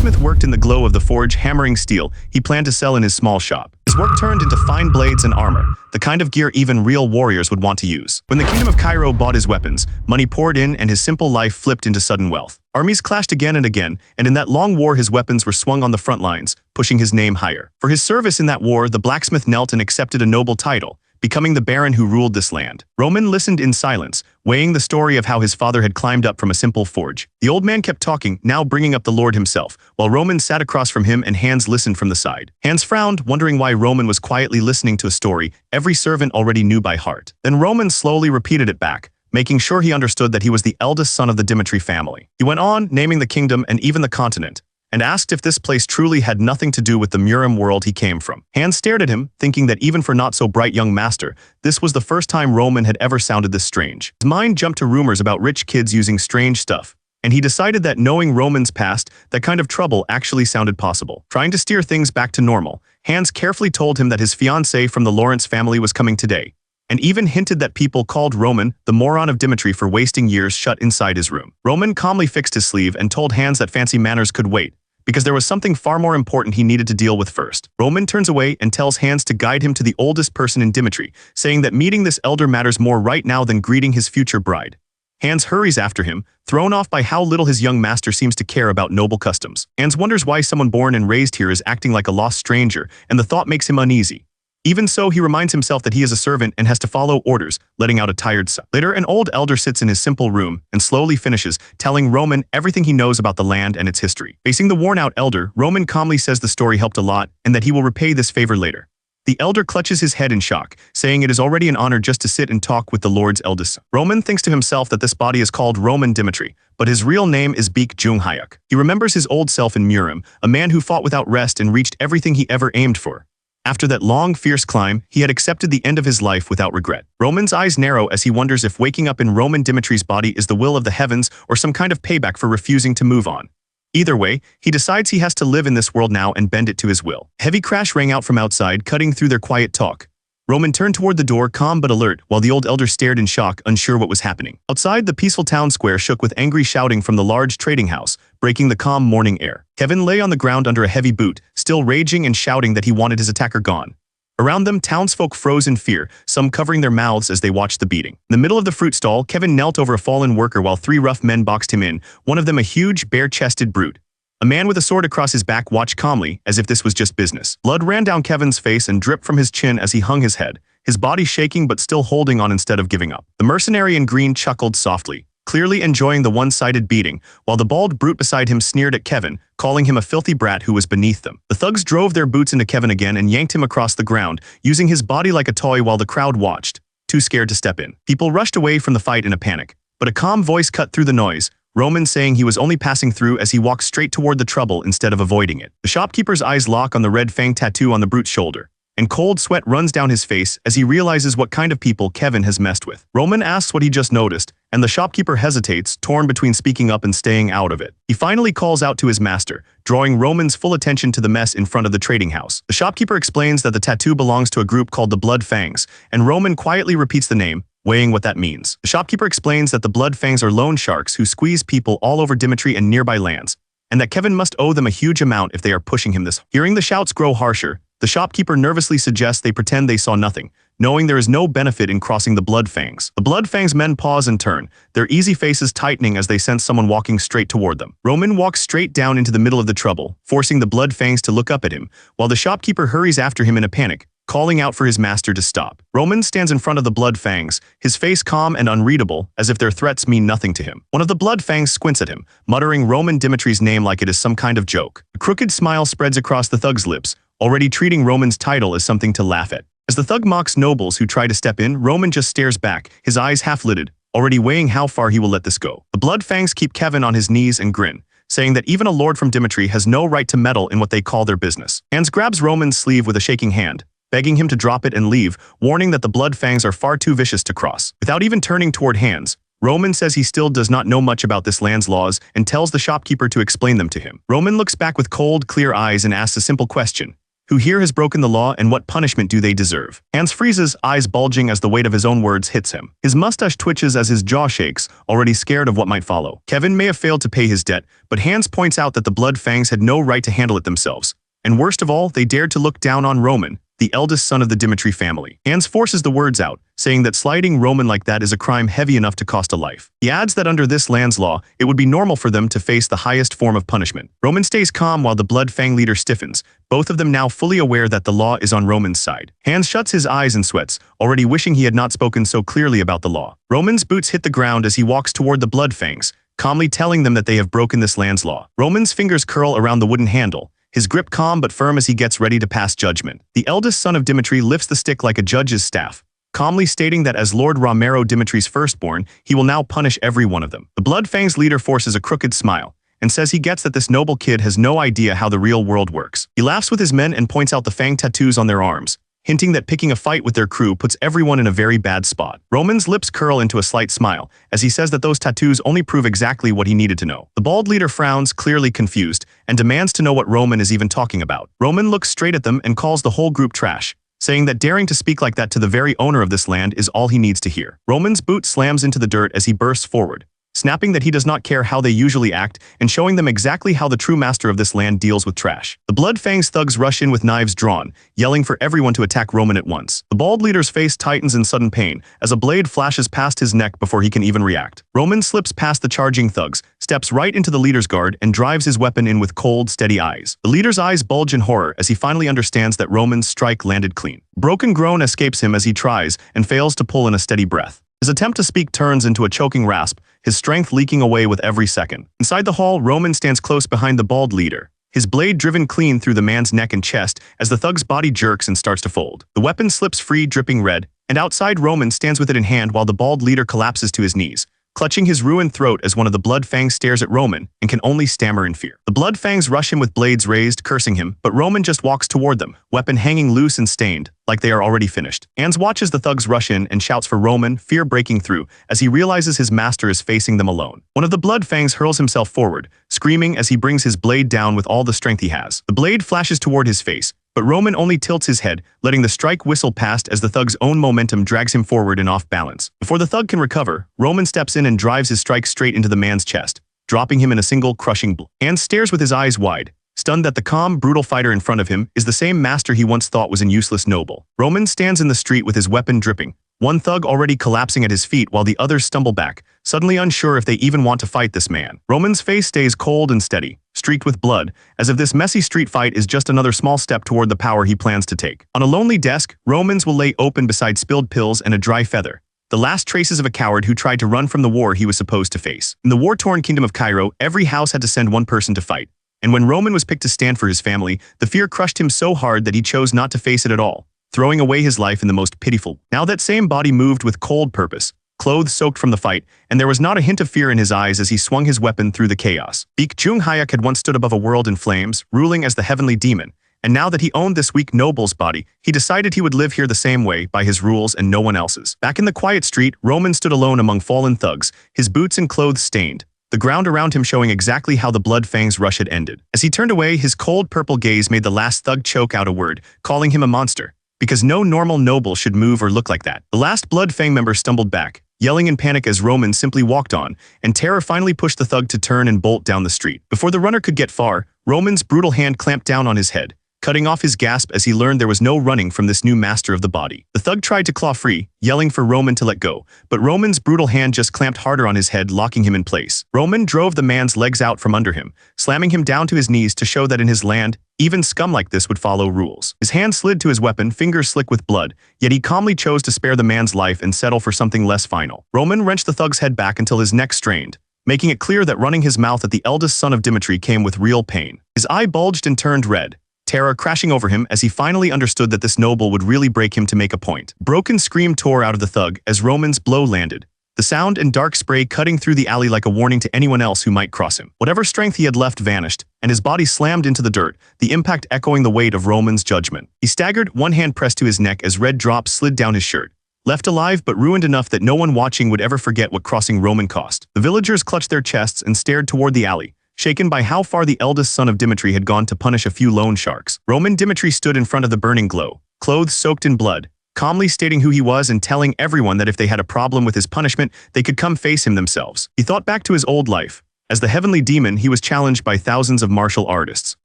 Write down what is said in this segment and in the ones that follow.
blacksmith worked in the glow of the forge, hammering steel he planned to sell in his small shop. His work turned into fine blades and armor, the kind of gear even real warriors would want to use. When the Kingdom of Cairo bought his weapons, money poured in and his simple life flipped into sudden wealth. Armies clashed again and again, and in that long war his weapons were swung on the front lines, pushing his name higher. For his service in that war, the blacksmith knelt and accepted a noble title, becoming the baron who ruled this land. Roman listened in silence, weighing the story of how his father had climbed up from a simple forge. The old man kept talking, now bringing up the Lord himself, while Roman sat across from him and Hans listened from the side. Hans frowned, wondering why Roman was quietly listening to a story every servant already knew by heart. Then Roman slowly repeated it back, making sure he understood that he was the eldest son of the Dimitri family. He went on, naming the kingdom and even the continent, and asked if this place truly had nothing to do with the Murim world he came from. Hans stared at him, thinking that even for not-so-bright young master, this was the first time Roman had ever sounded this strange. His mind jumped to rumors about rich kids using strange stuff, and he decided that knowing Roman's past, that kind of trouble actually sounded possible. Trying to steer things back to normal, Hans carefully told him that his fiancée from the Lawrence family was coming today, and even hinted that people called Roman the moron of Dimitri for wasting years shut inside his room. Roman calmly fixed his sleeve and told Hans that fancy manners could wait, because there was something far more important he needed to deal with first. Roman turns away and tells Hans to guide him to the oldest person in Dimitri, saying that meeting this elder matters more right now than greeting his future bride. Hans hurries after him, thrown off by how little his young master seems to care about noble customs. Hans wonders why someone born and raised here is acting like a lost stranger, and the thought makes him uneasy. Even so, he reminds himself that he is a servant and has to follow orders, letting out a tired sigh. Later, an old elder sits in his simple room and slowly finishes, telling Roman everything he knows about the land and its history. Facing the worn-out elder, Roman calmly says the story helped a lot and that he will repay this favor later. The elder clutches his head in shock, saying it is already an honor just to sit and talk with the Lord's eldest son. Roman thinks to himself that this body is called Roman Dimitri, but his real name is Beek Jung-hyuk. He remembers his old self in Murim, a man who fought without rest and reached everything he ever aimed for. After that long, fierce climb, he had accepted the end of his life without regret. Roman's eyes narrow as he wonders if waking up in Roman Dimitri's body is the will of the heavens or some kind of payback for refusing to move on. Either way, he decides he has to live in this world now and bend it to his will. A heavy crash rang out from outside, cutting through their quiet talk. Roman turned toward the door, calm but alert, while the old elder stared in shock, unsure what was happening. Outside, the peaceful town square shook with angry shouting from the large trading house, breaking the calm morning air. Kevin lay on the ground under a heavy boot, still raging and shouting that he wanted his attacker gone. Around them, townsfolk froze in fear, some covering their mouths as they watched the beating. In the middle of the fruit stall, Kevin knelt over a fallen worker while three rough men boxed him in, one of them a huge, bare-chested brute. A man with a sword across his back watched calmly, as if this was just business. Blood ran down Kevin's face and dripped from his chin as he hung his head, his body shaking but still holding on instead of giving up. The mercenary in green chuckled softly, clearly enjoying the one-sided beating, while the bald brute beside him sneered at Kevin, calling him a filthy brat who was beneath them. The thugs drove their boots into Kevin again and yanked him across the ground, using his body like a toy while the crowd watched, too scared to step in. People rushed away from the fight in a panic, but a calm voice cut through the noise, Roman saying he was only passing through as he walked straight toward the trouble instead of avoiding it. The shopkeeper's eyes lock on the red fang tattoo on the brute's shoulder, and cold sweat runs down his face as he realizes what kind of people Kevin has messed with. Roman asks what he just noticed, and the shopkeeper hesitates, torn between speaking up and staying out of it. He finally calls out to his master, drawing Roman's full attention to the mess in front of the trading house. The shopkeeper explains that the tattoo belongs to a group called the Blood Fangs, and Roman quietly repeats the name, weighing what that means. The shopkeeper explains that the Blood Fangs are loan sharks who squeeze people all over Dimitri and nearby lands, and that Kevin must owe them a huge amount if they are pushing him this. Hearing the shouts grow harsher, the shopkeeper nervously suggests they pretend they saw nothing, knowing there is no benefit in crossing the Blood Fangs. The Blood Fangs men pause and turn, their easy faces tightening as they sense someone walking straight toward them. Roman walks straight down into the middle of the trouble, forcing the Blood Fangs to look up at him, while the shopkeeper hurries after him in a panic, calling out for his master to stop. Roman stands in front of the Blood Fangs, his face calm and unreadable, as if their threats mean nothing to him. One of the Blood Fangs squints at him, muttering Roman Dimitri's name like it is some kind of joke. A crooked smile spreads across the thug's lips, already treating Roman's title as something to laugh at. As the thug mocks nobles who try to step in, Roman just stares back, his eyes half-lidded, already weighing how far he will let this go. The Blood Fangs keep Kevin on his knees and grin, saying that even a lord from Dimitri has no right to meddle in what they call their business. Hans grabs Roman's sleeve with a shaking hand, begging him to drop it and leave, warning that the Blood Fangs are far too vicious to cross. Without even turning toward Hans, Roman says he still does not know much about this land's laws and tells the shopkeeper to explain them to him. Roman looks back with cold, clear eyes and asks a simple question. Who here has broken the law and what punishment do they deserve? Hans freezes, eyes bulging as the weight of his own words hits him. His mustache twitches as his jaw shakes, already scared of what might follow. Kevin may have failed to pay his debt, but Hans points out that the Blood Fangs had no right to handle it themselves. And worst of all, they dared to look down on Roman, the eldest son of the Dimitri family. Hans forces the words out, saying that slighting Roman like that is a crime heavy enough to cost a life. He adds that under this land's law, it would be normal for them to face the highest form of punishment. Roman stays calm while the Blood Fang leader stiffens, both of them now fully aware that the law is on Roman's side. Hans shuts his eyes and sweats, already wishing he had not spoken so clearly about the law. Roman's boots hit the ground as he walks toward the Blood Fangs, calmly telling them that they have broken this land's law. Roman's fingers curl around the wooden handle, his grip calm but firm as he gets ready to pass judgment. The eldest son of Dimitri lifts the stick like a judge's staff, calmly stating that as Lord Romero Dimitri's firstborn, he will now punish every one of them. The Blood Fangs leader forces a crooked smile, and says he gets that this noble kid has no idea how the real world works. He laughs with his men and points out the Fang tattoos on their arms, hinting that picking a fight with their crew puts everyone in a very bad spot. Roman's lips curl into a slight smile, as he says that those tattoos only prove exactly what he needed to know. The bald leader frowns, clearly confused, and demands to know what Roman is even talking about. Roman looks straight at them and calls the whole group trash, saying that daring to speak like that to the very owner of this land is all he needs to hear. Roman's boot slams into the dirt as he bursts forward, snapping that he does not care how they usually act and showing them exactly how the true master of this land deals with trash. The Blood Fangs thugs rush in with knives drawn, yelling for everyone to attack Roman at once. The bald leader's face tightens in sudden pain as a blade flashes past his neck before he can even react. Roman slips past the charging thugs, steps right into the leader's guard, and drives his weapon in with cold, steady eyes. The leader's eyes bulge in horror as he finally understands that Roman's strike landed clean. A broken groan escapes him as he tries and fails to pull in a steady breath. His attempt to speak turns into a choking rasp, his strength leaking away with every second. Inside the hall, Roman stands close behind the bald leader, his blade driven clean through the man's neck and chest as the thug's body jerks and starts to fold. The weapon slips free, dripping red, and outside Roman stands with it in hand while the bald leader collapses to his knees, clutching his ruined throat as one of the Blood Fangs stares at Roman and can only stammer in fear. The Blood Fangs rush him with blades raised, cursing him, but Roman just walks toward them, weapon hanging loose and stained, like they are already finished. Hans watches the thugs rush in and shouts for Roman, fear breaking through, as he realizes his master is facing them alone. One of the Blood Fangs hurls himself forward, screaming as he brings his blade down with all the strength he has. The blade flashes toward his face, but Roman only tilts his head, letting the strike whistle past as the thug's own momentum drags him forward and off balance. Before the thug can recover, Roman steps in and drives his strike straight into the man's chest, dropping him in a single crushing blow. Hans stares with his eyes wide, stunned that the calm, brutal fighter in front of him is the same master he once thought was an useless noble. Roman stands in the street with his weapon dripping, one thug already collapsing at his feet while the others stumble back, suddenly unsure if they even want to fight this man. Roman's face stays cold and steady, streaked with blood, as if this messy street fight is just another small step toward the power he plans to take. On a lonely desk, Romans will lay open beside spilled pills and a dry feather, the last traces of a coward who tried to run from the war he was supposed to face. In the war-torn kingdom of Cairo, every house had to send one person to fight, and when Roman was picked to stand for his family, the fear crushed him so hard that he chose not to face it at all, throwing away his life in the most pitiful. Now that same body moved with cold purpose, clothes soaked from the fight, and there was not a hint of fear in his eyes as he swung his weapon through the chaos. Baek Jung Hyuk had once stood above a world in flames, ruling as the heavenly demon, and now that he owned this weak noble's body, he decided he would live here the same way, by his rules and no one else's. Back in the quiet street, Roman stood alone among fallen thugs, his boots and clothes stained, the ground around him showing exactly how the Blood Fangs rush had ended. As he turned away, his cold purple gaze made the last thug choke out a word, calling him a monster, because no normal noble should move or look like that. The last Blood Fang member stumbled back, yelling in panic as Roman simply walked on, and terror finally pushed the thug to turn and bolt down the street. Before the runner could get far, Roman's brutal hand clamped down on his head, cutting off his gasp as he learned there was no running from this new master of the body. The thug tried to claw free, yelling for Roman to let go, but Roman's brutal hand just clamped harder on his head, locking him in place. Roman drove the man's legs out from under him, slamming him down to his knees to show that in his land, even scum like this would follow rules. His hand slid to his weapon, fingers slick with blood, yet he calmly chose to spare the man's life and settle for something less final. Roman wrenched the thug's head back until his neck strained, making it clear that running his mouth at the eldest son of Dimitri came with real pain. His eye bulged and turned red, terror crashing over him as he finally understood that this noble would really break him to make a point. Broken scream tore out of the thug as Roman's blow landed, the sound and dark spray cutting through the alley like a warning to anyone else who might cross him. Whatever strength he had left vanished, and his body slammed into the dirt, the impact echoing the weight of Roman's judgment. He staggered, one hand pressed to his neck as red drops slid down his shirt, left alive but ruined enough that no one watching would ever forget what crossing Roman cost. The villagers clutched their chests and stared toward the alley, shaken by how far the eldest son of Dimitri had gone to punish a few loan sharks. Roman Dimitri stood in front of the burning glow, clothes soaked in blood, calmly stating who he was and telling everyone that if they had a problem with his punishment, they could come face him themselves. He thought back to his old life. As the heavenly demon, he was challenged by thousands of martial artists.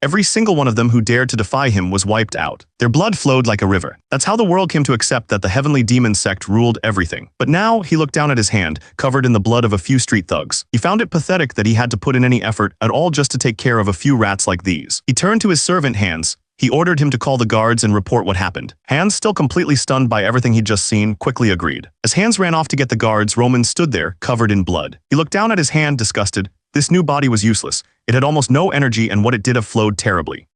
Every single one of them who dared to defy him was wiped out. Their blood flowed like a river. That's how the world came to accept that the heavenly demon sect ruled everything. But now, he looked down at his hand, covered in the blood of a few street thugs. He found it pathetic that he had to put in any effort at all just to take care of a few rats like these. He turned to his servant Hans. He ordered him to call the guards and report what happened. Hans, still completely stunned by everything he'd just seen, quickly agreed. As Hans ran off to get the guards, Roman stood there, covered in blood. He looked down at his hand, disgusted. This new body was useless. It had almost no energy, and what it did have flowed terribly.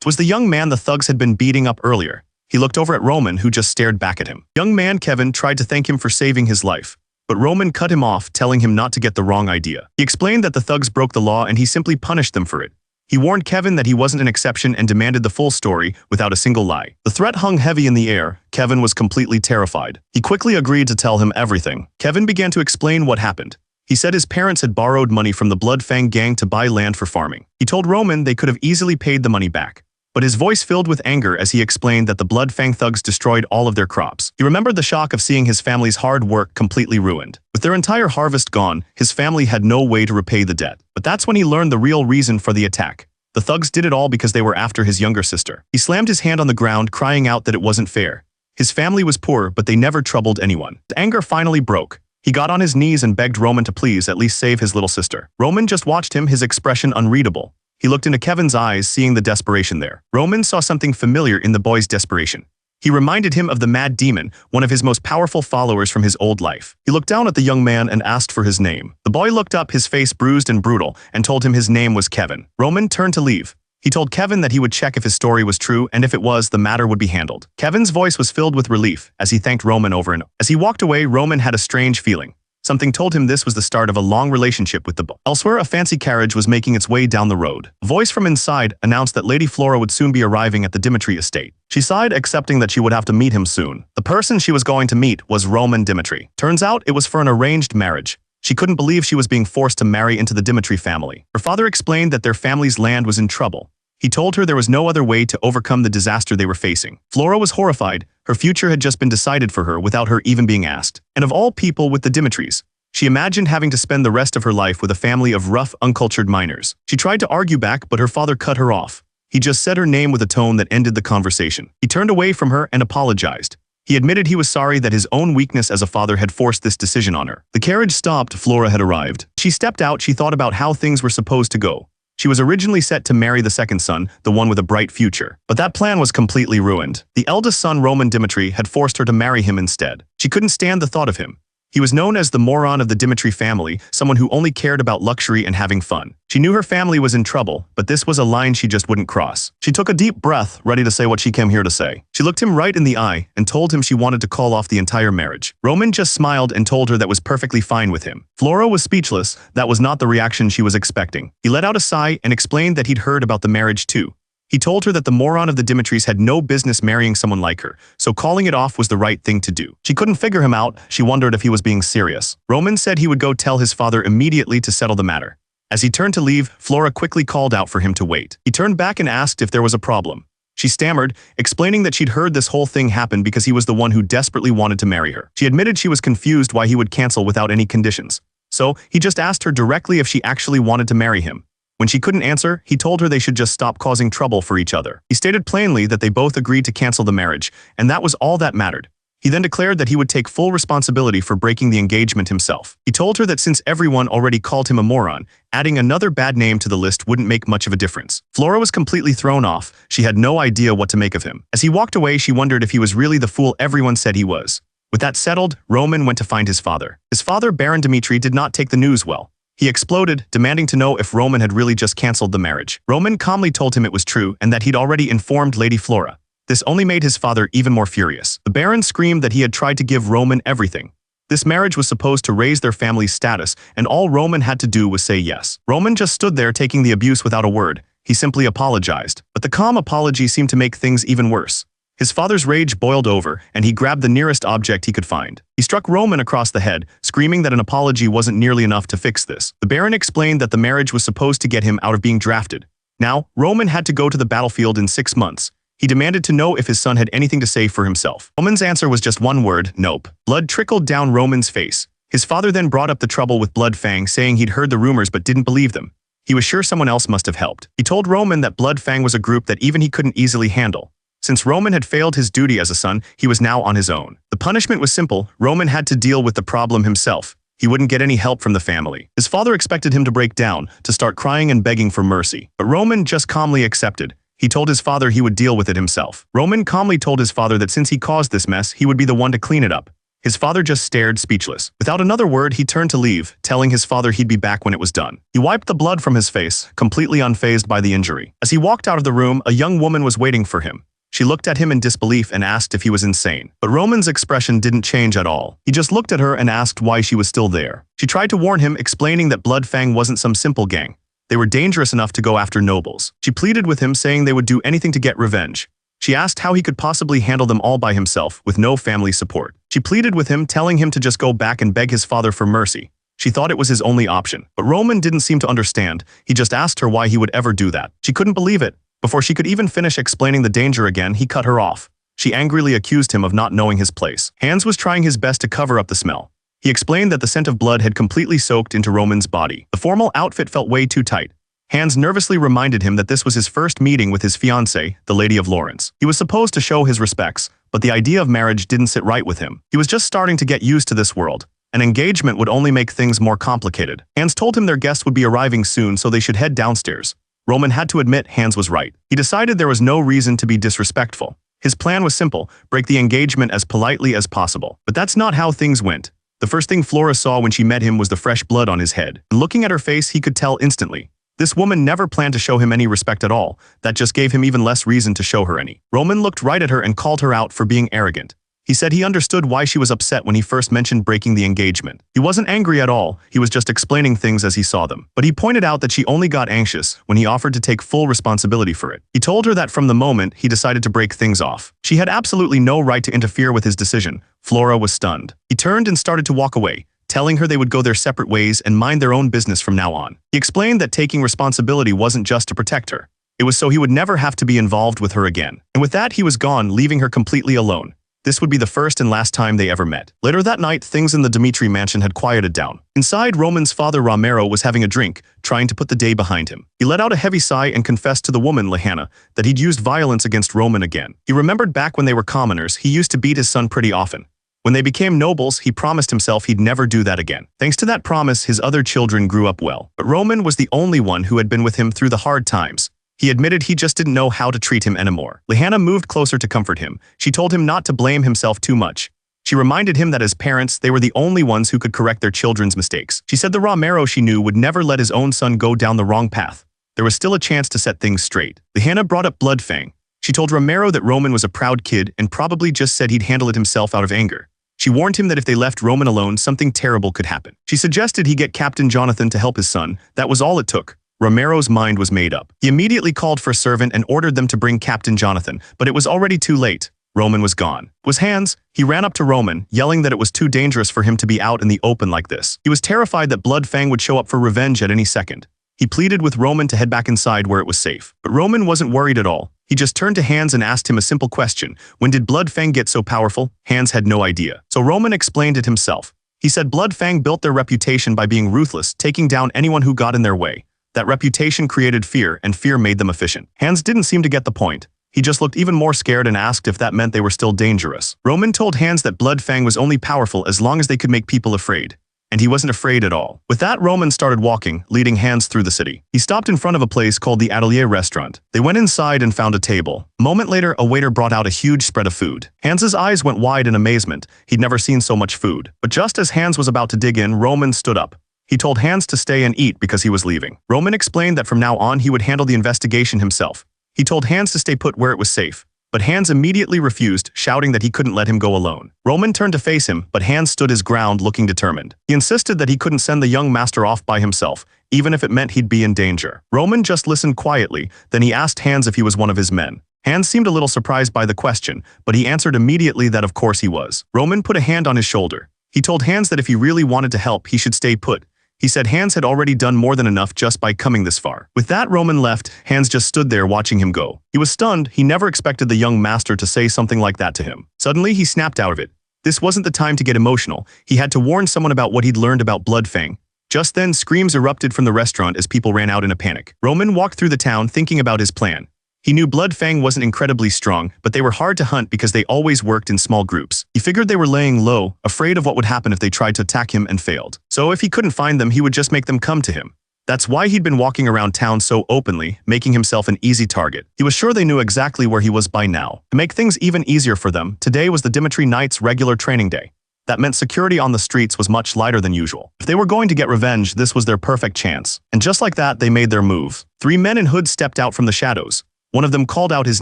It was the young man the thugs had been beating up earlier. He looked over at Roman, who just stared back at him. Young man Kevin tried to thank him for saving his life, but Roman cut him off, telling him not to get the wrong idea. He explained that the thugs broke the law and he simply punished them for it. He warned Kevin that he wasn't an exception and demanded the full story without a single lie. The threat hung heavy in the air. Kevin was completely terrified. He quickly agreed to tell him everything. Kevin began to explain what happened. He said his parents had borrowed money from the Bloodfang gang to buy land for farming. He told Roman they could have easily paid the money back, but his voice filled with anger as he explained that the Bloodfang thugs destroyed all of their crops. He remembered the shock of seeing his family's hard work completely ruined. With their entire harvest gone, his family had no way to repay the debt. But that's when he learned the real reason for the attack. The thugs did it all because they were after his younger sister. He slammed his hand on the ground, crying out that it wasn't fair. His family was poor, but they never troubled anyone. The anger finally broke. He got on his knees and begged Roman to please at least save his little sister. Roman just watched him, his expression unreadable. He looked into Kevin's eyes, seeing the desperation there. Roman saw something familiar in the boy's desperation. He reminded him of the Mad Demon, one of his most powerful followers from his old life. He looked down at the young man and asked for his name. The boy looked up, his face bruised and brutal, and told him his name was Kevin. Roman turned to leave. He told Kevin that he would check if his story was true, and if it was, the matter would be handled. Kevin's voice was filled with relief as he thanked Roman over and over. As he walked away, Roman had a strange feeling. Something told him this was the start of a long relationship with the boy. Elsewhere, a fancy carriage was making its way down the road. A voice from inside announced that Lady Flora would soon be arriving at the Dimitri estate. She sighed, accepting that she would have to meet him soon. The person she was going to meet was Roman Dimitri. Turns out it was for an arranged marriage. She couldn't believe she was being forced to marry into the Dimitri family. Her father explained that their family's land was in trouble. He told her there was no other way to overcome the disaster they were facing. Flora was horrified. Her future had just been decided for her without her even being asked. And of all people, with the Dimitris, she imagined having to spend the rest of her life with a family of rough, uncultured minors. She tried to argue back, but her father cut her off. He just said her name with a tone that ended the conversation. He turned away from her and apologized. He admitted he was sorry that his own weakness as a father had forced this decision on her. The carriage stopped. Flora had arrived. She stepped out. She thought about how things were supposed to go. She was originally set to marry the second son, the one with a bright future. But that plan was completely ruined. The eldest son, Roman Dimitri, had forced her to marry him instead. She couldn't stand the thought of him. He was known as the moron of the Dimitri family, someone who only cared about luxury and having fun. She knew her family was in trouble, but this was a line she just wouldn't cross. She took a deep breath, ready to say what she came here to say. She looked him right in the eye and told him she wanted to call off the entire marriage. Roman just smiled and told her that was perfectly fine with him. Flora was speechless. That was not the reaction she was expecting. He let out a sigh and explained that he'd heard about the marriage too. He told her that the moron of the Dimitris had no business marrying someone like her, so calling it off was the right thing to do. She couldn't figure him out. She wondered if he was being serious. Roman said he would go tell his father immediately to settle the matter. As he turned to leave, Flora quickly called out for him to wait. He turned back and asked if there was a problem. She stammered, explaining that she'd heard this whole thing happen because he was the one who desperately wanted to marry her. She admitted she was confused why he would cancel without any conditions. So, he just asked her directly if she actually wanted to marry him. When she couldn't answer, he told her they should just stop causing trouble for each other. He stated plainly that they both agreed to cancel the marriage, and that was all that mattered. He then declared that he would take full responsibility for breaking the engagement himself. He told her that since everyone already called him a moron, adding another bad name to the list wouldn't make much of a difference. Flora was completely thrown off. She had no idea what to make of him. As he walked away, she wondered if he was really the fool everyone said he was. With that settled, Roman went to find his father. His father, Baron Dimitri, did not take the news well. He exploded, demanding to know if Roman had really just cancelled the marriage. Roman calmly told him it was true and that he'd already informed Lady Flora. This only made his father even more furious. The Baron screamed that he had tried to give Roman everything. This marriage was supposed to raise their family's status, and all Roman had to do was say yes. Roman just stood there taking the abuse without a word. He simply apologized. But the calm apology seemed to make things even worse. His father's rage boiled over, and he grabbed the nearest object he could find. He struck Roman across the head, screaming that an apology wasn't nearly enough to fix this. The Baron explained that the marriage was supposed to get him out of being drafted. Now, Roman had to go to the battlefield in 6 months. He demanded to know if his son had anything to say for himself. Roman's answer was just one word, nope. Blood trickled down Roman's face. His father then brought up the trouble with Bloodfang, saying he'd heard the rumors but didn't believe them. He was sure someone else must have helped. He told Roman that Bloodfang was a group that even he couldn't easily handle. Since Roman had failed his duty as a son, he was now on his own. The punishment was simple. Roman had to deal with the problem himself. He wouldn't get any help from the family. His father expected him to break down, to start crying and begging for mercy. But Roman just calmly accepted. He told his father he would deal with it himself. Roman calmly told his father that since he caused this mess, he would be the one to clean it up. His father just stared, speechless. Without another word, he turned to leave, telling his father he'd be back when it was done. He wiped the blood from his face, completely unfazed by the injury. As he walked out of the room, a young woman was waiting for him. She looked at him in disbelief and asked if he was insane. But Roman's expression didn't change at all. He just looked at her and asked why she was still there. She tried to warn him, explaining that Bloodfang wasn't some simple gang. They were dangerous enough to go after nobles. She pleaded with him, saying they would do anything to get revenge. She asked how he could possibly handle them all by himself, with no family support. She pleaded with him, telling him to just go back and beg his father for mercy. She thought it was his only option. But Roman didn't seem to understand. He just asked her why he would ever do that. She couldn't believe it. Before she could even finish explaining the danger again, he cut her off. She angrily accused him of not knowing his place. Hans was trying his best to cover up the smell. He explained that the scent of blood had completely soaked into Roman's body. The formal outfit felt way too tight. Hans nervously reminded him that this was his first meeting with his fiancée, the Lady of Lawrence. He was supposed to show his respects, but the idea of marriage didn't sit right with him. He was just starting to get used to this world. An engagement would only make things more complicated. Hans told him their guests would be arriving soon, so they should head downstairs. Roman had to admit Hans was right. He decided there was no reason to be disrespectful. His plan was simple: break the engagement as politely as possible. But that's not how things went. The first thing Flora saw when she met him was the fresh blood on his head. And looking at her face, he could tell instantly. This woman never planned to show him any respect at all. That just gave him even less reason to show her any. Roman looked right at her and called her out for being arrogant. He said he understood why she was upset when he first mentioned breaking the engagement. He wasn't angry at all, he was just explaining things as he saw them. But he pointed out that she only got anxious when he offered to take full responsibility for it. He told her that from the moment he decided to break things off, she had absolutely no right to interfere with his decision. Flora was stunned. He turned and started to walk away, telling her they would go their separate ways and mind their own business from now on. He explained that taking responsibility wasn't just to protect her. It was so he would never have to be involved with her again. And with that, he was gone, leaving her completely alone. This would be the first and last time they ever met. Later that night, things in the Dmitri mansion had quieted down. Inside, Roman's father Romero was having a drink, trying to put the day behind him. He let out a heavy sigh and confessed to the woman, Lehanna, that he'd used violence against Roman again. He remembered back when they were commoners, he used to beat his son pretty often. When they became nobles, he promised himself he'd never do that again. Thanks to that promise, his other children grew up well. But Roman was the only one who had been with him through the hard times. He admitted he just didn't know how to treat him anymore. Lehanna moved closer to comfort him. She told him not to blame himself too much. She reminded him that as parents, they were the only ones who could correct their children's mistakes. She said the Romero she knew would never let his own son go down the wrong path. There was still a chance to set things straight. Lehanna brought up Bloodfang. She told Romero that Roman was a proud kid and probably just said he'd handle it himself out of anger. She warned him that if they left Roman alone, something terrible could happen. She suggested he get Captain Jonathan to help his son. That was all it took. Romero's mind was made up. He immediately called for a servant and ordered them to bring Captain Jonathan, but it was already too late. Roman was gone. It was Hans. He ran up to Roman, yelling that it was too dangerous for him to be out in the open like this. He was terrified that Bloodfang would show up for revenge at any second. He pleaded with Roman to head back inside where it was safe. But Roman wasn't worried at all. He just turned to Hans and asked him a simple question. When did Bloodfang get so powerful? Hans had no idea. So Roman explained it himself. He said Bloodfang built their reputation by being ruthless, taking down anyone who got in their way. That reputation created fear, and fear made them efficient. Hans didn't seem to get the point. He just looked even more scared and asked if that meant they were still dangerous. Roman told Hans that Bloodfang was only powerful as long as they could make people afraid. And he wasn't afraid at all. With that, Roman started walking, leading Hans through the city. He stopped in front of a place called the Atelier Restaurant. They went inside and found a table. A moment later, a waiter brought out a huge spread of food. Hans's eyes went wide in amazement. He'd never seen so much food. But just as Hans was about to dig in, Roman stood up. He told Hans to stay and eat because he was leaving. Roman explained that from now on he would handle the investigation himself. He told Hans to stay put where it was safe. But Hans immediately refused, shouting that he couldn't let him go alone. Roman turned to face him, but Hans stood his ground, looking determined. He insisted that he couldn't send the young master off by himself, even if it meant he'd be in danger. Roman just listened quietly, then he asked Hans if he was one of his men. Hans seemed a little surprised by the question, but he answered immediately that of course he was. Roman put a hand on his shoulder. He told Hans that if he really wanted to help, he should stay put. He said Hans had already done more than enough just by coming this far. With that, Roman left. Hans just stood there watching him go. He was stunned. He never expected the young master to say something like that to him. Suddenly, he snapped out of it. This wasn't the time to get emotional. He had to warn someone about what he'd learned about Bloodfang. Just then, screams erupted from the restaurant as people ran out in a panic. Roman walked through the town thinking about his plan. He knew Bloodfang wasn't incredibly strong, but they were hard to hunt because they always worked in small groups. He figured they were laying low, afraid of what would happen if they tried to attack him and failed. So if he couldn't find them, he would just make them come to him. That's why he'd been walking around town so openly, making himself an easy target. He was sure they knew exactly where he was by now. To make things even easier for them, today was the Dimitri Knights' regular training day. That meant security on the streets was much lighter than usual. If they were going to get revenge, this was their perfect chance. And just like that, they made their move. 3 men in hoods stepped out from the shadows. One of them called out his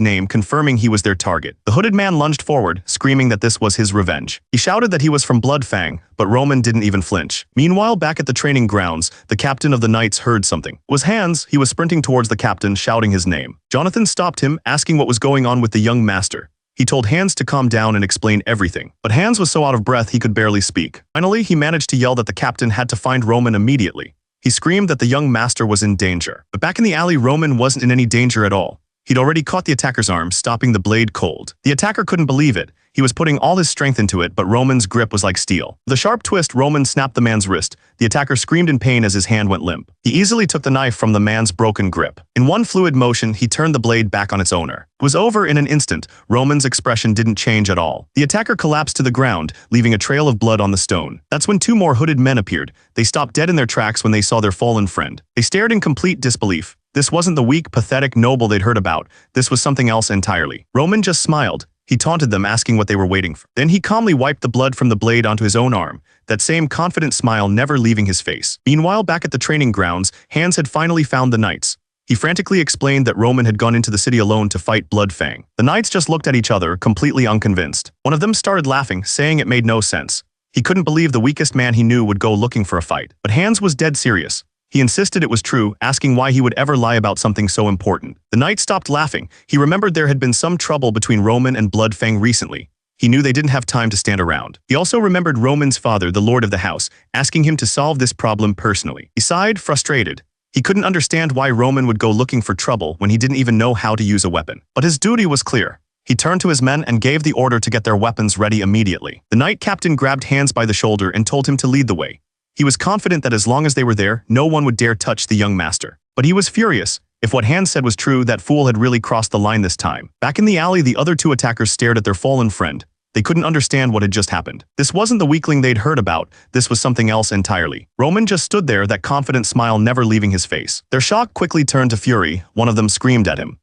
name, confirming he was their target. The hooded man lunged forward, screaming that this was his revenge. He shouted that he was from Bloodfang, but Roman didn't even flinch. Meanwhile, back at the training grounds, the captain of the Knights heard something. It was Hans. He was sprinting towards the captain, shouting his name. Jonathan stopped him, asking what was going on with the young master. He told Hans to calm down and explain everything. But Hans was so out of breath he could barely speak. Finally, he managed to yell that the captain had to find Roman immediately. He screamed that the young master was in danger. But back in the alley, Roman wasn't in any danger at all. He'd already caught the attacker's arm, stopping the blade cold. The attacker couldn't believe it. He was putting all his strength into it, but Roman's grip was like steel. With a sharp twist, Roman snapped the man's wrist. The attacker screamed in pain as his hand went limp. He easily took the knife from the man's broken grip. In one fluid motion, he turned the blade back on its owner. It was over in an instant. Roman's expression didn't change at all. The attacker collapsed to the ground, leaving a trail of blood on the stone. That's when 2 more hooded men appeared. They stopped dead in their tracks when they saw their fallen friend. They stared in complete disbelief. This wasn't the weak, pathetic noble they'd heard about. This was something else entirely. Roman just smiled. He taunted them, asking what they were waiting for. Then he calmly wiped the blood from the blade onto his own arm, that same confident smile never leaving his face. Meanwhile, back at the training grounds, Hans had finally found the Knights. He frantically explained that Roman had gone into the city alone to fight Bloodfang. The Knights just looked at each other, completely unconvinced. One of them started laughing, saying it made no sense. He couldn't believe the weakest man he knew would go looking for a fight. But Hans was dead serious. He insisted it was true, asking why he would ever lie about something so important. The knight stopped laughing. He remembered there had been some trouble between Roman and Bloodfang recently. He knew they didn't have time to stand around. He also remembered Roman's father, the lord of the house, asking him to solve this problem personally. He sighed, frustrated. He couldn't understand why Roman would go looking for trouble when he didn't even know how to use a weapon. But his duty was clear. He turned to his men and gave the order to get their weapons ready immediately. The knight captain grabbed Hans by the shoulder and told him to lead the way. He was confident that as long as they were there, no one would dare touch the young master. But he was furious. If what Hans said was true, that fool had really crossed the line this time. Back in the alley, the other 2 attackers stared at their fallen friend. They couldn't understand what had just happened. This wasn't the weakling they'd heard about. This was something else entirely. Roman just stood there, that confident smile never leaving his face. Their shock quickly turned to fury. One of them screamed at him.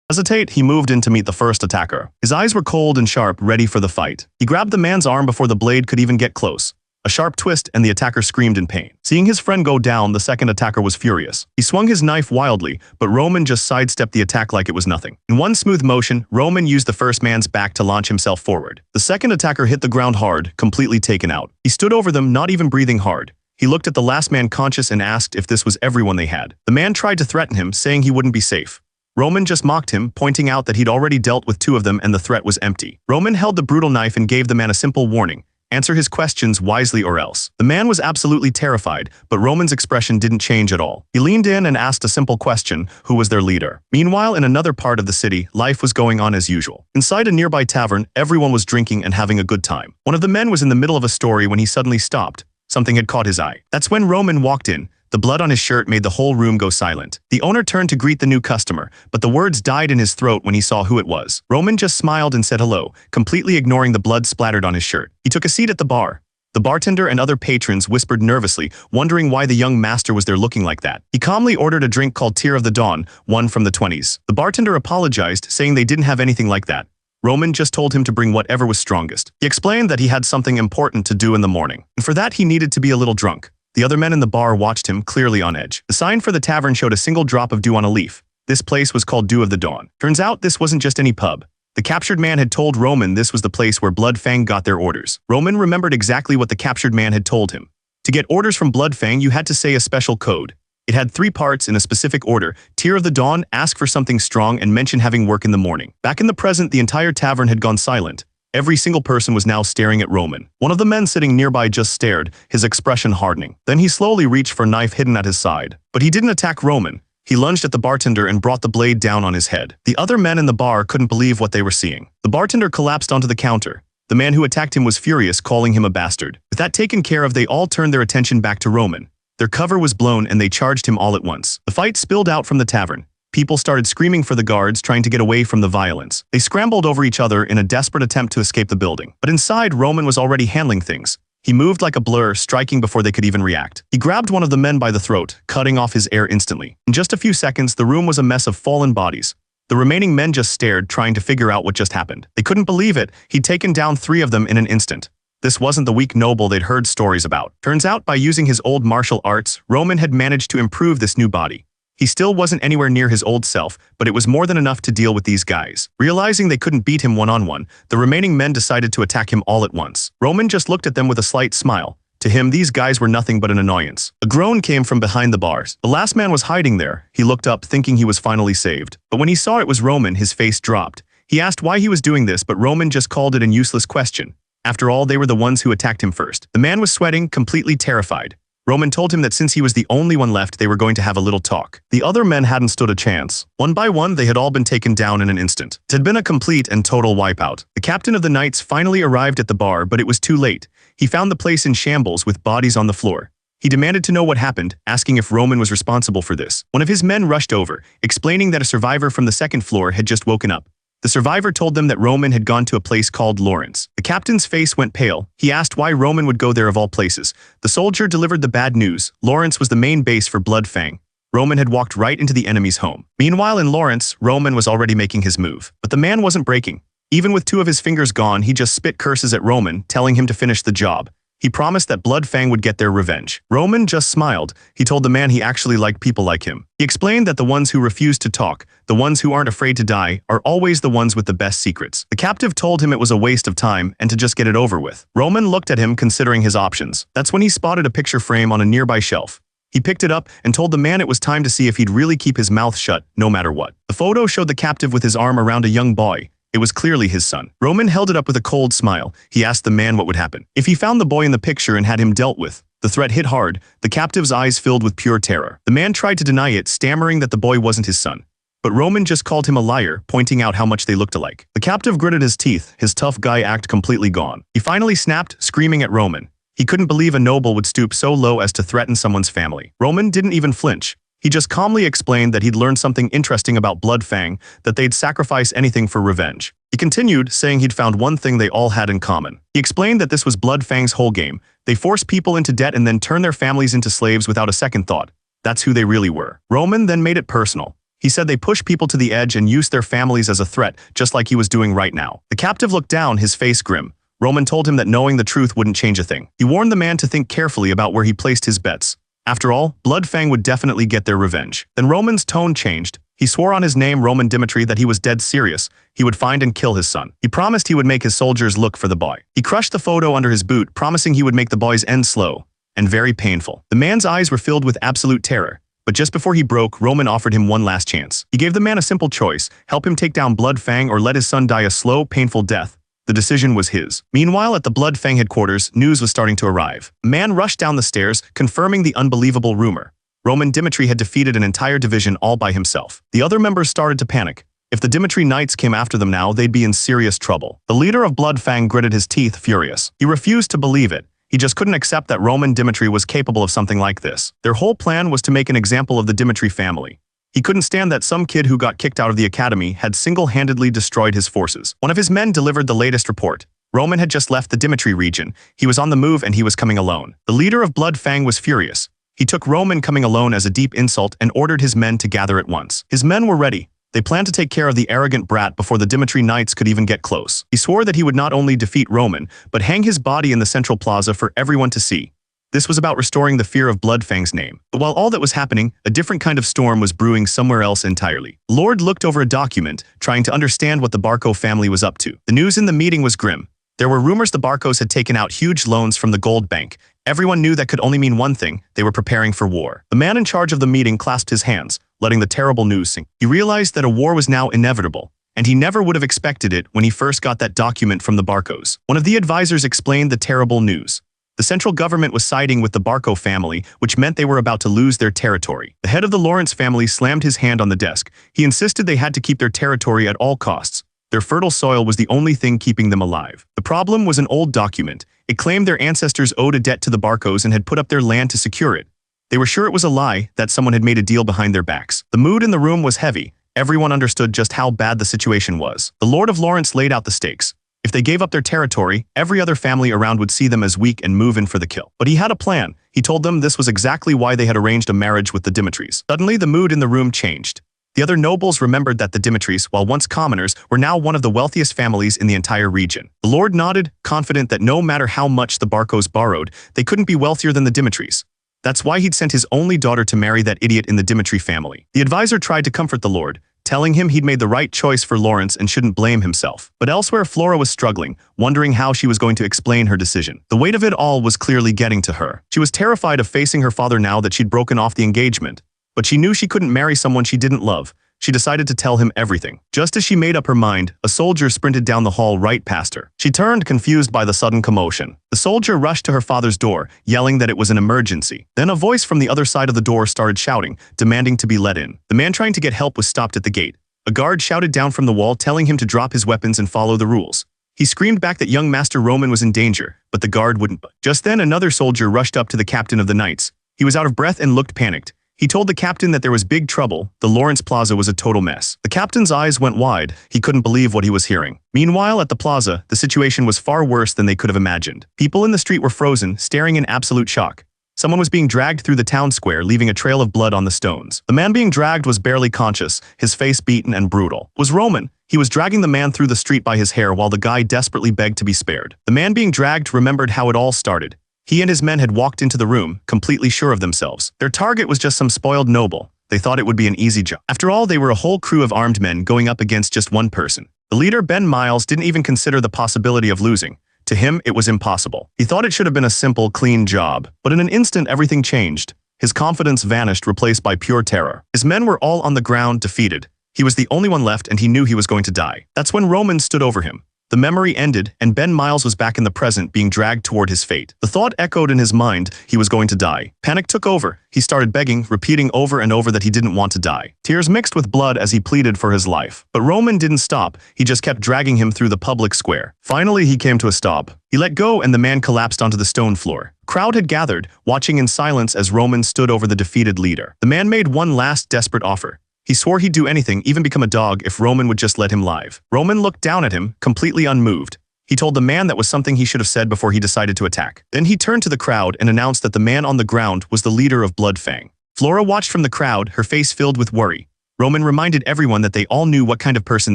Hesitate, he moved in to meet the first attacker. His eyes were cold and sharp, ready for the fight. He grabbed the man's arm before the blade could even get close. A sharp twist, and the attacker screamed in pain. Seeing his friend go down, the second attacker was furious. He swung his knife wildly, but Roman just sidestepped the attack like it was nothing. In one smooth motion, Roman used the first man's back to launch himself forward. The second attacker hit the ground hard, completely taken out. He stood over them, not even breathing hard. He looked at the last man conscious and asked if this was everyone they had. The man tried to threaten him, saying he wouldn't be safe. Roman just mocked him, pointing out that he'd already dealt with 2 of them and the threat was empty. Roman held the brutal knife and gave the man a simple warning. Answer his questions wisely or else. The man was absolutely terrified, but Roman's expression didn't change at all. He leaned in and asked a simple question: who was their leader? Meanwhile, in another part of the city, life was going on as usual. Inside a nearby tavern, everyone was drinking and having a good time. One of the men was in the middle of a story when he suddenly stopped. Something had caught his eye. That's when Roman walked in. The blood on his shirt made the whole room go silent. The owner turned to greet the new customer, but the words died in his throat when he saw who it was. Roman just smiled and said hello, completely ignoring the blood splattered on his shirt. He took a seat at the bar. The bartender and other patrons whispered nervously, wondering why the young master was there looking like that. He calmly ordered a drink called Tear of the Dawn, one from the 20s. The bartender apologized, saying they didn't have anything like that. Roman just told him to bring whatever was strongest. He explained that he had something important to do in the morning, and for that he needed to be a little drunk. The other men in the bar watched him, clearly on edge. The sign for the tavern showed a single drop of dew on a leaf. This place was called Dew of the Dawn. Turns out this wasn't just any pub. The captured man had told Roman this was the place where Bloodfang got their orders. Roman remembered exactly what the captured man had told him. To get orders from Bloodfang, you had to say a special code. It had 3 parts in a specific order: Tear of the Dawn, ask for something strong, and mention having work in the morning. Back in the present, the entire tavern had gone silent. Every single person was now staring at Roman. One of the men sitting nearby just stared, his expression hardening. Then he slowly reached for a knife hidden at his side. But he didn't attack Roman. He lunged at the bartender and brought the blade down on his head. The other men in the bar couldn't believe what they were seeing. The bartender collapsed onto the counter. The man who attacked him was furious, calling him a bastard. With that taken care of, they all turned their attention back to Roman. Their cover was blown and they charged him all at once. The fight spilled out from the tavern. People started screaming for the guards, trying to get away from the violence. They scrambled over each other in a desperate attempt to escape the building. But inside, Roman was already handling things. He moved like a blur, striking before they could even react. He grabbed one of the men by the throat, cutting off his air instantly. In just a few seconds, the room was a mess of fallen bodies. The remaining men just stared, trying to figure out what just happened. They couldn't believe it. He'd taken down 3 of them in an instant. This wasn't the weak noble they'd heard stories about. Turns out, by using his old martial arts, Roman had managed to improve this new body. He still wasn't anywhere near his old self, but it was more than enough to deal with these guys. Realizing they couldn't beat him one-on-one, the remaining men decided to attack him all at once. Roman just looked at them with a slight smile. To him, these guys were nothing but an annoyance. A groan came from behind the bars. The last man was hiding there. He looked up, thinking he was finally saved. But when he saw it was Roman, his face dropped. He asked why he was doing this, but Roman just called it an useless question. After all, they were the ones who attacked him first. The man was sweating, completely terrified. Roman told him that since he was the only one left, they were going to have a little talk. The other men hadn't stood a chance. One by one, they had all been taken down in an instant. It had been a complete and total wipeout. The captain of the knights finally arrived at the bar, but it was too late. He found the place in shambles with bodies on the floor. He demanded to know what happened, asking if Roman was responsible for this. One of his men rushed over, explaining that a survivor from the 2nd floor had just woken up. The survivor told them that Roman had gone to a place called Lawrence. The captain's face went pale. He asked why Roman would go there of all places. The soldier delivered the bad news. Lawrence was the main base for Bloodfang. Roman had walked right into the enemy's home. Meanwhile, in Lawrence, Roman was already making his move. But the man wasn't breaking. Even with 2 of his fingers gone, he just spit curses at Roman, telling him to finish the job. He promised that Bloodfang would get their revenge. Roman just smiled. He told the man he actually liked people like him. He explained that the ones who refuse to talk, the ones who aren't afraid to die, are always the ones with the best secrets. The captive told him it was a waste of time and to just get it over with. Roman looked at him, considering his options. That's when he spotted a picture frame on a nearby shelf. He picked it up and told the man it was time to see if he'd really keep his mouth shut, no matter what. The photo showed the captive with his arm around a young boy. It was clearly his son. Roman held it up with a cold smile. He asked the man what would happen if he found the boy in the picture and had him dealt with. The threat hit hard. The captive's eyes filled with pure terror. The man tried to deny it, stammering that the boy wasn't his son. But Roman just called him a liar, pointing out how much they looked alike. The captive gritted his teeth, his tough guy act completely gone. He finally snapped, screaming at Roman. He couldn't believe a noble would stoop so low as to threaten someone's family. Roman didn't even flinch. He just calmly explained that he'd learned something interesting about Bloodfang, that they'd sacrifice anything for revenge. He continued, saying he'd found one thing they all had in common. He explained that this was Bloodfang's whole game. They force people into debt and then turn their families into slaves without a second thought. That's who they really were. Roman then made it personal. He said they push people to the edge and use their families as a threat, just like he was doing right now. The captive looked down, his face grim. Roman told him that knowing the truth wouldn't change a thing. He warned the man to think carefully about where he placed his bets. After all, Bloodfang would definitely get their revenge. Then Roman's tone changed. He swore on his name, Roman Dimitri, that he was dead serious. He would find and kill his son. He promised he would make his soldiers look for the boy. He crushed the photo under his boot, promising he would make the boy's end slow and very painful. The man's eyes were filled with absolute terror. But just before he broke, Roman offered him one last chance. He gave the man a simple choice: help him take down Bloodfang or let his son die a slow, painful death. The decision was his. Meanwhile, at the Bloodfang headquarters, news was starting to arrive. A man rushed down the stairs, confirming the unbelievable rumor. Roman Dimitri had defeated an entire division all by himself. The other members started to panic. If the Dimitri Knights came after them now, they'd be in serious trouble. The leader of Bloodfang gritted his teeth, furious. He refused to believe it. He just couldn't accept that Roman Dimitri was capable of something like this. Their whole plan was to make an example of the Dimitri family. He couldn't stand that some kid who got kicked out of the academy had single-handedly destroyed his forces. One of his men delivered the latest report. Roman had just left the Dimitri region. He was on the move and he was coming alone. The leader of Bloodfang was furious. He took Roman coming alone as a deep insult and ordered his men to gather at once. His men were ready. They planned to take care of the arrogant brat before the Dimitri Knights could even get close. He swore that he would not only defeat Roman, but hang his body in the central plaza for everyone to see. This was about restoring the fear of Bloodfang's name. But while all that was happening, a different kind of storm was brewing somewhere else entirely. Lord looked over a document, trying to understand what the Barco family was up to. The news in the meeting was grim. There were rumors the Barcos had taken out huge loans from the gold bank. Everyone knew that could only mean one thing: they were preparing for war. The man in charge of the meeting clasped his hands, letting the terrible news sink. He realized that a war was now inevitable, and he never would have expected it when he first got that document from the Barcos. One of the advisors explained the terrible news. The central government was siding with the Barco family, which meant they were about to lose their territory. The head of the Lawrence family slammed his hand on the desk. He insisted they had to keep their territory at all costs. Their fertile soil was the only thing keeping them alive. The problem was an old document. It claimed their ancestors owed a debt to the Barcos and had put up their land to secure it. They were sure it was a lie, that someone had made a deal behind their backs. The mood in the room was heavy. Everyone understood just how bad the situation was. The Lord of Lawrence laid out the stakes. If they gave up their territory, every other family around would see them as weak and move in for the kill. But he had a plan. He told them this was exactly why they had arranged a marriage with the Dimitris. Suddenly, the mood in the room changed. The other nobles remembered that the Dimitris, while once commoners, were now one of the wealthiest families in the entire region. The Lord nodded, confident that no matter how much the Barcos borrowed, they couldn't be wealthier than the Dimitris. That's why he'd sent his only daughter to marry that idiot in the Dimitri family. The advisor tried to comfort the Lord, telling him he'd made the right choice for Lawrence and shouldn't blame himself. But elsewhere, Flora was struggling, wondering how she was going to explain her decision. The weight of it all was clearly getting to her. She was terrified of facing her father now that she'd broken off the engagement. But she knew she couldn't marry someone she didn't love. She decided to tell him everything. Just as she made up her mind, a soldier sprinted down the hall right past her. She turned, confused by the sudden commotion. The soldier rushed to her father's door, yelling that it was an emergency. Then a voice from the other side of the door started shouting, demanding to be let in. The man trying to get help was stopped at the gate. A guard shouted down from the wall, telling him to drop his weapons and follow the rules. He screamed back that young Master Roman was in danger, but the guard wouldn't budge. Just then, another soldier rushed up to the captain of the knights. He was out of breath and looked panicked. He told the captain that there was big trouble. The Lawrence Plaza was a total mess. The captain's eyes went wide. He couldn't believe what he was hearing. Meanwhile, at the plaza, the situation was far worse than they could have imagined. People in the street were frozen, staring in absolute shock. Someone was being dragged through the town square, leaving a trail of blood on the stones. The man being dragged was barely conscious, his face beaten and brutal. It was Roman. He was dragging the man through the street by his hair while the guy desperately begged to be spared. The man being dragged remembered how it all started. He and his men had walked into the room, completely sure of themselves. Their target was just some spoiled noble. They thought it would be an easy job. After all, they were a whole crew of armed men going up against just one person. The leader, Ben Miles, didn't even consider the possibility of losing. To him, it was impossible. He thought it should have been a simple, clean job. But in an instant, everything changed. His confidence vanished, replaced by pure terror. His men were all on the ground, defeated. He was the only one left, and he knew he was going to die. That's when Roman stood over him. The memory ended, and Ben Miles was back in the present, being dragged toward his fate. The thought echoed in his mind: he was going to die. Panic took over. He started begging, repeating over and over that he didn't want to die. Tears mixed with blood as he pleaded for his life. But Roman didn't stop. He just kept dragging him through the public square. Finally, he came to a stop. He let go, and the man collapsed onto the stone floor. A crowd had gathered, watching in silence as Roman stood over the defeated leader. The man made one last desperate offer. He swore he'd do anything, even become a dog, if Roman would just let him live. Roman looked down at him, completely unmoved. He told the man that was something he should have said before he decided to attack. Then he turned to the crowd and announced that the man on the ground was the leader of Bloodfang. Flora watched from the crowd, her face filled with worry. Roman reminded everyone that they all knew what kind of person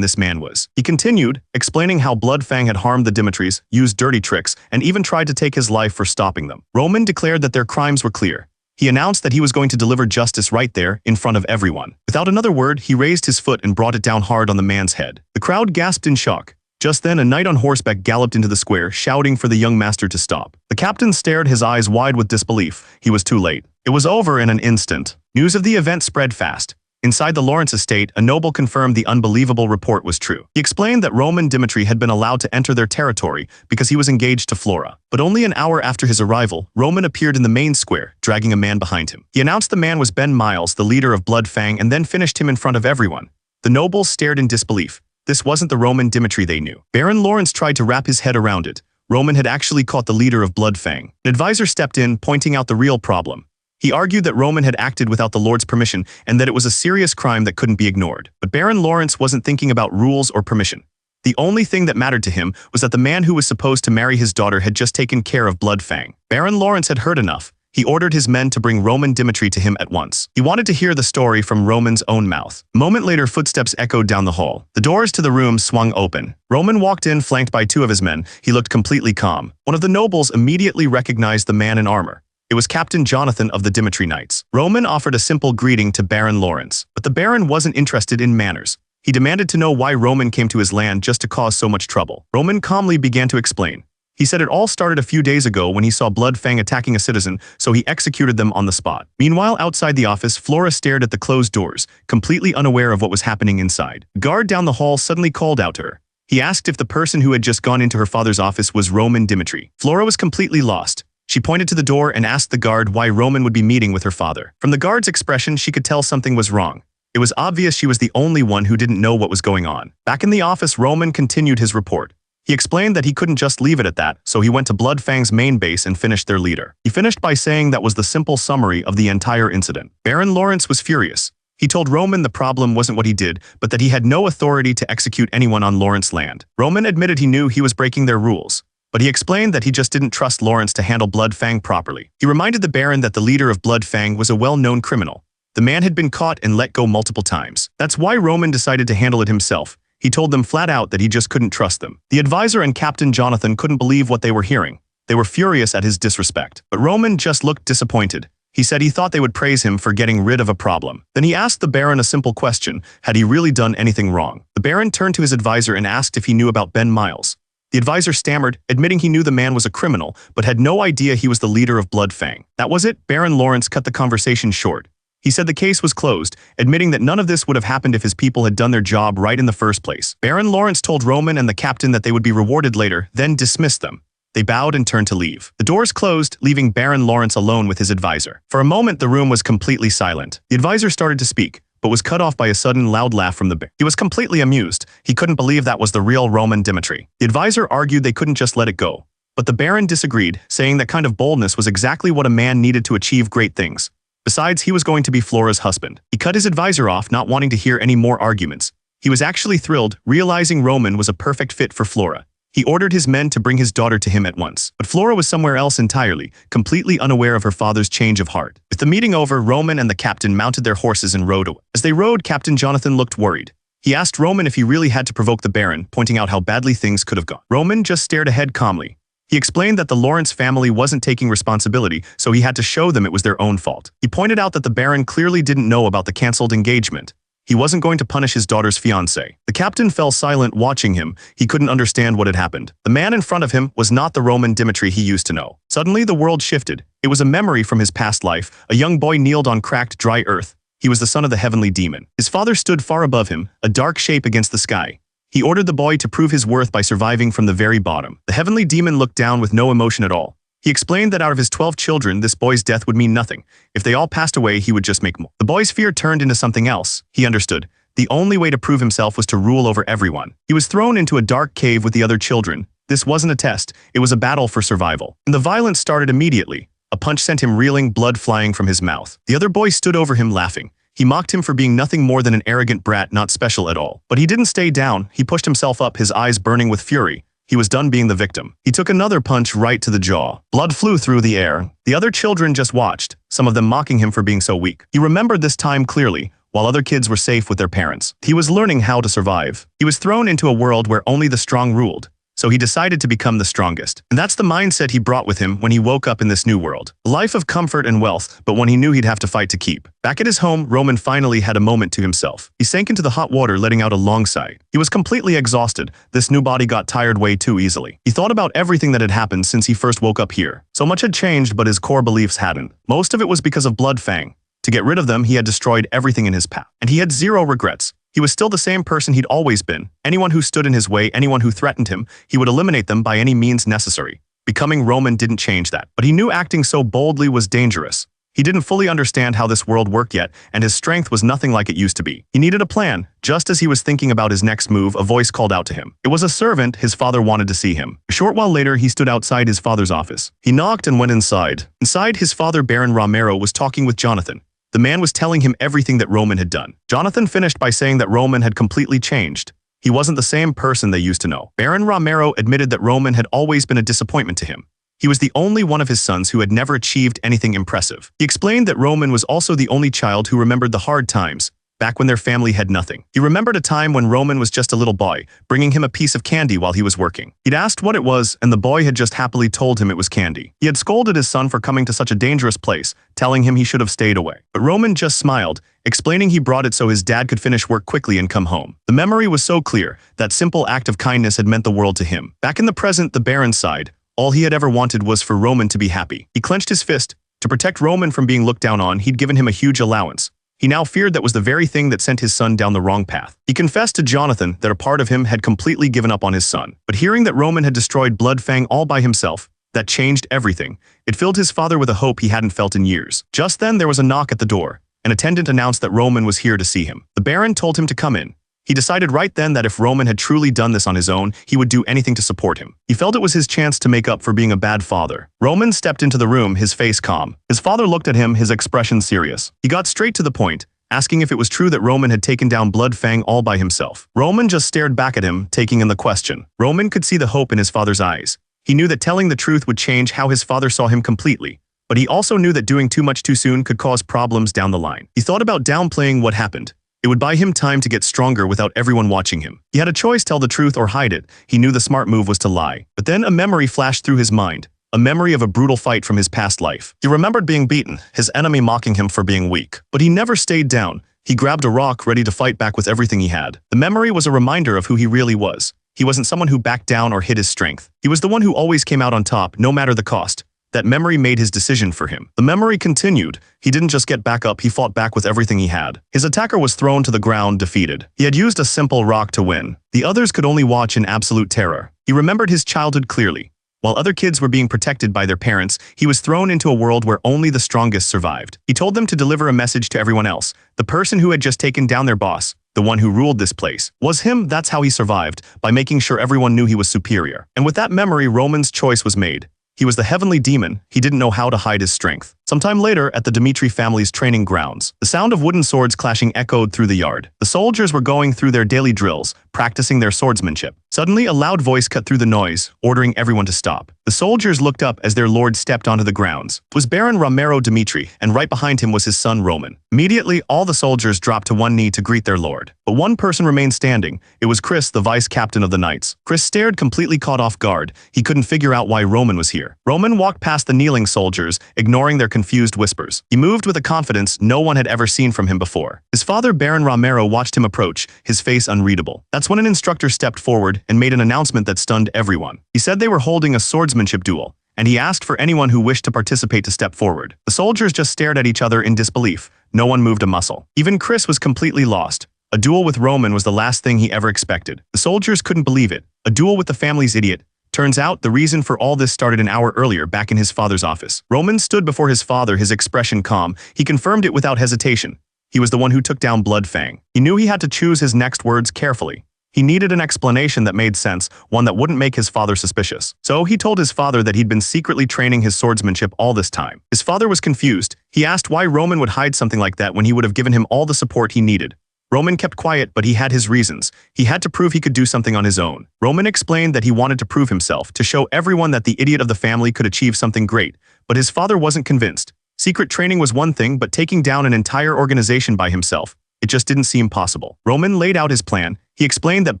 this man was. He continued, explaining how Bloodfang had harmed the Dimitris, used dirty tricks, and even tried to take his life for stopping them. Roman declared that their crimes were clear. He announced that he was going to deliver justice right there, in front of everyone. Without another word, he raised his foot and brought it down hard on the man's head. The crowd gasped in shock. Just then, a knight on horseback galloped into the square, shouting for the young master to stop. The captain stared, his eyes wide with disbelief. He was too late. It was over in an instant. News of the event spread fast. Inside the Lawrence estate, a noble confirmed the unbelievable report was true. He explained that Roman Dimitri had been allowed to enter their territory because he was engaged to Flora. But only an hour after his arrival, Roman appeared in the main square, dragging a man behind him. He announced the man was Ben Miles, the leader of Bloodfang, and then finished him in front of everyone. The nobles stared in disbelief. This wasn't the Roman Dimitri they knew. Baron Lawrence tried to wrap his head around it. Roman had actually caught the leader of Bloodfang. An advisor stepped in, pointing out the real problem. He argued that Roman had acted without the Lord's permission and that it was a serious crime that couldn't be ignored. But Baron Lawrence wasn't thinking about rules or permission. The only thing that mattered to him was that the man who was supposed to marry his daughter had just taken care of Bloodfang. Baron Lawrence had heard enough. He ordered his men to bring Roman Dimitri to him at once. He wanted to hear the story from Roman's own mouth. A moment later, footsteps echoed down the hall. The doors to the room swung open. Roman walked in, flanked by two of his men. He looked completely calm. One of the nobles immediately recognized the man in armor. It was Captain Jonathan of the Dimitri Knights. Roman offered a simple greeting to Baron Lawrence, but the Baron wasn't interested in manners. He demanded to know why Roman came to his land just to cause so much trouble. Roman calmly began to explain. He said it all started a few days ago when he saw Bloodfang attacking a citizen, so he executed them on the spot. Meanwhile, outside the office, Flora stared at the closed doors, completely unaware of what was happening inside. The guard down the hall suddenly called out to her. He asked if the person who had just gone into her father's office was Roman Dimitri. Flora was completely lost. She pointed to the door and asked the guard why Roman would be meeting with her father. From the guard's expression, she could tell something was wrong. It was obvious she was the only one who didn't know what was going on. Back in the office, Roman continued his report. He explained that he couldn't just leave it at that, so he went to Bloodfang's main base and finished their leader. He finished by saying that was the simple summary of the entire incident. Baron Lawrence was furious. He told Roman the problem wasn't what he did, but that he had no authority to execute anyone on Lawrence land. Roman admitted he knew he was breaking their rules, but he explained that he just didn't trust Lawrence to handle Bloodfang properly. He reminded the Baron that the leader of Bloodfang was a well-known criminal. The man had been caught and let go multiple times. That's why Roman decided to handle it himself. He told them flat out that he just couldn't trust them. The advisor and Captain Jonathan couldn't believe what they were hearing. They were furious at his disrespect. But Roman just looked disappointed. He said he thought they would praise him for getting rid of a problem. Then he asked the Baron a simple question: had he really done anything wrong? The Baron turned to his advisor and asked if he knew about Ben Miles. The advisor stammered, admitting he knew the man was a criminal, but had no idea he was the leader of Bloodfang. That was it. Baron Lawrence cut the conversation short. He said the case was closed, admitting that none of this would have happened if his people had done their job right in the first place. Baron Lawrence told Roman and the captain that they would be rewarded later, then dismissed them. They bowed and turned to leave. The doors closed, leaving Baron Lawrence alone with his advisor. For a moment, the room was completely silent. The advisor started to speak, but was cut off by a sudden loud laugh from the Baron. He was completely amused. He couldn't believe that was the real Roman Dimitri. The advisor argued they couldn't just let it go. But the Baron disagreed, saying that kind of boldness was exactly what a man needed to achieve great things. Besides, he was going to be Flora's husband. He cut his advisor off, not wanting to hear any more arguments. He was actually thrilled, realizing Roman was a perfect fit for Flora. He ordered his men to bring his daughter to him at once. But Flora was somewhere else entirely, completely unaware of her father's change of heart. With the meeting over, Roman and the captain mounted their horses and rode away. As they rode, Captain Jonathan looked worried. He asked Roman if he really had to provoke the Baron, pointing out how badly things could have gone. Roman just stared ahead calmly. He explained that the Lawrence family wasn't taking responsibility, so he had to show them it was their own fault. He pointed out that the Baron clearly didn't know about the cancelled engagement. He wasn't going to punish his daughter's fiancé. The captain fell silent watching him. He couldn't understand what had happened. The man in front of him was not the Roman Dimitri he used to know. Suddenly, the world shifted. It was a memory from his past life. A young boy kneeled on cracked, dry earth. He was the son of the heavenly demon. His father stood far above him, a dark shape against the sky. He ordered the boy to prove his worth by surviving from the very bottom. The heavenly demon looked down with no emotion at all. He explained that out of his 12 children, this boy's death would mean nothing. If they all passed away, he would just make more. The boy's fear turned into something else. He understood. The only way to prove himself was to rule over everyone. He was thrown into a dark cave with the other children. This wasn't a test. It was a battle for survival. And the violence started immediately. A punch sent him reeling, blood flying from his mouth. The other boy stood over him laughing. He mocked him for being nothing more than an arrogant brat, not special at all. But he didn't stay down. He pushed himself up, his eyes burning with fury. He was done being the victim. He took another punch right to the jaw. Blood flew through the air. The other children just watched, some of them mocking him for being so weak. He remembered this time clearly, while other kids were safe with their parents. He was learning how to survive. He was thrown into a world where only the strong ruled. So he decided to become the strongest. And that's the mindset he brought with him when he woke up in this new world. A life of comfort and wealth, but one he knew he'd have to fight to keep. Back at his home, Roman finally had a moment to himself. He sank into the hot water, letting out a long sigh. He was completely exhausted. This new body got tired way too easily. He thought about everything that had happened since he first woke up here. So much had changed, but his core beliefs hadn't. Most of it was because of Bloodfang. To get rid of them, he had destroyed everything in his path. And he had zero regrets. He was still the same person he'd always been. Anyone who stood in his way, anyone who threatened him, he would eliminate them by any means necessary. Becoming Roman didn't change that. But he knew acting so boldly was dangerous. He didn't fully understand how this world worked yet, and his strength was nothing like it used to be. He needed a plan. Just as he was thinking about his next move, a voice called out to him. It was a servant. His father wanted to see him. A short while later, he stood outside his father's office. He knocked and went inside. Inside, his father, Baron Romero, was talking with Jonathan. The man was telling him everything that Roman had done. Jonathan finished by saying that Roman had completely changed. He wasn't the same person they used to know. Baron Romero admitted that Roman had always been a disappointment to him. He was the only one of his sons who had never achieved anything impressive. He explained that Roman was also the only child who remembered the hard times, back when their family had nothing. He remembered a time when Roman was just a little boy, bringing him a piece of candy while he was working. He'd asked what it was, and the boy had just happily told him it was candy. He had scolded his son for coming to such a dangerous place, telling him he should have stayed away. But Roman just smiled, explaining he brought it so his dad could finish work quickly and come home. The memory was so clear. That simple act of kindness had meant the world to him. Back in the present, the Baron sighed. All he had ever wanted was for Roman to be happy. He clenched his fist. To protect Roman from being looked down on, he'd given him a huge allowance. He now feared that was the very thing that sent his son down the wrong path. He confessed to Jonathan that a part of him had completely given up on his son. But hearing that Roman had destroyed Bloodfang all by himself, that changed everything. It filled his father with a hope he hadn't felt in years. Just then there was a knock at the door. An attendant announced that Roman was here to see him. The Baron told him to come in. He decided right then that if Roman had truly done this on his own, he would do anything to support him. He felt it was his chance to make up for being a bad father. Roman stepped into the room, his face calm. His father looked at him, his expression serious. He got straight to the point, asking if it was true that Roman had taken down Bloodfang all by himself. Roman just stared back at him, taking in the question. Roman could see the hope in his father's eyes. He knew that telling the truth would change how his father saw him completely. But he also knew that doing too much too soon could cause problems down the line. He thought about downplaying what happened. It would buy him time to get stronger without everyone watching him. He had a choice: tell the truth or hide it. He knew the smart move was to lie. But then a memory flashed through his mind. A memory of a brutal fight from his past life. He remembered being beaten, his enemy mocking him for being weak. But he never stayed down. He grabbed a rock, ready to fight back with everything he had. The memory was a reminder of who he really was. He wasn't someone who backed down or hid his strength. He was the one who always came out on top, no matter the cost. That memory made his decision for him. The memory continued. He didn't just get back up, he fought back with everything he had. His attacker was thrown to the ground, defeated. He had used a simple rock to win. The others could only watch in absolute terror. He remembered his childhood clearly. While other kids were being protected by their parents, he was thrown into a world where only the strongest survived. He told them to deliver a message to everyone else. The person who had just taken down their boss, the one who ruled this place, was him. That's how he survived, by making sure everyone knew he was superior. And with that memory, Roman's choice was made. He was the heavenly demon. He didn't know how to hide his strength. Sometime later, at the Dmitri family's training grounds, the sound of wooden swords clashing echoed through the yard. The soldiers were going through their daily drills, practicing their swordsmanship. Suddenly, a loud voice cut through the noise, ordering everyone to stop. The soldiers looked up as their lord stepped onto the grounds. It was Baron Romero Dmitri, and right behind him was his son Roman. Immediately, all the soldiers dropped to one knee to greet their lord. But one person remained standing. It was Chris, the vice captain of the knights. Chris stared, completely caught off guard. He couldn't figure out why Roman was here. Roman walked past the kneeling soldiers, ignoring their confused whispers. He moved with a confidence no one had ever seen from him before. His father, Baron Romero, watched him approach, his face unreadable. That's when an instructor stepped forward and made an announcement that stunned everyone. He said they were holding a swordsmanship duel, and he asked for anyone who wished to participate to step forward. The soldiers just stared at each other in disbelief. No one moved a muscle. Even Chris was completely lost. A duel with Roman was the last thing he ever expected. The soldiers couldn't believe it. A duel with the family's idiot. Turns out, the reason for all this started an hour earlier back in his father's office. Roman stood before his father, his expression calm. He confirmed it without hesitation. He was the one who took down Bloodfang. He knew he had to choose his next words carefully. He needed an explanation that made sense, one that wouldn't make his father suspicious. So he told his father that he'd been secretly training his swordsmanship all this time. His father was confused. He asked why Roman would hide something like that when he would have given him all the support he needed. Roman kept quiet, but he had his reasons. He had to prove he could do something on his own. Roman explained that he wanted to prove himself, to show everyone that the idiot of the family could achieve something great. But his father wasn't convinced. Secret training was one thing, but taking down an entire organization by himself, it just didn't seem possible. Roman laid out his plan. He explained that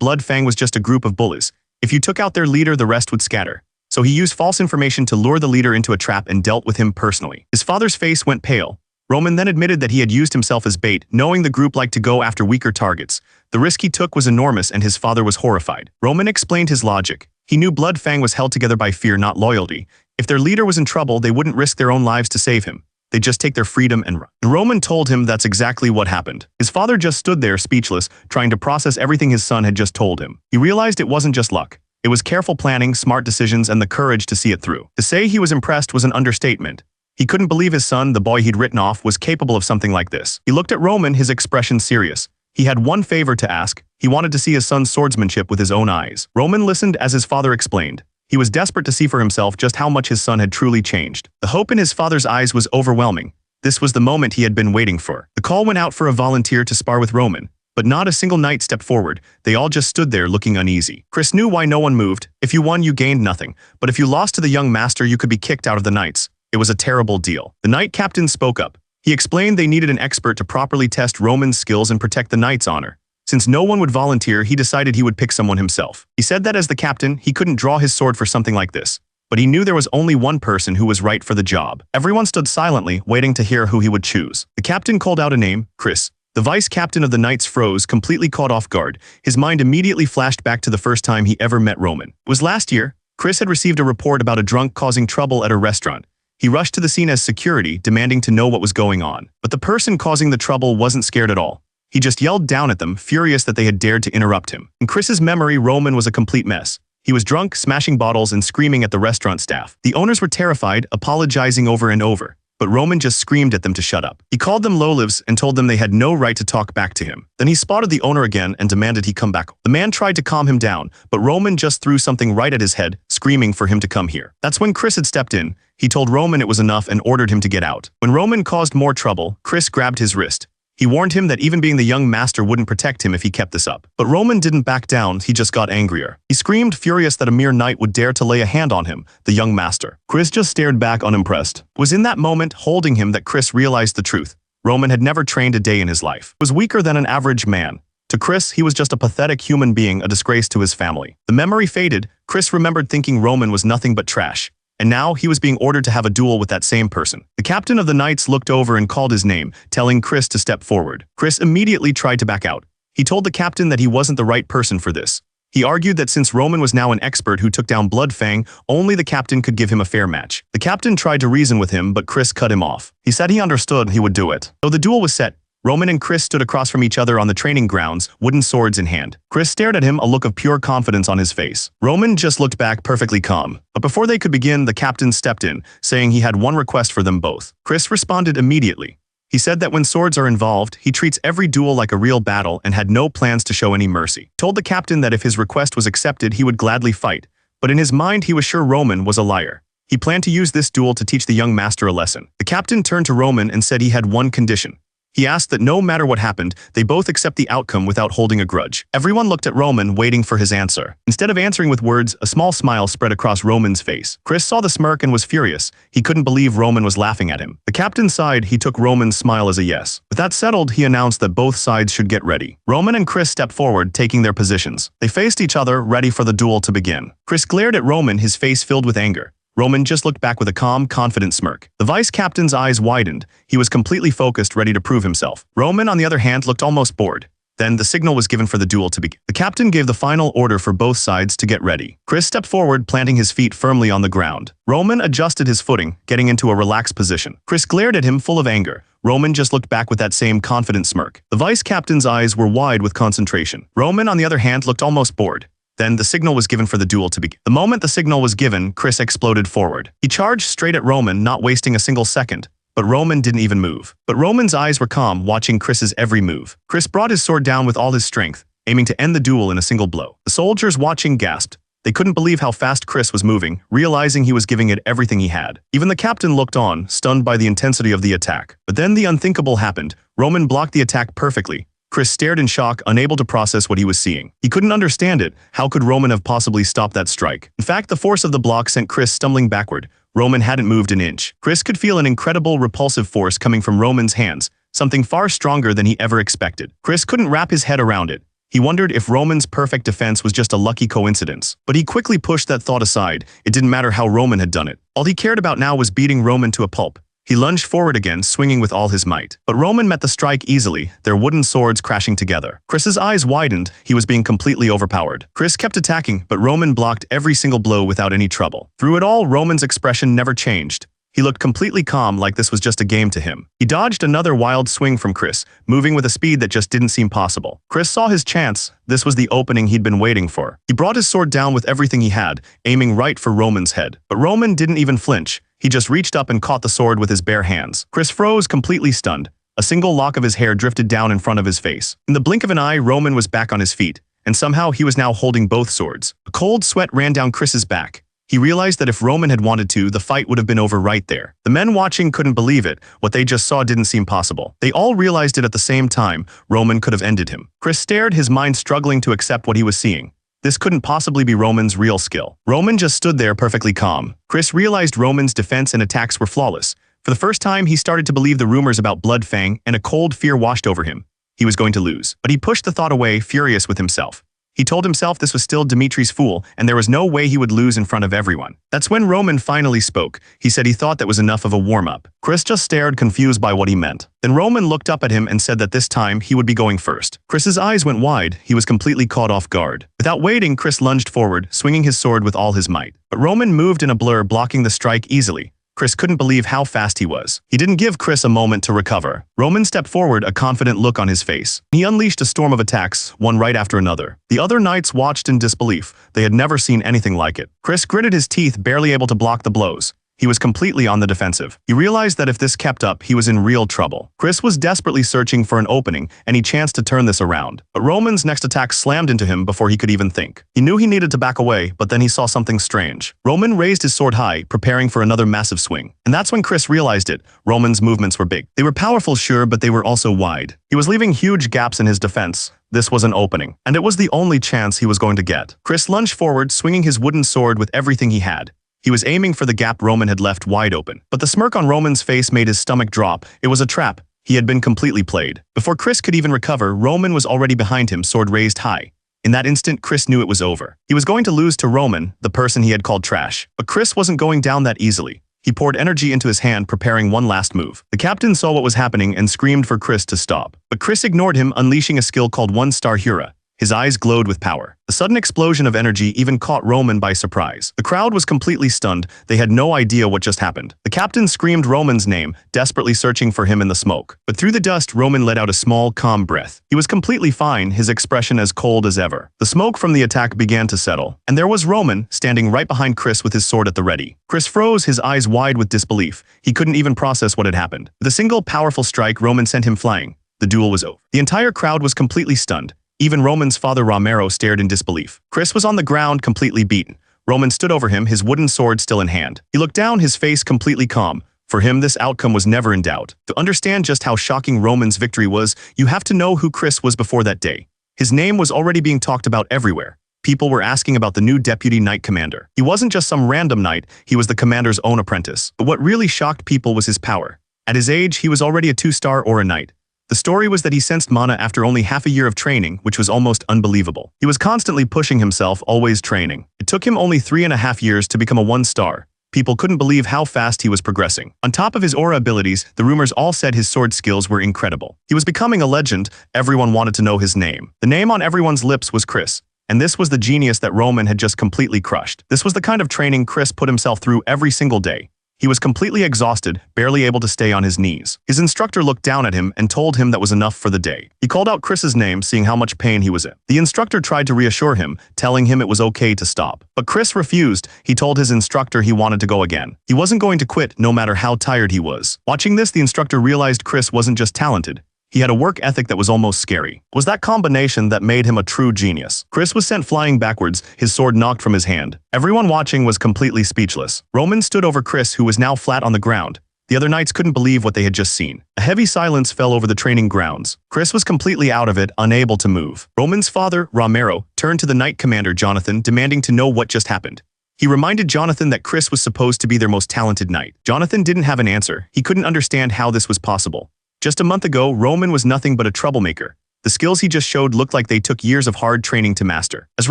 Bloodfang was just a group of bullies. If you took out their leader, the rest would scatter. So he used false information to lure the leader into a trap and dealt with him personally. His father's face went pale. Roman then admitted that he had used himself as bait, knowing the group liked to go after weaker targets. The risk he took was enormous, and his father was horrified. Roman explained his logic. He knew Bloodfang was held together by fear, not loyalty. If their leader was in trouble, they wouldn't risk their own lives to save him. They'd just take their freedom and run. And Roman told him that's exactly what happened. His father just stood there, speechless, trying to process everything his son had just told him. He realized it wasn't just luck. It was careful planning, smart decisions, and the courage to see it through. To say he was impressed was an understatement. He couldn't believe his son, the boy he'd written off, was capable of something like this. He looked at Roman, his expression serious. He had one favor to ask. He wanted to see his son's swordsmanship with his own eyes. Roman listened as his father explained. He was desperate to see for himself just how much his son had truly changed. The hope in his father's eyes was overwhelming. This was the moment he had been waiting for. The call went out for a volunteer to spar with Roman, but not a single knight stepped forward. They all just stood there looking uneasy. Chris knew why no one moved. If you won, you gained nothing, but if you lost to the young master, you could be kicked out of the knights. It was a terrible deal. The knight captain spoke up. He explained they needed an expert to properly test Roman's skills and protect the knight's honor. Since no one would volunteer, he decided he would pick someone himself. He said that as the captain, he couldn't draw his sword for something like this. But he knew there was only one person who was right for the job. Everyone stood silently, waiting to hear who he would choose. The captain called out a name, Chris. The vice captain of the knights froze, completely caught off guard. His mind immediately flashed back to the first time he ever met Roman. It was last year. Chris had received a report about a drunk causing trouble at a restaurant. He rushed to the scene as security, demanding to know what was going on. But the person causing the trouble wasn't scared at all. He just yelled down at them, furious that they had dared to interrupt him. In Chris's memory, Roman was a complete mess. He was drunk, smashing bottles and screaming at the restaurant staff. The owners were terrified, apologizing over and over. But Roman just screamed at them to shut up. He called them lowlives and told them they had no right to talk back to him. Then he spotted the owner again and demanded he come back. The man tried to calm him down, but Roman just threw something right at his head, screaming for him to come here. That's when Chris had stepped in. He told Roman it was enough and ordered him to get out. When Roman caused more trouble, Chris grabbed his wrist. He warned him that even being the young master wouldn't protect him if he kept this up. But Roman didn't back down, he just got angrier. He screamed, furious that a mere knight would dare to lay a hand on him, the young master. Chris just stared back unimpressed. It was in that moment, holding him, that Chris realized the truth. Roman had never trained a day in his life. He was weaker than an average man. To Chris, he was just a pathetic human being, a disgrace to his family. The memory faded. Chris remembered thinking Roman was nothing but trash. And now he was being ordered to have a duel with that same person. The captain of the knights looked over and called his name, telling Chris to step forward. Chris immediately tried to back out. He told the captain that he wasn't the right person for this. He argued that since Roman was now an expert who took down Bloodfang, only the captain could give him a fair match. The captain tried to reason with him, but Chris cut him off. He said he understood he would do it. Though the duel was set, Roman and Chris stood across from each other on the training grounds, wooden swords in hand. Chris stared at him, a look of pure confidence on his face. Roman just looked back, perfectly calm. But before they could begin, the captain stepped in, saying he had one request for them both. Chris responded immediately. He said that when swords are involved, he treats every duel like a real battle and had no plans to show any mercy. Told the captain that if his request was accepted, he would gladly fight. But in his mind, he was sure Roman was a liar. He planned to use this duel to teach the young master a lesson. The captain turned to Roman and said he had one condition. He asked that no matter what happened, they both accept the outcome without holding a grudge. Everyone looked at Roman, waiting for his answer. Instead of answering with words, a small smile spread across Roman's face. Chris saw the smirk and was furious. He couldn't believe Roman was laughing at him. The captain sighed. He took Roman's smile as a yes. With that settled, he announced that both sides should get ready. Roman and Chris stepped forward, taking their positions. They faced each other, ready for the duel to begin. Chris glared at Roman, his face filled with anger. Roman just looked back with a calm, confident smirk. The vice-captain's eyes widened. He was completely focused, ready to prove himself. Roman, on the other hand, looked almost bored. Then the signal was given for the duel to begin. The captain gave the final order for both sides to get ready. Chris stepped forward, planting his feet firmly on the ground. Roman adjusted his footing, getting into a relaxed position. Chris glared at him, full of anger. Roman just looked back with that same confident smirk. The vice-captain's eyes were wide with concentration. Roman, on the other hand, looked almost bored. Then the signal was given for the duel to begin. The moment the signal was given, Chris exploded forward. He charged straight at Roman, not wasting a single second. But Roman didn't even move. But Roman's eyes were calm, watching Chris's every move. Chris brought his sword down with all his strength, aiming to end the duel in a single blow. The soldiers watching gasped. They couldn't believe how fast Chris was moving, realizing he was giving it everything he had. Even the captain looked on, stunned by the intensity of the attack. But then the unthinkable happened. Roman blocked the attack perfectly. Chris stared in shock, unable to process what he was seeing. He couldn't understand it. How could Roman have possibly stopped that strike? In fact, the force of the block sent Chris stumbling backward. Roman hadn't moved an inch. Chris could feel an incredible repulsive force coming from Roman's hands, something far stronger than he ever expected. Chris couldn't wrap his head around it. He wondered if Roman's perfect defense was just a lucky coincidence. But he quickly pushed that thought aside. It didn't matter how Roman had done it. All he cared about now was beating Roman to a pulp. He lunged forward again, swinging with all his might. But Roman met the strike easily, their wooden swords crashing together. Chris's eyes widened. He was being completely overpowered. Chris kept attacking, but Roman blocked every single blow without any trouble. Through it all, Roman's expression never changed. He looked completely calm, like this was just a game to him. He dodged another wild swing from Chris, moving with a speed that just didn't seem possible. Chris saw his chance. This was the opening he'd been waiting for. He brought his sword down with everything he had, aiming right for Roman's head. But Roman didn't even flinch. He just reached up and caught the sword with his bare hands. Chris froze, completely stunned. A single lock of his hair drifted down in front of his face. In the blink of an eye, Roman was back on his feet, and somehow he was now holding both swords. A cold sweat ran down Chris's back. He realized that if Roman had wanted to, the fight would have been over right there. The men watching couldn't believe it. What they just saw didn't seem possible. They all realized it at the same time. Roman could have ended him. Chris stared, his mind struggling to accept what he was seeing. This couldn't possibly be Roman's real skill. Roman just stood there perfectly calm. Chris realized Roman's defense and attacks were flawless. For the first time, he started to believe the rumors about Bloodfang, and a cold fear washed over him. He was going to lose. But he pushed the thought away, furious with himself. He told himself this was still Dimitri's fool, and there was no way he would lose in front of everyone. That's when Roman finally spoke. He said he thought that was enough of a warm-up. Chris just stared, confused by what he meant. Then Roman looked up at him and said that this time he would be going first. Chris's eyes went wide. He was completely caught off guard. Without waiting, Chris lunged forward, swinging his sword with all his might. But Roman moved in a blur, blocking the strike easily. Chris couldn't believe how fast he was. He didn't give Chris a moment to recover. Roman stepped forward, a confident look on his face. He unleashed a storm of attacks, one right after another. The other knights watched in disbelief. They had never seen anything like it. Chris gritted his teeth, barely able to block the blows. He was completely on the defensive. He realized that if this kept up, he was in real trouble. Chris was desperately searching for an opening, and he chanced to turn this around. But Roman's next attack slammed into him before he could even think. He knew he needed to back away, but then he saw something strange. Roman raised his sword high, preparing for another massive swing. And that's when Chris realized it. Roman's movements were big. They were powerful, sure, but they were also wide. He was leaving huge gaps in his defense. This was an opening, and it was the only chance he was going to get. Chris lunged forward, swinging his wooden sword with everything he had. He was aiming for the gap Roman had left wide open. But the smirk on Roman's face made his stomach drop. It was a trap. He had been completely played. Before Chris could even recover, Roman was already behind him, sword raised high. In that instant, Chris knew it was over. He was going to lose to Roman, the person he had called trash. But Chris wasn't going down that easily. He poured energy into his hand, preparing one last move. The captain saw what was happening and screamed for Chris to stop. But Chris ignored him, unleashing a skill called One-Star Hura. His eyes glowed with power. The sudden explosion of energy even caught Roman by surprise. The crowd was completely stunned. They had no idea what just happened. The captain screamed Roman's name, desperately searching for him in the smoke. But through the dust, Roman let out a small, calm breath. He was completely fine, his expression as cold as ever. The smoke from the attack began to settle, and there was Roman, standing right behind Chris with his sword at the ready. Chris froze, his eyes wide with disbelief. He couldn't even process what had happened. With a single powerful strike, Roman sent him flying. The duel was over. The entire crowd was completely stunned. Even Roman's father Romero stared in disbelief. Chris was on the ground, completely beaten. Roman stood over him, his wooden sword still in hand. He looked down, his face completely calm. For him, this outcome was never in doubt. To understand just how shocking Roman's victory was, you have to know who Chris was before that day. His name was already being talked about everywhere. People were asking about the new deputy knight commander. He wasn't just some random knight, he was the commander's own apprentice. But what really shocked people was his power. At his age, he was already a 2-star or a knight. The story was that he sensed mana after only half a year of training, which was almost unbelievable. He was constantly pushing himself, always training. It took him only 3.5 years to become a 1-star. People couldn't believe how fast he was progressing. On top of his aura abilities, the rumors all said his sword skills were incredible. He was becoming a legend. Everyone wanted to know his name. The name on everyone's lips was Chris. And this was the genius that Roman had just completely crushed. This was the kind of training Chris put himself through every single day. He was completely exhausted, barely able to stay on his knees. His instructor looked down at him and told him that was enough for the day. He called out Chris's name, seeing how much pain he was in. The instructor tried to reassure him, telling him it was okay to stop. But Chris refused. He told his instructor he wanted to go again. He wasn't going to quit, no matter how tired he was. Watching this, the instructor realized Chris wasn't just talented. He had a work ethic that was almost scary. It was that combination that made him a true genius. Chris was sent flying backwards, his sword knocked from his hand. Everyone watching was completely speechless. Roman stood over Chris, who was now flat on the ground. The other knights couldn't believe what they had just seen. A heavy silence fell over the training grounds. Chris was completely out of it, unable to move. Roman's father, Romero, turned to the knight commander, Jonathan, demanding to know what just happened. He reminded Jonathan that Chris was supposed to be their most talented knight. Jonathan didn't have an answer. He couldn't understand how this was possible. Just a month ago, Roman was nothing but a troublemaker. The skills he just showed looked like they took years of hard training to master. As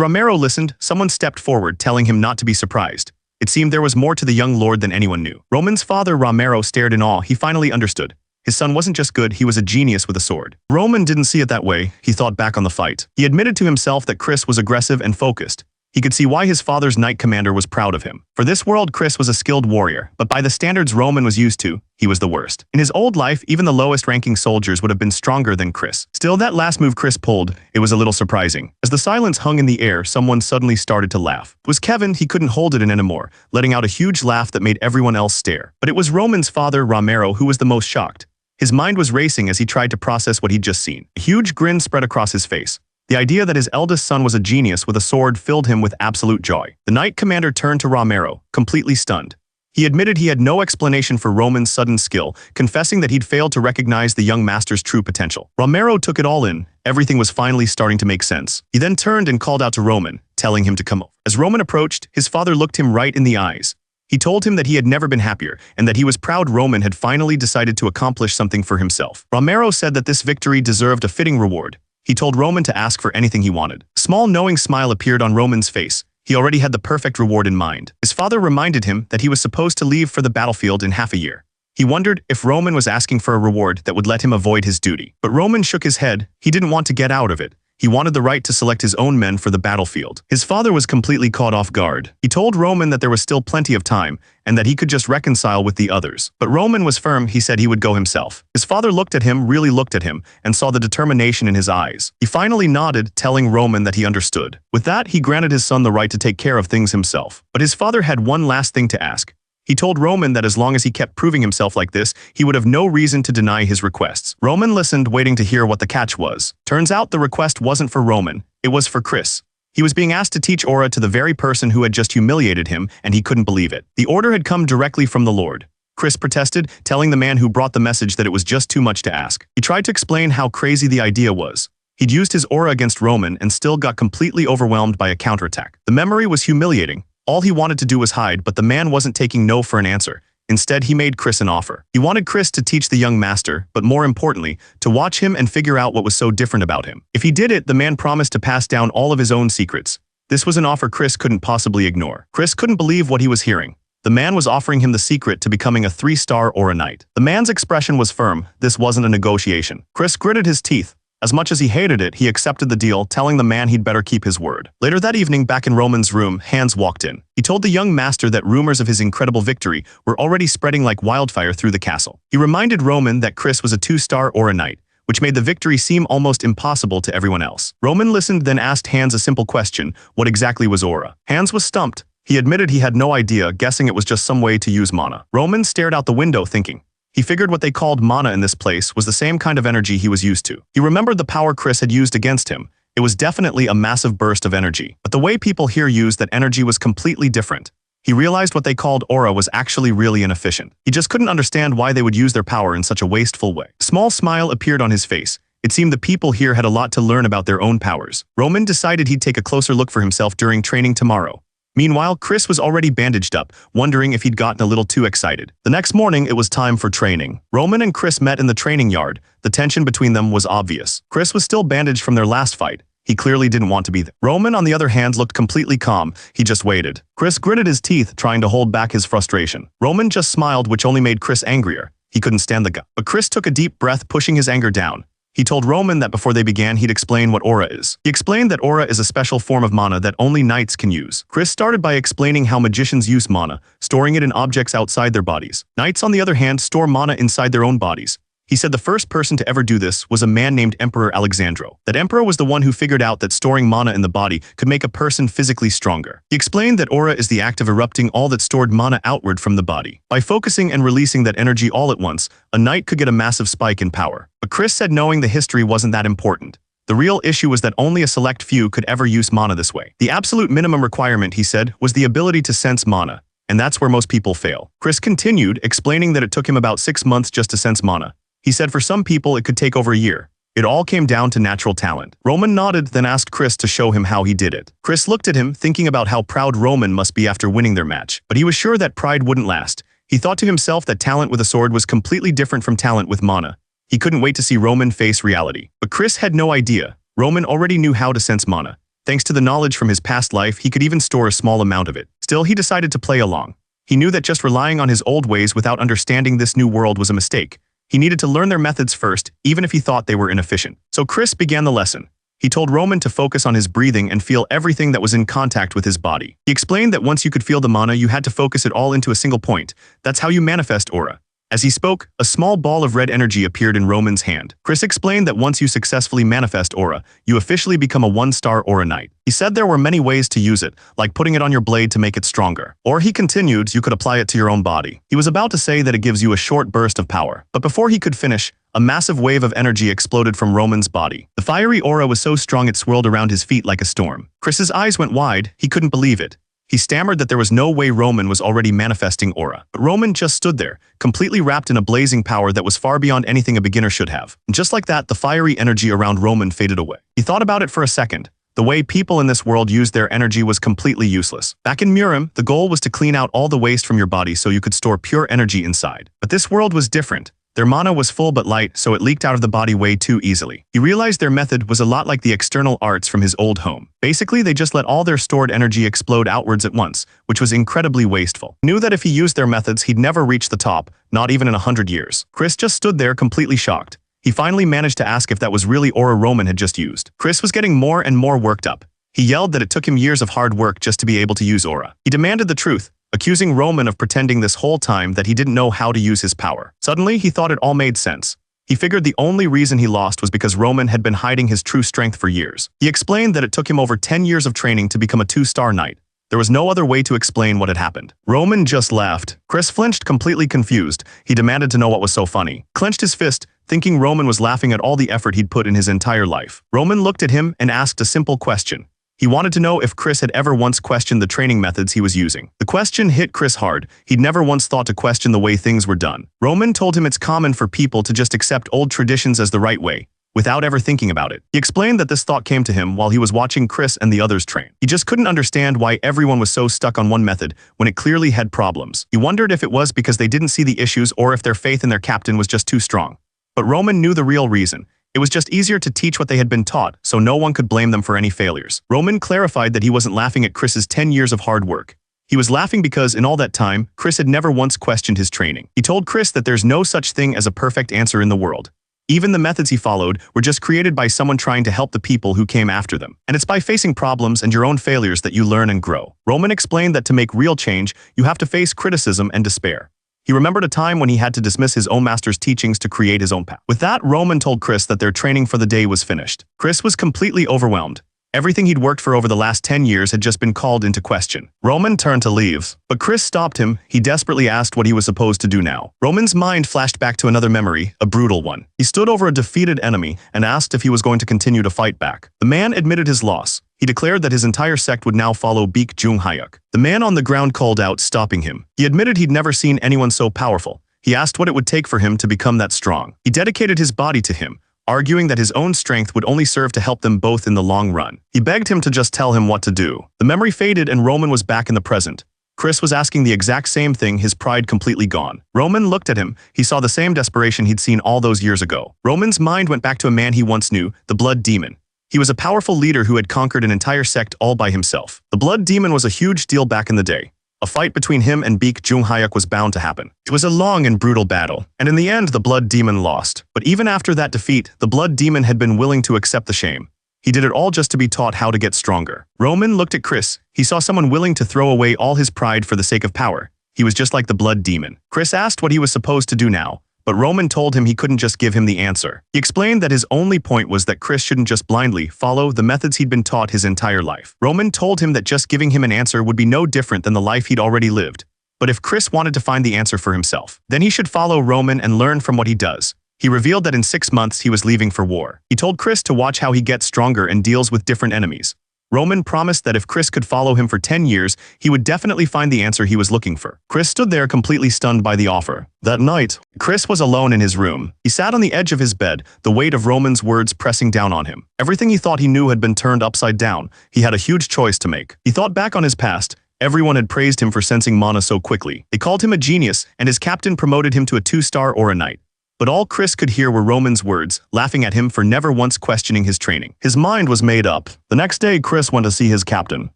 Romero listened, someone stepped forward, telling him not to be surprised. It seemed there was more to the young lord than anyone knew. Roman's father, Romero, stared in awe. He finally understood. His son wasn't just good, he was a genius with a sword. Roman didn't see it that way. He thought back on the fight. He admitted to himself that Chris was aggressive and focused. He could see why his father's knight commander was proud of him. For this world, Chris was a skilled warrior, but by the standards Roman was used to, he was the worst. In his old life, even the lowest-ranking soldiers would have been stronger than Chris. Still, that last move Chris pulled, it was a little surprising. As the silence hung in the air, someone suddenly started to laugh. It was Kevin. He couldn't hold it in anymore, letting out a huge laugh that made everyone else stare. But it was Roman's father, Romero, who was the most shocked. His mind was racing as he tried to process what he'd just seen. A huge grin spread across his face. The idea that his eldest son was a genius with a sword filled him with absolute joy. The knight commander turned to Romero, completely stunned. He admitted he had no explanation for Roman's sudden skill, confessing that he'd failed to recognize the young master's true potential. Romero took it all in. Everything was finally starting to make sense. He then turned and called out to Roman, telling him to come over. As Roman approached, his father looked him right in the eyes. He told him that he had never been happier, and that he was proud Roman had finally decided to accomplish something for himself. Romero said that this victory deserved a fitting reward. He told Roman to ask for anything he wanted. A small knowing smile appeared on Roman's face. He already had the perfect reward in mind. His father reminded him that he was supposed to leave for the battlefield in half a year. He wondered if Roman was asking for a reward that would let him avoid his duty. But Roman shook his head. He didn't want to get out of it. He wanted the right to select his own men for the battlefield. His father was completely caught off guard. He told Roman that there was still plenty of time and that he could just reconcile with the others. But Roman was firm. He said he would go himself. His father looked at him, really looked at him, and saw the determination in his eyes. He finally nodded, telling Roman that he understood. With that, he granted his son the right to take care of things himself. But his father had one last thing to ask. He told Roman that as long as he kept proving himself like this, he would have no reason to deny his requests. Roman listened, waiting to hear what the catch was. Turns out the request wasn't for Roman, it was for Chris. He was being asked to teach aura to the very person who had just humiliated him, and he couldn't believe it. The order had come directly from the Lord. Chris protested, telling the man who brought the message that it was just too much to ask. He tried to explain how crazy the idea was. He'd used his aura against Roman and still got completely overwhelmed by a counterattack. The memory was humiliating. All he wanted to do was hide, but the man wasn't taking no for an answer. Instead, he made Chris an offer. He wanted Chris to teach the young master, but more importantly, to watch him and figure out what was so different about him. If he did it, the man promised to pass down all of his own secrets. This was an offer Chris couldn't possibly ignore. Chris couldn't believe what he was hearing. The man was offering him the secret to becoming a 3-star Aura Knight. The man's expression was firm. This wasn't a negotiation. Chris gritted his teeth. As much as he hated it, he accepted the deal, telling the man he'd better keep his word. Later that evening, back in Roman's room, Hans walked in. He told the young master that rumors of his incredible victory were already spreading like wildfire through the castle. He reminded Roman that Chris was a 2-star Aura Knight, which made the victory seem almost impossible to everyone else. Roman listened, then asked Hans a simple question: what exactly was aura? Hans was stumped. He admitted he had no idea, guessing it was just some way to use mana. Roman stared out the window, thinking. He figured what they called mana in this place was the same kind of energy he was used to. He remembered the power Chris had used against him. It was definitely a massive burst of energy. But the way people here used that energy was completely different. He realized what they called aura was actually really inefficient. He just couldn't understand why they would use their power in such a wasteful way. A small smile appeared on his face. It seemed the people here had a lot to learn about their own powers. Roman decided he'd take a closer look for himself during training tomorrow. Meanwhile, Chris was already bandaged up, wondering if he'd gotten a little too excited. The next morning, it was time for training. Roman and Chris met in the training yard. The tension between them was obvious. Chris was still bandaged from their last fight. He clearly didn't want to be there. Roman, on the other hand, looked completely calm. He just waited. Chris gritted his teeth, trying to hold back his frustration. Roman just smiled, which only made Chris angrier. He couldn't stand the guy. But Chris took a deep breath, pushing his anger down. He told Roman that before they began, he'd explain what aura is. He explained that aura is a special form of mana that only knights can use. Chris started by explaining how magicians use mana, storing it in objects outside their bodies. Knights, on the other hand, store mana inside their own bodies. He said the first person to ever do this was a man named Emperor Alexandro. That emperor was the one who figured out that storing mana in the body could make a person physically stronger. He explained that aura is the act of erupting all that stored mana outward from the body. By focusing and releasing that energy all at once, a knight could get a massive spike in power. But Chris said knowing the history wasn't that important. The real issue was that only a select few could ever use mana this way. The absolute minimum requirement, he said, was the ability to sense mana. And that's where most people fail. Chris continued, explaining that it took him about 6 months just to sense mana. He said for some people it could take over a year. It all came down to natural talent. Roman nodded, then asked Chris to show him how he did it. Chris looked at him, thinking about how proud Roman must be after winning their match. But he was sure that pride wouldn't last. He thought to himself that talent with a sword was completely different from talent with mana. He couldn't wait to see Roman face reality. But Chris had no idea. Roman already knew how to sense mana. Thanks to the knowledge from his past life, he could even store a small amount of it. Still, he decided to play along. He knew that just relying on his old ways without understanding this new world was a mistake. He needed to learn their methods first, even if he thought they were inefficient. So Chris began the lesson. He told Roman to focus on his breathing and feel everything that was in contact with his body. He explained that once you could feel the mana, you had to focus it all into a single point. That's how you manifest aura. As he spoke, a small ball of red energy appeared in Roman's hand. Chris explained that once you successfully manifest aura, you officially become a 1-star Aura Knight. He said there were many ways to use it, like putting it on your blade to make it stronger. Or he continued, you could apply it to your own body. He was about to say that it gives you a short burst of power. But before he could finish, a massive wave of energy exploded from Roman's body. The fiery aura was so strong it swirled around his feet like a storm. Chris's eyes went wide. He couldn't believe it. He stammered that there was no way Roman was already manifesting aura. But Roman just stood there, completely wrapped in a blazing power that was far beyond anything a beginner should have. And just like that, the fiery energy around Roman faded away. He thought about it for a second. The way people in this world used their energy was completely useless. Back in Murim, the goal was to clean out all the waste from your body so you could store pure energy inside. But this world was different. Their mana was full but light, so it leaked out of the body way too easily. He realized their method was a lot like the external arts from his old home. Basically, they just let all their stored energy explode outwards at once, which was incredibly wasteful. He knew that if he used their methods, he'd never reach the top, not even in 100 years. Chris just stood there completely shocked. He finally managed to ask if that was really aura Roman had just used. Chris was getting more and more worked up. He yelled that it took him years of hard work just to be able to use aura. He demanded the truth, accusing Roman of pretending this whole time that he didn't know how to use his power. Suddenly, he thought it all made sense. He figured the only reason he lost was because Roman had been hiding his true strength for years. He explained that it took him over 10 years of training to become a 2-star knight. There was no other way to explain what had happened. Roman just laughed. Chris flinched, completely confused. He demanded to know what was so funny. Clenched his fist, thinking Roman was laughing at all the effort he'd put in his entire life. Roman looked at him and asked a simple question. He wanted to know if Chris had ever once questioned the training methods he was using. The question hit Chris hard. He'd never once thought to question the way things were done. Roman told him it's common for people to just accept old traditions as the right way, without ever thinking about it. He explained that this thought came to him while he was watching Chris and the others train. He just couldn't understand why everyone was so stuck on one method when it clearly had problems. He wondered if it was because they didn't see the issues or if their faith in their captain was just too strong. But Roman knew the real reason. It was just easier to teach what they had been taught, so no one could blame them for any failures. Roman clarified that he wasn't laughing at Chris's 10 years of hard work. He was laughing because, in all that time, Chris had never once questioned his training. He told Chris that there's no such thing as a perfect answer in the world. Even the methods he followed were just created by someone trying to help the people who came after them. And it's by facing problems and your own failures that you learn and grow. Roman explained that to make real change, you have to face criticism and despair. He remembered a time when he had to dismiss his own master's teachings to create his own path. With that, Roman told Chris that their training for the day was finished. Chris was completely overwhelmed. Everything he'd worked for over the last 10 years had just been called into question. Roman turned to leave, but Chris stopped him. He desperately asked what he was supposed to do now. Roman's mind flashed back to another memory, a brutal one. He stood over a defeated enemy and asked if he was going to continue to fight back. The man admitted his loss. He declared that his entire sect would now follow Baek Jung-hyuk. The man on the ground called out, stopping him. He admitted he'd never seen anyone so powerful. He asked what it would take for him to become that strong. He dedicated his body to him, arguing that his own strength would only serve to help them both in the long run. He begged him to just tell him what to do. The memory faded and Roman was back in the present. Chris was asking the exact same thing, his pride completely gone. Roman looked at him. He saw the same desperation he'd seen all those years ago. Roman's mind went back to a man he once knew, the Blood Demon. He was a powerful leader who had conquered an entire sect all by himself. The Blood Demon was a huge deal back in the day. A fight between him and Baek Jung-hyuk was bound to happen. It was a long and brutal battle, and in the end the Blood Demon lost. But even after that defeat, the Blood Demon had been willing to accept the shame. He did it all just to be taught how to get stronger. Roman looked at Chris. He saw someone willing to throw away all his pride for the sake of power. He was just like the Blood Demon. Chris asked what he was supposed to do now, but Roman told him he couldn't just give him the answer. He explained that his only point was that Chris shouldn't just blindly follow the methods he'd been taught his entire life. Roman told him that just giving him an answer would be no different than the life he'd already lived. But if Chris wanted to find the answer for himself, then he should follow Roman and learn from what he does. He revealed that in 6 months he was leaving for war. He told Chris to watch how he gets stronger and deals with different enemies. Roman promised that if Chris could follow him for 10 years, he would definitely find the answer he was looking for. Chris stood there completely stunned by the offer. That night, Chris was alone in his room. He sat on the edge of his bed, the weight of Roman's words pressing down on him. Everything he thought he knew had been turned upside down. He had a huge choice to make. He thought back on his past. Everyone had praised him for sensing mana so quickly. They called him a genius, and his captain promoted him to a 2-star or a knight. But all Chris could hear were Roman's words, laughing at him for never once questioning his training. His mind was made up. The next day, Chris went to see his captain.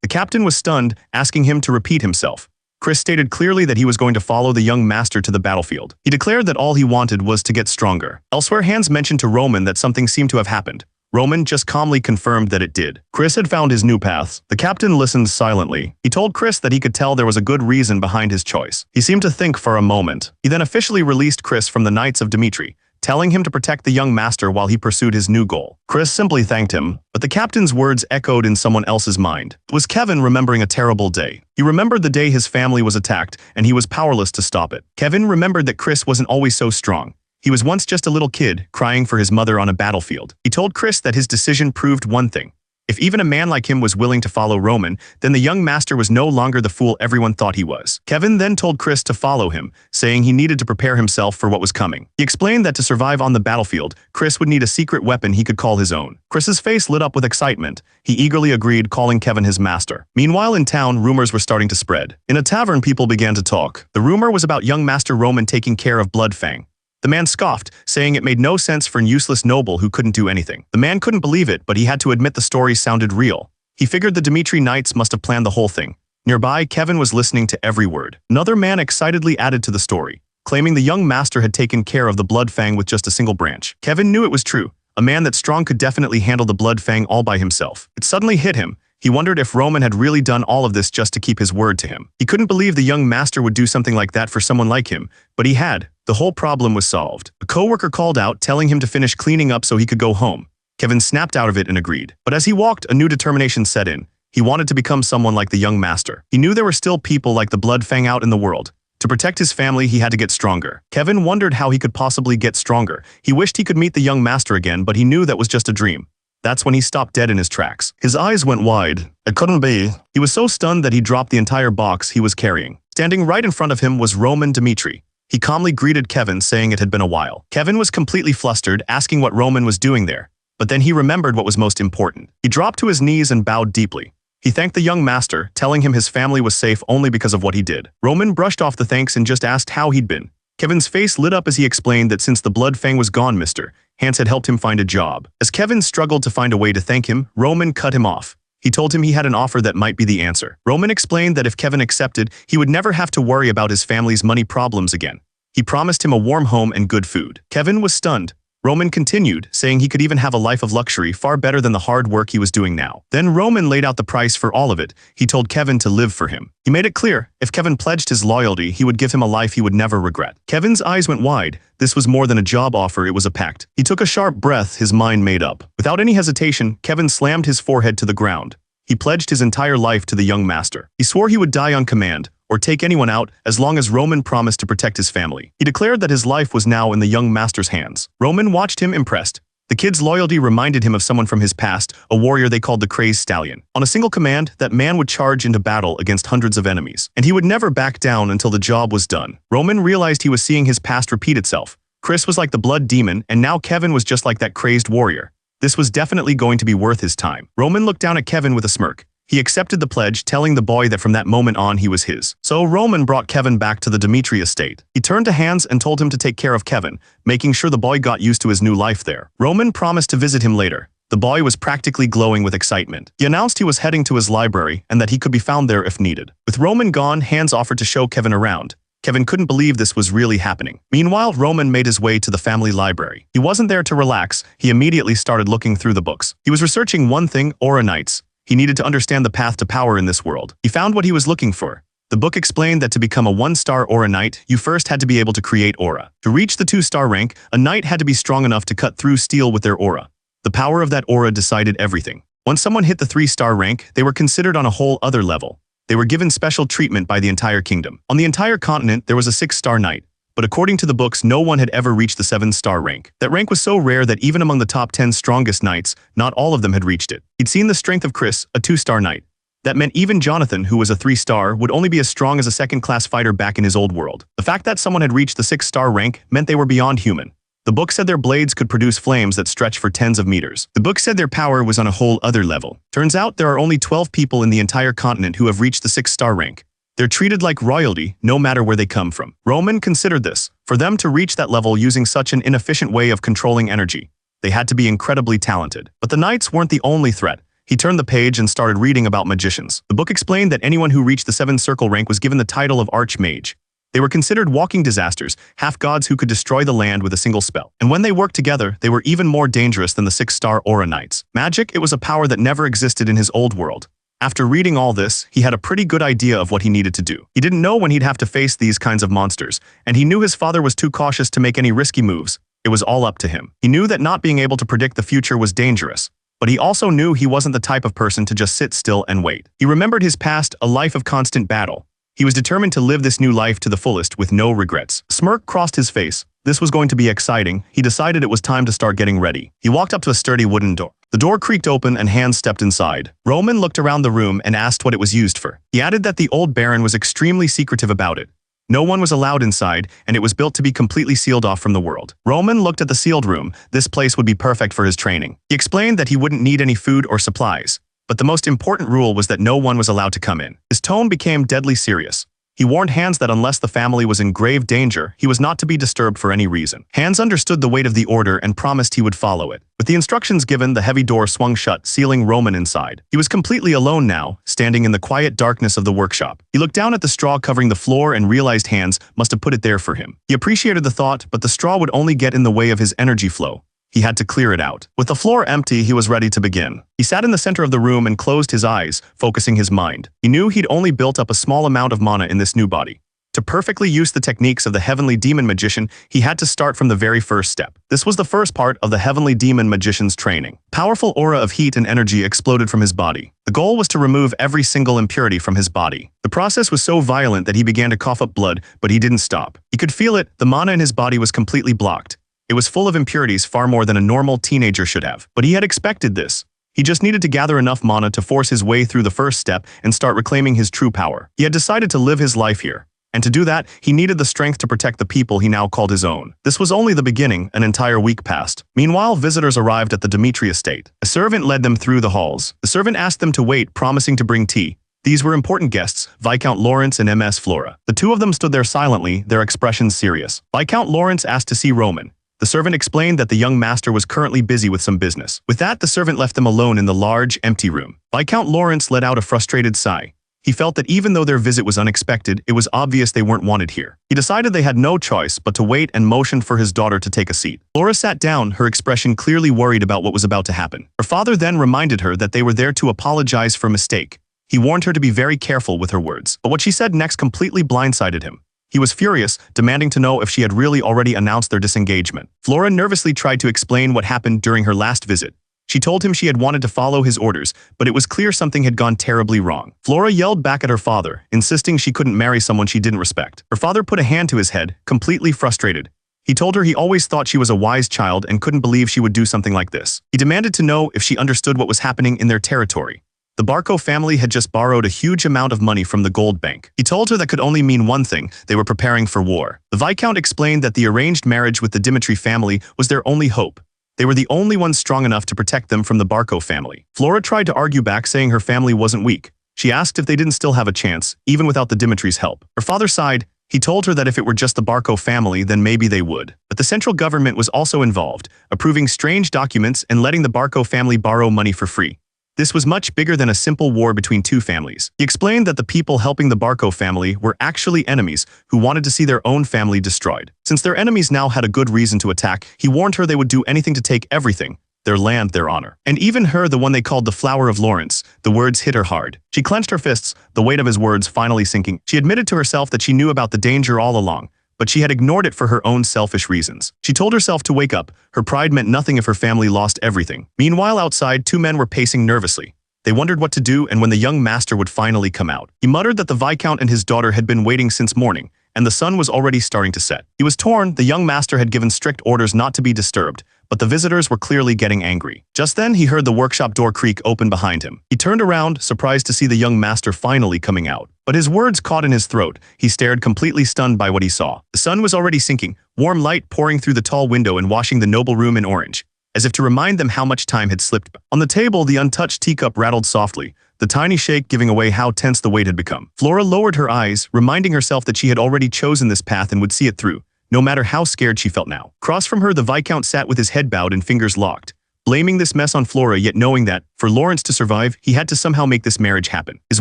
The captain was stunned, asking him to repeat himself. Chris stated clearly that he was going to follow the young master to the battlefield. He declared that all he wanted was to get stronger. Elsewhere, Hans mentioned to Roman that something seemed to have happened. Roman just calmly confirmed that it did. Chris had found his new path. The captain listened silently. He told Chris that he could tell there was a good reason behind his choice. He seemed to think for a moment. He then officially released Chris from the Knights of Dimitri, telling him to protect the young master while he pursued his new goal. Chris simply thanked him, but the captain's words echoed in someone else's mind. It was Kevin remembering a terrible day. He remembered the day his family was attacked, and he was powerless to stop it. Kevin remembered that Chris wasn't always so strong. He was once just a little kid, crying for his mother on a battlefield. He told Chris that his decision proved one thing. If even a man like him was willing to follow Roman, then the young master was no longer the fool everyone thought he was. Kevin then told Chris to follow him, saying he needed to prepare himself for what was coming. He explained that to survive on the battlefield, Chris would need a secret weapon he could call his own. Chris's face lit up with excitement. He eagerly agreed, calling Kevin his master. Meanwhile, in town, rumors were starting to spread. In a tavern, people began to talk. The rumor was about young Master Roman taking care of Bloodfang. The man scoffed, saying it made no sense for an useless noble who couldn't do anything. The man couldn't believe it, but he had to admit the story sounded real. He figured the Dmitri Knights must have planned the whole thing. Nearby, Kevin was listening to every word. Another man excitedly added to the story, claiming the young master had taken care of the Blood Fang with just a single branch. Kevin knew it was true. A man that strong could definitely handle the Blood Fang all by himself. It suddenly hit him. He wondered if Roman had really done all of this just to keep his word to him. He couldn't believe the young master would do something like that for someone like him, but he had. The whole problem was solved. A coworker called out, telling him to finish cleaning up so he could go home. Kevin snapped out of it and agreed. But as he walked, a new determination set in. He wanted to become someone like the young master. He knew there were still people like the Blood Fang out in the world. To protect his family, he had to get stronger. Kevin wondered how he could possibly get stronger. He wished he could meet the young master again, but he knew that was just a dream. That's when he stopped dead in his tracks. His eyes went wide. It couldn't be. He was so stunned that he dropped the entire box he was carrying. Standing right in front of him was Roman Dmitri. He calmly greeted Kevin, saying it had been a while. Kevin was completely flustered, asking what Roman was doing there. But then he remembered what was most important. He dropped to his knees and bowed deeply. He thanked the young master, telling him his family was safe only because of what he did. Roman brushed off the thanks and just asked how he'd been. Kevin's face lit up as he explained that since the Blood Fang was gone, Mr. Hans had helped him find a job. As Kevin struggled to find a way to thank him, Roman cut him off. He told him he had an offer that might be the answer. Roman explained that if Kevin accepted, he would never have to worry about his family's money problems again. He promised him a warm home and good food. Kevin was stunned. Roman continued, saying he could even have a life of luxury far better than the hard work he was doing now. Then Roman laid out the price for all of it. He told Kevin to live for him. He made it clear, if Kevin pledged his loyalty, he would give him a life he would never regret. Kevin's eyes went wide. This was more than a job offer, it was a pact. He took a sharp breath, his mind made up. Without any hesitation, Kevin slammed his forehead to the ground. He pledged his entire life to the young master. He swore he would die on command, or take anyone out, as long as Roman promised to protect his family. He declared that his life was now in the young master's hands. Roman watched him impressed. The kid's loyalty reminded him of someone from his past, a warrior they called the Crazed Stallion. On a single command, that man would charge into battle against hundreds of enemies, and he would never back down until the job was done. Roman realized he was seeing his past repeat itself. Chris was like the blood demon, and now Kevin was just like that crazed warrior. This was definitely going to be worth his time. Roman looked down at Kevin with a smirk. He accepted the pledge, telling the boy that from that moment on he was his. So Roman brought Kevin back to the Dmitri estate. He turned to Hans and told him to take care of Kevin, making sure the boy got used to his new life there. Roman promised to visit him later. The boy was practically glowing with excitement. He announced he was heading to his library and that he could be found there if needed. With Roman gone, Hans offered to show Kevin around. Kevin couldn't believe this was really happening. Meanwhile, Roman made his way to the family library. He wasn't there to relax. He immediately started looking through the books. He was researching one thing, Aura Knights. He needed to understand the path to power in this world. He found what he was looking for. The book explained that to become a 1-star Aura Knight, you first had to be able to create aura. To reach the 2-star rank, a knight had to be strong enough to cut through steel with their aura. The power of that aura decided everything. Once someone hit the 3-star rank, they were considered on a whole other level. They were given special treatment by the entire kingdom. On the entire continent, there was a 6-star knight. But according to the books, no one had ever reached the 7-star rank. That rank was so rare that even among the top 10 strongest knights, not all of them had reached it. He'd seen the strength of Chris, a 2-star knight. That meant even Jonathan, who was a 3-star, would only be as strong as a 2nd-class fighter back in his old world. The fact that someone had reached the 6-star rank meant they were beyond human. The book said their blades could produce flames that stretched for tens of meters. The book said their power was on a whole other level. Turns out there are only 12 people in the entire continent who have reached the 6-star rank. They're treated like royalty, no matter where they come from. Roman considered this. For them to reach that level using such an inefficient way of controlling energy, they had to be incredibly talented. But the knights weren't the only threat. He turned the page and started reading about magicians. The book explained that anyone who reached the 7-circle rank was given the title of Archmage. They were considered walking disasters, half-gods who could destroy the land with a single spell. And when they worked together, they were even more dangerous than the 6-star Aura Knights. Magic, it was a power that never existed in his old world. After reading all this, he had a pretty good idea of what he needed to do. He didn't know when he'd have to face these kinds of monsters, and he knew his father was too cautious to make any risky moves. It was all up to him. He knew that not being able to predict the future was dangerous, but he also knew he wasn't the type of person to just sit still and wait. He remembered his past, a life of constant battle. He was determined to live this new life to the fullest with no regrets. A smirk crossed his face. This was going to be exciting. He decided it was time to start getting ready. He walked up to a sturdy wooden door. The door creaked open and Hans stepped inside. Roman looked around the room and asked what it was used for. He added that the old baron was extremely secretive about it. No one was allowed inside, and it was built to be completely sealed off from the world. Roman looked at the sealed room. This place would be perfect for his training. He explained that he wouldn't need any food or supplies. But the most important rule was that no one was allowed to come in. His tone became deadly serious. He warned Hans that unless the family was in grave danger, he was not to be disturbed for any reason. Hans understood the weight of the order and promised he would follow it. With the instructions given, the heavy door swung shut, sealing Roman inside. He was completely alone now, standing in the quiet darkness of the workshop. He looked down at the straw covering the floor and realized Hans must have put it there for him. He appreciated the thought, but the straw would only get in the way of his energy flow. He had to clear it out. With the floor empty, he was ready to begin. He sat in the center of the room and closed his eyes, focusing his mind. He knew he'd only built up a small amount of mana in this new body. To perfectly use the techniques of the Heavenly Demon Magician, he had to start from the very first step. This was the first part of the Heavenly Demon Magician's training. Powerful aura of heat and energy exploded from his body. The goal was to remove every single impurity from his body. The process was so violent that he began to cough up blood, but he didn't stop. He could feel it, the mana in his body was completely blocked. It was full of impurities, far more than a normal teenager should have. But he had expected this. He just needed to gather enough mana to force his way through the first step and start reclaiming his true power. He had decided to live his life here. And to do that, he needed the strength to protect the people he now called his own. This was only the beginning. An entire week passed. Meanwhile, visitors arrived at the Dmitri estate. A servant led them through the halls. The servant asked them to wait, promising to bring tea. These were important guests, Viscount Lawrence and Ms. Flora. The two of them stood there silently, their expressions serious. Viscount Lawrence asked to see Roman. The servant explained that the young master was currently busy with some business. With that, the servant left them alone in the large, empty room. Viscount Lawrence let out a frustrated sigh. He felt that even though their visit was unexpected, it was obvious they weren't wanted here. He decided they had no choice but to wait and motioned for his daughter to take a seat. Flora sat down, her expression clearly worried about what was about to happen. Her father then reminded her that they were there to apologize for a mistake. He warned her to be very careful with her words. But what she said next completely blindsided him. He was furious, demanding to know if she had really already announced their disengagement. Flora nervously tried to explain what happened during her last visit. She told him she had wanted to follow his orders, but it was clear something had gone terribly wrong. Flora yelled back at her father, insisting she couldn't marry someone she didn't respect. Her father put a hand to his head, completely frustrated. He told her he always thought she was a wise child and couldn't believe she would do something like this. He demanded to know if she understood what was happening in their territory. The Barco family had just borrowed a huge amount of money from the gold bank. He told her that could only mean one thing: they were preparing for war. The Viscount explained that the arranged marriage with the Dmitri family was their only hope. They were the only ones strong enough to protect them from the Barco family. Flora tried to argue back, saying her family wasn't weak. She asked if they didn't still have a chance, even without the Dimitri's help. Her father sighed. He told her that if it were just the Barco family, then maybe they would. But the central government was also involved, approving strange documents and letting the Barco family borrow money for free. This was much bigger than a simple war between two families. He explained that the people helping the Barco family were actually enemies who wanted to see their own family destroyed. Since their enemies now had a good reason to attack, he warned her they would do anything to take everything: their land, their honor. And even her, the one they called the Flower of Lawrence, the words hit her hard. She clenched her fists, the weight of his words finally sinking. She admitted to herself that she knew about the danger all along, but she had ignored it for her own selfish reasons. She told herself to wake up. Her pride meant nothing if her family lost everything. Meanwhile, outside, two men were pacing nervously. They wondered what to do and when the young master would finally come out. He muttered that the Viscount and his daughter had been waiting since morning, and the sun was already starting to set. He was torn. The young master had given strict orders not to be disturbed, but the visitors were clearly getting angry. Just then, he heard the workshop door creak open behind him. He turned around, surprised to see the young master finally coming out. But his words caught in his throat. He stared, completely stunned by what he saw. The sun was already sinking, warm light pouring through the tall window and washing the noble room in orange, as if to remind them how much time had slipped. On the table, the untouched teacup rattled softly, the tiny shake giving away how tense the weight had become. Flora lowered her eyes, reminding herself that she had already chosen this path and would see it through, no matter how scared she felt now. Across from her, the Viscount sat with his head bowed and fingers locked, blaming this mess on Flora, yet knowing that, for Lawrence to survive, he had to somehow make this marriage happen. His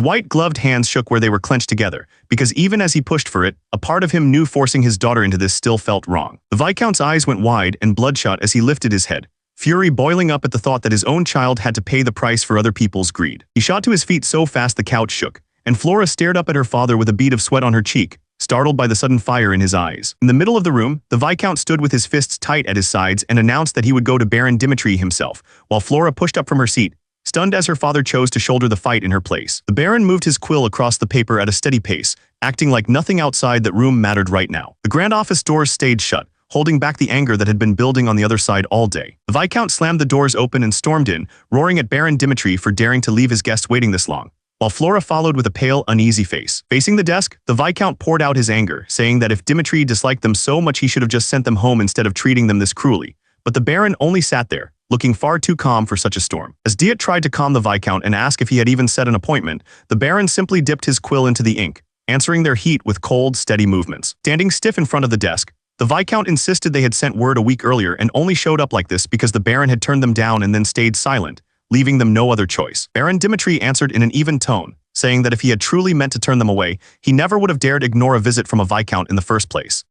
white-gloved hands shook where they were clenched together, because even as he pushed for it, a part of him knew forcing his daughter into this still felt wrong. The Viscount's eyes went wide and bloodshot as he lifted his head, fury boiling up at the thought that his own child had to pay the price for other people's greed. He shot to his feet so fast the couch shook, and Flora stared up at her father with a bead of sweat on her cheek, startled by the sudden fire in his eyes. In the middle of the room, the Viscount stood with his fists tight at his sides and announced that he would go to Baron Dmitri himself, while Flora pushed up from her seat, stunned as her father chose to shoulder the fight in her place. The Baron moved his quill across the paper at a steady pace, acting like nothing outside that room mattered right now. The grand office doors stayed shut, holding back the anger that had been building on the other side all day. The Viscount slammed the doors open and stormed in, roaring at Baron Dmitri for daring to leave his guests waiting this long, while Flora followed with a pale, uneasy face. Facing the desk, the Viscount poured out his anger, saying that if Dmitri disliked them so much he should have just sent them home instead of treating them this cruelly. But the Baron only sat there, looking far too calm for such a storm. As Diet tried to calm the Viscount and ask if he had even set an appointment, the Baron simply dipped his quill into the ink, answering their heat with cold, steady movements. Standing stiff in front of the desk, the Viscount insisted they had sent word a week earlier and only showed up like this because the Baron had turned them down and then stayed silent, leaving them no other choice. Baron Dimitri answered in an even tone, saying that if he had truly meant to turn them away, he never would have dared ignore a visit from a Viscount in the first place.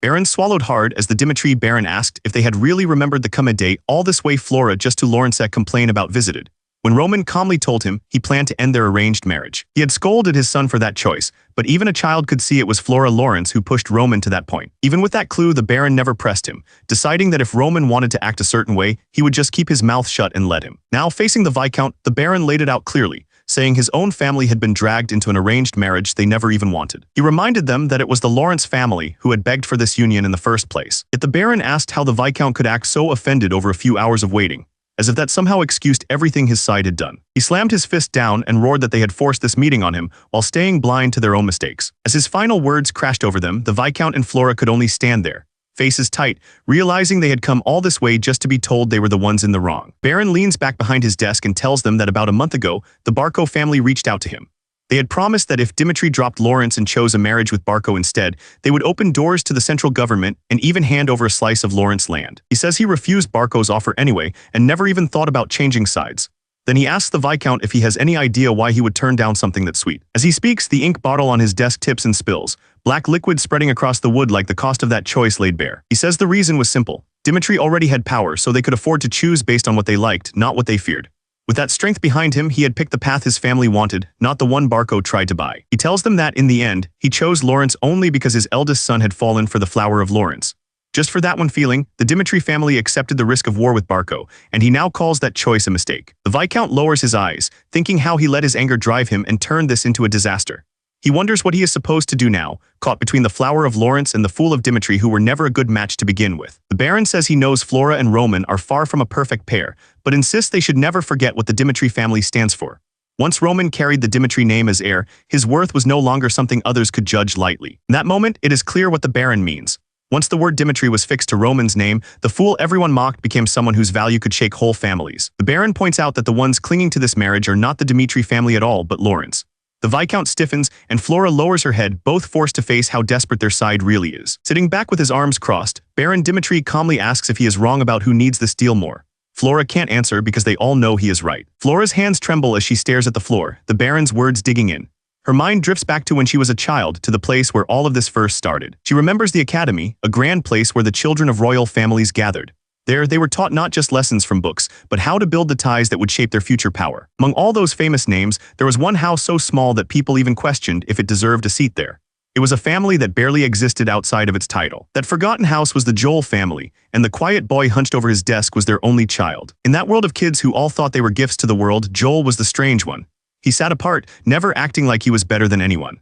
Baron swallowed hard as the Dimitri Baron asked if they had really remembered the come a day all this way Flora just to Lawrence complain about visited. When Roman calmly told him he planned to end their arranged marriage. He had scolded his son for that choice, but even a child could see it was Flora Lawrence who pushed Roman to that point. Even with that clue, the Baron never pressed him, deciding that if Roman wanted to act a certain way, he would just keep his mouth shut and let him. Now, facing the Viscount, the Baron laid it out clearly, saying his own family had been dragged into an arranged marriage they never even wanted. He reminded them that it was the Lawrence family who had begged for this union in the first place. Yet the Baron asked how the Viscount could act so offended over a few hours of waiting, as if that somehow excused everything his side had done. He slammed his fist down and roared that they had forced this meeting on him while staying blind to their own mistakes. As his final words crashed over them, the Viscount and Flora could only stand there, faces tight, realizing they had come all this way just to be told they were the ones in the wrong. Baron leans back behind his desk and tells them that about a month ago, the Barco family reached out to him. They had promised that if Dimitri dropped Lawrence and chose a marriage with Barco instead, they would open doors to the central government and even hand over a slice of Lawrence land. He says he refused Barco's offer anyway and never even thought about changing sides. Then he asks the Viscount if he has any idea why he would turn down something that sweet. As he speaks, the ink bottle on his desk tips and spills, black liquid spreading across the wood like the cost of that choice laid bare. He says the reason was simple. Dimitri already had power, so they could afford to choose based on what they liked, not what they feared. With that strength behind him, he had picked the path his family wanted, not the one Barco tried to buy. He tells them that, in the end, he chose Lawrence only because his eldest son had fallen for the flower of Lawrence. Just for that one feeling, the Dimitri family accepted the risk of war with Barco, and he now calls that choice a mistake. The Viscount lowers his eyes, thinking how he let his anger drive him and turned this into a disaster. He wonders what he is supposed to do now, caught between the flower of Lawrence and the fool of Dimitri who were never a good match to begin with. The Baron says he knows Flora and Roman are far from a perfect pair, but insists they should never forget what the Dimitri family stands for. Once Roman carried the Dimitri name as heir, his worth was no longer something others could judge lightly. In that moment, it is clear what the Baron means. Once the word Dimitri was fixed to Roman's name, the fool everyone mocked became someone whose value could shake whole families. The Baron points out that the ones clinging to this marriage are not the Dimitri family at all, but Lawrence. The Viscount stiffens, and Flora lowers her head, both forced to face how desperate their side really is. Sitting back with his arms crossed, Baron Dimitri calmly asks if he is wrong about who needs this deal more. Flora can't answer because they all know he is right. Flora's hands tremble as she stares at the floor, the Baron's words digging in. Her mind drifts back to when she was a child, to the place where all of this first started. She remembers the academy, a grand place where the children of royal families gathered. There, they were taught not just lessons from books, but how to build the ties that would shape their future power. Among all those famous names, there was one house so small that people even questioned if it deserved a seat there. It was a family that barely existed outside of its title. That forgotten house was the Joel family, and the quiet boy hunched over his desk was their only child. In that world of kids who all thought they were gifts to the world, Joel was the strange one. He sat apart, never acting like he was better than anyone.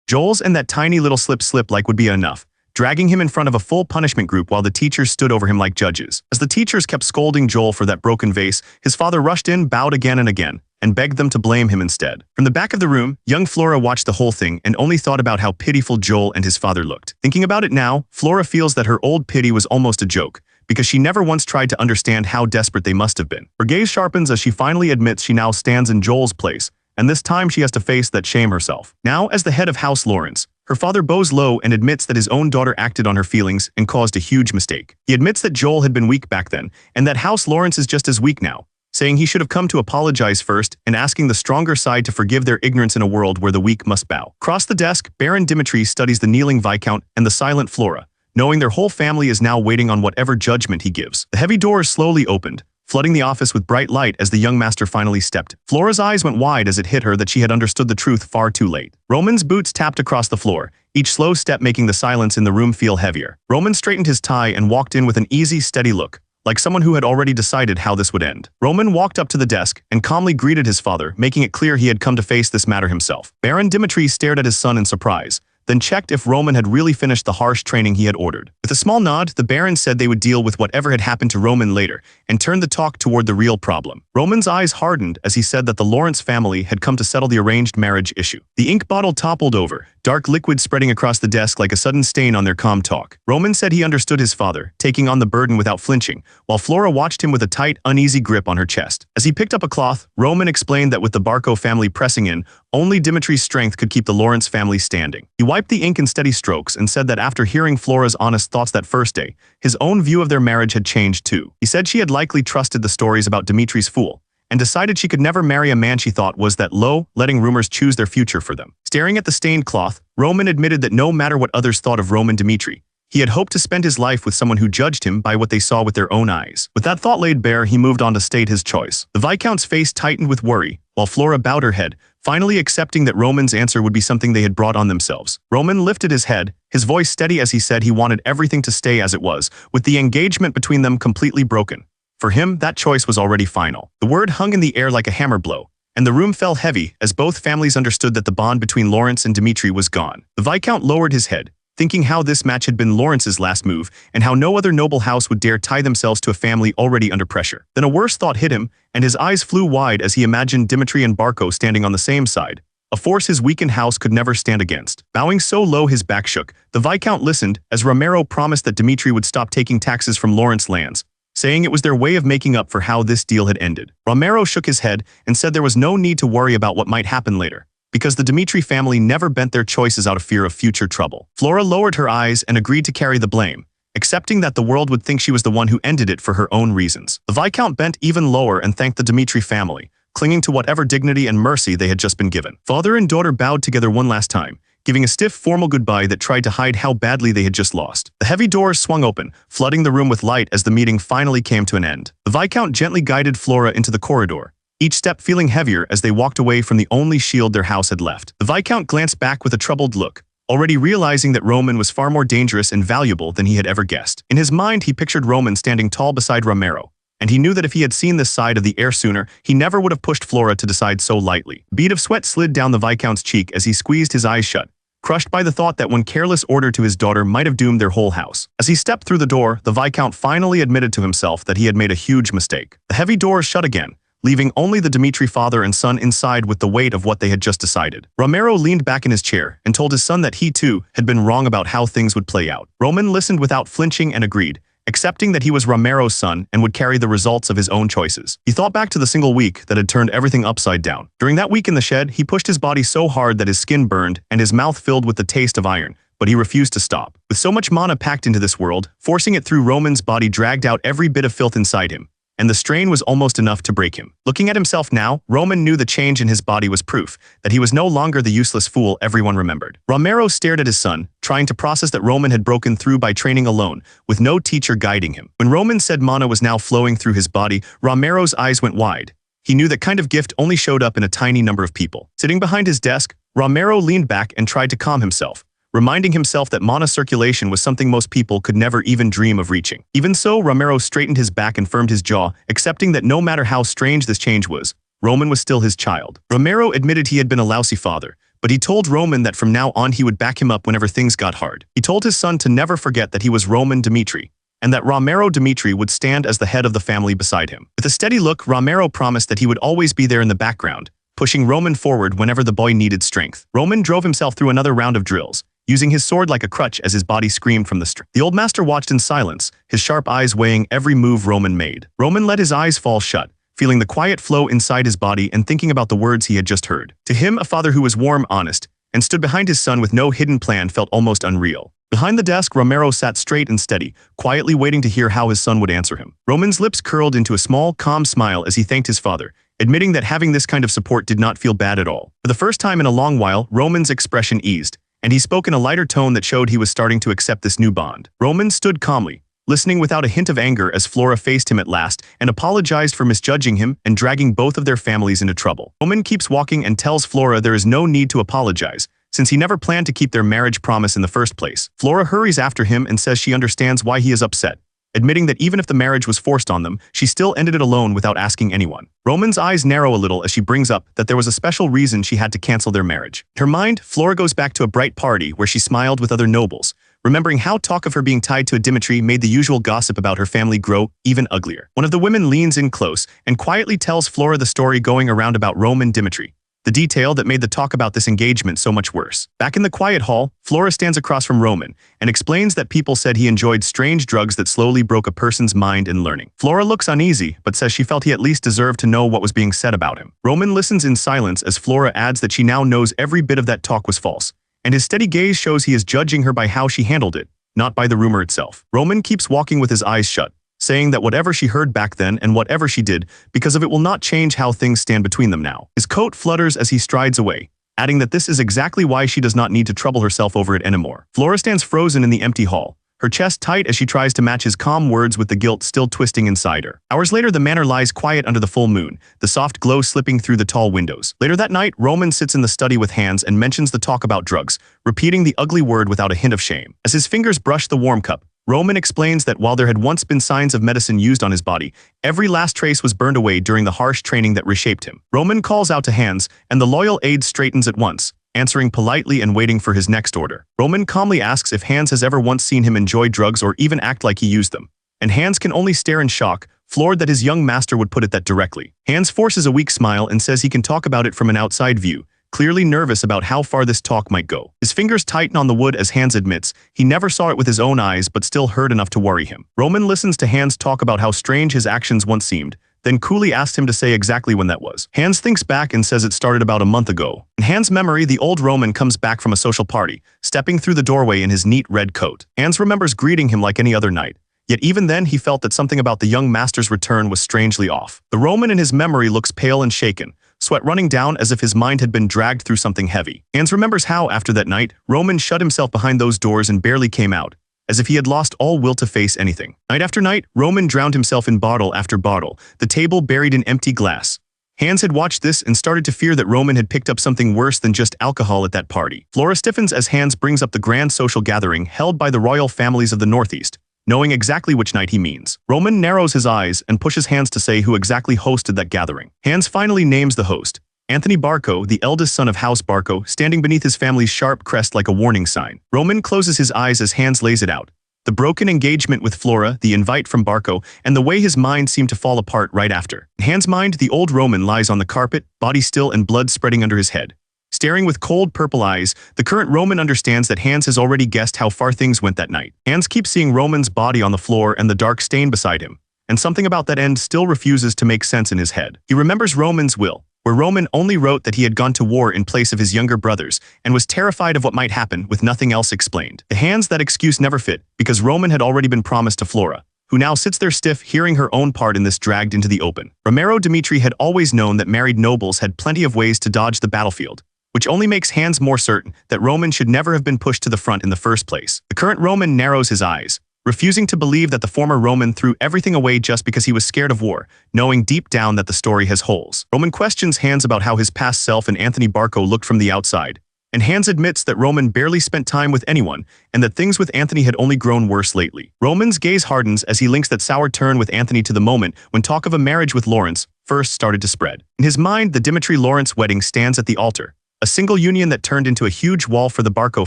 Joel's and that tiny little slip like would be enough, dragging him in front of a full punishment group while the teachers stood over him like judges. As the teachers kept scolding Joel for that broken vase, his father rushed in, bowed again and again, and begged them to blame him instead. From the back of the room, young Flora watched the whole thing and only thought about how pitiful Joel and his father looked. Thinking about it now, Flora feels that her old pity was almost a joke, because she never once tried to understand how desperate they must have been. Her gaze sharpens as she finally admits she now stands in Joel's place, and this time she has to face that shame herself. Now, as the head of House Lawrence, her father bows low and admits that his own daughter acted on her feelings and caused a huge mistake. He admits that Joel had been weak back then, and that House Lawrence is just as weak now, saying he should have come to apologize first and asking the stronger side to forgive their ignorance in a world where the weak must bow. Across the desk, Baron Dimitri studies the kneeling Viscount and the silent Flora, knowing their whole family is now waiting on whatever judgment he gives. The heavy doors slowly opened, flooding the office with bright light as the young master finally stepped. Flora's eyes went wide as it hit her that she had understood the truth far too late. Roman's boots tapped across the floor, each slow step making the silence in the room feel heavier. Roman straightened his tie and walked in with an easy, steady look, like someone who had already decided how this would end. Roman walked up to the desk and calmly greeted his father, making it clear he had come to face this matter himself. Baron Dimitri stared at his son in surprise, then checked if Roman had really finished the harsh training he had ordered. With a small nod, the Baron said they would deal with whatever had happened to Roman later, and turned the talk toward the real problem. Roman's eyes hardened as he said that the Lawrence family had come to settle the arranged marriage issue. The ink bottle toppled over, dark liquid spreading across the desk like a sudden stain on their calm talk. Roman said he understood his father, taking on the burden without flinching, while Flora watched him with a tight, uneasy grip on her chest. As he picked up a cloth, Roman explained that with the Barco family pressing in, only Dimitri's strength could keep the Lawrence family standing. He wiped the ink in steady strokes and said that after hearing Flora's honest thoughts that first day, his own view of their marriage had changed too. He said she had likely trusted the stories about Dimitri's fool, and decided she could never marry a man she thought was that low, letting rumors choose their future for them. Staring at the stained cloth, Roman admitted that no matter what others thought of Roman Dimitri, he had hoped to spend his life with someone who judged him by what they saw with their own eyes. With that thought laid bare, he moved on to state his choice. The Viscount's face tightened with worry, while Flora bowed her head, finally accepting that Roman's answer would be something they had brought on themselves. Roman lifted his head, his voice steady as he said he wanted everything to stay as it was, with the engagement between them completely broken. For him, that choice was already final. The word hung in the air like a hammer blow, and the room fell heavy as both families understood that the bond between Lawrence and Dimitri was gone. The Viscount lowered his head, thinking how this match had been Lawrence's last move and how no other noble house would dare tie themselves to a family already under pressure. Then a worse thought hit him, and his eyes flew wide as he imagined Dimitri and Barco standing on the same side, a force his weakened house could never stand against. Bowing so low his back shook, the Viscount listened as Romero promised that Dimitri would stop taking taxes from Lawrence lands, saying it was their way of making up for how this deal had ended. Romero shook his head and said there was no need to worry about what might happen later, because the Dimitri family never bent their choices out of fear of future trouble. Flora lowered her eyes and agreed to carry the blame, accepting that the world would think she was the one who ended it for her own reasons. The Viscount bent even lower and thanked the Dimitri family, clinging to whatever dignity and mercy they had just been given. Father and daughter bowed together one last time, giving a stiff, formal goodbye that tried to hide how badly they had just lost. The heavy doors swung open, flooding the room with light as the meeting finally came to an end. The Viscount gently guided Flora into the corridor, each step feeling heavier as they walked away from the only shield their house had left. The Viscount glanced back with a troubled look, already realizing that Roman was far more dangerous and valuable than he had ever guessed. In his mind, he pictured Roman standing tall beside Romero, and he knew that if he had seen this side of the heir sooner, he never would have pushed Flora to decide so lightly. A bead of sweat slid down the Viscount's cheek as he squeezed his eyes shut, crushed by the thought that one careless order to his daughter might have doomed their whole house. As he stepped through the door, the Viscount finally admitted to himself that he had made a huge mistake. The heavy doors shut again, leaving only the Dimitri father and son inside with the weight of what they had just decided. Romero leaned back in his chair and told his son that he too had been wrong about how things would play out. Roman listened without flinching and agreed, accepting that he was Romero's son and would carry the results of his own choices. He thought back to the single week that had turned everything upside down. During that week in the shed, he pushed his body so hard that his skin burned and his mouth filled with the taste of iron, but he refused to stop. With so much mana packed into this world, forcing it through Roman's body dragged out every bit of filth inside him, and the strain was almost enough to break him. Looking at himself now, Roman knew the change in his body was proof that he was no longer the useless fool everyone remembered. Romero stared at his son, trying to process that Roman had broken through by training alone, with no teacher guiding him. When Roman said mana was now flowing through his body, Romero's eyes went wide. He knew that kind of gift only showed up in a tiny number of people. Sitting behind his desk, Romero leaned back and tried to calm himself, reminding himself that mana circulation was something most people could never even dream of reaching. Even so, Romero straightened his back and firmed his jaw, accepting that no matter how strange this change was, Roman was still his child. Romero admitted he had been a lousy father, but he told Roman that from now on he would back him up whenever things got hard. He told his son to never forget that he was Roman Dimitri, and that Romero Dimitri would stand as the head of the family beside him. With a steady look, Romero promised that he would always be there in the background, pushing Roman forward whenever the boy needed strength. Roman drove himself through another round of drills, using his sword like a crutch as his body screamed from the strength. The old master watched in silence, his sharp eyes weighing every move Roman made. Roman let his eyes fall shut, feeling the quiet flow inside his body and thinking about the words he had just heard. To him, a father who was warm, honest, and stood behind his son with no hidden plan felt almost unreal. Behind the desk, Romero sat straight and steady, quietly waiting to hear how his son would answer him. Roman's lips curled into a small, calm smile as he thanked his father, admitting that having this kind of support did not feel bad at all. For the first time in a long while, Roman's expression eased, and he spoke in a lighter tone that showed he was starting to accept this new bond. Roman stood calmly, listening without a hint of anger as Flora faced him at last and apologized for misjudging him and dragging both of their families into trouble. Roman keeps walking and tells Flora there is no need to apologize, since he never planned to keep their marriage promise in the first place. Flora hurries after him and says she understands why he is upset, admitting that even if the marriage was forced on them, she still ended it alone without asking anyone. Roman's eyes narrow a little as she brings up that there was a special reason she had to cancel their marriage. In her mind, Flora goes back to a bright party where she smiled with other nobles, remembering how talk of her being tied to a Dimitri made the usual gossip about her family grow even uglier. One of the women leans in close and quietly tells Flora the story going around about Roman Dimitri, the detail that made the talk about this engagement so much worse. Back in the quiet hall, Flora stands across from Roman and explains that people said he enjoyed strange drugs that slowly broke a person's mind and learning. Flora looks uneasy, but says she felt he at least deserved to know what was being said about him. Roman listens in silence as Flora adds that she now knows every bit of that talk was false, and his steady gaze shows he is judging her by how she handled it, not by the rumor itself. Roman keeps walking with his eyes shut, saying that whatever she heard back then and whatever she did, because of it will not change how things stand between them now. His coat flutters as he strides away, adding that this is exactly why she does not need to trouble herself over it anymore. Flora stands frozen in the empty hall, her chest tight as she tries to match his calm words with the guilt still twisting inside her. Hours later, the manor lies quiet under the full moon, the soft glow slipping through the tall windows. Later that night, Roman sits in the study with Hans and mentions the talk about drugs, repeating the ugly word without a hint of shame. As his fingers brush the warm cup, Roman explains that while there had once been signs of medicine used on his body, every last trace was burned away during the harsh training that reshaped him. Roman calls out to Hans, and the loyal aide straightens at once, answering politely and waiting for his next order. Roman calmly asks if Hans has ever once seen him enjoy drugs or even act like he used them, and Hans can only stare in shock, floored that his young master would put it that directly. Hans forces a weak smile and says he can talk about it from an outside view, clearly nervous about how far this talk might go. His fingers tighten on the wood as Hans admits he never saw it with his own eyes but still heard enough to worry him. Roman listens to Hans talk about how strange his actions once seemed, then coolly asks him to say exactly when that was. Hans thinks back and says it started about a month ago. In Hans' memory, the old Roman comes back from a social party, stepping through the doorway in his neat red coat. Hans remembers greeting him like any other night, yet even then he felt that something about the young master's return was strangely off. The Roman in his memory looks pale and shaken, sweat running down as if his mind had been dragged through something heavy. Hans remembers how, after that night, Roman shut himself behind those doors and barely came out, as if he had lost all will to face anything. Night after night, Roman drowned himself in bottle after bottle, the table buried in empty glass. Hans had watched this and started to fear that Roman had picked up something worse than just alcohol at that party. Flora stiffens as Hans brings up the grand social gathering held by the royal families of the Northeast, knowing exactly which night he means. Roman narrows his eyes and pushes Hans to say who exactly hosted that gathering. Hans finally names the host, Anthony Barco, the eldest son of House Barco, standing beneath his family's sharp crest like a warning sign. Roman closes his eyes as Hans lays it out. The broken engagement with Flora, the invite from Barco, and the way his mind seemed to fall apart right after. In Hans' mind, the old Roman lies on the carpet, body still and blood spreading under his head. Staring with cold purple eyes, the current Roman understands that Hans has already guessed how far things went that night. Hans keeps seeing Roman's body on the floor and the dark stain beside him, and something about that end still refuses to make sense in his head. He remembers Roman's will, where Roman only wrote that he had gone to war in place of his younger brothers and was terrified of what might happen with nothing else explained. To Hans, that excuse never fit, because Roman had already been promised to Flora, who now sits there stiff, hearing her own part in this dragged into the open. Romero Dmitri had always known that married nobles had plenty of ways to dodge the battlefield, which only makes Hans more certain that Roman should never have been pushed to the front in the first place. The current Roman narrows his eyes, refusing to believe that the former Roman threw everything away just because he was scared of war, knowing deep down that the story has holes. Roman questions Hans about how his past self and Anthony Barco looked from the outside, and Hans admits that Roman barely spent time with anyone and that things with Anthony had only grown worse lately. Roman's gaze hardens as he links that sour turn with Anthony to the moment when talk of a marriage with Lawrence first started to spread. In his mind, the Dimitri-Lawrence wedding stands at the altar, a single union that turned into a huge wall for the Barco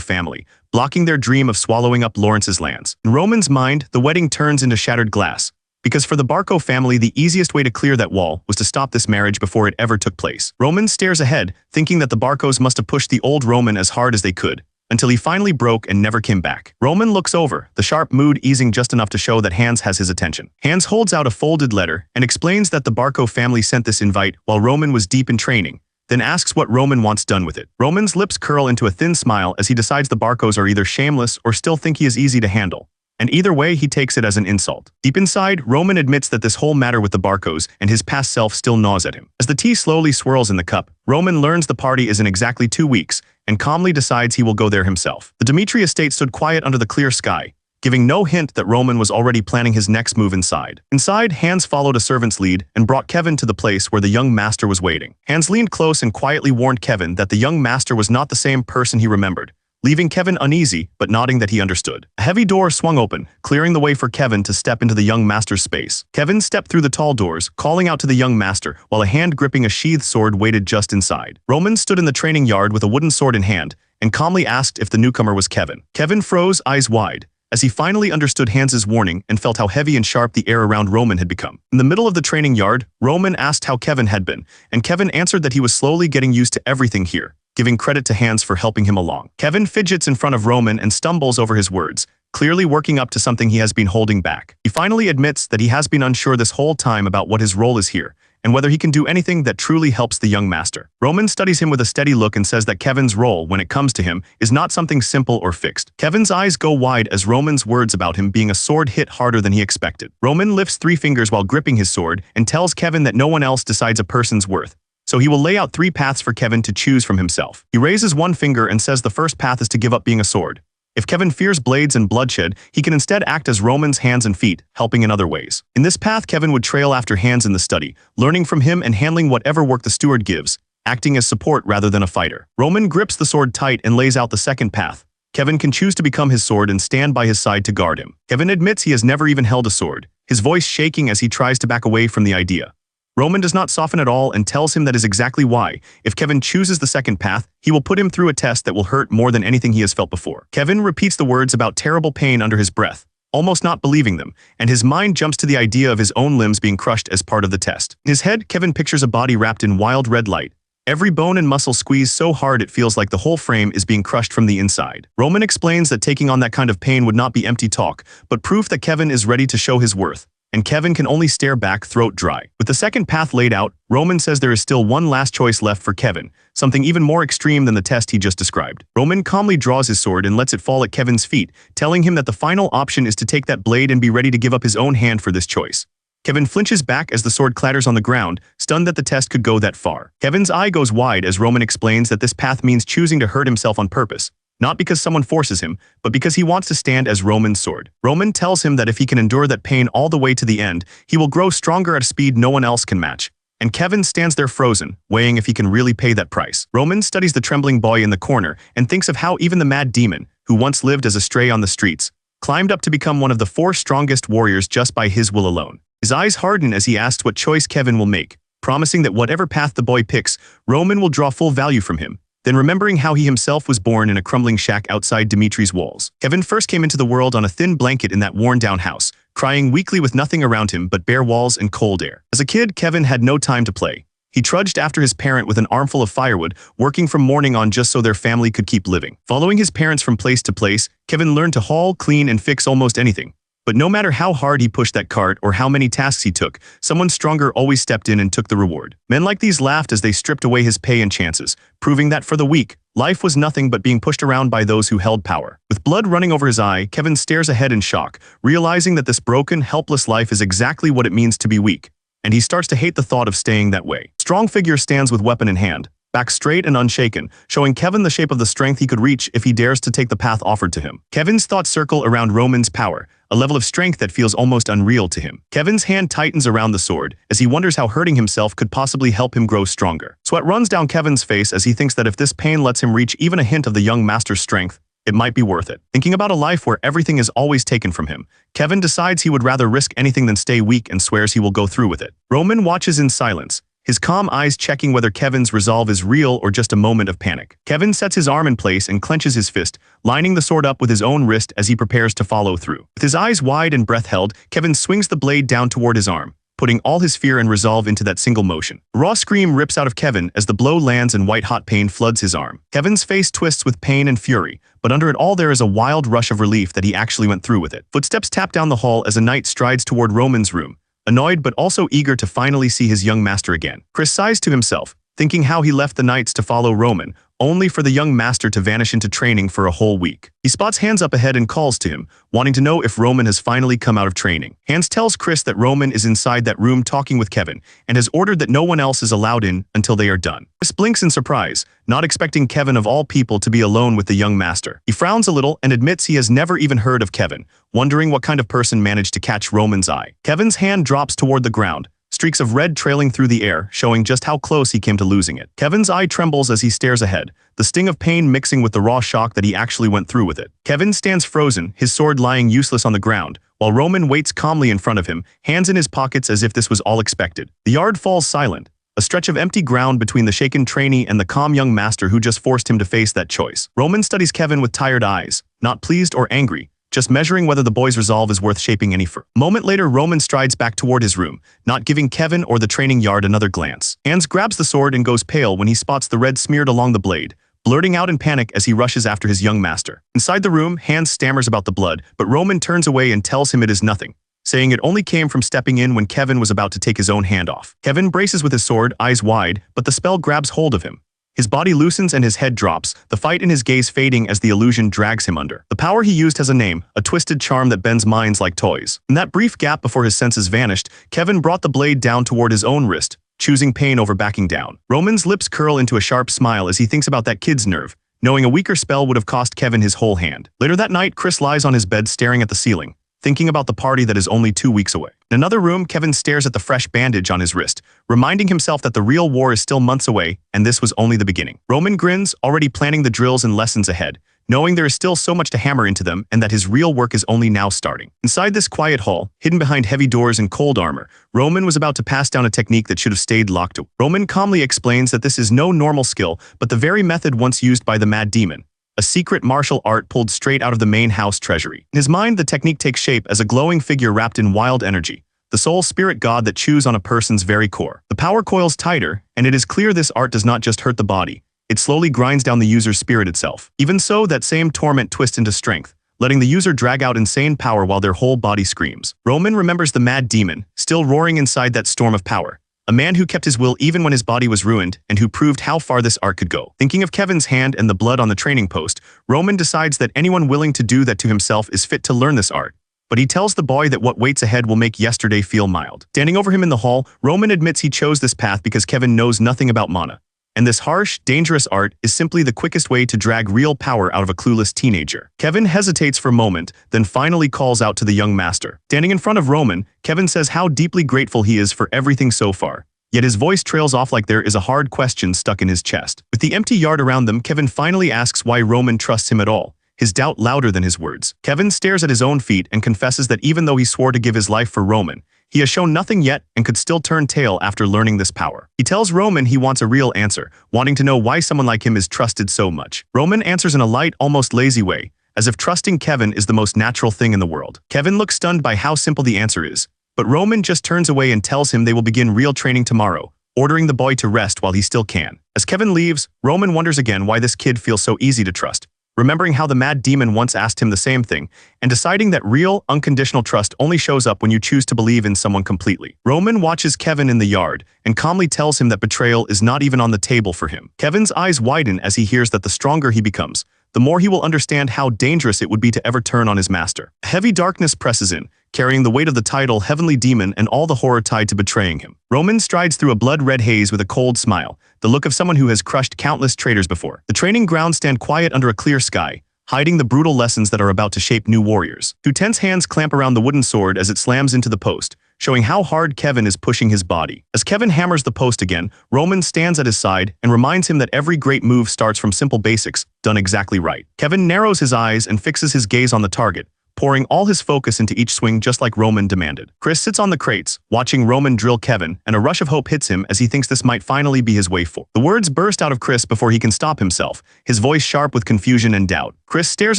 family, blocking their dream of swallowing up Lawrence's lands. In Roman's mind, the wedding turns into shattered glass, because for the Barco family, the easiest way to clear that wall was to stop this marriage before it ever took place. Roman stares ahead, thinking that the Barcos must have pushed the old Roman as hard as they could, until he finally broke and never came back. Roman looks over, the sharp mood easing just enough to show that Hans has his attention. Hans holds out a folded letter and explains that the Barco family sent this invite while Roman was deep in training, then asks what Roman wants done with it. Roman's lips curl into a thin smile as he decides the Barcos are either shameless or still think he is easy to handle, and either way he takes it as an insult. Deep inside, Roman admits that this whole matter with the Barcos and his past self still gnaws at him. As the tea slowly swirls in the cup, Roman learns the party is in exactly 2 weeks and calmly decides he will go there himself. The Dmitri estate stood quiet under the clear sky, giving no hint that Roman was already planning his next move inside. Inside, Hans followed a servant's lead and brought Kevin to the place where the young master was waiting. Hans leaned close and quietly warned Kevin that the young master was not the same person he remembered, leaving Kevin uneasy but nodding that he understood. A heavy door swung open, clearing the way for Kevin to step into the young master's space. Kevin stepped through the tall doors, calling out to the young master, while a hand gripping a sheathed sword waited just inside. Roman stood in the training yard with a wooden sword in hand and calmly asked if the newcomer was Kevin. Kevin froze, eyes wide, as he finally understood Hans's warning and felt how heavy and sharp the air around Roman had become. In the middle of the training yard, Roman asked how Kevin had been, and Kevin answered that he was slowly getting used to everything here, giving credit to Hans for helping him along. Kevin fidgets in front of Roman and stumbles over his words, clearly working up to something he has been holding back. He finally admits that he has been unsure this whole time about what his role is here, and whether he can do anything that truly helps the young master. Roman studies him with a steady look and says that Kevin's role, when it comes to him, is not something simple or fixed. Kevin's eyes go wide as Roman's words about him being a sword hit harder than he expected. Roman lifts 3 fingers while gripping his sword and tells Kevin that no one else decides a person's worth, so he will lay out 3 paths for Kevin to choose from himself. He raises 1 finger and says the first path is to give up being a sword. If Kevin fears blades and bloodshed, he can instead act as Roman's hands and feet, helping in other ways. In this path, Kevin would trail after Hans in the study, learning from him and handling whatever work the steward gives, acting as support rather than a fighter. Roman grips the sword tight and lays out the second path. Kevin can choose to become his sword and stand by his side to guard him. Kevin admits he has never even held a sword, his voice shaking as he tries to back away from the idea. Roman does not soften at all and tells him that is exactly why. If Kevin chooses the second path, he will put him through a test that will hurt more than anything he has felt before. Kevin repeats the words about terrible pain under his breath, almost not believing them, and his mind jumps to the idea of his own limbs being crushed as part of the test. In his head, Kevin pictures a body wrapped in wild red light, every bone and muscle squeezed so hard it feels like the whole frame is being crushed from the inside. Roman explains that taking on that kind of pain would not be empty talk, but proof that Kevin is ready to show his worth. And Kevin can only stare back, throat dry. With the second path laid out, Roman says there is still one last choice left for Kevin, something even more extreme than the test he just described. Roman calmly draws his sword and lets it fall at Kevin's feet, telling him that the final option is to take that blade and be ready to give up his own hand for this choice. Kevin flinches back as the sword clatters on the ground, stunned that the test could go that far. Kevin's eye goes wide as Roman explains that this path means choosing to hurt himself on purpose. Not because someone forces him, but because he wants to stand as Roman's sword. Roman tells him that if he can endure that pain all the way to the end, he will grow stronger at a speed no one else can match. And Kevin stands there frozen, weighing if he can really pay that price. Roman studies the trembling boy in the corner and thinks of how even the mad demon, who once lived as a stray on the streets, climbed up to become one of the 4 strongest warriors just by his will alone. His eyes harden as he asks what choice Kevin will make, promising that whatever path the boy picks, Roman will draw full value from him. Then remembering how he himself was born in a crumbling shack outside Dimitri's walls. Kevin first came into the world on a thin blanket in that worn-down house, crying weakly with nothing around him but bare walls and cold air. As a kid, Kevin had no time to play. He trudged after his parent with an armful of firewood, working from morning on just so their family could keep living. Following his parents from place to place, Kevin learned to haul, clean, and fix almost anything. But no matter how hard he pushed that cart or how many tasks he took, someone stronger always stepped in and took the reward. Men like these laughed as they stripped away his pay and chances, proving that for the weak, life was nothing but being pushed around by those who held power. With blood running over his eye, Kevin stares ahead in shock, realizing that this broken, helpless life is exactly what it means to be weak. And he starts to hate the thought of staying that way. Strong figure stands with weapon in hand, back straight and unshaken, showing Kevin the shape of the strength he could reach if he dares to take the path offered to him. Kevin's thoughts circle around Roman's power, a level of strength that feels almost unreal to him. Kevin's hand tightens around the sword as he wonders how hurting himself could possibly help him grow stronger. Sweat runs down Kevin's face as he thinks that if this pain lets him reach even a hint of the young master's strength, it might be worth it. Thinking about a life where everything is always taken from him, Kevin decides he would rather risk anything than stay weak and swears he will go through with it. Roman watches in silence, his calm eyes checking whether Kevin's resolve is real or just a moment of panic. Kevin sets his arm in place and clenches his fist, lining the sword up with his own wrist as he prepares to follow through. With his eyes wide and breath held, Kevin swings the blade down toward his arm, putting all his fear and resolve into that single motion. A raw scream rips out of Kevin as the blow lands and white-hot pain floods his arm. Kevin's face twists with pain and fury, but under it all there is a wild rush of relief that he actually went through with it. Footsteps tap down the hall as a knight strides toward Roman's room, annoyed but also eager to finally see his young master again. Chris sighs to himself, thinking how he left the knights to follow Roman, only for the young master to vanish into training for a whole week. He spots Hans up ahead and calls to him, wanting to know if Roman has finally come out of training. Hans tells Chris that Roman is inside that room talking with Kevin, and has ordered that no one else is allowed in until they are done. Chris blinks in surprise, not expecting Kevin of all people to be alone with the young master. He frowns a little and admits he has never even heard of Kevin, wondering what kind of person managed to catch Roman's eye. Kevin's hand drops toward the ground, streaks of red trailing through the air, showing just how close he came to losing it. Kevin's eye trembles as he stares ahead, the sting of pain mixing with the raw shock that he actually went through with it. Kevin stands frozen, his sword lying useless on the ground, while Roman waits calmly in front of him, hands in his pockets as if this was all expected. The yard falls silent, a stretch of empty ground between the shaken trainee and the calm young master who just forced him to face that choice. Roman studies Kevin with tired eyes, not pleased or angry, just measuring whether the boy's resolve is worth shaping any further. A moment later, Roman strides back toward his room, not giving Kevin or the training yard another glance. Hans grabs the sword and goes pale when he spots the red smeared along the blade, blurting out in panic as he rushes after his young master. Inside the room, Hans stammers about the blood, but Roman turns away and tells him it is nothing, saying it only came from stepping in when Kevin was about to take his own hand off. Kevin braces with his sword, eyes wide, but the spell grabs hold of him. His body loosens and his head drops, the fight in his gaze fading as the illusion drags him under. The power he used has a name, a twisted charm that bends minds like toys. In that brief gap before his senses vanished, Kevin brought the blade down toward his own wrist, choosing pain over backing down. Roman's lips curl into a sharp smile as he thinks about that kid's nerve, knowing a weaker spell would have cost Kevin his whole hand. Later that night, Chris lies on his bed staring at the ceiling, thinking about the party that is only 2 weeks away. In another room, Kevin stares at the fresh bandage on his wrist, reminding himself that the real war is still months away, and this was only the beginning. Roman grins, already planning the drills and lessons ahead, knowing there is still so much to hammer into them and that his real work is only now starting. Inside this quiet hall, hidden behind heavy doors and cold armor, Roman was about to pass down a technique that should have stayed locked away. Roman calmly explains that this is no normal skill, but the very method once used by the Mad Demon, a secret martial art pulled straight out of the main house treasury. In his mind, the technique takes shape as a glowing figure wrapped in wild energy, the soul spirit god that chews on a person's very core. The power coils tighter, and it is clear this art does not just hurt the body, it slowly grinds down the user's spirit itself. Even so, that same torment twists into strength, letting the user drag out insane power while their whole body screams. Roman remembers the Mad Demon, still roaring inside that storm of power. A man who kept his will even when his body was ruined, and who proved how far this art could go. Thinking of Kevin's hand and the blood on the training post, Roman decides that anyone willing to do that to himself is fit to learn this art. But he tells the boy that what waits ahead will make yesterday feel mild. Standing over him in the hall, Roman admits he chose this path because Kevin knows nothing about mana. And this harsh, dangerous art is simply the quickest way to drag real power out of a clueless teenager. Kevin hesitates for a moment, then finally calls out to the young master. Standing in front of Roman, Kevin says how deeply grateful he is for everything so far. Yet his voice trails off like there is a hard question stuck in his chest. With the empty yard around them, Kevin finally asks why Roman trusts him at all, his doubt louder than his words. Kevin stares at his own feet and confesses that even though he swore to give his life for Roman, he has shown nothing yet and could still turn tail after learning this power. He tells Roman he wants a real answer, wanting to know why someone like him is trusted so much. Roman answers in a light, almost lazy way, as if trusting Kevin is the most natural thing in the world. Kevin looks stunned by how simple the answer is, but Roman just turns away and tells him they will begin real training tomorrow, ordering the boy to rest while he still can. As Kevin leaves, Roman wonders again why this kid feels so easy to trust, remembering how the Mad Demon once asked him the same thing, and deciding that real, unconditional trust only shows up when you choose to believe in someone completely. Roman watches Kevin in the yard, and calmly tells him that betrayal is not even on the table for him. Kevin's eyes widen as he hears that the stronger he becomes, the more he will understand how dangerous it would be to ever turn on his master. Heavy darkness presses in, carrying the weight of the title Heavenly Demon and all the horror tied to betraying him. Roman strides through a blood-red haze with a cold smile, the look of someone who has crushed countless traitors before. The training grounds stand quiet under a clear sky, hiding the brutal lessons that are about to shape new warriors. Two tense hands clamp around the wooden sword as it slams into the post, showing how hard Kevin is pushing his body. As Kevin hammers the post again, Roman stands at his side and reminds him that every great move starts from simple basics, done exactly right. Kevin narrows his eyes and fixes his gaze on the target, pouring all his focus into each swing just like Roman demanded. Chris sits on the crates, watching Roman drill Kevin, and a rush of hope hits him as he thinks this might finally be his way forward. The words burst out of Chris before he can stop himself, his voice sharp with confusion and doubt. Chris stares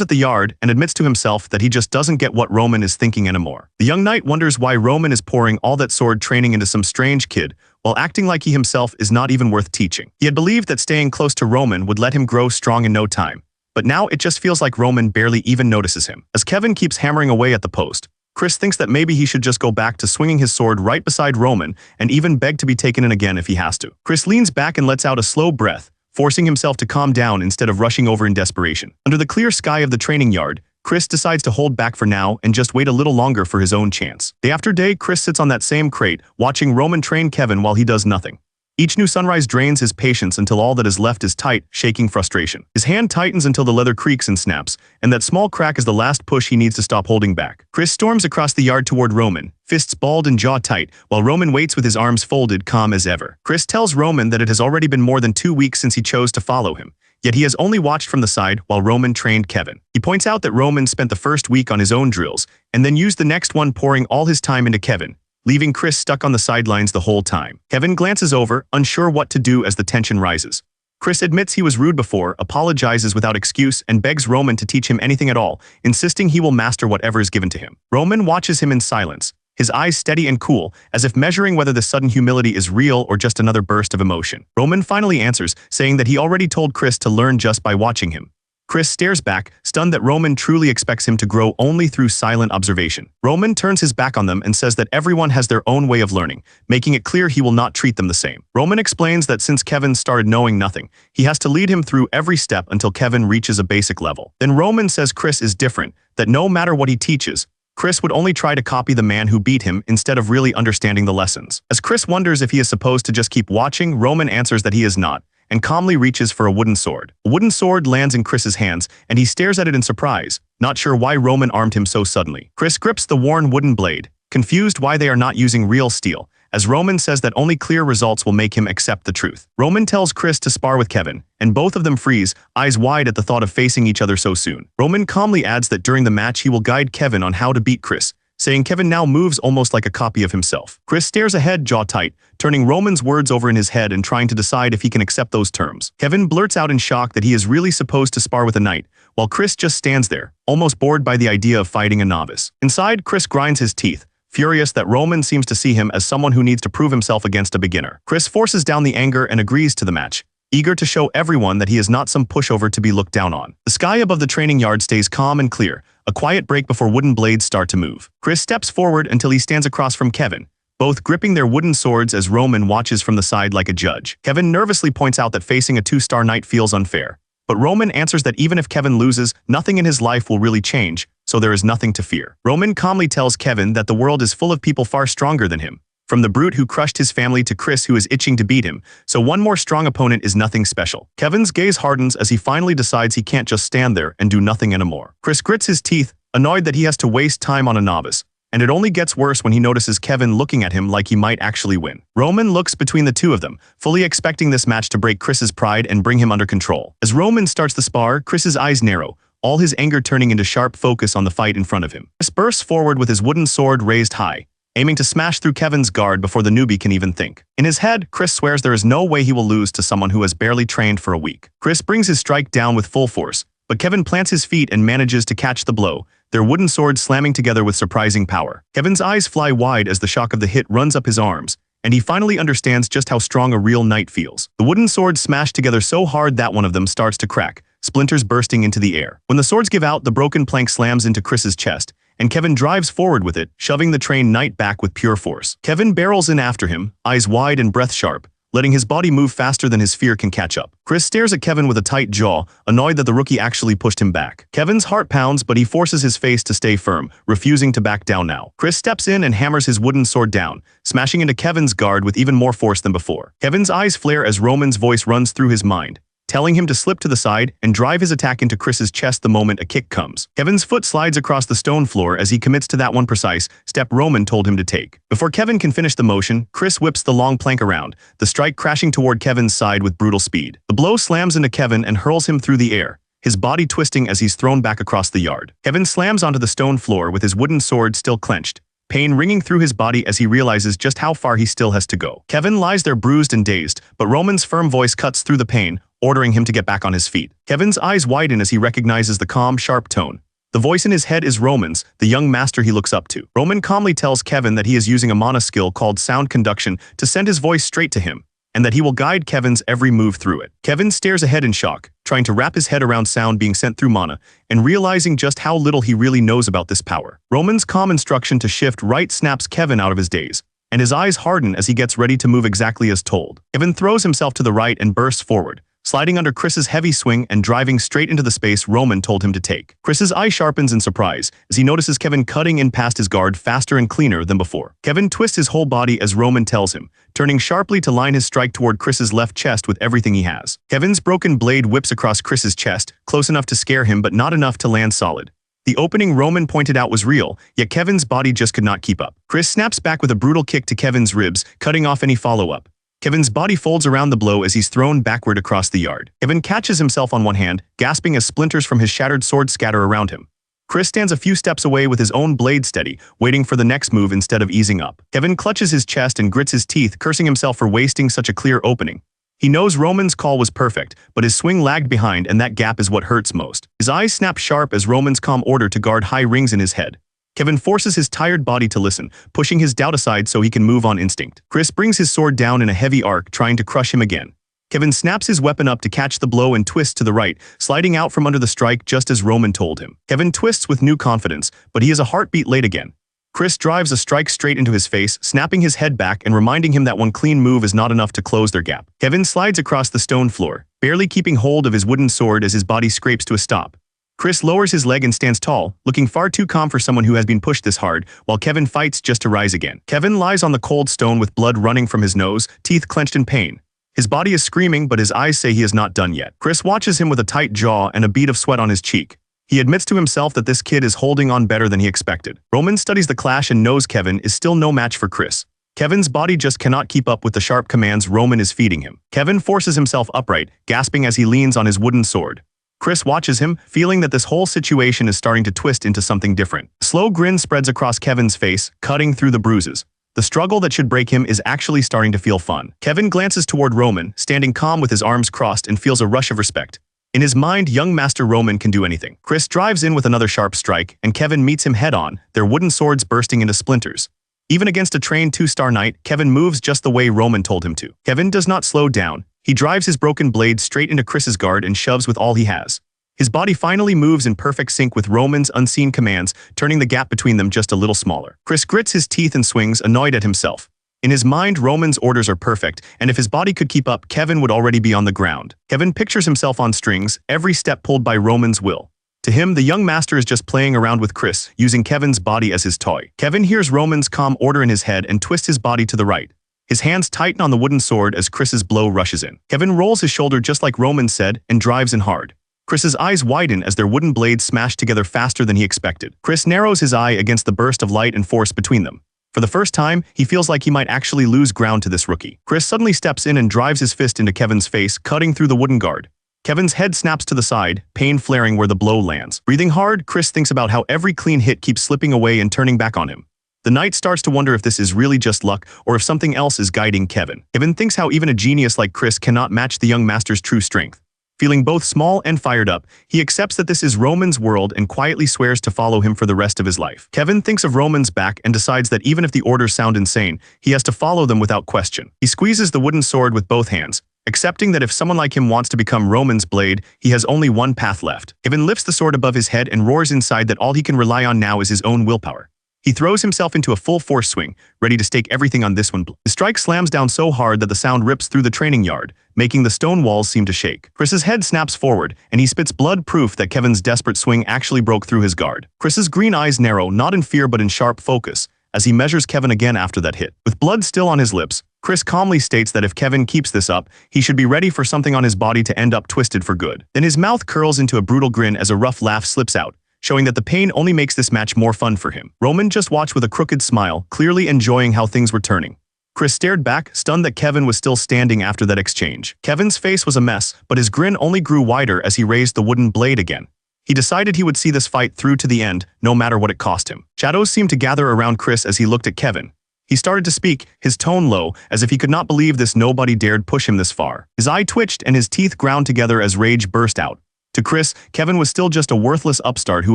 at the yard and admits to himself that he just doesn't get what Roman is thinking anymore. The young knight wonders why Roman is pouring all that sword training into some strange kid, while acting like he himself is not even worth teaching. He had believed that staying close to Roman would let him grow strong in no time, but now it just feels like Roman barely even notices him. As Kevin keeps hammering away at the post, Chris thinks that maybe he should just go back to swinging his sword right beside Roman and even beg to be taken in again if he has to. Chris leans back and lets out a slow breath, forcing himself to calm down instead of rushing over in desperation. Under the clear sky of the training yard, Chris decides to hold back for now and just wait a little longer for his own chance. Day after day, Chris sits on that same crate, watching Roman train Kevin while he does nothing. Each new sunrise drains his patience until all that is left is tight, shaking frustration. His hand tightens until the leather creaks and snaps, and that small crack is the last push he needs to stop holding back. Chris storms across the yard toward Roman, fists balled and jaw tight, while Roman waits with his arms folded, calm as ever. Chris tells Roman that it has already been more than 2 weeks since he chose to follow him, yet he has only watched from the side while Roman trained Kevin. He points out that Roman spent the first week on his own drills, and then used the next one pouring all his time into Kevin, leaving Chris stuck on the sidelines the whole time. Kevin glances over, unsure what to do as the tension rises. Chris admits he was rude before, apologizes without excuse, and begs Roman to teach him anything at all, insisting he will master whatever is given to him. Roman watches him in silence, his eyes steady and cool, as if measuring whether the sudden humility is real or just another burst of emotion. Roman finally answers, saying that he already told Chris to learn just by watching him. Chris stares back, stunned that Roman truly expects him to grow only through silent observation. Roman turns his back on them and says that everyone has their own way of learning, making it clear he will not treat them the same. Roman explains that since Kevin started knowing nothing, he has to lead him through every step until Kevin reaches a basic level. Then Roman says Chris is different, that no matter what he teaches, Chris would only try to copy the man who beat him instead of really understanding the lessons. As Chris wonders if he is supposed to just keep watching, Roman answers that he is not, and calmly reaches for a wooden sword. A wooden sword lands in Chris's hands, and he stares at it in surprise, not sure why Roman armed him so suddenly. Chris grips the worn wooden blade, confused why they are not using real steel, as Roman says that only clear results will make him accept the truth. Roman tells Chris to spar with Kevin, and both of them freeze, eyes wide at the thought of facing each other so soon. Roman calmly adds that during the match he will guide Kevin on how to beat Chris, saying Kevin now moves almost like a copy of himself. Chris stares ahead, jaw tight, turning Roman's words over in his head and trying to decide if he can accept those terms. Kevin blurts out in shock that he is really supposed to spar with a knight, while Chris just stands there, almost bored by the idea of fighting a novice. Inside, Chris grinds his teeth, furious that Roman seems to see him as someone who needs to prove himself against a beginner. Chris forces down the anger and agrees to the match, eager to show everyone that he is not some pushover to be looked down on. The sky above the training yard stays calm and clear, a quiet break before wooden blades start to move. Chris steps forward until he stands across from Kevin, both gripping their wooden swords as Roman watches from the side like a judge. Kevin nervously points out that facing a two-star knight feels unfair, but Roman answers that even if Kevin loses, nothing in his life will really change, so there is nothing to fear. Roman calmly tells Kevin that the world is full of people far stronger than him, from the brute who crushed his family to Chris who is itching to beat him, so one more strong opponent is nothing special. Kevin's gaze hardens as he finally decides he can't just stand there and do nothing anymore. Chris grits his teeth, annoyed that he has to waste time on a novice, and it only gets worse when he notices Kevin looking at him like he might actually win. Roman looks between the two of them, fully expecting this match to break Chris's pride and bring him under control. As Roman starts the spar, Chris's eyes narrow, all his anger turning into sharp focus on the fight in front of him. Chris bursts forward with his wooden sword raised high, aiming to smash through Kevin's guard before the newbie can even think. In his head, Chris swears there is no way he will lose to someone who has barely trained for a week. Chris brings his strike down with full force, but Kevin plants his feet and manages to catch the blow, their wooden swords slamming together with surprising power. Kevin's eyes fly wide as the shock of the hit runs up his arms, and he finally understands just how strong a real knight feels. The wooden swords smash together so hard that one of them starts to crack, splinters bursting into the air. When the swords give out, the broken plank slams into Chris's chest, and Kevin drives forward with it, shoving the trained knight back with pure force. Kevin barrels in after him, eyes wide and breath sharp, letting his body move faster than his fear can catch up. Chris stares at Kevin with a tight jaw, annoyed that the rookie actually pushed him back. Kevin's heart pounds, but he forces his face to stay firm, refusing to back down now. Chris steps in and hammers his wooden sword down, smashing into Kevin's guard with even more force than before. Kevin's eyes flare as Roman's voice runs through his mind, telling him to slip to the side and drive his attack into Chris's chest the moment a kick comes. Kevin's foot slides across the stone floor as he commits to that one precise step Roman told him to take. Before Kevin can finish the motion, Chris whips the long plank around, the strike crashing toward Kevin's side with brutal speed. The blow slams into Kevin and hurls him through the air, his body twisting as he's thrown back across the yard. Kevin slams onto the stone floor with his wooden sword still clenched, pain ringing through his body as he realizes just how far he still has to go. Kevin lies there bruised and dazed, but Roman's firm voice cuts through the pain, ordering him to get back on his feet. Kevin's eyes widen as he recognizes the calm, sharp tone. The voice in his head is Roman's, the young master he looks up to. Roman calmly tells Kevin that he is using a mana skill called sound conduction to send his voice straight to him, and that he will guide Kevin's every move through it. Kevin stares ahead in shock, trying to wrap his head around sound being sent through mana, and realizing just how little he really knows about this power. Roman's calm instruction to shift right snaps Kevin out of his daze, and his eyes harden as he gets ready to move exactly as told. Kevin throws himself to the right and bursts forward, sliding under Chris's heavy swing and driving straight into the space Roman told him to take. Chris's eye sharpens in surprise as he notices Kevin cutting in past his guard faster and cleaner than before. Kevin twists his whole body as Roman tells him, turning sharply to line his strike toward Chris's left chest with everything he has. Kevin's broken blade whips across Chris's chest, close enough to scare him but not enough to land solid. The opening Roman pointed out was real, yet Kevin's body just could not keep up. Chris snaps back with a brutal kick to Kevin's ribs, cutting off any follow-up. Kevin's body folds around the blow as he's thrown backward across the yard. Kevin catches himself on one hand, gasping as splinters from his shattered sword scatter around him. Chris stands a few steps away with his own blade steady, waiting for the next move instead of easing up. Kevin clutches his chest and grits his teeth, cursing himself for wasting such a clear opening. He knows Roman's call was perfect, but his swing lagged behind and that gap is what hurts most. His eyes snap sharp as Roman's calm order to guard high rings in his head. Kevin forces his tired body to listen, pushing his doubt aside so he can move on instinct. Chris brings his sword down in a heavy arc, trying to crush him again. Kevin snaps his weapon up to catch the blow and twists to the right, sliding out from under the strike just as Roman told him. Kevin twists with new confidence, but he is a heartbeat late again. Chris drives a strike straight into his face, snapping his head back and reminding him that one clean move is not enough to close their gap. Kevin slides across the stone floor, barely keeping hold of his wooden sword as his body scrapes to a stop. Chris lowers his leg and stands tall, looking far too calm for someone who has been pushed this hard, while Kevin fights just to rise again. Kevin lies on the cold stone with blood running from his nose, teeth clenched in pain. His body is screaming, but his eyes say he is not done yet. Chris watches him with a tight jaw and a bead of sweat on his cheek. He admits to himself that this kid is holding on better than he expected. Roman studies the clash and knows Kevin is still no match for Chris. Kevin's body just cannot keep up with the sharp commands Roman is feeding him. Kevin forces himself upright, gasping as he leans on his wooden sword. Chris watches him, feeling that this whole situation is starting to twist into something different. A slow grin spreads across Kevin's face, cutting through the bruises. The struggle that should break him is actually starting to feel fun. Kevin glances toward Roman, standing calm with his arms crossed, and feels a rush of respect. In his mind, young Master Roman can do anything. Chris drives in with another sharp strike, and Kevin meets him head-on, their wooden swords bursting into splinters. Even against a trained 2-star knight, Kevin moves just the way Roman told him to. Kevin does not slow down. He drives his broken blade straight into Chris's guard and shoves with all he has. His body finally moves in perfect sync with Roman's unseen commands, turning the gap between them just a little smaller. Chris grits his teeth and swings, annoyed at himself. In his mind, Roman's orders are perfect, and if his body could keep up, Kevin would already be on the ground. Kevin pictures himself on strings, every step pulled by Roman's will. To him, the young master is just playing around with Chris, using Kevin's body as his toy. Kevin hears Roman's calm order in his head and twists his body to the right. His hands tighten on the wooden sword as Chris's blow rushes in. Kevin rolls his shoulder just like Roman said and drives in hard. Chris's eyes widen as their wooden blades smash together faster than he expected. Chris narrows his eye against the burst of light and force between them. For the first time, he feels like he might actually lose ground to this rookie. Chris suddenly steps in and drives his fist into Kevin's face, cutting through the wooden guard. Kevin's head snaps to the side, pain flaring where the blow lands. Breathing hard, Chris thinks about how every clean hit keeps slipping away and turning back on him. The knight starts to wonder if this is really just luck or if something else is guiding Kevin. Kevin thinks how even a genius like Chris cannot match the young master's true strength. Feeling both small and fired up, he accepts that this is Roman's world and quietly swears to follow him for the rest of his life. Kevin thinks of Roman's back and decides that even if the orders sound insane, he has to follow them without question. He squeezes the wooden sword with both hands, accepting that if someone like him wants to become Roman's blade, he has only one path left. Kevin lifts the sword above his head and roars inside that all he can rely on now is his own willpower. He throws himself into a full-force swing, ready to stake everything on this one. The strike slams down so hard that the sound rips through the training yard, making the stone walls seem to shake. Chris's head snaps forward, and he spits blood, proof that Kevin's desperate swing actually broke through his guard. Chris's green eyes narrow, not in fear but in sharp focus, as he measures Kevin again after that hit. With blood still on his lips, Chris calmly states that if Kevin keeps this up, he should be ready for something on his body to end up twisted for good. Then his mouth curls into a brutal grin as a rough laugh slips out, showing that the pain only makes this match more fun for him. Roman just watched with a crooked smile, clearly enjoying how things were turning. Chris stared back, stunned that Kevin was still standing after that exchange. Kevin's face was a mess, but his grin only grew wider as he raised the wooden blade again. He decided he would see this fight through to the end, no matter what it cost him. Shadows seemed to gather around Chris as he looked at Kevin. He started to speak, his tone low, as if he could not believe this nobody dared push him this far. His eye twitched and his teeth ground together as rage burst out. To Chris, Kevin was still just a worthless upstart who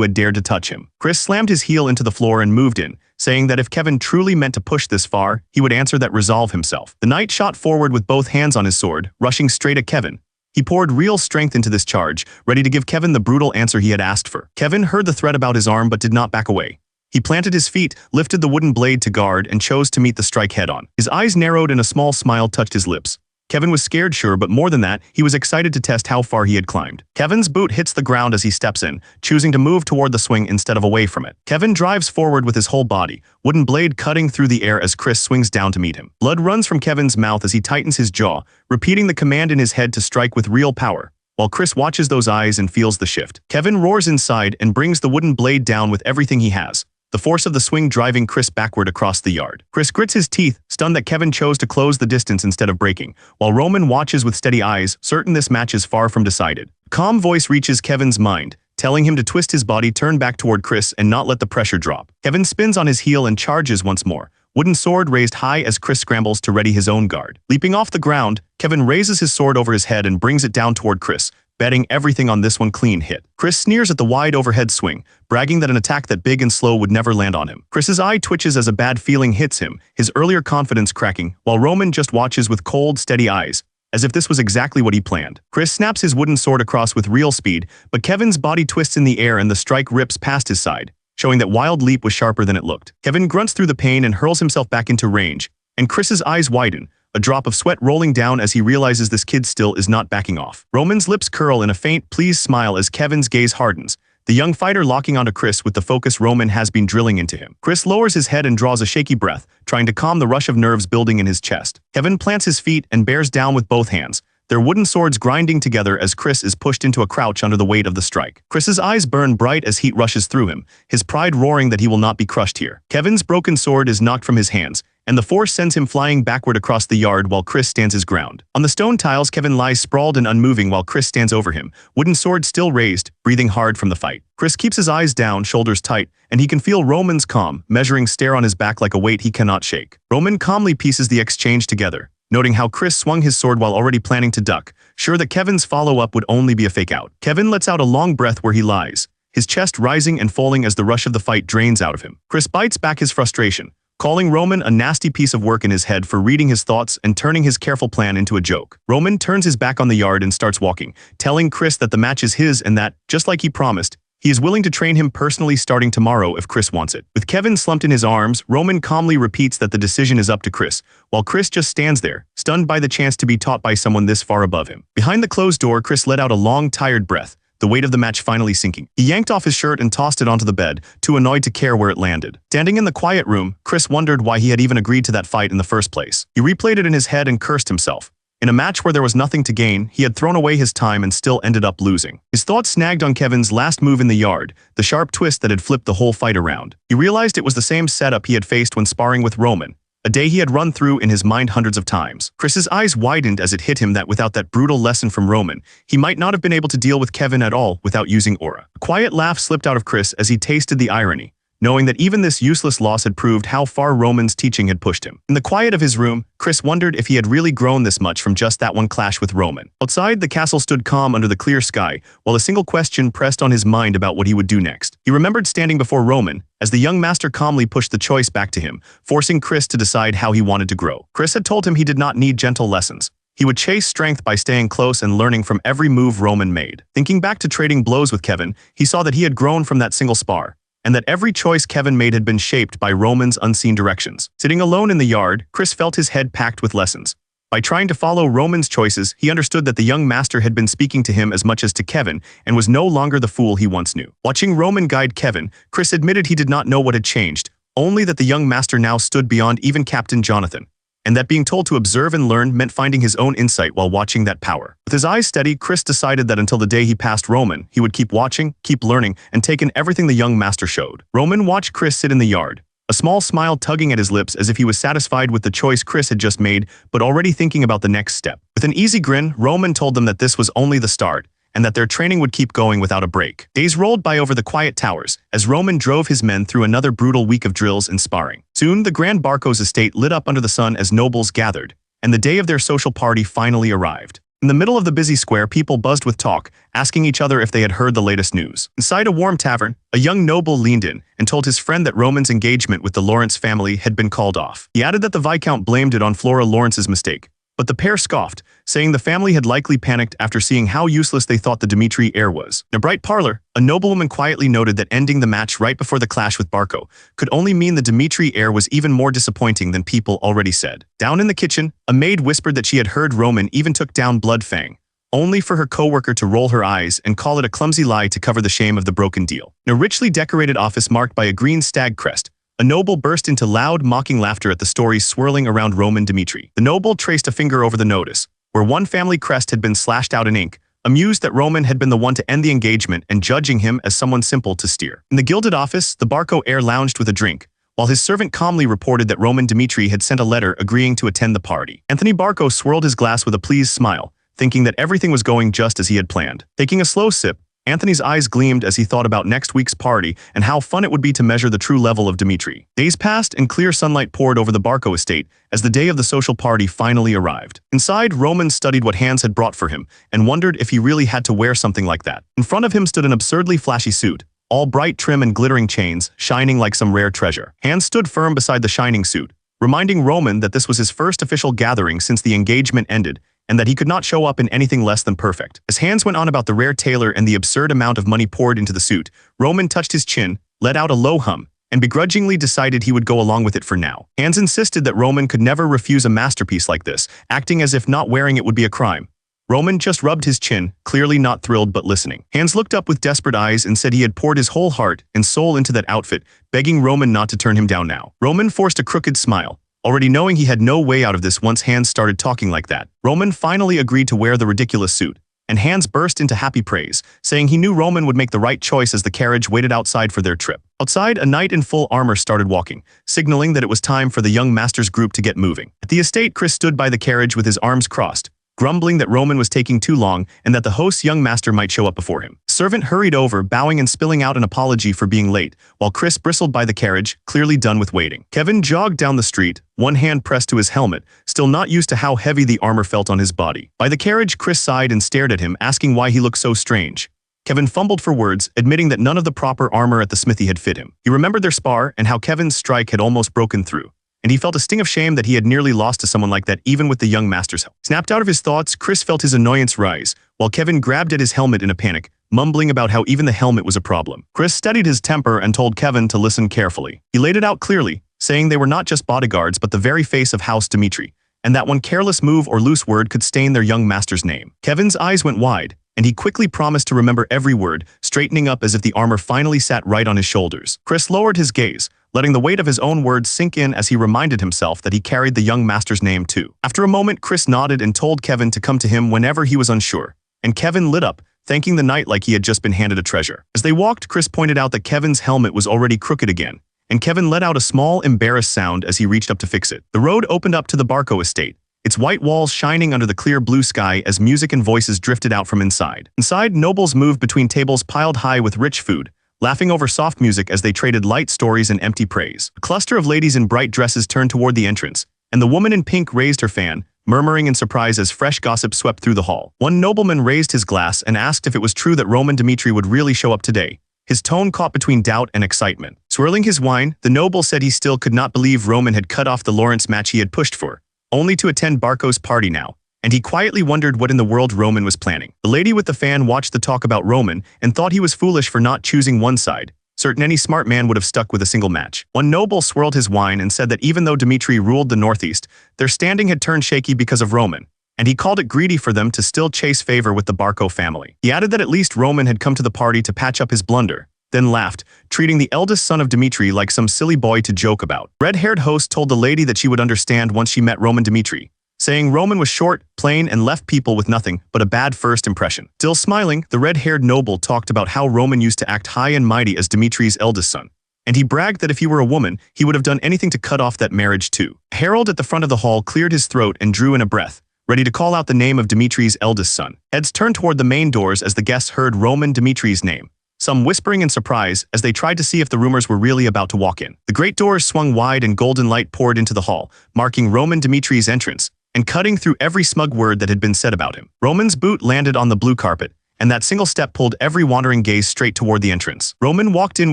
had dared to touch him. Chris slammed his heel into the floor and moved in, saying that if Kevin truly meant to push this far, he would answer that resolve himself. The knight shot forward with both hands on his sword, rushing straight at Kevin. He poured real strength into this charge, ready to give Kevin the brutal answer he had asked for. Kevin heard the threat about his arm but did not back away. He planted his feet, lifted the wooden blade to guard, and chose to meet the strike head-on. His eyes narrowed and a small smile touched his lips. Kevin was scared, sure, but more than that, he was excited to test how far he had climbed. Kevin's boot hits the ground as he steps in, choosing to move toward the swing instead of away from it. Kevin drives forward with his whole body, wooden blade cutting through the air as Chris swings down to meet him. Blood runs from Kevin's mouth as he tightens his jaw, repeating the command in his head to strike with real power, while Chris watches those eyes and feels the shift. Kevin roars inside and brings the wooden blade down with everything he has, the force of the swing driving Chris backward across the yard. Chris grits his teeth, stunned that Kevin chose to close the distance instead of breaking, while Roman watches with steady eyes, certain this match is far from decided. A calm voice reaches Kevin's mind, telling him to twist his body, turn back toward Chris, and not let the pressure drop. Kevin spins on his heel and charges once more, wooden sword raised high as Chris scrambles to ready his own guard. Leaping off the ground, Kevin raises his sword over his head and brings it down toward Chris, betting everything on this one clean hit. Chris sneers at the wide overhead swing, bragging that an attack that big and slow would never land on him. Chris's eye twitches as a bad feeling hits him, his earlier confidence cracking, while Roman just watches with cold, steady eyes, as if this was exactly what he planned. Chris snaps his wooden sword across with real speed, but Kevin's body twists in the air and the strike rips past his side, showing that Wild Leap was sharper than it looked. Kevin grunts through the pain and hurls himself back into range, and Chris's eyes widen, a drop of sweat rolling down as he realizes this kid still is not backing off. Roman's lips curl in a faint, pleased smile as Kevin's gaze hardens, the young fighter locking onto Chris with the focus Roman has been drilling into him. Chris lowers his head and draws a shaky breath, trying to calm the rush of nerves building in his chest. Kevin plants his feet and bears down with both hands, their wooden swords grinding together as Chris is pushed into a crouch under the weight of the strike. Chris's eyes burn bright as heat rushes through him, his pride roaring that he will not be crushed here. Kevin's broken sword is knocked from his hands, and the force sends him flying backward across the yard while Chris stands his ground. On the stone tiles, Kevin lies sprawled and unmoving while Chris stands over him, wooden sword still raised, breathing hard from the fight. Chris keeps his eyes down, shoulders tight, and he can feel Roman's calm, measuring stare on his back like a weight he cannot shake. Roman calmly pieces the exchange together, noting how Chris swung his sword while already planning to duck, sure that Kevin's follow-up would only be a fake-out. Kevin lets out a long breath where he lies, his chest rising and falling as the rush of the fight drains out of him. Chris bites back his frustration, calling Roman a nasty piece of work in his head for reading his thoughts and turning his careful plan into a joke. Roman turns his back on the yard and starts walking, telling Chris that the match is his and that, just like he promised, he is willing to train him personally starting tomorrow if Chris wants it. With Kevin slumped in his arms, Roman calmly repeats that the decision is up to Chris, while Chris just stands there, stunned by the chance to be taught by someone this far above him. Behind the closed door, Chris let out a long, tired breath, the weight of the match finally sinking. He yanked off his shirt and tossed it onto the bed, too annoyed to care where it landed. Standing in the quiet room, Chris wondered why he had even agreed to that fight in the first place. He replayed it in his head and cursed himself. In a match where there was nothing to gain, he had thrown away his time and still ended up losing. His thoughts snagged on Kevin's last move in the yard, the sharp twist that had flipped the whole fight around. He realized it was the same setup he had faced when sparring with Roman, a day he had run through in his mind hundreds of times. Chris's eyes widened as it hit him that without that brutal lesson from Roman, he might not have been able to deal with Kevin at all without using aura. A quiet laugh slipped out of Chris as he tasted the irony, knowing that even this useless loss had proved how far Roman's teaching had pushed him. In the quiet of his room, Chris wondered if he had really grown this much from just that one clash with Roman. Outside, the castle stood calm under the clear sky, while a single question pressed on his mind about what he would do next. He remembered standing before Roman, as the young master calmly pushed the choice back to him, forcing Chris to decide how he wanted to grow. Chris had told him he did not need gentle lessons. He would chase strength by staying close and learning from every move Roman made. Thinking back to trading blows with Kevin, he saw that he had grown from that single spar, and that every choice Kevin made had been shaped by Roman's unseen directions. Sitting alone in the yard, Chris felt his head packed with lessons. By trying to follow Roman's choices, he understood that the young master had been speaking to him as much as to Kevin and was no longer the fool he once knew. Watching Roman guide Kevin, Chris admitted he did not know what had changed, only that the young master now stood beyond even Captain Jonathan, and that being told to observe and learn meant finding his own insight while watching that power. With his eyes steady, Chris decided that until the day he passed Roman, he would keep watching, keep learning, and take in everything the young master showed. Roman watched Chris sit in the yard, a small smile tugging at his lips as if he was satisfied with the choice Chris had just made, but already thinking about the next step. With an easy grin, Roman told them that this was only the start, and that their training would keep going without a break. Days rolled by over the quiet towers, as Roman drove his men through another brutal week of drills and sparring. Soon, the Grand Barco's estate lit up under the sun as nobles gathered, and the day of their social party finally arrived. In the middle of the busy square, people buzzed with talk, asking each other if they had heard the latest news. Inside a warm tavern, a young noble leaned in and told his friend that Roman's engagement with the Lawrence family had been called off. He added that the Viscount blamed it on Flora Lawrence's mistake, but the pair scoffed, saying the family had likely panicked after seeing how useless they thought the Dimitri heir was. In a bright parlor, a noblewoman quietly noted that ending the match right before the clash with Barco could only mean the Dimitri heir was even more disappointing than people already said. Down in the kitchen, a maid whispered that she had heard Roman even took down Bloodfang, only for her co-worker to roll her eyes and call it a clumsy lie to cover the shame of the broken deal. In a richly decorated office marked by a green stag crest, a noble burst into loud, mocking laughter at the stories swirling around Roman Dimitri. The noble traced a finger over the notice, where one family crest had been slashed out in ink, amused that Roman had been the one to end the engagement and judging him as someone simple to steer. In the gilded office, the Barco heir lounged with a drink, while his servant calmly reported that Roman Dimitri had sent a letter agreeing to attend the party. Anthony Barco swirled his glass with a pleased smile, thinking that everything was going just as he had planned. Taking a slow sip, Anthony's eyes gleamed as he thought about next week's party and how fun it would be to measure the true level of Dimitri. Days passed and clear sunlight poured over the Barco estate as the day of the social party finally arrived. Inside, Roman studied what Hans had brought for him and wondered if he really had to wear something like that. In front of him stood an absurdly flashy suit, all bright trim and glittering chains, shining like some rare treasure. Hans stood firm beside the shining suit, reminding Roman that this was his first official gathering since the engagement ended, and that he could not show up in anything less than perfect. As Hans went on about the rare tailor and the absurd amount of money poured into the suit, Roman touched his chin, let out a low hum, and begrudgingly decided he would go along with it for now. Hans insisted that Roman could never refuse a masterpiece like this, acting as if not wearing it would be a crime. Roman just rubbed his chin, clearly not thrilled but listening. Hans looked up with desperate eyes and said he had poured his whole heart and soul into that outfit, begging Roman not to turn him down now. Roman forced a crooked smile, already knowing he had no way out of this once Hans started talking like that. Roman finally agreed to wear the ridiculous suit, and Hans burst into happy praise, saying he knew Roman would make the right choice as the carriage waited outside for their trip. Outside, a knight in full armor started walking, signaling that it was time for the young master's group to get moving. At the estate, Chris stood by the carriage with his arms crossed, grumbling that Roman was taking too long and that the host's young master might show up before him. The servant hurried over, bowing and spilling out an apology for being late, while Chris bristled by the carriage, clearly done with waiting. Kevin jogged down the street, one hand pressed to his helmet, still not used to how heavy the armor felt on his body. By the carriage, Chris sighed and stared at him, asking why he looked so strange. Kevin fumbled for words, admitting that none of the proper armor at the smithy had fit him. He remembered their spar and how Kevin's strike had almost broken through, and he felt a sting of shame that he had nearly lost to someone like that even with the young master's help. Snapped out of his thoughts, Chris felt his annoyance rise, while Kevin grabbed at his helmet in a panic, mumbling about how even the helmet was a problem. Chris steadied his temper and told Kevin to listen carefully. He laid it out clearly, saying they were not just bodyguards but the very face of House Dimitri, and that one careless move or loose word could stain their young master's name. Kevin's eyes went wide, and he quickly promised to remember every word, straightening up as if the armor finally sat right on his shoulders. Chris lowered his gaze, letting the weight of his own words sink in as he reminded himself that he carried the young master's name too. After a moment, Chris nodded and told Kevin to come to him whenever he was unsure, and Kevin lit up, thanking the knight like he had just been handed a treasure. As they walked, Chris pointed out that Kevin's helmet was already crooked again, and Kevin let out a small, embarrassed sound as he reached up to fix it. The road opened up to the Barco estate, its white walls shining under the clear blue sky as music and voices drifted out from inside. Inside, nobles moved between tables piled high with rich food, laughing over soft music as they traded light stories and empty praise. A cluster of ladies in bright dresses turned toward the entrance, and the woman in pink raised her fan, murmuring in surprise as fresh gossip swept through the hall. One nobleman raised his glass and asked if it was true that Roman Dimitri would really show up today, his tone caught between doubt and excitement. Swirling his wine, the noble said he still could not believe Roman had cut off the Lawrence match he had pushed for, only to attend Barco's party now, and he quietly wondered what in the world Roman was planning. The lady with the fan watched the talk about Roman and thought he was foolish for not choosing one side, certain any smart man would have stuck with a single match. One noble swirled his wine and said that even though Dimitri ruled the Northeast, their standing had turned shaky because of Roman, and he called it greedy for them to still chase favor with the Barco family. He added that at least Roman had come to the party to patch up his blunder, then laughed, treating the eldest son of Dimitri like some silly boy to joke about. Red-haired host told the lady that she would understand once she met Roman Dimitri, saying Roman was short, plain, and left people with nothing but a bad first impression. Still smiling, the red-haired noble talked about how Roman used to act high and mighty as Dimitri's eldest son, and he bragged that if he were a woman, he would have done anything to cut off that marriage too. A herald at the front of the hall cleared his throat and drew in a breath, ready to call out the name of Dimitri's eldest son. Heads turned toward the main doors as the guests heard Roman Dimitri's name, some whispering in surprise as they tried to see if the rumors were really about to walk in. The great doors swung wide and golden light poured into the hall, marking Roman Dimitri's entrance, and cutting through every smug word that had been said about him. Roman's boot landed on the blue carpet, and that single step pulled every wandering gaze straight toward the entrance. Roman walked in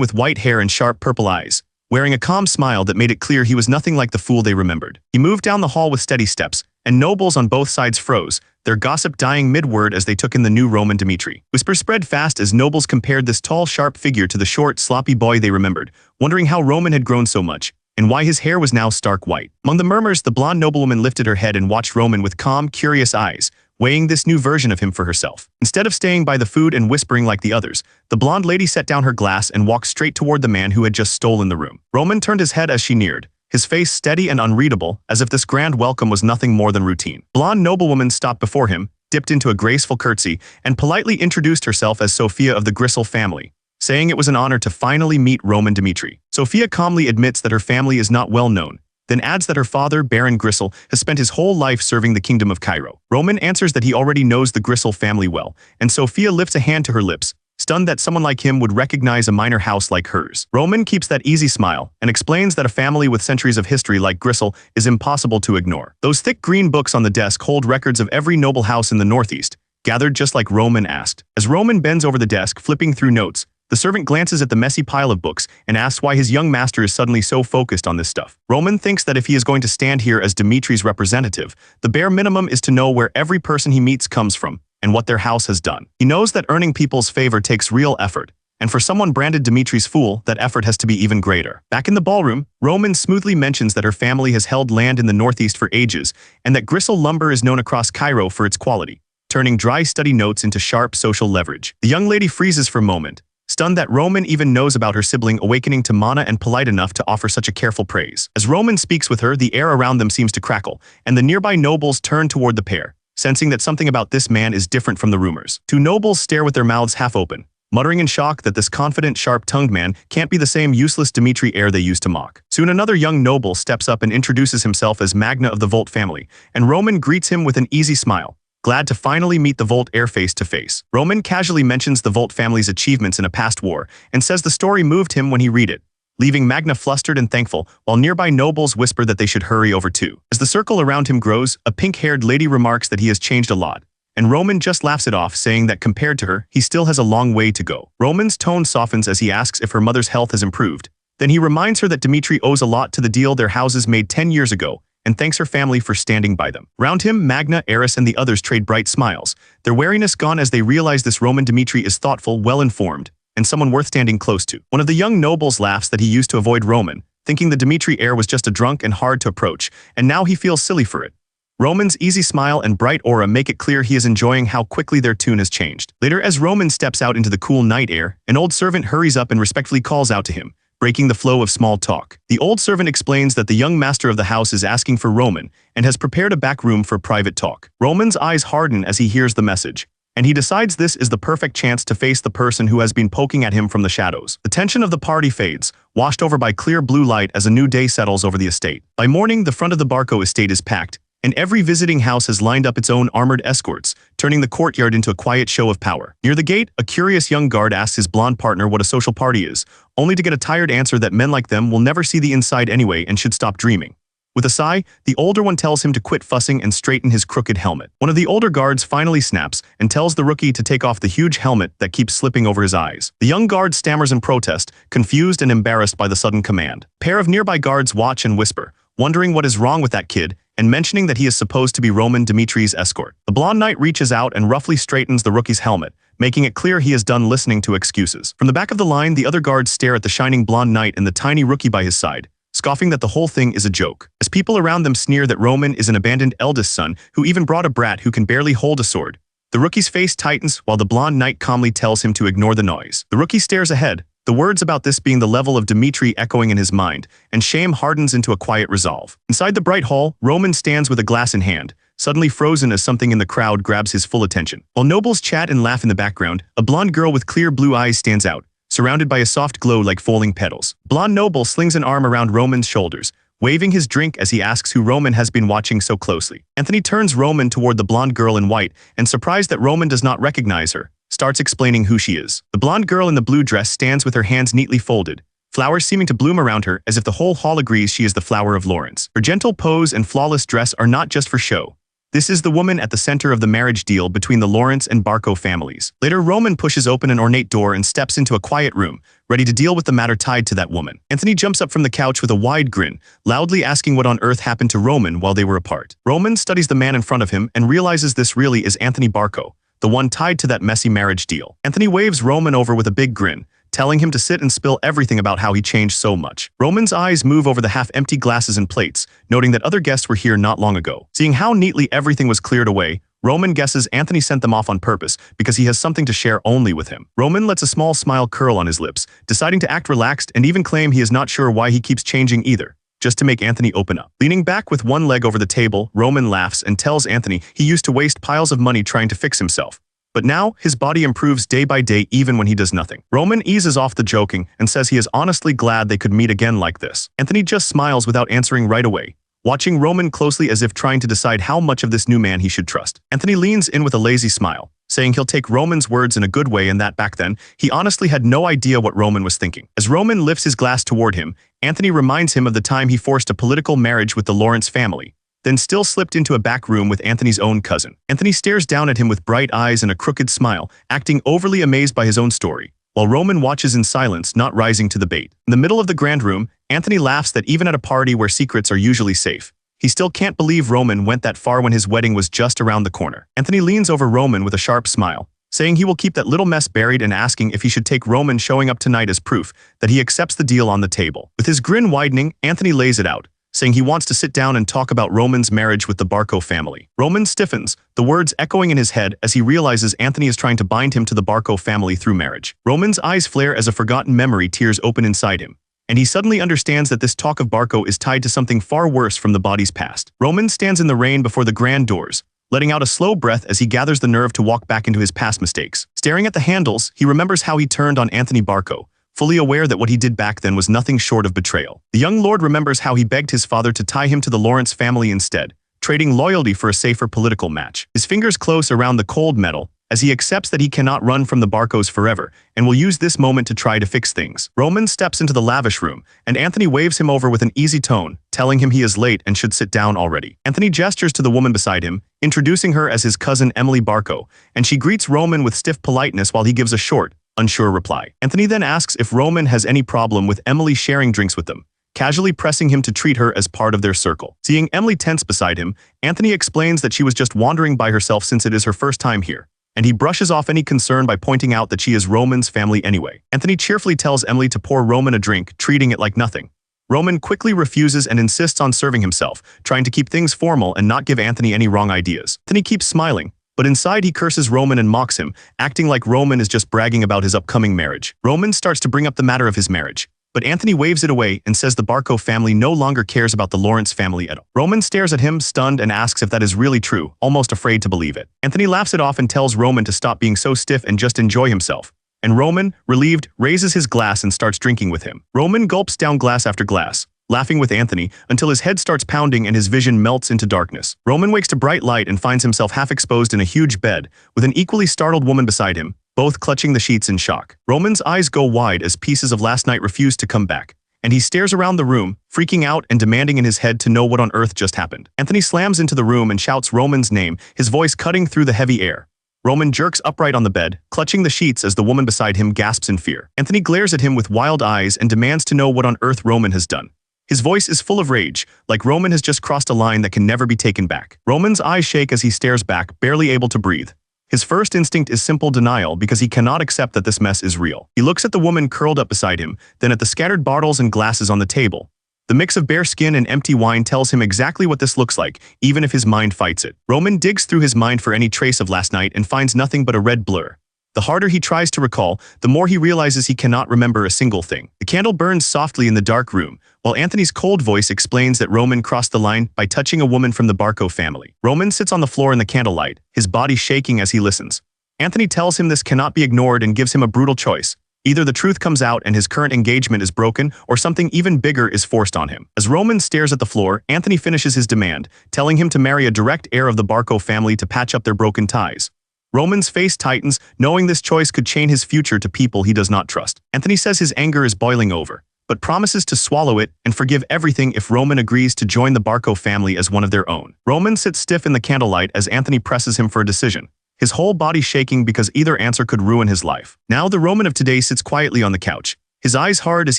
with white hair and sharp purple eyes, wearing a calm smile that made it clear he was nothing like the fool they remembered. He moved down the hall with steady steps, and nobles on both sides froze, their gossip dying mid-word as they took in the new Roman Dimitri. Whispers spread fast as nobles compared this tall, sharp figure to the short, sloppy boy they remembered, wondering how Roman had grown so much, and why his hair was now stark white. Among the murmurs, the blonde noblewoman lifted her head and watched Roman with calm, curious eyes, weighing this new version of him for herself. Instead of staying by the food and whispering like the others, the blonde lady set down her glass and walked straight toward the man who had just stolen the room. Roman turned his head as she neared, his face steady and unreadable, as if this grand welcome was nothing more than routine. Blonde noblewoman stopped before him, dipped into a graceful curtsy, and politely introduced herself as Sophia of the Grisel family, saying it was an honor to finally meet Roman Dimitri. Sophia calmly admits that her family is not well known, then adds that her father, Baron Grisel, has spent his whole life serving the kingdom of Cairo. Roman answers that he already knows the Grisel family well, and Sophia lifts a hand to her lips, stunned that someone like him would recognize a minor house like hers. Roman keeps that easy smile and explains that a family with centuries of history like Grisel is impossible to ignore. Those thick green books on the desk hold records of every noble house in the Northeast, gathered just like Roman asked. As Roman bends over the desk, flipping through notes, the servant glances at the messy pile of books and asks why his young master is suddenly so focused on this stuff. Roman thinks that if he is going to stand here as Dimitri's representative, the bare minimum is to know where every person he meets comes from and what their house has done. He knows that earning people's favor takes real effort, and for someone branded Dimitri's fool, that effort has to be even greater. Back in the ballroom, Roman smoothly mentions that her family has held land in the Northeast for ages and that Grisel lumber is known across Cairo for its quality, turning dry study notes into sharp social leverage. The young lady freezes for a moment, stunned that Roman even knows about her sibling awakening to mana and polite enough to offer such a careful praise. As Roman speaks with her, the air around them seems to crackle, and the nearby nobles turn toward the pair, sensing that something about this man is different from the rumors. Two nobles stare with their mouths half open, muttering in shock that this confident, sharp-tongued man can't be the same useless Dimitri heir they used to mock. Soon another young noble steps up and introduces himself as Magna of the Volt family, and Roman greets him with an easy smile, glad to finally meet the Volt heir face to face. Roman casually mentions the Volt family's achievements in a past war and says the story moved him when he read it, leaving Magna flustered and thankful, while nearby nobles whisper that they should hurry over too. As the circle around him grows, a pink-haired lady remarks that he has changed a lot, and Roman just laughs it off, saying that compared to her, he still has a long way to go. Roman's tone softens as he asks if her mother's health has improved. Then he reminds her that Dimitri owes a lot to the deal their houses made 10 years ago, and thanks her family for standing by them. Round him, Magna, Eris, and the others trade bright smiles, their wariness gone as they realize this Roman Dimitri is thoughtful, well-informed, and someone worth standing close to. One of the young nobles laughs that he used to avoid Roman, thinking the Dimitri heir was just a drunk and hard to approach, and now he feels silly for it. Roman's easy smile and bright aura make it clear he is enjoying how quickly their tune has changed. Later, as Roman steps out into the cool night air, an old servant hurries up and respectfully calls out to him, breaking the flow of small talk. The old servant explains that the young master of the house is asking for Roman and has prepared a back room for private talk. Roman's eyes harden as he hears the message, and he decides this is the perfect chance to face the person who has been poking at him from the shadows. The tension of the party fades, washed over by clear blue light as a new day settles over the estate. By morning, the front of the Barco estate is packed, and every visiting house has lined up its own armored escorts, turning the courtyard into a quiet show of power. Near the gate, a curious young guard asks his blonde partner what a social party is, only to get a tired answer that men like them will never see the inside anyway and should stop dreaming. With a sigh, the older one tells him to quit fussing and straighten his crooked helmet. One of the older guards finally snaps and tells the rookie to take off the huge helmet that keeps slipping over his eyes. The young guard stammers in protest, confused and embarrassed by the sudden command. A pair of nearby guards watch and whisper, wondering what is wrong with that kid, and mentioning that he is supposed to be Roman Dimitri's escort. The blonde knight reaches out and roughly straightens the rookie's helmet, making it clear he is done listening to excuses. From the back of the line, the other guards stare at the shining blonde knight and the tiny rookie by his side, scoffing that the whole thing is a joke. As people around them sneer that Roman is an abandoned eldest son who even brought a brat who can barely hold a sword, the rookie's face tightens while the blonde knight calmly tells him to ignore the noise. The rookie stares ahead, the words about this being the level of Dimitri echoing in his mind, and shame hardens into a quiet resolve. Inside the bright hall, Roman stands with a glass in hand, suddenly frozen as something in the crowd grabs his full attention. While nobles chat and laugh in the background, a blonde girl with clear blue eyes stands out, surrounded by a soft glow like falling petals. Blonde noble slings an arm around Roman's shoulders, waving his drink as he asks who Roman has been watching so closely. Anthony turns Roman toward the blonde girl in white, and surprised that Roman does not recognize her, starts explaining who she is. The blonde girl in the blue dress stands with her hands neatly folded, flowers seeming to bloom around her as if the whole hall agrees she is the flower of Lawrence. Her gentle pose and flawless dress are not just for show. This is the woman at the center of the marriage deal between the Lawrence and Barco families. Later, Roman pushes open an ornate door and steps into a quiet room, ready to deal with the matter tied to that woman. Anthony jumps up from the couch with a wide grin, loudly asking what on earth happened to Roman while they were apart. Roman studies the man in front of him and realizes this really is Anthony Barco, the one tied to that messy marriage deal. Anthony waves Roman over with a big grin, telling him to sit and spill everything about how he changed so much. Roman's eyes move over the half-empty glasses and plates, noting that other guests were here not long ago. Seeing how neatly everything was cleared away, Roman guesses Anthony sent them off on purpose because he has something to share only with him. Roman lets a small smile curl on his lips, deciding to act relaxed and even claim he is not sure why he keeps changing either, just to make Anthony open up. Leaning back with one leg over the table, Roman laughs and tells Anthony he used to waste piles of money trying to fix himself. But now, his body improves day by day even when he does nothing. Roman eases off the joking and says he is honestly glad they could meet again like this. Anthony just smiles without answering right away, watching Roman closely as if trying to decide how much of this new man he should trust. Anthony leans in with a lazy smile, saying he'll take Roman's words in a good way and that back then, he honestly had no idea what Roman was thinking. As Roman lifts his glass toward him, Anthony reminds him of the time he forced a political marriage with the Lawrence family, then still slipped into a back room with Anthony's own cousin. Anthony stares down at him with bright eyes and a crooked smile, acting overly amazed by his own story, while Roman watches in silence, not rising to the bait. In the middle of the grand room, Anthony laughs that even at a party where secrets are usually safe, he still can't believe Roman went that far when his wedding was just around the corner. Anthony leans over Roman with a sharp smile, saying he will keep that little mess buried and asking if he should take Roman showing up tonight as proof that he accepts the deal on the table. With his grin widening, Anthony lays it out, saying he wants to sit down and talk about Roman's marriage with the Barco family. Roman stiffens, the words echoing in his head as he realizes Anthony is trying to bind him to the Barco family through marriage. Roman's eyes flare as a forgotten memory tears open inside him, and he suddenly understands that this talk of Barco is tied to something far worse from the body's past. Roman stands in the rain before the grand doors, letting out a slow breath as he gathers the nerve to walk back into his past mistakes. Staring at the handles, he remembers how he turned on Anthony Barco, fully aware that what he did back then was nothing short of betrayal. The young lord remembers how he begged his father to tie him to the Lawrence family instead, trading loyalty for a safer political match. His fingers close around the cold metal, as he accepts that he cannot run from the Barcos forever and will use this moment to try to fix things. Roman steps into the lavish room, and Anthony waves him over with an easy tone, telling him he is late and should sit down already. Anthony gestures to the woman beside him, introducing her as his cousin Emily Barco, and she greets Roman with stiff politeness while he gives a short, unsure reply. Anthony then asks if Roman has any problem with Emily sharing drinks with them, casually pressing him to treat her as part of their circle. Seeing Emily tense beside him, Anthony explains that she was just wandering by herself since it is her first time here, and he brushes off any concern by pointing out that she is Roman's family anyway. Anthony cheerfully tells Emily to pour Roman a drink, treating it like nothing. Roman quickly refuses and insists on serving himself, trying to keep things formal and not give Anthony any wrong ideas. Anthony keeps smiling, but inside he curses Roman and mocks him, acting like Roman is just bragging about his upcoming marriage. Roman starts to bring up the matter of his marriage, but Anthony waves it away and says the Barco family no longer cares about the Lawrence family at all. Roman stares at him, stunned, and asks if that is really true, almost afraid to believe it. Anthony laughs it off and tells Roman to stop being so stiff and just enjoy himself. And Roman, relieved, raises his glass and starts drinking with him. Roman gulps down glass after glass, laughing with Anthony until his head starts pounding and his vision melts into darkness. Roman wakes to bright light and finds himself half exposed in a huge bed, with an equally startled woman beside him, both clutching the sheets in shock. Roman's eyes go wide as pieces of last night refuse to come back, and he stares around the room, freaking out and demanding in his head to know what on earth just happened. Anthony slams into the room and shouts Roman's name, his voice cutting through the heavy air. Roman jerks upright on the bed, clutching the sheets as the woman beside him gasps in fear. Anthony glares at him with wild eyes and demands to know what on earth Roman has done. His voice is full of rage, like Roman has just crossed a line that can never be taken back. Roman's eyes shake as he stares back, barely able to breathe. His first instinct is simple denial because he cannot accept that this mess is real. He looks at the woman curled up beside him, then at the scattered bottles and glasses on the table. The mix of bare skin and empty wine tells him exactly what this looks like, even if his mind fights it. Roman digs through his mind for any trace of last night and finds nothing but a red blur. The harder he tries to recall, the more he realizes he cannot remember a single thing. The candle burns softly in the dark room, while Anthony's cold voice explains that Roman crossed the line by touching a woman from the Barco family. Roman sits on the floor in the candlelight, his body shaking as he listens. Anthony tells him this cannot be ignored and gives him a brutal choice. Either the truth comes out and his current engagement is broken, or something even bigger is forced on him. As Roman stares at the floor, Anthony finishes his demand, telling him to marry a direct heir of the Barco family to patch up their broken ties. Roman's face tightens, knowing this choice could chain his future to people he does not trust. Anthony says his anger is boiling over, but promises to swallow it and forgive everything if Roman agrees to join the Barco family as one of their own. Roman sits stiff in the candlelight as Anthony presses him for a decision, his whole body shaking because either answer could ruin his life. Now the Roman of today sits quietly on the couch, his eyes hard as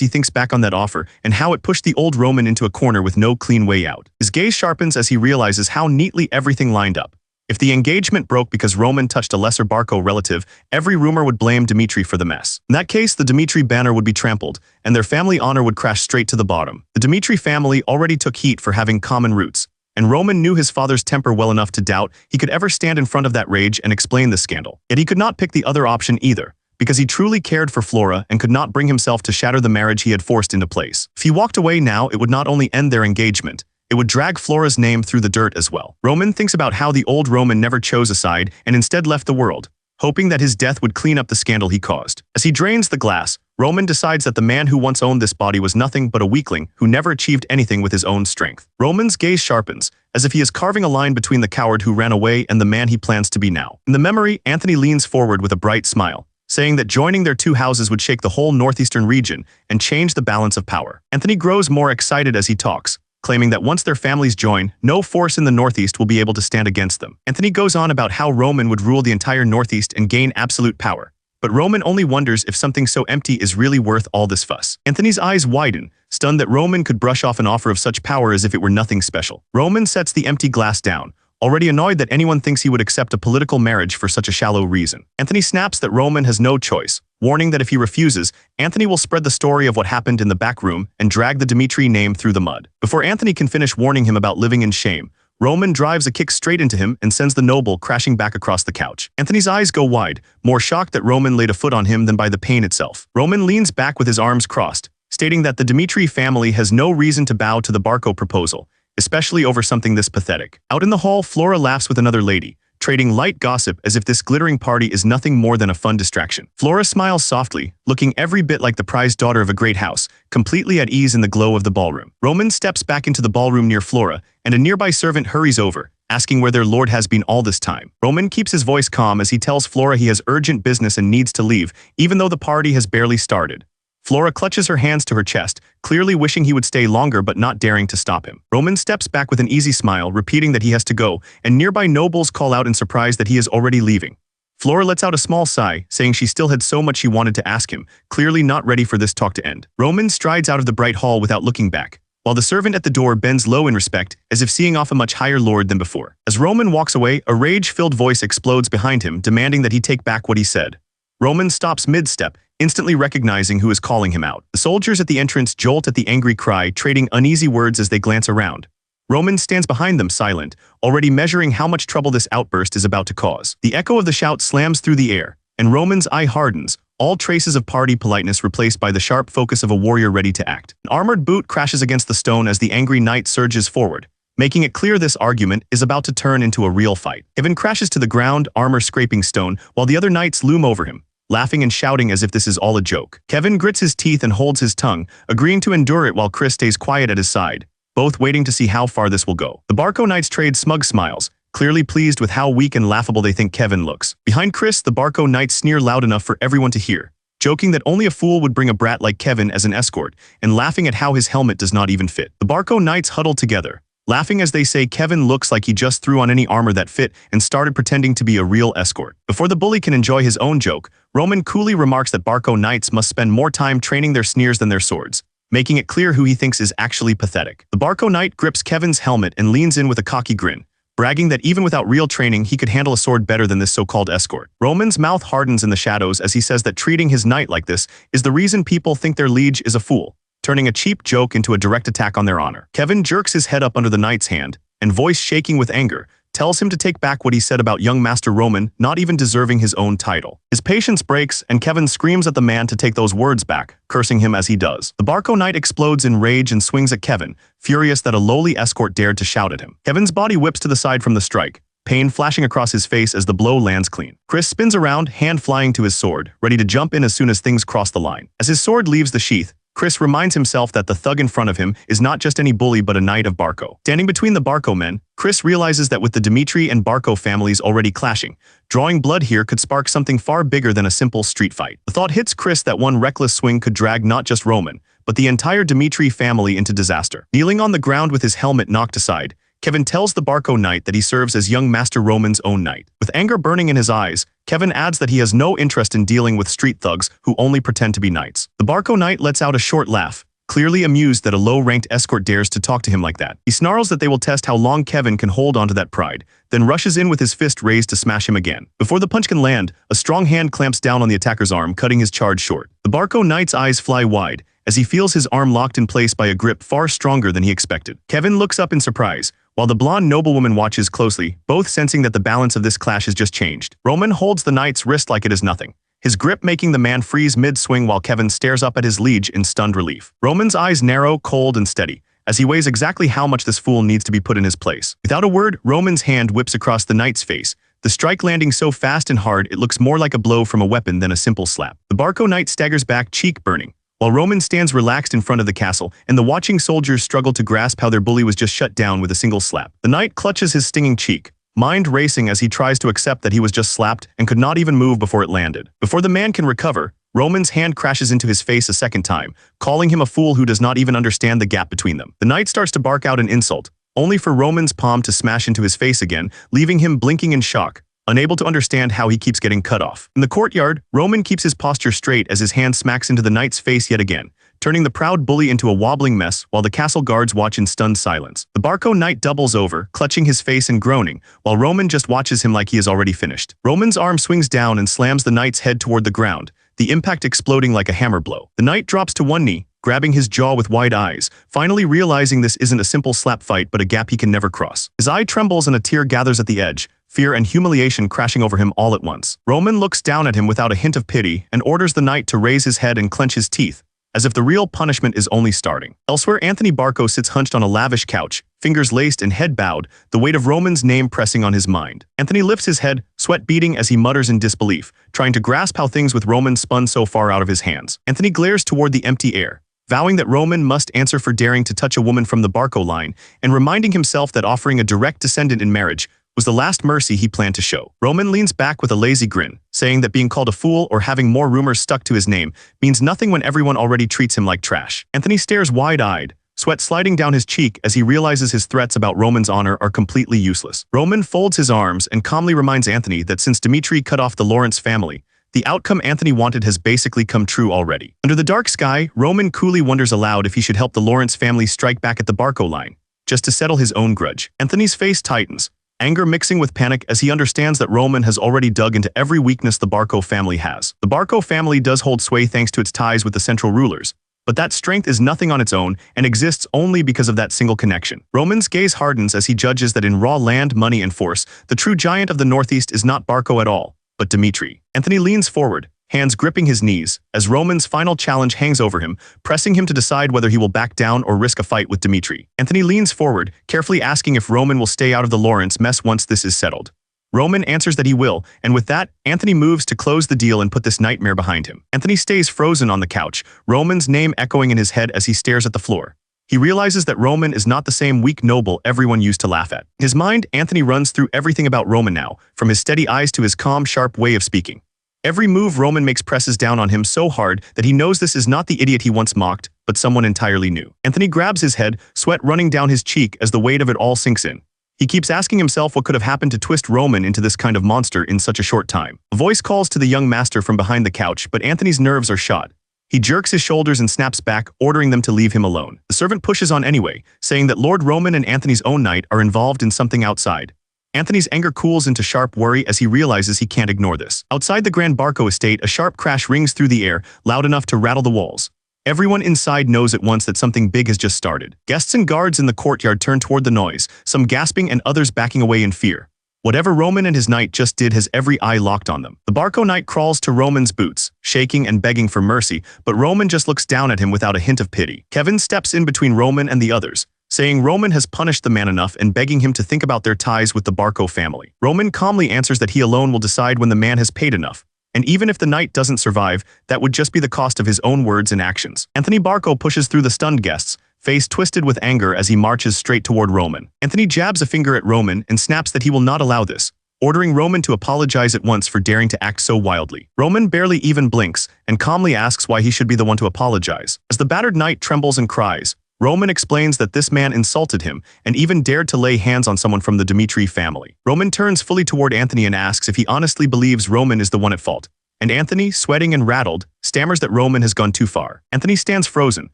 he thinks back on that offer and how it pushed the old Roman into a corner with no clean way out. His gaze sharpens as he realizes how neatly everything lined up. If the engagement broke because Roman touched a lesser Barco relative, every rumor would blame Dmitri for the mess. In that case, the Dmitri banner would be trampled, and their family honor would crash straight to the bottom. The Dmitri family already took heat for having common roots, and Roman knew his father's temper well enough to doubt he could ever stand in front of that rage and explain the scandal. Yet he could not pick the other option either, because he truly cared for Flora and could not bring himself to shatter the marriage he had forced into place. If he walked away now, it would not only end their engagement, it would drag Flora's name through the dirt as well. Roman thinks about how the old Roman never chose a side and instead left the world, hoping that his death would clean up the scandal he caused. As he drains the glass, Roman decides that the man who once owned this body was nothing but a weakling who never achieved anything with his own strength. Roman's gaze sharpens, as if he is carving a line between the coward who ran away and the man he plans to be now. In the memory, Anthony leans forward with a bright smile, saying that joining their two houses would shake the whole northeastern region and change the balance of power. Anthony grows more excited as he talks, claiming that once their families join, no force in the Northeast will be able to stand against them. Anthony goes on about how Roman would rule the entire Northeast and gain absolute power. But Roman only wonders if something so empty is really worth all this fuss. Anthony's eyes widen, stunned that Roman could brush off an offer of such power as if it were nothing special. Roman sets the empty glass down, already annoyed that anyone thinks he would accept a political marriage for such a shallow reason. Anthony snaps that Roman has no choice, warning that if he refuses, Anthony will spread the story of what happened in the back room and drag the Dimitri name through the mud. Before Anthony can finish warning him about living in shame, Roman drives a kick straight into him and sends the noble crashing back across the couch. Anthony's eyes go wide, more shocked that Roman laid a foot on him than by the pain itself. Roman leans back with his arms crossed, stating that the Dimitri family has no reason to bow to the Barco proposal, especially over something this pathetic. Out in the hall, Flora laughs with another lady, trading light gossip as if this glittering party is nothing more than a fun distraction. Flora smiles softly, looking every bit like the prized daughter of a great house, completely at ease in the glow of the ballroom. Roman steps back into the ballroom near Flora, and a nearby servant hurries over, asking where their lord has been all this time. Roman keeps his voice calm as he tells Flora he has urgent business and needs to leave, even though the party has barely started. Flora clutches her hands to her chest, clearly wishing he would stay longer but not daring to stop him. Roman steps back with an easy smile, repeating that he has to go, and nearby nobles call out in surprise that he is already leaving. Flora lets out a small sigh, saying she still had so much she wanted to ask him, clearly not ready for this talk to end. Roman strides out of the bright hall without looking back, while the servant at the door bends low in respect, as if seeing off a much higher lord than before. As Roman walks away, a rage-filled voice explodes behind him, demanding that he take back what he said. Roman stops mid-step, instantly recognizing who is calling him out. The soldiers at the entrance jolt at the angry cry, trading uneasy words as they glance around. Roman stands behind them silent, already measuring how much trouble this outburst is about to cause. The echo of the shout slams through the air, and Roman's eye hardens, all traces of party politeness replaced by the sharp focus of a warrior ready to act. An armored boot crashes against the stone as the angry knight surges forward, making it clear this argument is about to turn into a real fight. Kevin crashes to the ground, armor scraping stone, while the other knights loom over him, laughing and shouting as if this is all a joke. Kevin grits his teeth and holds his tongue, agreeing to endure it while Chris stays quiet at his side, both waiting to see how far this will go. The Barco Knights trade smug smiles, clearly pleased with how weak and laughable they think Kevin looks. Behind Chris, the Barco Knights sneer loud enough for everyone to hear, joking that only a fool would bring a brat like Kevin as an escort, and laughing at how his helmet does not even fit. The Barco Knights huddle together, laughing as they say Kevin looks like he just threw on any armor that fit and started pretending to be a real escort. Before the bully can enjoy his own joke, Roman coolly remarks that Barco Knights must spend more time training their sneers than their swords, making it clear who he thinks is actually pathetic. The Barco Knight grips Kevin's helmet and leans in with a cocky grin, bragging that even without real training he could handle a sword better than this so-called escort. Roman's mouth hardens in the shadows as he says that treating his knight like this is the reason people think their liege is a fool, turning a cheap joke into a direct attack on their honor. Kevin jerks his head up under the knight's hand, and voice shaking with anger, tells him to take back what he said about young Master Roman not even deserving his own title. His patience breaks, and Kevin screams at the man to take those words back, cursing him as he does. The Barco Knight explodes in rage and swings at Kevin, furious that a lowly escort dared to shout at him. Kevin's body whips to the side from the strike, pain flashing across his face as the blow lands clean. Chris spins around, hand flying to his sword, ready to jump in as soon as things cross the line. As his sword leaves the sheath, Chris reminds himself that the thug in front of him is not just any bully but a knight of Barco. Standing between the Barco men, Chris realizes that with the Dimitri and Barco families already clashing, drawing blood here could spark something far bigger than a simple street fight. The thought hits Chris that one reckless swing could drag not just Roman, but the entire Dimitri family into disaster. Kneeling on the ground with his helmet knocked aside, Kevin tells the Barco Knight that he serves as young Master Roman's own knight. With anger burning in his eyes, Kevin adds that he has no interest in dealing with street thugs who only pretend to be knights. The Barco Knight lets out a short laugh, clearly amused that a low-ranked escort dares to talk to him like that. He snarls that they will test how long Kevin can hold onto that pride, then rushes in with his fist raised to smash him again. Before the punch can land, a strong hand clamps down on the attacker's arm, cutting his charge short. The Barco Knight's eyes fly wide as he feels his arm locked in place by a grip far stronger than he expected. Kevin looks up in surprise, while the blonde noblewoman watches closely, both sensing that the balance of this clash has just changed. Roman holds the knight's wrist like it is nothing, his grip making the man freeze mid-swing while Kevin stares up at his liege in stunned relief. Roman's eyes narrow, cold, and steady, as he weighs exactly how much this fool needs to be put in his place. Without a word, Roman's hand whips across the knight's face, the strike landing so fast and hard it looks more like a blow from a weapon than a simple slap. The Barco knight staggers back, cheek burning, while Roman stands relaxed in front of the castle, and the watching soldiers struggle to grasp how their bully was just shut down with a single slap. The knight clutches his stinging cheek, mind racing as he tries to accept that he was just slapped and could not even move before it landed. Before the man can recover, Roman's hand crashes into his face a second time, calling him a fool who does not even understand the gap between them. The knight starts to bark out an insult, only for Roman's palm to smash into his face again, leaving him blinking in shock, unable to understand how he keeps getting cut off. In the courtyard, Roman keeps his posture straight as his hand smacks into the knight's face yet again, turning the proud bully into a wobbling mess while the castle guards watch in stunned silence. The Barco knight doubles over, clutching his face and groaning, while Roman just watches him like he is already finished. Roman's arm swings down and slams the knight's head toward the ground, the impact exploding like a hammer blow. The knight drops to one knee, grabbing his jaw with wide eyes, finally realizing this isn't a simple slap fight but a gap he can never cross. His eye trembles and a tear gathers at the edge, fear and humiliation crashing over him all at once. Roman looks down at him without a hint of pity and orders the knight to raise his head and clench his teeth, as if the real punishment is only starting. Elsewhere, Anthony Barco sits hunched on a lavish couch, fingers laced and head bowed, the weight of Roman's name pressing on his mind. Anthony lifts his head, sweat beading as he mutters in disbelief, trying to grasp how things with Roman spun so far out of his hands. Anthony glares toward the empty air, vowing that Roman must answer for daring to touch a woman from the Barco line, and reminding himself that offering a direct descendant in marriage was the last mercy he planned to show. Roman leans back with a lazy grin, saying that being called a fool or having more rumors stuck to his name means nothing when everyone already treats him like trash. Anthony stares wide-eyed, sweat sliding down his cheek as he realizes his threats about Roman's honor are completely useless. Roman folds his arms and calmly reminds Anthony that since Dimitri cut off the Lawrence family, the outcome Anthony wanted has basically come true already. Under the dark sky, Roman coolly wonders aloud if he should help the Lawrence family strike back at the Barco line, just to settle his own grudge. Anthony's face tightens, anger mixing with panic as he understands that Roman has already dug into every weakness the Barco family has. The Barco family does hold sway thanks to its ties with the central rulers, but that strength is nothing on its own and exists only because of that single connection. Roman's gaze hardens as he judges that in raw land, money, and force, the true giant of the Northeast is not Barco at all, but Dimitri. Anthony leans forward, hands gripping his knees, as Roman's final challenge hangs over him, pressing him to decide whether he will back down or risk a fight with Dimitri. Anthony leans forward, carefully asking if Roman will stay out of the Lawrence mess once this is settled. Roman answers that he will, and with that, Anthony moves to close the deal and put this nightmare behind him. Anthony stays frozen on the couch, Roman's name echoing in his head as he stares at the floor. He realizes that Roman is not the same weak noble everyone used to laugh at. In his mind, Anthony runs through everything about Roman now, from his steady eyes to his calm, sharp way of speaking. Every move Roman makes presses down on him so hard that he knows this is not the idiot he once mocked, but someone entirely new. Anthony grabs his head, sweat running down his cheek as the weight of it all sinks in. He keeps asking himself what could have happened to twist Roman into this kind of monster in such a short time. A voice calls to the young master from behind the couch, but Anthony's nerves are shot. He jerks his shoulders and snaps back, ordering them to leave him alone. The servant pushes on anyway, saying that Lord Roman and Anthony's own knight are involved in something outside. Anthony's anger cools into sharp worry as he realizes he can't ignore this. Outside the Grand Barco estate, a sharp crash rings through the air, loud enough to rattle the walls. Everyone inside knows at once that something big has just started. Guests and guards in the courtyard turn toward the noise, some gasping and others backing away in fear. Whatever Roman and his knight just did has every eye locked on them. The Barco knight crawls to Roman's boots, shaking and begging for mercy, but Roman just looks down at him without a hint of pity. Kevin steps in between Roman and the others, saying Roman has punished the man enough and begging him to think about their ties with the Barco family. Roman calmly answers that he alone will decide when the man has paid enough, and even if the knight doesn't survive, that would just be the cost of his own words and actions. Anthony Barco pushes through the stunned guests, face twisted with anger as he marches straight toward Roman. Anthony jabs a finger at Roman and snaps that he will not allow this, ordering Roman to apologize at once for daring to act so wildly. Roman barely even blinks and calmly asks why he should be the one to apologize. As the battered knight trembles and cries, Roman explains that this man insulted him and even dared to lay hands on someone from the Dimitri family. Roman turns fully toward Anthony and asks if he honestly believes Roman is the one at fault. And Anthony, sweating and rattled, stammers that Roman has gone too far. Anthony stands frozen,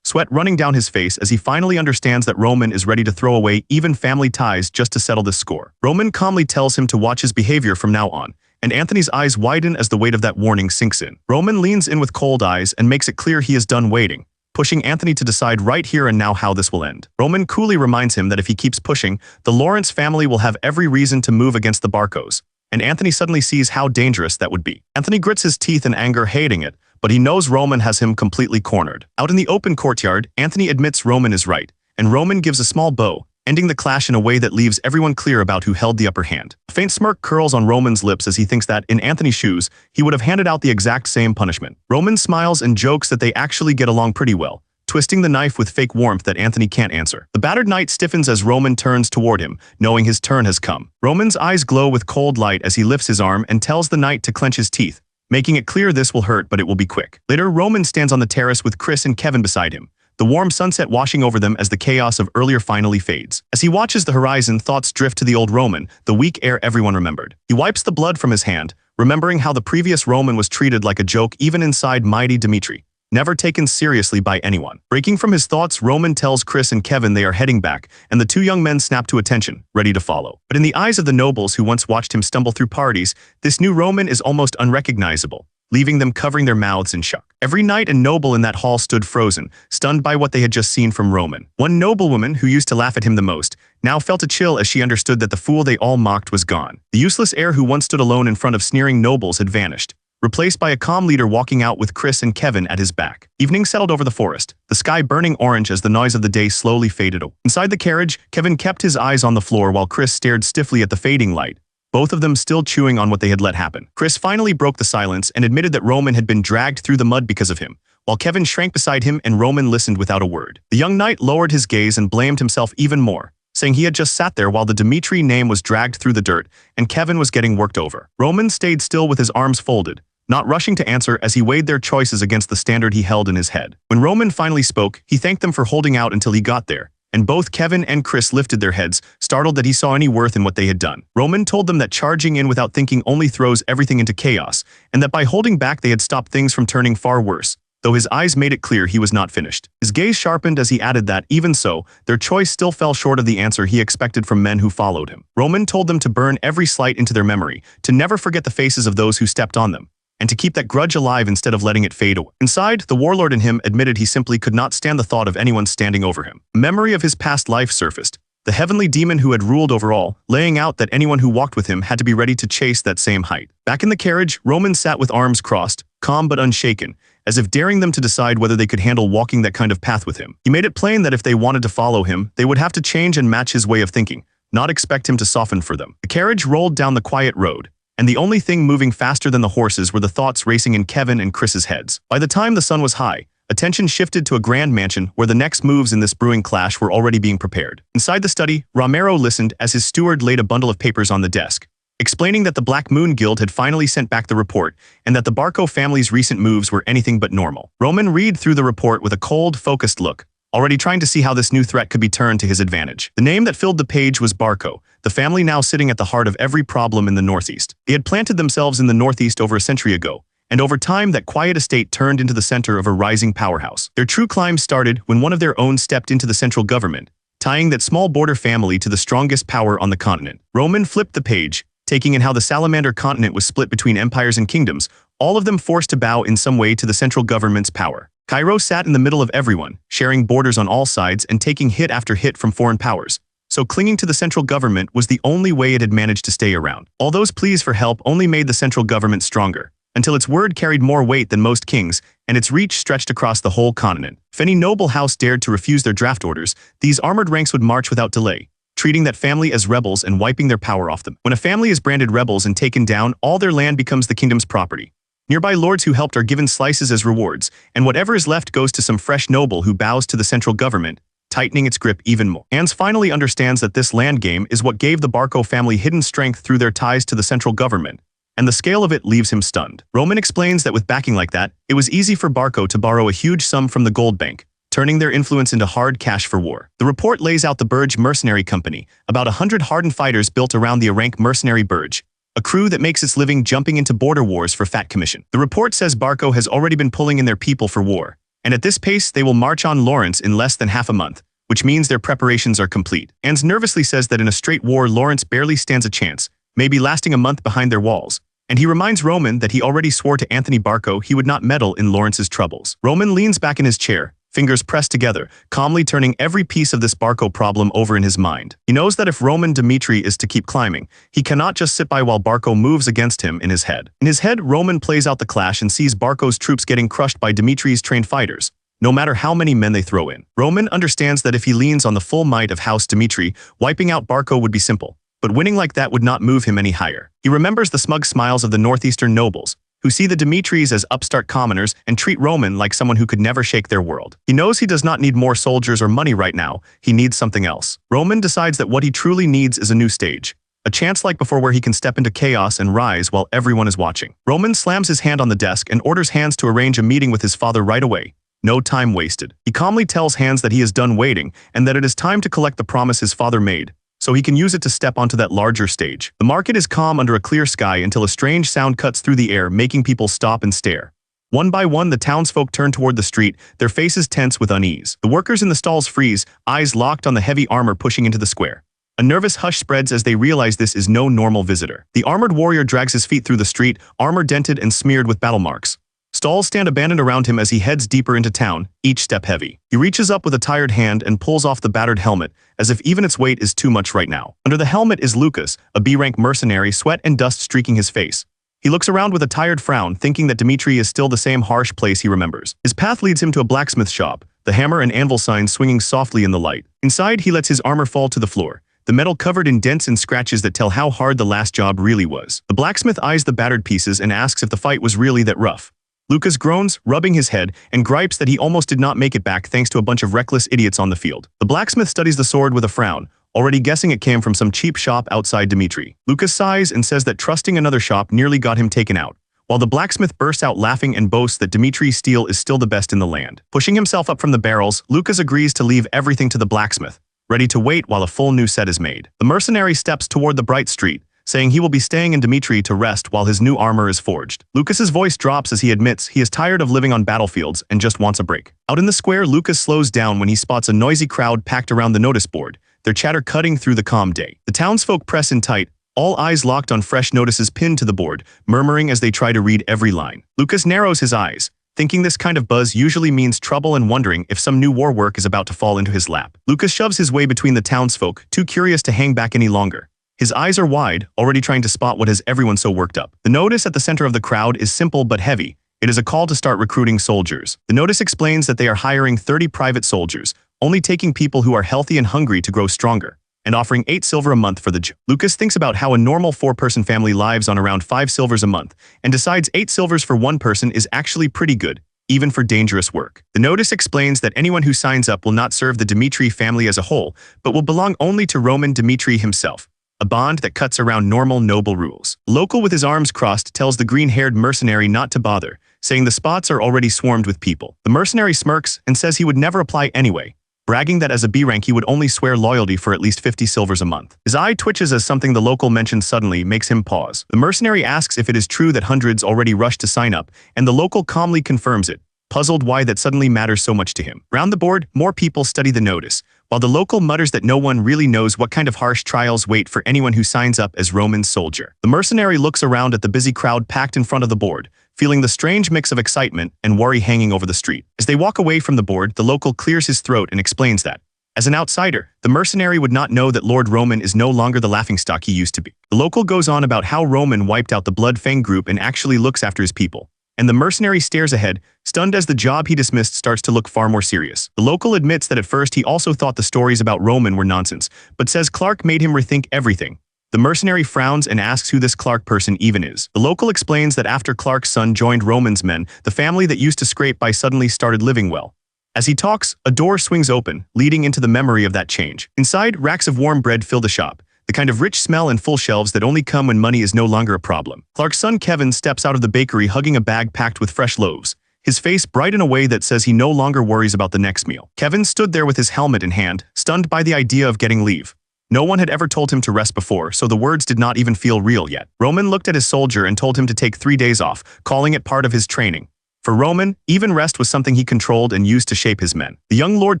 sweat running down his face as he finally understands that Roman is ready to throw away even family ties just to settle this score. Roman calmly tells him to watch his behavior from now on, and Anthony's eyes widen as the weight of that warning sinks in. Roman leans in with cold eyes and makes it clear he is done waiting, pushing Anthony to decide right here and now how this will end. Roman coolly reminds him that if he keeps pushing, the Lawrence family will have every reason to move against the Barcos, and Anthony suddenly sees how dangerous that would be. Anthony grits his teeth in anger, hating it, but he knows Roman has him completely cornered. Out in the open courtyard, Anthony admits Roman is right, and Roman gives a small bow, ending the clash in a way that leaves everyone clear about who held the upper hand. A faint smirk curls on Roman's lips as he thinks that, in Anthony's shoes, he would have handed out the exact same punishment. Roman smiles and jokes that they actually get along pretty well, twisting the knife with fake warmth that Anthony can't answer. The battered knight stiffens as Roman turns toward him, knowing his turn has come. Roman's eyes glow with cold light as he lifts his arm and tells the knight to clench his teeth, making it clear this will hurt but it will be quick. Later, Roman stands on the terrace with Chris and Kevin beside him, the warm sunset washing over them as the chaos of earlier finally fades. As he watches the horizon, thoughts drift to the old Roman, the weak heir everyone remembered. He wipes the blood from his hand, remembering how the previous Roman was treated like a joke even inside mighty Dimitri, never taken seriously by anyone. Breaking from his thoughts, Roman tells Chris and Kevin they are heading back, and the two young men snap to attention, ready to follow. But in the eyes of the nobles who once watched him stumble through parties, this new Roman is almost unrecognizable, leaving them covering their mouths in shock. Every knight and noble in that hall stood frozen, stunned by what they had just seen from Roman. One noblewoman, who used to laugh at him the most, now felt a chill as she understood that the fool they all mocked was gone. The useless heir who once stood alone in front of sneering nobles had vanished, replaced by a calm leader walking out with Chris and Kevin at his back. Evening settled over the forest, the sky burning orange as the noise of the day slowly faded away. Inside the carriage, Kevin kept his eyes on the floor while Chris stared stiffly at the fading light, both of them still chewing on what they had let happen. Chris finally broke the silence and admitted that Roman had been dragged through the mud because of him, while Kevin shrank beside him and Roman listened without a word. The young knight lowered his gaze and blamed himself even more, saying he had just sat there while the Dimitri name was dragged through the dirt and Kevin was getting worked over. Roman stayed still with his arms folded, not rushing to answer as he weighed their choices against the standard he held in his head. When Roman finally spoke, he thanked them for holding out until he got there, and both Kevin and Chris lifted their heads, startled that he saw any worth in what they had done. Roman told them that charging in without thinking only throws everything into chaos, and that by holding back they had stopped things from turning far worse, though his eyes made it clear he was not finished. His gaze sharpened as he added that, even so, their choice still fell short of the answer he expected from men who followed him. Roman told them to burn every slight into their memory, to never forget the faces of those who stepped on them, and to keep that grudge alive instead of letting it fade away. Inside, the warlord in him admitted he simply could not stand the thought of anyone standing over him. A memory of his past life surfaced, the heavenly demon who had ruled over all, laying out that anyone who walked with him had to be ready to chase that same height. Back in the carriage, Roman sat with arms crossed, calm but unshaken, as if daring them to decide whether they could handle walking that kind of path with him. He made it plain that if they wanted to follow him, they would have to change and match his way of thinking, not expect him to soften for them. The carriage rolled down the quiet road, and the only thing moving faster than the horses were the thoughts racing in Kevin and Chris's heads. By the time the sun was high, attention shifted to a grand mansion where the next moves in this brewing clash were already being prepared. Inside the study, Romero listened as his steward laid a bundle of papers on the desk, explaining that the Black Moon Guild had finally sent back the report and that the Barco family's recent moves were anything but normal. Roman read through the report with a cold, focused look, already trying to see how this new threat could be turned to his advantage. The name that filled the page was Barco, the family now sitting at the heart of every problem in the Northeast. They had planted themselves in the Northeast over a century ago, and over time that quiet estate turned into the center of a rising powerhouse. Their true climb started when one of their own stepped into the central government, tying that small border family to the strongest power on the continent. Roman flipped the page, taking in how the Salamander continent was split between empires and kingdoms, all of them forced to bow in some way to the central government's power. Cairo sat in the middle of everyone, sharing borders on all sides and taking hit after hit from foreign powers. So clinging to the central government was the only way it had managed to stay around. All those pleas for help only made the central government stronger, until its word carried more weight than most kings, and its reach stretched across the whole continent. If any noble house dared to refuse their draft orders, these armored ranks would march without delay, treating that family as rebels and wiping their power off them. When a family is branded rebels and taken down, all their land becomes the kingdom's property. Nearby lords who helped are given slices as rewards, and whatever is left goes to some fresh noble who bows to the central government, tightening its grip even more. Hans finally understands that this land game is what gave the Barco family hidden strength through their ties to the central government, and the scale of it leaves him stunned. Roman explains that with backing like that, it was easy for Barco to borrow a huge sum from the gold bank, turning their influence into hard cash for war. The report lays out the Burge Mercenary Company, about 100 hardened fighters built around the rank mercenary Burge, a crew that makes its living jumping into border wars for fat commission. The report says Barco has already been pulling in their people for war, and at this pace they will march on Lawrence in less than half a month, which means their preparations are complete. Ans nervously says that in a straight war Lawrence barely stands a chance, maybe lasting a month behind their walls, and he reminds Roman that he already swore to Anthony Barco he would not meddle in Lawrence's troubles. Roman leans back in his chair, fingers pressed together, calmly turning every piece of this Barco problem over in his mind. He knows that if Roman Dimitri is to keep climbing, he cannot just sit by while Barco moves against him in his head. In his head, Roman plays out the clash and sees Barco's troops getting crushed by Dimitri's trained fighters, no matter how many men they throw in. Roman understands that if he leans on the full might of House Dmitri, wiping out Barco would be simple. But winning like that would not move him any higher. He remembers the smug smiles of the northeastern nobles, who see the Dmitris as upstart commoners and treat Roman like someone who could never shake their world. He knows he does not need more soldiers or money right now, he needs something else. Roman decides that what he truly needs is a new stage. A chance like before where he can step into chaos and rise while everyone is watching. Roman slams his hand on the desk and orders Hans to arrange a meeting with his father right away. No time wasted. He calmly tells Hans that he is done waiting and that it is time to collect the promise his father made, so he can use it to step onto that larger stage. The market is calm under a clear sky until a strange sound cuts through the air, making people stop and stare. One by one, the townsfolk turn toward the street, their faces tense with unease. The workers in the stalls freeze, eyes locked on the heavy armor pushing into the square. A nervous hush spreads as they realize this is no normal visitor. The armored warrior drags his feet through the street, armor dented and smeared with battle marks. Stalls stand abandoned around him as he heads deeper into town, each step heavy. He reaches up with a tired hand and pulls off the battered helmet, as if even its weight is too much right now. Under the helmet is Lucas, a B-rank mercenary, sweat and dust streaking his face. He looks around with a tired frown, thinking that Dmitri is still the same harsh place he remembers. His path leads him to a blacksmith shop, the hammer and anvil sign swinging softly in the light. Inside, he lets his armor fall to the floor, the metal covered in dents and scratches that tell how hard the last job really was. The blacksmith eyes the battered pieces and asks if the fight was really that rough. Lucas groans, rubbing his head, and gripes that he almost did not make it back thanks to a bunch of reckless idiots on the field. The blacksmith studies the sword with a frown, already guessing it came from some cheap shop outside Dmitri. Lucas sighs and says that trusting another shop nearly got him taken out, while the blacksmith bursts out laughing and boasts that Dmitri's steel is still the best in the land. Pushing himself up from the barrels, Lucas agrees to leave everything to the blacksmith, ready to wait while a full new set is made. The mercenary steps toward the bright street, saying he will be staying in Dmitri to rest while his new armor is forged. Lucas's voice drops as he admits he is tired of living on battlefields and just wants a break. Out in the square, Lucas slows down when he spots a noisy crowd packed around the notice board, their chatter cutting through the calm day. The townsfolk press in tight, all eyes locked on fresh notices pinned to the board, murmuring as they try to read every line. Lucas narrows his eyes, thinking this kind of buzz usually means trouble and wondering if some new war work is about to fall into his lap. Lucas shoves his way between the townsfolk, too curious to hang back any longer. His eyes are wide, already trying to spot what has everyone so worked up. The notice at the center of the crowd is simple but heavy. It is a call to start recruiting soldiers. The notice explains that they are hiring 30 private soldiers, only taking people who are healthy and hungry to grow stronger, and offering 8 silver a month for the job. Lucas thinks about how a normal 4-person family lives on around 5 silvers a month, and decides 8 silvers for one person is actually pretty good, even for dangerous work. The notice explains that anyone who signs up will not serve the Dmitri family as a whole, but will belong only to Roman Dmitri himself, a bond that cuts around normal noble rules. The local with his arms crossed tells the green-haired mercenary not to bother, saying the spots are already swarmed with people. The mercenary smirks and says he would never apply anyway, bragging that as a B rank he would only swear loyalty for at least 50 silvers a month. His eye twitches as something the local mentions suddenly makes him pause. The mercenary asks if it is true that hundreds already rushed to sign up, and the local calmly confirms it, puzzled why that suddenly matters so much to him. Round the board, more people study the notice, while the local mutters that no one really knows what kind of harsh trials wait for anyone who signs up as Roman's soldier. The mercenary looks around at the busy crowd packed in front of the board, feeling the strange mix of excitement and worry hanging over the street. As they walk away from the board, the local clears his throat and explains that, as an outsider, the mercenary would not know that Lord Roman is no longer the laughingstock he used to be. The local goes on about how Roman wiped out the Blood Fang group and actually looks after his people, and the mercenary stares ahead, stunned as the job he dismissed starts to look far more serious. The local admits that at first he also thought the stories about Roman were nonsense, but says Clark made him rethink everything. The mercenary frowns and asks who this Clark person even is. The local explains that after Clark's son joined Roman's men, the family that used to scrape by suddenly started living well. As he talks, a door swings open, leading into the memory of that change. Inside, racks of warm bread fill the shop, the kind of rich smell and full shelves that only come when money is no longer a problem. Clark's son Kevin steps out of the bakery hugging a bag packed with fresh loaves, his face bright in a way that says he no longer worries about the next meal. Kevin stood there with his helmet in hand, stunned by the idea of getting leave. No one had ever told him to rest before, so the words did not even feel real yet. Roman looked at his soldier and told him to take 3 days off, calling it part of his training. For Roman, even rest was something he controlled and used to shape his men. The young lord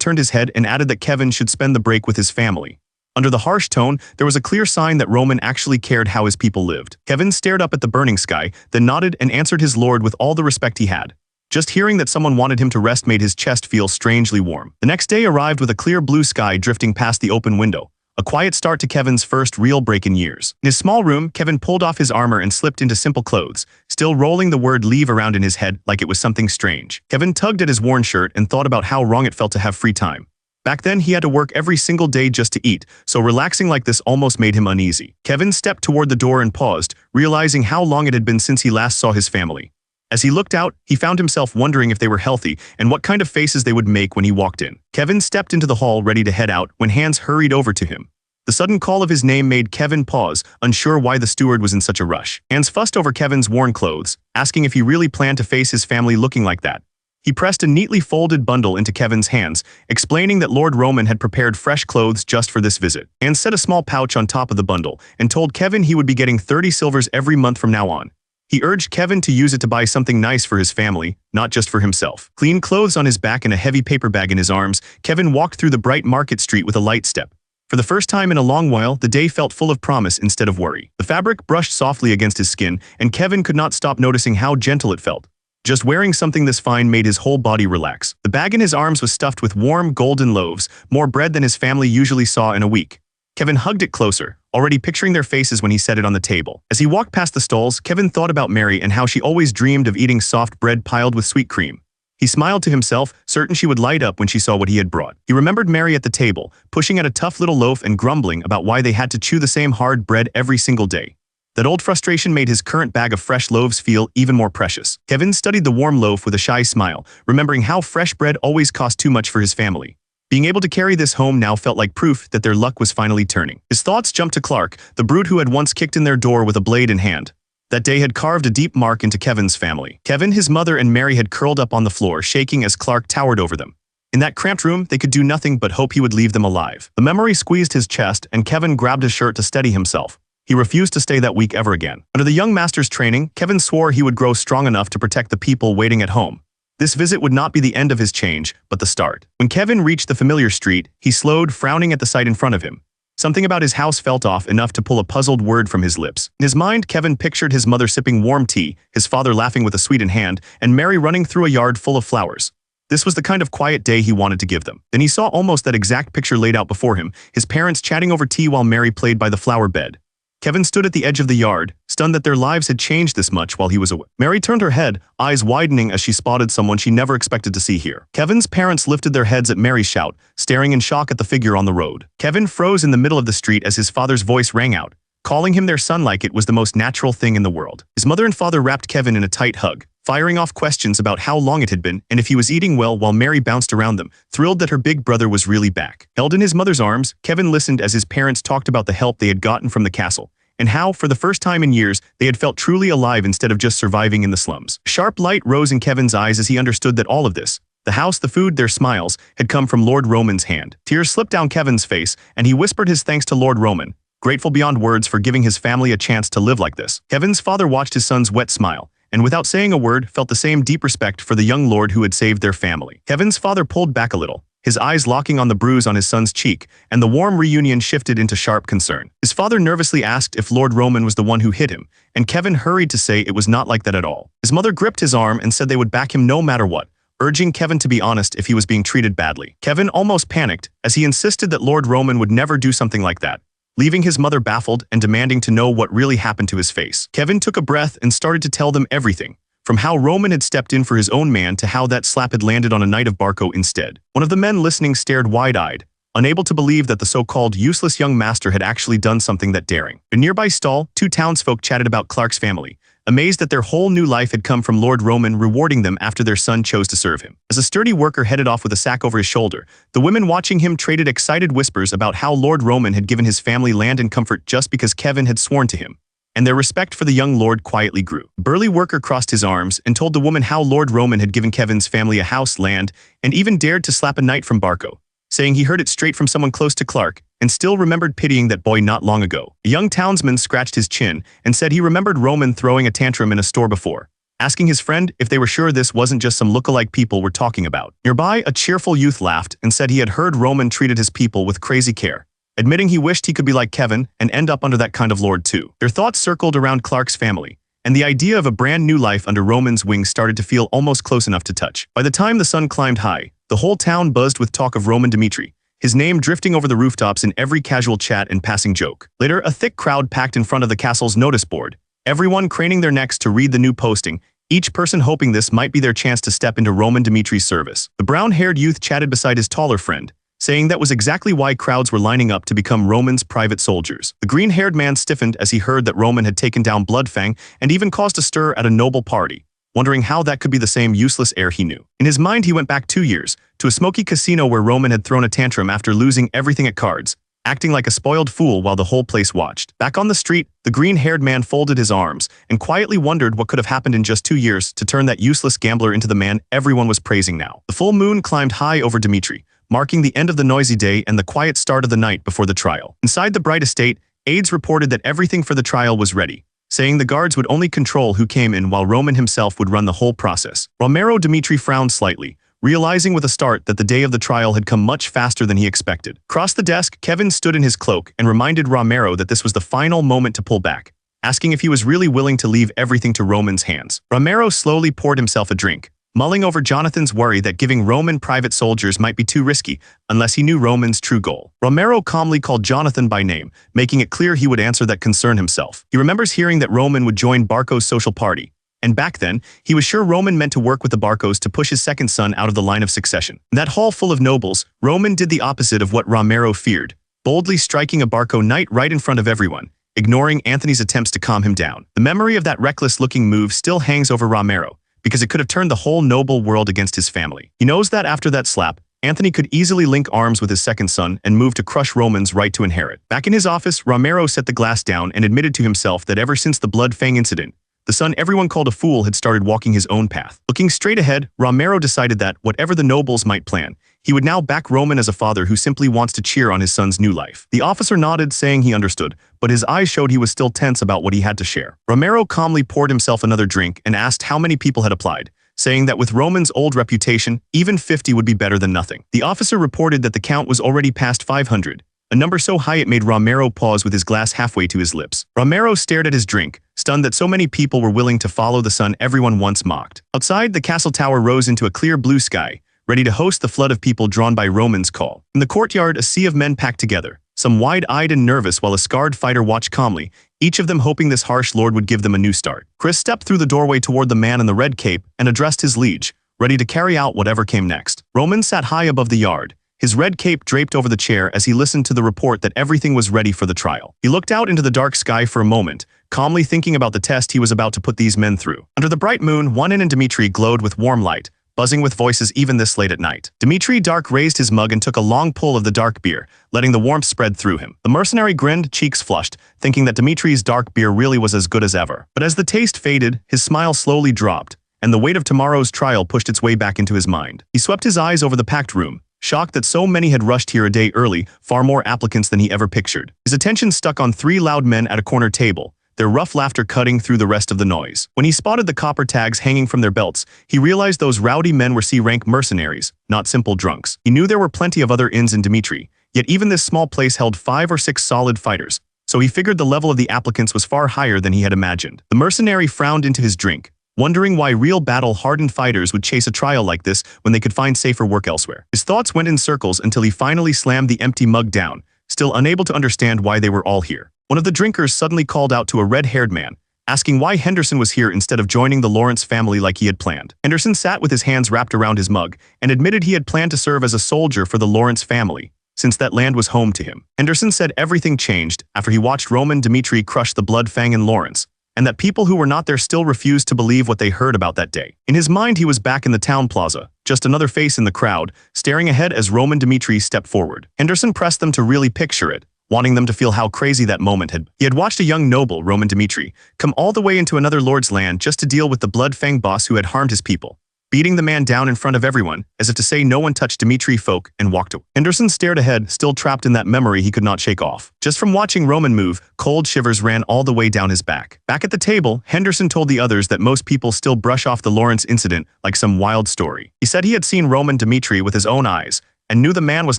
turned his head and added that Kevin should spend the break with his family. Under the harsh tone, there was a clear sign that Roman actually cared how his people lived. Kevin stared up at the burning sky, then nodded and answered his lord with all the respect he had. Just hearing that someone wanted him to rest made his chest feel strangely warm. The next day arrived with a clear blue sky drifting past the open window, A quiet start to Kevin's first real break in years. In his small room, Kevin pulled off his armor and slipped into simple clothes, still rolling the word leave around in his head like it was something strange. Kevin tugged at his worn shirt and thought about how wrong it felt to have free time. Back then, he had to work every single day just to eat, so relaxing like this almost made him uneasy. Kevin stepped toward the door and paused, realizing how long it had been since he last saw his family. As he looked out, he found himself wondering if they were healthy and what kind of faces they would make when he walked in. Kevin stepped into the hall ready to head out when Hans hurried over to him. The sudden call of his name made Kevin pause, unsure why the steward was in such a rush. Hans fussed over Kevin's worn clothes, asking if he really planned to face his family looking like that. He pressed a neatly folded bundle into Kevin's hands, explaining that Lord Roman had prepared fresh clothes just for this visit. Hans set a small pouch on top of the bundle and told Kevin he would be getting 30 silvers every month from now on. He urged Kevin to use it to buy something nice for his family, not just for himself. Clean clothes on his back and a heavy paper bag in his arms, Kevin walked through the bright market street with a light step. For the first time in a long while, the day felt full of promise instead of worry. The fabric brushed softly against his skin, and Kevin could not stop noticing how gentle it felt. Just wearing something this fine made his whole body relax. The bag in his arms was stuffed with warm, golden loaves, more bread than his family usually saw in a week. Kevin hugged it closer, already picturing their faces when he set it on the table. As he walked past the stalls, Kevin thought about Mary and how she always dreamed of eating soft bread piled with sweet cream. He smiled to himself, certain she would light up when she saw what he had brought. He remembered Mary at the table, pushing at a tough little loaf and grumbling about why they had to chew the same hard bread every single day. That old frustration made his current bag of fresh loaves feel even more precious. Kevin studied the warm loaf with a shy smile, remembering how fresh bread always cost too much for his family. Being able to carry this home now felt like proof that their luck was finally turning. His thoughts jumped to Clark, the brute who had once kicked in their door with a blade in hand. That day had carved a deep mark into Kevin's family. Kevin, his mother, and Mary had curled up on the floor, shaking as Clark towered over them. In that cramped room, they could do nothing but hope he would leave them alive. The memory squeezed his chest, and Kevin grabbed his shirt to steady himself. He refused to stay that weak ever again. Under the young master's training, Kevin swore he would grow strong enough to protect the people waiting at home. This visit would not be the end of his change, but the start. When Kevin reached the familiar street, he slowed, frowning at the sight in front of him. Something about his house felt off, enough to pull a puzzled word from his lips. In his mind, Kevin pictured his mother sipping warm tea, his father laughing with a sweet in hand, and Mary running through a yard full of flowers. This was the kind of quiet day he wanted to give them. Then he saw almost that exact picture laid out before him, his parents chatting over tea while Mary played by the flower bed. Kevin stood at the edge of the yard, stunned that their lives had changed this much while he was away. Mary turned her head, eyes widening as she spotted someone she never expected to see here. Kevin's parents lifted their heads at Mary's shout, staring in shock at the figure on the road. Kevin froze in the middle of the street as his father's voice rang out, calling him their son like it was the most natural thing in the world. His mother and father wrapped Kevin in a tight hug, firing off questions about how long it had been and if he was eating well, while Mary bounced around them, thrilled that her big brother was really back. Held in his mother's arms, Kevin listened as his parents talked about the help they had gotten from the castle, and how, for the first time in years, they had felt truly alive instead of just surviving in the slums. Sharp light rose in Kevin's eyes as he understood that all of this, the house, the food, their smiles, had come from Lord Roman's hand. Tears slipped down Kevin's face, and he whispered his thanks to Lord Roman, grateful beyond words for giving his family a chance to live like this. Kevin's father watched his son's wet smile, and without saying a word, felt the same deep respect for the young lord who had saved their family. Kevin's father pulled back a little, his eyes locking on the bruise on his son's cheek, and the warm reunion shifted into sharp concern. His father nervously asked if Lord Roman was the one who hit him, and Kevin hurried to say it was not like that at all. His mother gripped his arm and said they would back him no matter what, urging Kevin to be honest if he was being treated badly. Kevin almost panicked as he insisted that Lord Roman would never do something like that, leaving his mother baffled and demanding to know what really happened to his face. Kevin took a breath and started to tell them everything, from how Roman had stepped in for his own man to how that slap had landed on a knight of Barco instead. One of the men listening stared wide-eyed, unable to believe that the so-called useless young master had actually done something that daring. In a nearby stall, two townsfolk chatted about Clark's family, amazed that their whole new life had come from Lord Roman rewarding them after their son chose to serve him. As a sturdy worker headed off with a sack over his shoulder, the women watching him traded excited whispers about how Lord Roman had given his family land and comfort just because Kevin had sworn to him, and their respect for the young lord quietly grew. The burly worker crossed his arms and told the woman how Lord Roman had given Kevin's family a house, land, and even dared to slap a knight from Barco, saying he heard it straight from someone close to Clark and still remembered pitying that boy not long ago. A young townsman scratched his chin and said he remembered Roman throwing a tantrum in a store before, asking his friend if they were sure this wasn't just some look-alike people were talking about. Nearby, a cheerful youth laughed and said he had heard Roman treated his people with crazy care, admitting he wished he could be like Kevin and end up under that kind of lord too. Their thoughts circled around Clark's family, and the idea of a brand new life under Roman's wing started to feel almost close enough to touch. By the time the sun climbed high, the whole town buzzed with talk of Roman Dmitri, his name drifting over the rooftops in every casual chat and passing joke. Later, a thick crowd packed in front of the castle's notice board, everyone craning their necks to read the new posting, each person hoping this might be their chance to step into Roman Dimitri's service. The brown-haired youth chatted beside his taller friend, saying that was exactly why crowds were lining up to become Roman's private soldiers. The green-haired man stiffened as he heard that Roman had taken down Bloodfang and even caused a stir at a noble party, wondering how that could be the same useless heir he knew. In his mind, he went back 2 years, to a smoky casino where Roman had thrown a tantrum after losing everything at cards, acting like a spoiled fool while the whole place watched. Back on the street, the green-haired man folded his arms and quietly wondered what could have happened in just 2 years to turn that useless gambler into the man everyone was praising now. The full moon climbed high over Dimitri, marking the end of the noisy day and the quiet start of the night before the trial. Inside the bright estate, aides reported that everything for the trial was ready, saying the guards would only control who came in while Roman himself would run the whole process. Romero Dimitri frowned slightly, realizing with a start that the day of the trial had come much faster than he expected. Across the desk, Kevin stood in his cloak and reminded Romero that this was the final moment to pull back, asking if he was really willing to leave everything to Roman's hands. Romero slowly poured himself a drink, mulling over Jonathan's worry that giving Roman private soldiers might be too risky unless he knew Roman's true goal. Romero calmly called Jonathan by name, making it clear he would answer that concern himself. He remembers hearing that Roman would join Barco's social party, and back then, he was sure Roman meant to work with the Barcos to push his second son out of the line of succession. In that hall full of nobles, Roman did the opposite of what Romero feared, boldly striking a Barco knight right in front of everyone, ignoring Anthony's attempts to calm him down. The memory of that reckless-looking move still hangs over Romero, because it could have turned the whole noble world against his family. He knows that after that slap, Anthony could easily link arms with his second son and move to crush Roman's right to inherit. Back in his office, Romero set the glass down and admitted to himself that ever since the Blood Fang incident, the son everyone called a fool had started walking his own path. Looking straight ahead, Romero decided that, whatever the nobles might plan, he would now back Roman as a father who simply wants to cheer on his son's new life. The officer nodded, saying he understood, but his eyes showed he was still tense about what he had to share. Romero calmly poured himself another drink and asked how many people had applied, saying that with Roman's old reputation, even 50 would be better than nothing. The officer reported that the count was already past 500, a number so high it made Romero pause with his glass halfway to his lips. Romero stared at his drink, stunned that so many people were willing to follow the son everyone once mocked. Outside, the castle tower rose into a clear blue sky, ready to host the flood of people drawn by Roman's call. In the courtyard, a sea of men packed together, some wide-eyed and nervous while a scarred fighter watched calmly, each of them hoping this harsh lord would give them a new start. Chris stepped through the doorway toward the man in the red cape and addressed his liege, ready to carry out whatever came next. Roman sat high above the yard, his red cape draped over the chair as he listened to the report that everything was ready for the trial. He looked out into the dark sky for a moment, calmly thinking about the test he was about to put these men through. Under the bright moon, Wanin and Dimitri glowed with warm light, buzzing with voices even this late at night. Dimitri Dark raised his mug and took a long pull of the dark beer, letting the warmth spread through him. The mercenary grinned, cheeks flushed, thinking that Dimitri's dark beer really was as good as ever. But as the taste faded, his smile slowly dropped, and the weight of tomorrow's trial pushed its way back into his mind. He swept his eyes over the packed room, shocked that so many had rushed here a day early, far more applicants than he ever pictured. His attention stuck on 3 loud men at a corner table, their rough laughter cutting through the rest of the noise. When he spotted the copper tags hanging from their belts, he realized those rowdy men were C-rank mercenaries, not simple drunks. He knew there were plenty of other inns in Dimitri, yet even this small place held 5 or 6 solid fighters, so he figured the level of the applicants was far higher than he had imagined. The mercenary frowned into his drink, wondering why real battle-hardened fighters would chase a trial like this when they could find safer work elsewhere. His thoughts went in circles until he finally slammed the empty mug down, still unable to understand why they were all here. One of the drinkers suddenly called out to a red-haired man, asking why Henderson was here instead of joining the Lawrence family like he had planned. Henderson sat with his hands wrapped around his mug and admitted he had planned to serve as a soldier for the Lawrence family, since that land was home to him. Henderson said everything changed after he watched Roman Dimitri crush the Blood Fang in Lawrence, and that people who were not there still refused to believe what they heard about that day. In his mind, he was back in the town plaza, just another face in the crowd, staring ahead as Roman Dimitri stepped forward. Henderson pressed them to really picture it, wanting them to feel how crazy that moment had been. He had watched a young noble, Roman Dimitri, come all the way into another lord's land just to deal with the Blood Fang boss who had harmed his people, beating the man down in front of everyone, as if to say no one touched Dimitri folk, and walked away. Henderson stared ahead, still trapped in that memory he could not shake off. Just from watching Roman move, cold shivers ran all the way down his back. Back at the table, Henderson told the others that most people still brush off the Lawrence incident like some wild story. He said he had seen Roman Dimitri with his own eyes, and knew the man was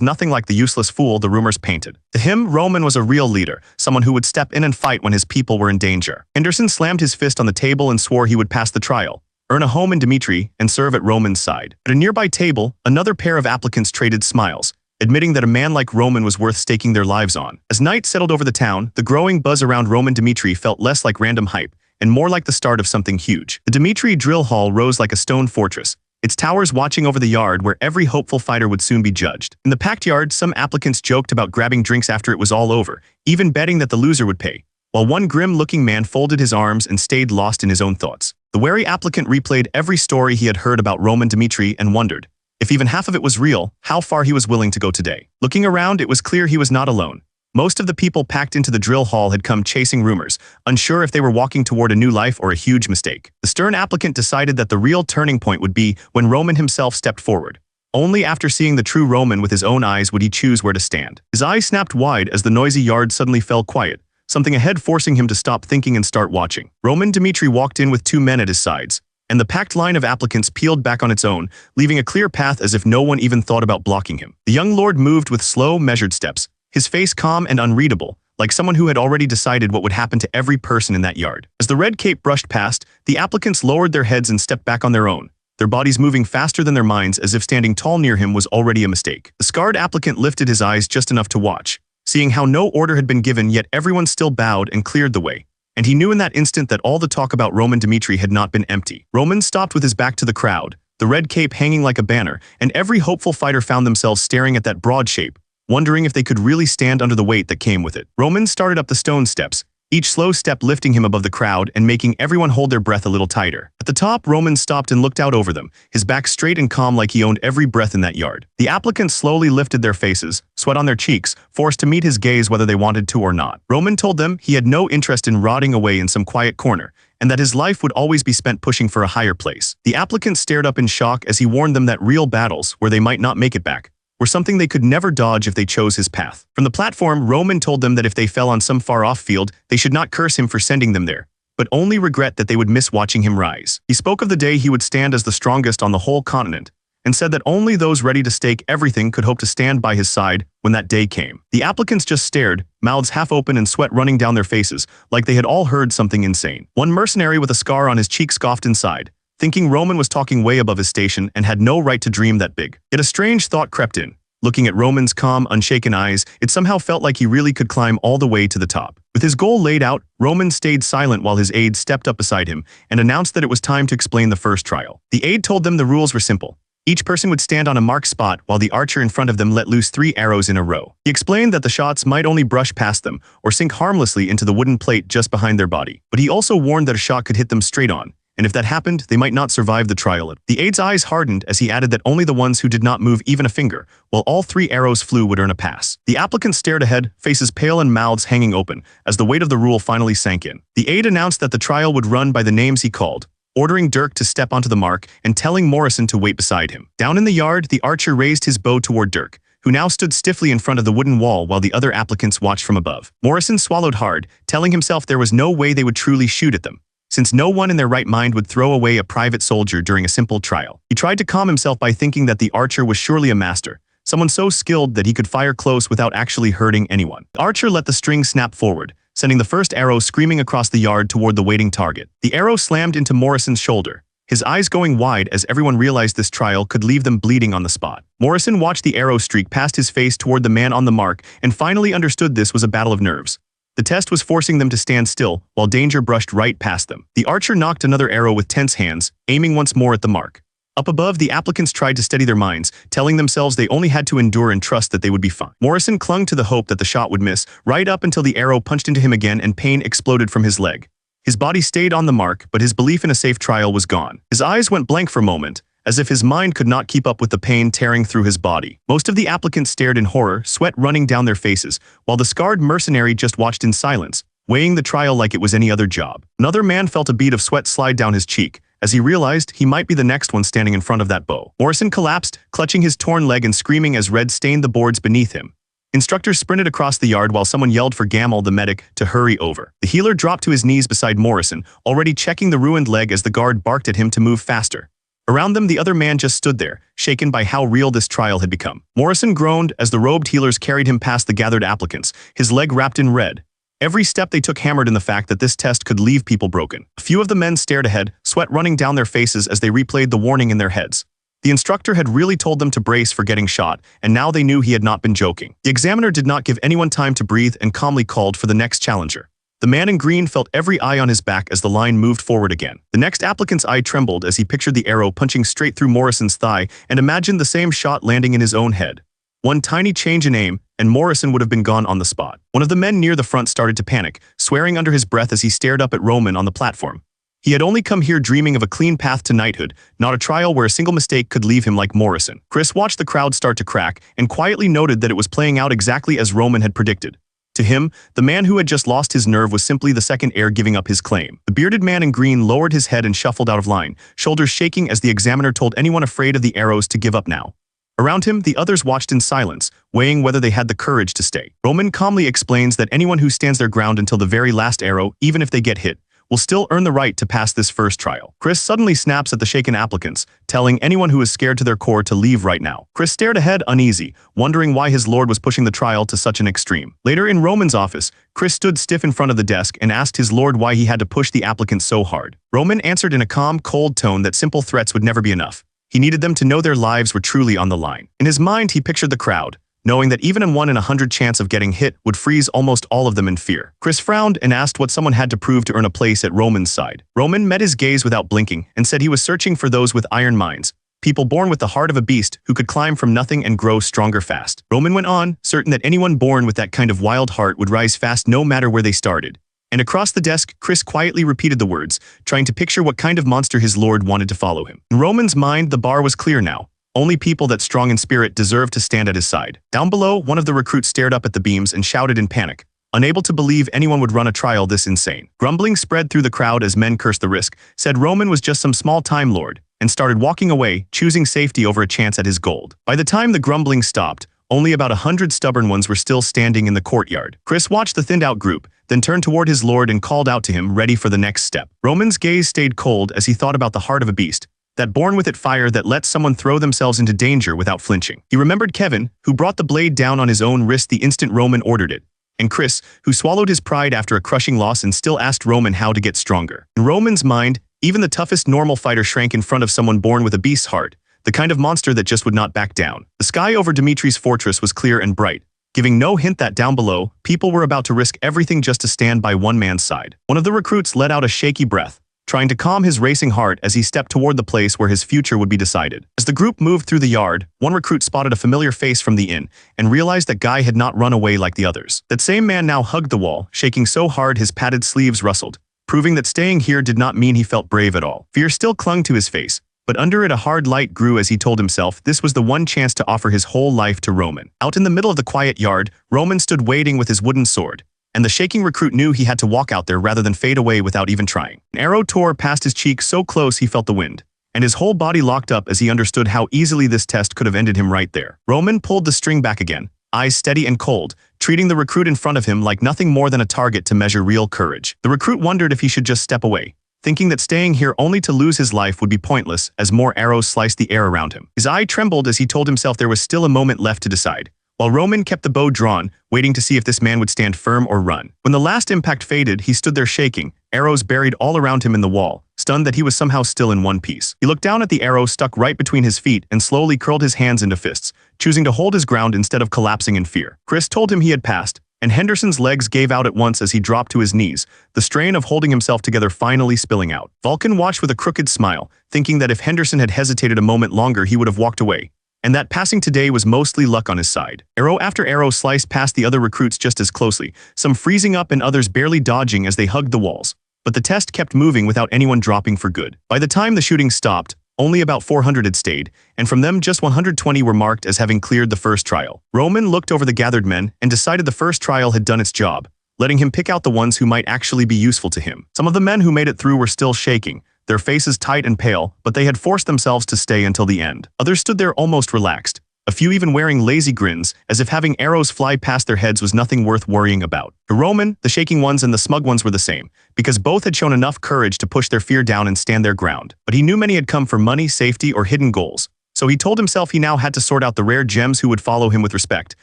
nothing like the useless fool the rumors painted. To him, Roman was a real leader, someone who would step in and fight when his people were in danger. Henderson slammed his fist on the table and swore he would pass the trial, earn a home in Dimitri, and serve at Roman's side. At a nearby table, another pair of applicants traded smiles, admitting that a man like Roman was worth staking their lives on. As night settled over the town, the growing buzz around Roman Dmitri felt less like random hype and more like the start of something huge. The Dmitri drill hall rose like a stone fortress, its towers watching over the yard where every hopeful fighter would soon be judged. In the packed yard, some applicants joked about grabbing drinks after it was all over, even betting that the loser would pay, while one grim-looking man folded his arms and stayed lost in his own thoughts. The wary applicant replayed every story he had heard about Roman Dmitri and wondered, if even half of it was real, how far he was willing to go today. Looking around, it was clear he was not alone. Most of the people packed into the drill hall had come chasing rumors, unsure if they were walking toward a new life or a huge mistake. The stern applicant decided that the real turning point would be when Roman himself stepped forward. Only after seeing the true Roman with his own eyes would he choose where to stand. His eyes snapped wide as the noisy yard suddenly fell quiet, something ahead forcing him to stop thinking and start watching. Roman Dmitri walked in with 2 men at his sides, and the packed line of applicants peeled back on its own, leaving a clear path as if no one even thought about blocking him. The young lord moved with slow, measured steps, his face calm and unreadable, like someone who had already decided what would happen to every person in that yard. As the red cape brushed past, the applicants lowered their heads and stepped back on their own, their bodies moving faster than their minds as if standing tall near him was already a mistake. The scarred applicant lifted his eyes just enough to watch, seeing how no order had been given yet everyone still bowed and cleared the way. And he knew in that instant that all the talk about Roman Dmitri had not been empty. Roman stopped with his back to the crowd, the red cape hanging like a banner, and every hopeful fighter found themselves staring at that broad shape, wondering if they could really stand under the weight that came with it. Roman started up the stone steps, each slow step lifting him above the crowd and making everyone hold their breath a little tighter. At the top, Roman stopped and looked out over them, his back straight and calm like he owned every breath in that yard. The applicants slowly lifted their faces, sweat on their cheeks, forced to meet his gaze whether they wanted to or not. Roman told them he had no interest in rotting away in some quiet corner, and that his life would always be spent pushing for a higher place. The applicants stared up in shock as he warned them that real battles, where they might not make it back, were something they could never dodge if they chose his path. From the platform, Roman told them that if they fell on some far-off field, they should not curse him for sending them there, but only regret that they would miss watching him rise. He spoke of the day he would stand as the strongest on the whole continent, and said that only those ready to stake everything could hope to stand by his side when that day came. The applicants just stared, mouths half open and sweat running down their faces, like they had all heard something insane. One mercenary with a scar on his cheek scoffed inside, thinking Roman was talking way above his station and had no right to dream that big. Yet a strange thought crept in. Looking at Roman's calm, unshaken eyes, it somehow felt like he really could climb all the way to the top. With his goal laid out, Roman stayed silent while his aide stepped up beside him and announced that it was time to explain the first trial. The aide told them the rules were simple. Each person would stand on a marked spot while the archer in front of them let loose 3 arrows in a row. He explained that the shots might only brush past them or sink harmlessly into the wooden plate just behind their body. But he also warned that a shot could hit them straight on, and if that happened, they might not survive the trial. The aide's eyes hardened as he added that only the ones who did not move even a finger, while all 3 arrows flew, would earn a pass. The applicants stared ahead, faces pale and mouths hanging open, as the weight of the rule finally sank in. The aide announced that the trial would run by the names he called, ordering Dirk to step onto the mark and telling Morrison to wait beside him. Down in the yard, the archer raised his bow toward Dirk, who now stood stiffly in front of the wooden wall while the other applicants watched from above. Morrison swallowed hard, telling himself there was no way they would truly shoot at them, since no one in their right mind would throw away a private soldier during a simple trial. He tried to calm himself by thinking that the archer was surely a master, someone so skilled that he could fire close without actually hurting anyone. The archer let the string snap forward, sending the first arrow screaming across the yard toward the waiting target. The arrow slammed into Morrison's shoulder, his eyes going wide as everyone realized this trial could leave them bleeding on the spot. Morrison watched the arrow streak past his face toward the man on the mark and finally understood this was a battle of nerves. The test was forcing them to stand still, while danger brushed right past them. The archer knocked another arrow with tense hands, aiming once more at the mark. Up above, the applicants tried to steady their minds, telling themselves they only had to endure and trust that they would be fine. Morrison clung to the hope that the shot would miss, right up until the arrow punched into him again and pain exploded from his leg. His body stayed on the mark, but his belief in a safe trial was gone. His eyes went blank for a moment, as if his mind could not keep up with the pain tearing through his body. Most of the applicants stared in horror, sweat running down their faces, while the scarred mercenary just watched in silence, weighing the trial like it was any other job. Another man felt a bead of sweat slide down his cheek, as he realized he might be the next one standing in front of that bow. Morrison collapsed, clutching his torn leg and screaming as red stained the boards beneath him. Instructors sprinted across the yard while someone yelled for Gamal, the medic, to hurry over. The healer dropped to his knees beside Morrison, already checking the ruined leg as the guard barked at him to move faster. Around them, the other man just stood there, shaken by how real this trial had become. Morrison groaned as the robed healers carried him past the gathered applicants, his leg wrapped in red. Every step they took hammered in the fact that this test could leave people broken. A few of the men stared ahead, sweat running down their faces as they replayed the warning in their heads. The instructor had really told them to brace for getting shot, and now they knew he had not been joking. The examiner did not give anyone time to breathe and calmly called for the next challenger. The man in green felt every eye on his back as the line moved forward again. The next applicant's eye trembled as he pictured the arrow punching straight through Morrison's thigh and imagined the same shot landing in his own head. One tiny change in aim, and Morrison would have been gone on the spot. One of the men near the front started to panic, swearing under his breath as he stared up at Roman on the platform. He had only come here dreaming of a clean path to knighthood, not a trial where a single mistake could leave him like Morrison. Chris watched the crowd start to crack and quietly noted that it was playing out exactly as Roman had predicted. To him, the man who had just lost his nerve was simply the second heir giving up his claim. The bearded man in green lowered his head and shuffled out of line, shoulders shaking as the examiner told anyone afraid of the arrows to give up now. Around him, the others watched in silence, weighing whether they had the courage to stay. Roman calmly explains that anyone who stands their ground until the very last arrow, even if they get hit, will still earn the right to pass this first trial. Chris suddenly snaps at the shaken applicants, telling anyone who is scared to their core to leave right now. Chris stared ahead uneasy, wondering why his lord was pushing the trial to such an extreme. Later in Roman's office, Chris stood stiff in front of the desk and asked his lord why he had to push the applicants so hard. Roman answered in a calm, cold tone that simple threats would never be enough. He needed them to know their lives were truly on the line. In his mind, he pictured the crowd, knowing that even a 1 in 100 chance of getting hit would freeze almost all of them in fear. Chris frowned and asked what someone had to prove to earn a place at Roman's side. Roman met his gaze without blinking and said he was searching for those with iron minds, people born with the heart of a beast who could climb from nothing and grow stronger fast. Roman went on, certain that anyone born with that kind of wild heart would rise fast no matter where they started. And across the desk, Chris quietly repeated the words, trying to picture what kind of monster his lord wanted to follow him. In Roman's mind, the bar was clear now. Only people that strong in spirit deserved to stand at his side. Down below, one of the recruits stared up at the beams and shouted in panic, unable to believe anyone would run a trial this insane. Grumbling spread through the crowd as men cursed the risk, said Roman was just some small-time lord, and started walking away, choosing safety over a chance at his gold. By the time the grumbling stopped, only about 100 stubborn ones were still standing in the courtyard. Chris watched the thinned-out group, then turned toward his lord and called out to him, ready for the next step. Roman's gaze stayed cold as he thought about the heart of a beast, that born with it fire that lets someone throw themselves into danger without flinching. He remembered Kevin, who brought the blade down on his own wrist the instant Roman ordered it, and Chris, who swallowed his pride after a crushing loss and still asked Roman how to get stronger. In Roman's mind, even the toughest normal fighter shrank in front of someone born with a beast's heart, the kind of monster that just would not back down. The sky over Dimitri's fortress was clear and bright, giving no hint that down below, people were about to risk everything just to stand by one man's side. One of the recruits let out a shaky breath, trying to calm his racing heart as he stepped toward the place where his future would be decided. As the group moved through the yard, one recruit spotted a familiar face from the inn and realized that Guy had not run away like the others. That same man now hugged the wall, shaking so hard his padded sleeves rustled, proving that staying here did not mean he felt brave at all. Fear still clung to his face, but under it a hard light grew as he told himself this was the one chance to offer his whole life to Roman. Out in the middle of the quiet yard, Roman stood waiting with his wooden sword, and the shaking recruit knew he had to walk out there rather than fade away without even trying. An arrow tore past his cheek so close he felt the wind, and his whole body locked up as he understood how easily this test could have ended him right there. Roman pulled the string back again, eyes steady and cold, treating the recruit in front of him like nothing more than a target to measure real courage. The recruit wondered if he should just step away, thinking that staying here only to lose his life would be pointless as more arrows sliced the air around him. His eye trembled as he told himself there was still a moment left to decide, while Roman kept the bow drawn, waiting to see if this man would stand firm or run. When the last impact faded, he stood there shaking, arrows buried all around him in the wall, stunned that he was somehow still in one piece. He looked down at the arrow stuck right between his feet and slowly curled his hands into fists, choosing to hold his ground instead of collapsing in fear. Chris told him he had passed, and Henderson's legs gave out at once as he dropped to his knees, the strain of holding himself together finally spilling out. Vulcan watched with a crooked smile, thinking that if Henderson had hesitated a moment longer he would have walked away, and that passing today was mostly luck on his side. Arrow after arrow sliced past the other recruits just as closely, some freezing up and others barely dodging as they hugged the walls. But the test kept moving without anyone dropping for good. By the time the shooting stopped, only about 400 had stayed, and from them just 120 were marked as having cleared the first trial. Roman looked over the gathered men and decided the first trial had done its job, letting him pick out the ones who might actually be useful to him. Some of the men who made it through were still shaking, their faces tight and pale, but they had forced themselves to stay until the end. Others stood there almost relaxed, a few even wearing lazy grins, as if having arrows fly past their heads was nothing worth worrying about. To Roman, the shaking ones and the smug ones were the same, because both had shown enough courage to push their fear down and stand their ground. But he knew many had come for money, safety, or hidden goals, so he told himself he now had to sort out the rare gems who would follow him with respect,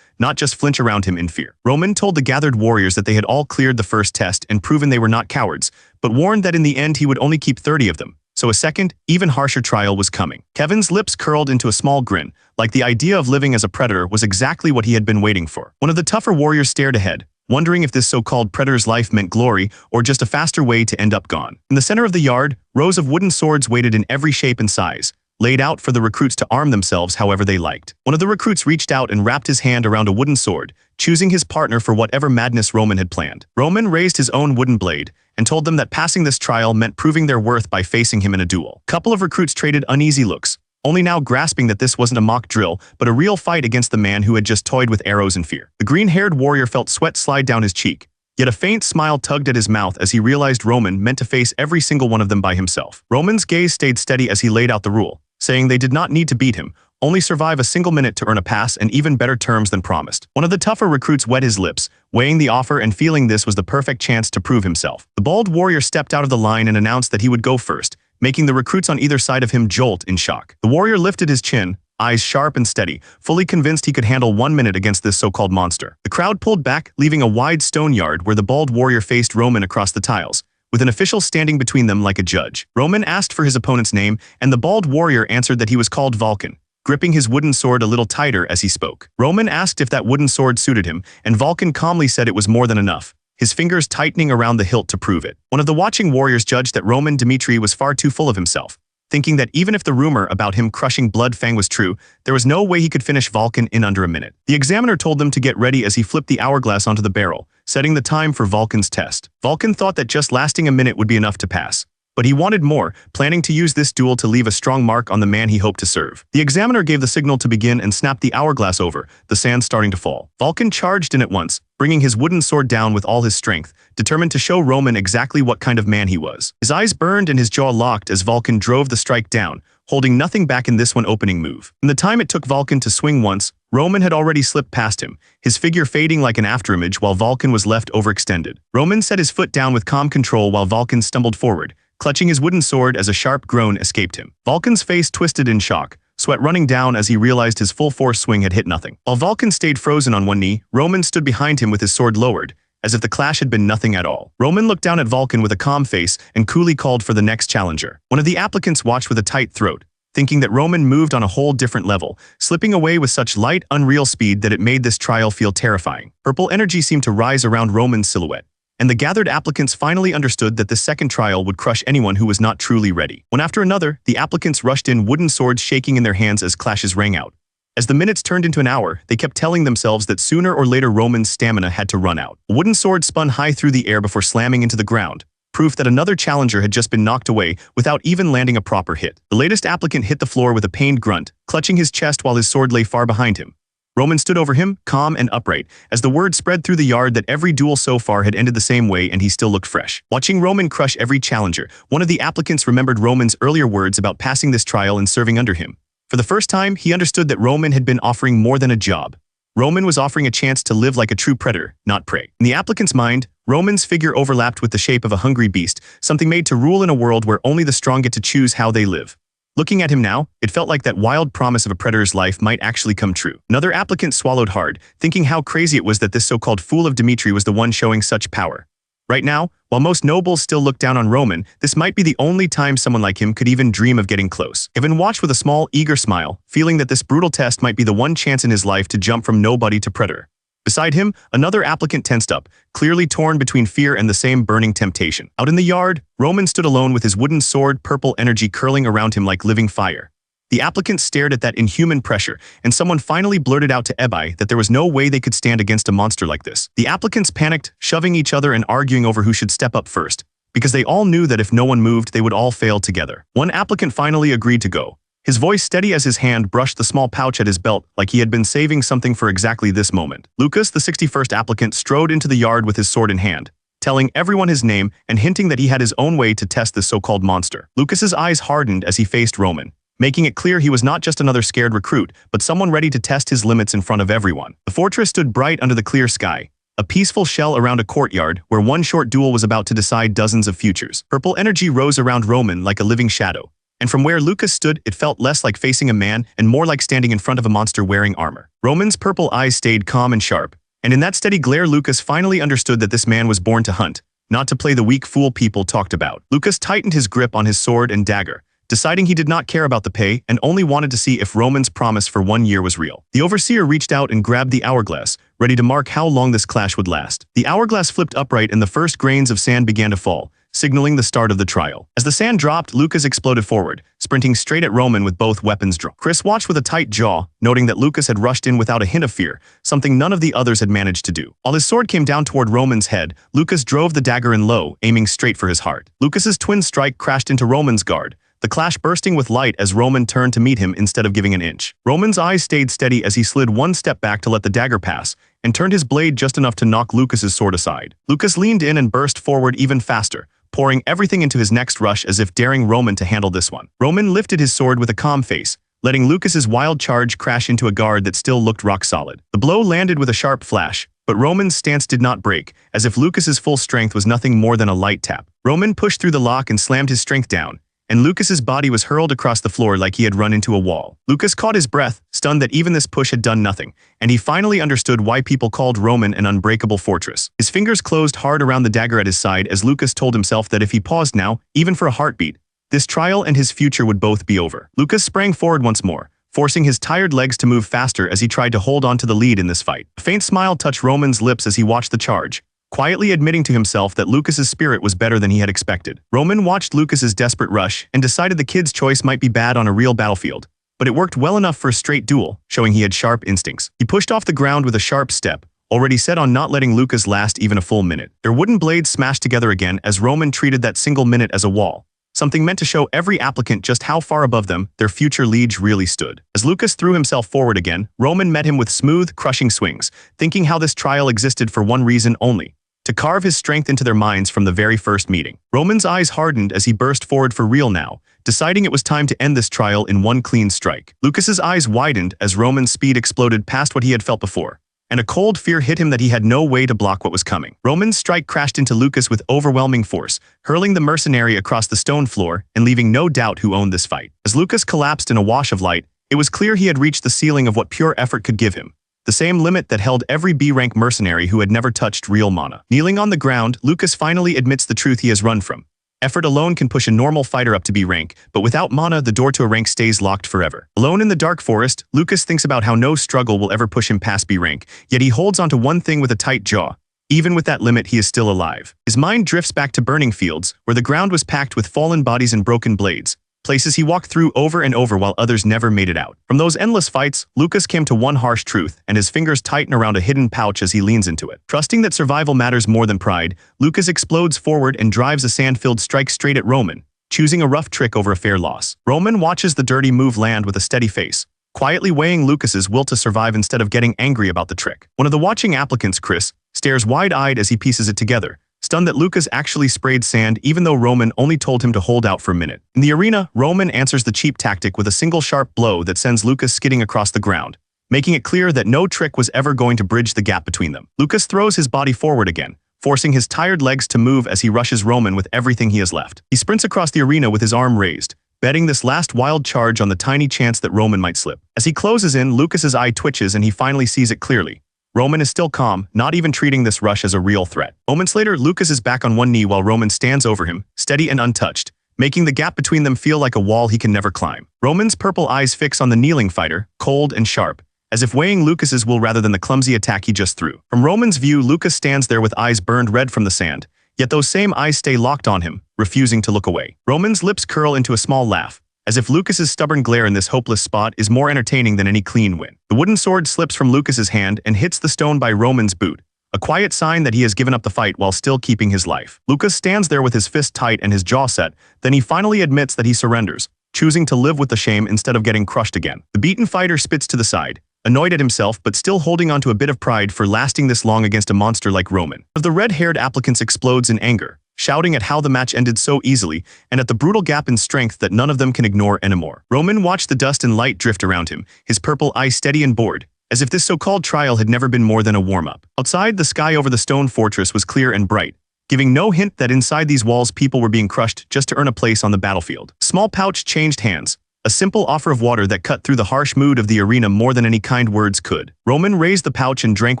not just flinch around him in fear. Roman told the gathered warriors that they had all cleared the first test and proven they were not cowards, but warned that in the end he would only keep 30 of them, So a second, even harsher trial was coming. Kevin's lips curled into a small grin, like the idea of living as a predator was exactly what he had been waiting for. One of the tougher warriors stared ahead, wondering if this so-called predator's life meant glory or just a faster way to end up gone. In the center of the yard, rows of wooden swords waited in every shape and size, laid out for the recruits to arm themselves however they liked. One of the recruits reached out and wrapped his hand around a wooden sword, choosing his partner for whatever madness Roman had planned. Roman raised his own wooden blade and told them that passing this trial meant proving their worth by facing him in a duel. A couple of recruits traded uneasy looks, only now grasping that this wasn't a mock drill, but a real fight against the man who had just toyed with arrows in fear. The green-haired warrior felt sweat slide down his cheek, yet a faint smile tugged at his mouth as he realized Roman meant to face every single one of them by himself. Roman's gaze stayed steady as he laid out the rule, saying they did not need to beat him, only survive a single minute to earn a pass and even better terms than promised. One of the tougher recruits wet his lips, weighing the offer and feeling this was the perfect chance to prove himself. The bald warrior stepped out of the line and announced that he would go first, making the recruits on either side of him jolt in shock. The warrior lifted his chin, eyes sharp and steady, fully convinced he could handle 1 minute against this so-called monster. The crowd pulled back, leaving a wide stone yard where the bald warrior faced Roman across the tiles, with an official standing between them like a judge. Roman asked for his opponent's name, and the bald warrior answered that he was called Vulcan, gripping his wooden sword a little tighter as he spoke. Roman asked if that wooden sword suited him, and Vulcan calmly said it was more than enough, his fingers tightening around the hilt to prove it. One of the watching warriors judged that Roman Dmitri was far too full of himself, thinking that even if the rumor about him crushing Bloodfang was true, there was no way he could finish Vulcan in under a minute. The examiner told them to get ready as he flipped the hourglass onto the barrel, setting the time for Vulcan's test. Vulcan thought that just lasting a minute would be enough to pass, but he wanted more, planning to use this duel to leave a strong mark on the man he hoped to serve. The examiner gave the signal to begin and snapped the hourglass over, the sand starting to fall. Vulcan charged in at once, bringing his wooden sword down with all his strength, determined to show Roman exactly what kind of man he was. His eyes burned and his jaw locked as Vulcan drove the strike down, holding nothing back in this one opening move. In the time it took Vulcan to swing once, Roman had already slipped past him, his figure fading like an afterimage while Vulcan was left overextended. Roman set his foot down with calm control while Vulcan stumbled forward, clutching his wooden sword as a sharp groan escaped him. Vulcan's face twisted in shock, sweat running down as he realized his full-force swing had hit nothing. While Vulcan stayed frozen on one knee, Roman stood behind him with his sword lowered, as if the clash had been nothing at all. Roman looked down at Vulcan with a calm face and coolly called for the next challenger. One of the applicants watched with a tight throat, thinking that Roman moved on a whole different level, slipping away with such light, unreal speed that it made this trial feel terrifying. Purple energy seemed to rise around Roman's silhouette, and the gathered applicants finally understood that this second trial would crush anyone who was not truly ready. One after another, the applicants rushed in, wooden swords shaking in their hands as clashes rang out. As the minutes turned into an hour, they kept telling themselves that sooner or later Roman's stamina had to run out. A wooden sword spun high through the air before slamming into the ground, proof that another challenger had just been knocked away without even landing a proper hit. The latest applicant hit the floor with a pained grunt, clutching his chest while his sword lay far behind him. Roman stood over him, calm and upright, as the word spread through the yard that every duel so far had ended the same way and he still looked fresh. Watching Roman crush every challenger, one of the applicants remembered Roman's earlier words about passing this trial and serving under him. For the first time, he understood that Roman had been offering more than a job. Roman was offering a chance to live like a true predator, not prey. In the applicant's mind, Roman's figure overlapped with the shape of a hungry beast, something made to rule in a world where only the strong get to choose how they live. Looking at him now, it felt like that wild promise of a predator's life might actually come true. Another applicant swallowed hard, thinking how crazy it was that this so-called fool of Dmitri was the one showing such power. Right now, while most nobles still look down on Roman, this might be the only time someone like him could even dream of getting close. Kevin watched with a small, eager smile, feeling that this brutal test might be the one chance in his life to jump from nobody to predator. Beside him, another applicant tensed up, clearly torn between fear and the same burning temptation. Out in the yard, Roman stood alone with his wooden sword, purple energy curling around him like living fire. The applicants stared at that inhuman pressure, and someone finally blurted out to Ebai that there was no way they could stand against a monster like this. The applicants panicked, shoving each other and arguing over who should step up first, because they all knew that if no one moved, they would all fail together. One applicant finally agreed to go, his voice steady as his hand brushed the small pouch at his belt like he had been saving something for exactly this moment. Lucas, the 61st applicant, strode into the yard with his sword in hand, telling everyone his name and hinting that he had his own way to test this so-called monster. Lucas's eyes hardened as he faced Roman, making it clear he was not just another scared recruit, but someone ready to test his limits in front of everyone. The fortress stood bright under the clear sky, a peaceful shell around a courtyard where one short duel was about to decide dozens of futures. Purple energy rose around Roman like a living shadow, and from where Lucas stood, it felt less like facing a man and more like standing in front of a monster wearing armor. Roman's purple eyes stayed calm and sharp, and in that steady glare Lucas finally understood that this man was born to hunt, not to play the weak fool people talked about. Lucas tightened his grip on his sword and dagger, deciding he did not care about the pay and only wanted to see if Roman's promise for 1 year was real. The overseer reached out and grabbed the hourglass, ready to mark how long this clash would last. The hourglass flipped upright and the first grains of sand began to fall, signaling the start of the trial. As the sand dropped, Lucas exploded forward, sprinting straight at Roman with both weapons drawn. Chris watched with a tight jaw, noting that Lucas had rushed in without a hint of fear, something none of the others had managed to do. While his sword came down toward Roman's head, Lucas drove the dagger in low, aiming straight for his heart. Lucas's twin strike crashed into Roman's guard, the clash bursting with light as Roman turned to meet him instead of giving an inch. Roman's eyes stayed steady as he slid one step back to let the dagger pass, and turned his blade just enough to knock Lucas's sword aside. Lucas leaned in and burst forward even faster, pouring everything into his next rush as if daring Roman to handle this one. Roman lifted his sword with a calm face, letting Lucas's wild charge crash into a guard that still looked rock solid. The blow landed with a sharp flash, but Roman's stance did not break, as if Lucas's full strength was nothing more than a light tap. Roman pushed through the lock and slammed his strength down, and Lucas's body was hurled across the floor like he had run into a wall. Lucas caught his breath, stunned that even this push had done nothing, and he finally understood why people called Roman an unbreakable fortress. His fingers closed hard around the dagger at his side as Lucas told himself that if he paused now, even for a heartbeat, this trial and his future would both be over. Lucas sprang forward once more, forcing his tired legs to move faster as he tried to hold on to the lead in this fight. A faint smile touched Roman's lips as he watched the charge, quietly admitting to himself that Lucas's spirit was better than he had expected. Roman watched Lucas's desperate rush and decided the kid's choice might be bad on a real battlefield, but it worked well enough for a straight duel, showing he had sharp instincts. He pushed off the ground with a sharp step, already set on not letting Lucas last even a full minute. Their wooden blades smashed together again as Roman treated that single minute as a wall, something meant to show every applicant just how far above them their future liege really stood. As Lucas threw himself forward again, Roman met him with smooth, crushing swings, thinking how this trial existed for one reason only: to carve his strength into their minds from the very first meeting. Roman's eyes hardened as he burst forward for real now, deciding it was time to end this trial in one clean strike. Lucas's eyes widened as Roman's speed exploded past what he had felt before, and a cold fear hit him that he had no way to block what was coming. Roman's strike crashed into Lucas with overwhelming force, hurling the mercenary across the stone floor and leaving no doubt who owned this fight. As Lucas collapsed in a wash of light, it was clear he had reached the ceiling of what pure effort could give him, the same limit that held every B-rank mercenary who had never touched real mana. Kneeling on the ground, Lucas finally admits the truth he has run from. Effort alone can push a normal fighter up to B-rank, but without mana, the door to a rank stays locked forever. Alone in the dark forest, Lucas thinks about how no struggle will ever push him past B-rank, yet he holds onto one thing with a tight jaw. Even with that limit, he is still alive. His mind drifts back to burning fields, where the ground was packed with fallen bodies and broken blades, places he walked through over and over while others never made it out. From those endless fights, Lucas came to one harsh truth, and his fingers tighten around a hidden pouch as he leans into it. Trusting that survival matters more than pride, Lucas explodes forward and drives a sand-filled strike straight at Roman, choosing a rough trick over a fair loss. Roman watches the dirty move land with a steady face, quietly weighing Lucas's will to survive instead of getting angry about the trick. One of the watching applicants, Chris, stares wide-eyed as he pieces it together, stunned that Lucas actually sprayed sand even though Roman only told him to hold out for a minute. In the arena, Roman answers the cheap tactic with a single sharp blow that sends Lucas skidding across the ground, making it clear that no trick was ever going to bridge the gap between them. Lucas throws his body forward again, forcing his tired legs to move as he rushes Roman with everything he has left. He sprints across the arena with his arm raised, betting this last wild charge on the tiny chance that Roman might slip. As he closes in, Lucas's eye twitches and he finally sees it clearly. Roman is still calm, not even treating this rush as a real threat. Moments later, Lucas is back on one knee while Roman stands over him, steady and untouched, making the gap between them feel like a wall he can never climb. Roman's purple eyes fix on the kneeling fighter, cold and sharp, as if weighing Lucas's will rather than the clumsy attack he just threw. From Roman's view, Lucas stands there with eyes burned red from the sand, yet those same eyes stay locked on him, refusing to look away. Roman's lips curl into a small laugh, as if Lucas's stubborn glare in this hopeless spot is more entertaining than any clean win. The wooden sword slips from Lucas's hand and hits the stone by Roman's boot, a quiet sign that he has given up the fight while still keeping his life. Lucas stands there with his fist tight and his jaw set, then he finally admits that he surrenders, choosing to live with the shame instead of getting crushed again. The beaten fighter spits to the side, annoyed at himself but still holding on to a bit of pride for lasting this long against a monster like Roman. One of the red-haired applicants explodes in anger, shouting at how the match ended so easily and at the brutal gap in strength that none of them can ignore anymore. Roman watched the dust and light drift around him, his purple eye steady and bored, as if this so-called trial had never been more than a warm-up. Outside, the sky over the stone fortress was clear and bright, giving no hint that inside these walls people were being crushed just to earn a place on the battlefield. A small pouch changed hands, a simple offer of water that cut through the harsh mood of the arena more than any kind words could. Roman raised the pouch and drank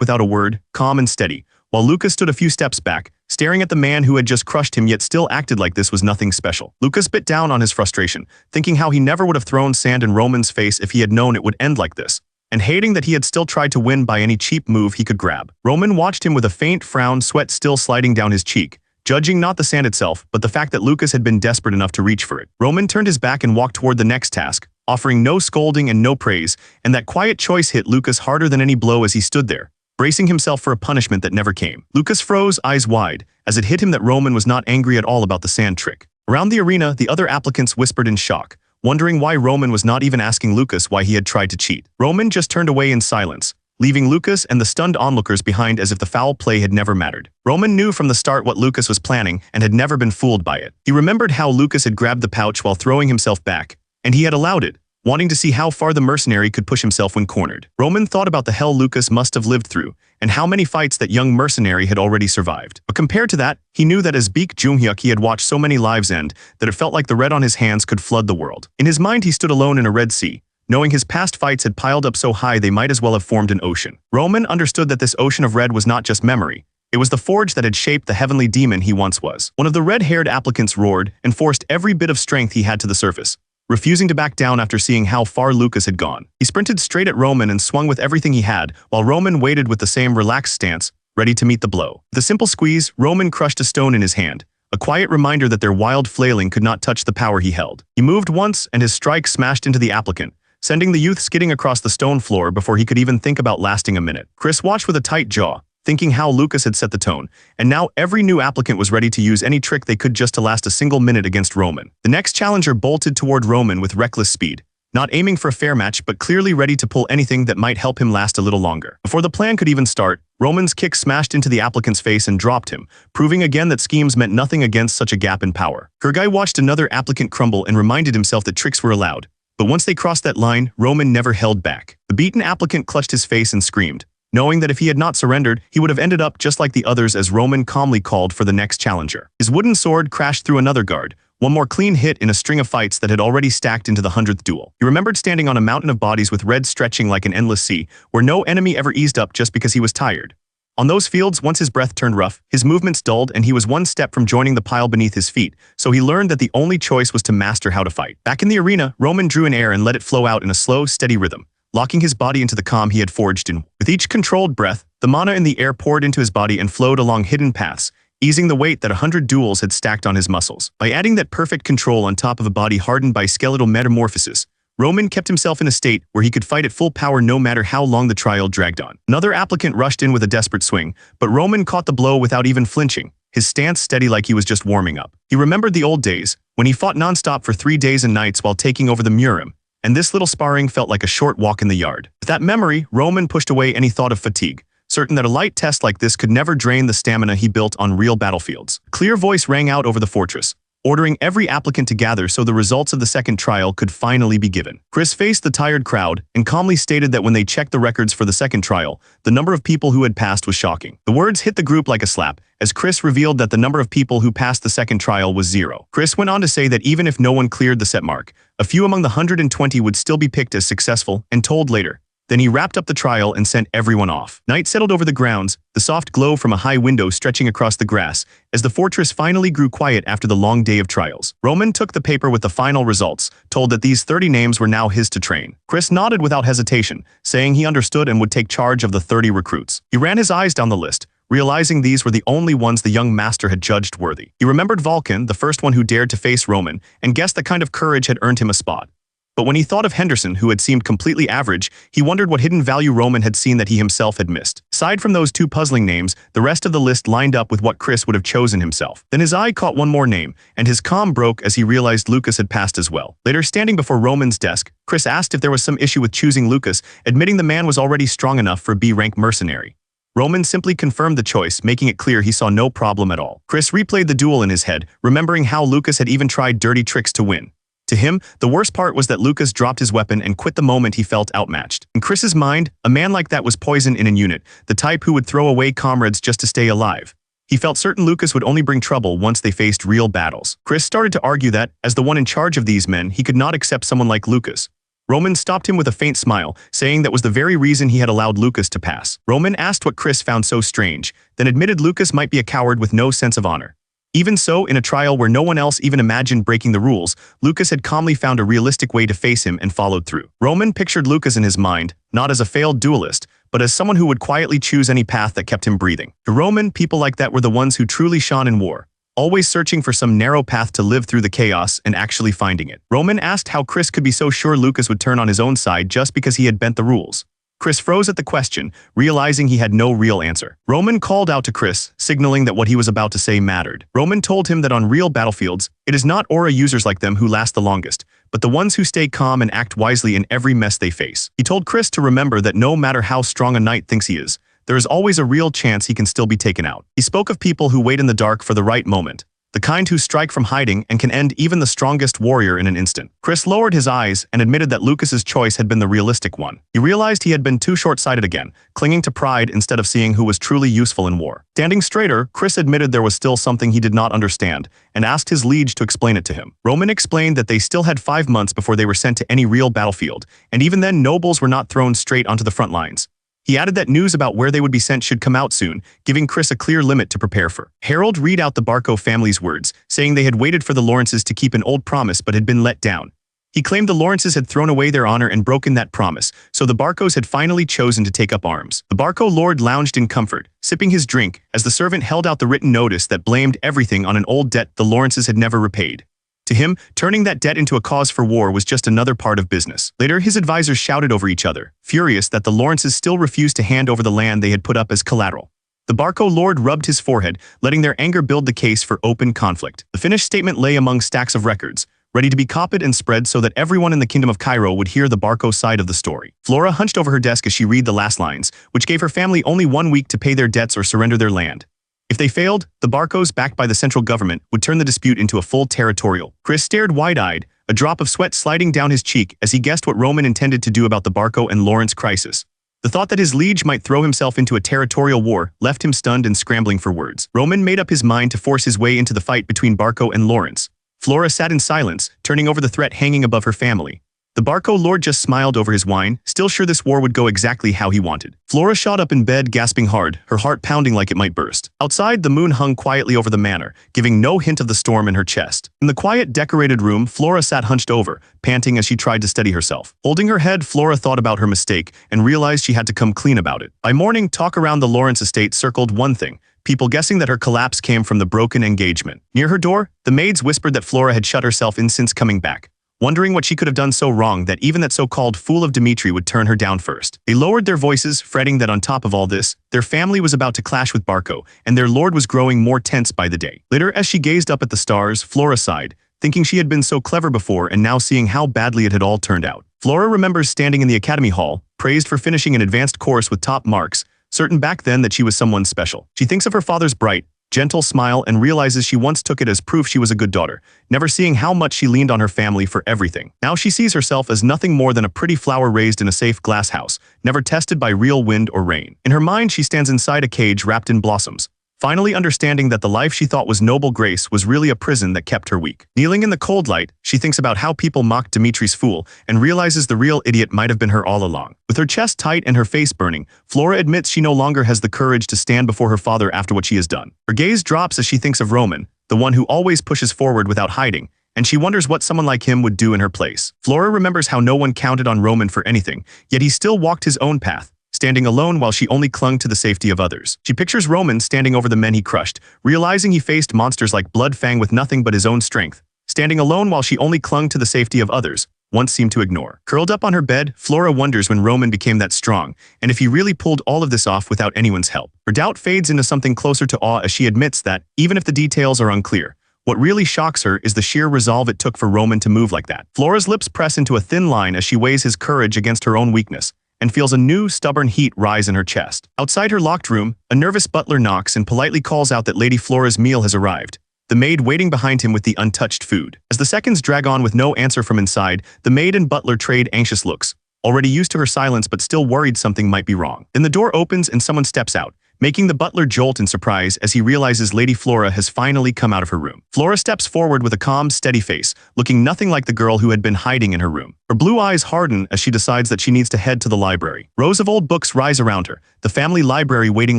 without a word, calm and steady, while Lucas stood a few steps back, staring at the man who had just crushed him yet still acted like this was nothing special. Lucas bit down on his frustration, thinking how he never would have thrown sand in Roman's face if he had known it would end like this, and hating that he had still tried to win by any cheap move he could grab. Roman watched him with a faint frown, sweat still sliding down his cheek, judging not the sand itself, but the fact that Lucas had been desperate enough to reach for it. Roman turned his back and walked toward the next task, offering no scolding and no praise, and that quiet choice hit Lucas harder than any blow as he stood there, bracing himself for a punishment that never came. Lucas froze, eyes wide, as it hit him that Roman was not angry at all about the sand trick. Around the arena, the other applicants whispered in shock, wondering why Roman was not even asking Lucas why he had tried to cheat. Roman just turned away in silence, leaving Lucas and the stunned onlookers behind as if the foul play had never mattered. Roman knew from the start what Lucas was planning and had never been fooled by it. He remembered how Lucas had grabbed the pouch while throwing himself back, and he had allowed it, wanting to see how far the mercenary could push himself when cornered. Roman thought about the hell Lucas must have lived through, and how many fights that young mercenary had already survived. But compared to that, he knew that as Baek Junghyuk he had watched so many lives end that it felt like the red on his hands could flood the world. In his mind he stood alone in a red sea, knowing his past fights had piled up so high they might as well have formed an ocean. Roman understood that this ocean of red was not just memory. It was the forge that had shaped the heavenly demon he once was. One of the red-haired applicants roared and forced every bit of strength he had to the surface, refusing to back down after seeing how far Lucas had gone. He sprinted straight at Roman and swung with everything he had, while Roman waited with the same relaxed stance, ready to meet the blow. With a simple squeeze, Roman crushed a stone in his hand, a quiet reminder that their wild flailing could not touch the power he held. He moved once, and his strike smashed into the applicant, sending the youth skidding across the stone floor before he could even think about lasting a minute. Chris watched with a tight jaw, thinking how Lucas had set the tone, and now every new applicant was ready to use any trick they could just to last a single minute against Roman. The next challenger bolted toward Roman with reckless speed, not aiming for a fair match but clearly ready to pull anything that might help him last a little longer. Before the plan could even start, Roman's kick smashed into the applicant's face and dropped him, proving again that schemes meant nothing against such a gap in power. Kurgai watched another applicant crumble and reminded himself that tricks were allowed, but once they crossed that line, Roman never held back. The beaten applicant clutched his face and screamed, knowing that if he had not surrendered, he would have ended up just like the others as Roman calmly called for the next challenger. His wooden sword crashed through another guard, one more clean hit in a string of fights that had already stacked into the 100th duel. He remembered standing on a mountain of bodies with red stretching like an endless sea, where no enemy ever eased up just because he was tired. On those fields, once his breath turned rough, his movements dulled and he was one step from joining the pile beneath his feet, so he learned that the only choice was to master how to fight. Back in the arena, Roman drew in air and let it flow out in a slow, steady rhythm, locking his body into the calm he had forged in. With each controlled breath, the mana in the air poured into his body and flowed along hidden paths, easing the weight that 100 duels had stacked on his muscles. By adding that perfect control on top of a body hardened by skeletal metamorphosis, Roman kept himself in a state where he could fight at full power no matter how long the trial dragged on. Another applicant rushed in with a desperate swing, but Roman caught the blow without even flinching, his stance steady like he was just warming up. He remembered the old days, when he fought nonstop for 3 days and nights while taking over the Murim, and this little sparring felt like a short walk in the yard. With that memory, Roman pushed away any thought of fatigue, certain that a light test like this could never drain the stamina he built on real battlefields. A clear voice rang out over the fortress, ordering every applicant to gather so the results of the second trial could finally be given. Chris faced the tired crowd and calmly stated that when they checked the records for the second trial, the number of people who had passed was shocking. The words hit the group like a slap, as Chris revealed that the number of people who passed the second trial was 0. Chris went on to say that even if no one cleared the set mark, a few among the 120 would still be picked as successful, and told later. Then he wrapped up the trial and sent everyone off. Night settled over the grounds, the soft glow from a high window stretching across the grass, as the fortress finally grew quiet after the long day of trials. Roman took the paper with the final results, told that these 30 names were now his to train. Chris nodded without hesitation, saying he understood and would take charge of the 30 recruits. He ran his eyes down the list, realizing these were the only ones the young master had judged worthy. He remembered Vulcan, the first one who dared to face Roman, and guessed the kind of courage had earned him a spot. But when he thought of Henderson, who had seemed completely average, he wondered what hidden value Roman had seen that he himself had missed. Aside from those 2 puzzling names, the rest of the list lined up with what Chris would have chosen himself. Then his eye caught one more name, and his calm broke as he realized Lucas had passed as well. Later, standing before Roman's desk, Chris asked if there was some issue with choosing Lucas, admitting the man was already strong enough for a B-rank mercenary. Roman simply confirmed the choice, making it clear he saw no problem at all. Chris replayed the duel in his head, remembering how Lucas had even tried dirty tricks to win. To him, the worst part was that Lucas dropped his weapon and quit the moment he felt outmatched. In Chris's mind, a man like that was poison in a unit, the type who would throw away comrades just to stay alive. He felt certain Lucas would only bring trouble once they faced real battles. Chris started to argue that, as the one in charge of these men, he could not accept someone like Lucas. Roman stopped him with a faint smile, saying that was the very reason he had allowed Lucas to pass. Roman asked what Chris found so strange, then admitted Lucas might be a coward with no sense of honor. Even so, in a trial where no one else even imagined breaking the rules, Lucas had calmly found a realistic way to face him and followed through. Roman pictured Lucas in his mind, not as a failed duelist, but as someone who would quietly choose any path that kept him breathing. To Roman, people like that were the ones who truly shone in war, always searching for some narrow path to live through the chaos and actually finding it. Roman asked how Chris could be so sure Lucas would turn on his own side just because he had bent the rules. Chris froze at the question, realizing he had no real answer. Roman called out to Chris, signaling that what he was about to say mattered. Roman told him that on real battlefields, it is not aura users like them who last the longest, but the ones who stay calm and act wisely in every mess they face. He told Chris to remember that no matter how strong a knight thinks he is, there is always a real chance he can still be taken out. He spoke of people who wait in the dark for the right moment, the kind who strike from hiding and can end even the strongest warrior in an instant. Chris lowered his eyes and admitted that Lucas's choice had been the realistic one. He realized he had been too short-sighted again, clinging to pride instead of seeing who was truly useful in war. Standing straighter, Chris admitted there was still something he did not understand and asked his liege to explain it to him. Roman explained that they still had 5 months before they were sent to any real battlefield, and even then nobles were not thrown straight onto the front lines. He added that news about where they would be sent should come out soon, giving Chris a clear limit to prepare for. Harold read out the Barco family's words, saying they had waited for the Lawrences to keep an old promise but had been let down. He claimed the Lawrences had thrown away their honor and broken that promise, so the Barcos had finally chosen to take up arms. The Barco lord lounged in comfort, sipping his drink, as the servant held out the written notice that blamed everything on an old debt the Lawrences had never repaid. To him, turning that debt into a cause for war was just another part of business. Later, his advisors shouted over each other, furious that the Lawrences still refused to hand over the land they had put up as collateral. The Barco lord rubbed his forehead, letting their anger build the case for open conflict. The finished statement lay among stacks of records, ready to be copied and spread so that everyone in the Kingdom of Cairo would hear the Barco side of the story. Flora hunched over her desk as she read the last lines, which gave her family only 1 week to pay their debts or surrender their land. If they failed, the Barcos, backed by the central government, would turn the dispute into a full territorial. Chris stared wide-eyed, a drop of sweat sliding down his cheek as he guessed what Roman intended to do about the Barco and Lawrence crisis. The thought that his liege might throw himself into a territorial war left him stunned and scrambling for words. Roman made up his mind to force his way into the fight between Barco and Lawrence. Flora sat in silence, turning over the threat hanging above her family. The Barco lord just smiled over his wine, still sure this war would go exactly how he wanted. Flora shot up in bed, gasping hard, her heart pounding like it might burst. Outside, the moon hung quietly over the manor, giving no hint of the storm in her chest. In the quiet, decorated room, Flora sat hunched over, panting as she tried to steady herself. Holding her head, Flora thought about her mistake and realized she had to come clean about it. By morning, talk around the Lawrence estate circled one thing: people guessing that her collapse came from the broken engagement. Near her door, the maids whispered that Flora had shut herself in since coming back, wondering what she could have done so wrong that even that so-called fool of Dimitri would turn her down first. They lowered their voices, fretting that on top of all this, their family was about to clash with Barco, and their lord was growing more tense by the day. Later, as she gazed up at the stars, Flora sighed, thinking she had been so clever before and now seeing how badly it had all turned out. Flora remembers standing in the academy hall, praised for finishing an advanced course with top marks, certain back then that she was someone special. She thinks of her father's bright, gentle smile and realizes she once took it as proof she was a good daughter, never seeing how much she leaned on her family for everything. Now she sees herself as nothing more than a pretty flower raised in a safe glass house, never tested by real wind or rain. In her mind, she stands inside a cage wrapped in blossoms, finally understanding that the life she thought was noble grace was really a prison that kept her weak. Kneeling in the cold light, she thinks about how people mocked Dimitri's fool and realizes the real idiot might have been her all along. With her chest tight and her face burning, Flora admits she no longer has the courage to stand before her father after what she has done. Her gaze drops as she thinks of Roman, the one who always pushes forward without hiding, and she wonders what someone like him would do in her place. Flora remembers how no one counted on Roman for anything, yet he still walked his own path, standing alone while she only clung to the safety of others. She pictures Roman standing over the men he crushed, realizing he faced monsters like Bloodfang with nothing but his own strength, standing alone while she only clung to the safety of others, once seemed to ignore. Curled up on her bed, Flora wonders when Roman became that strong, and if he really pulled all of this off without anyone's help. Her doubt fades into something closer to awe as she admits that, even if the details are unclear, what really shocks her is the sheer resolve it took for Roman to move like that. Flora's lips press into a thin line as she weighs his courage against her own weakness, and feels a new, stubborn heat rise in her chest. Outside her locked room, a nervous butler knocks and politely calls out that Lady Flora's meal has arrived, the maid waiting behind him with the untouched food. As the seconds drag on with no answer from inside, the maid and butler trade anxious looks, already used to her silence but still worried something might be wrong. Then the door opens and someone steps out, making the butler jolt in surprise as he realizes Lady Flora has finally come out of her room. Flora steps forward with a calm, steady face, looking nothing like the girl who had been hiding in her room. Her blue eyes harden as she decides that she needs to head to the library. Rows of old books rise around her, the family library waiting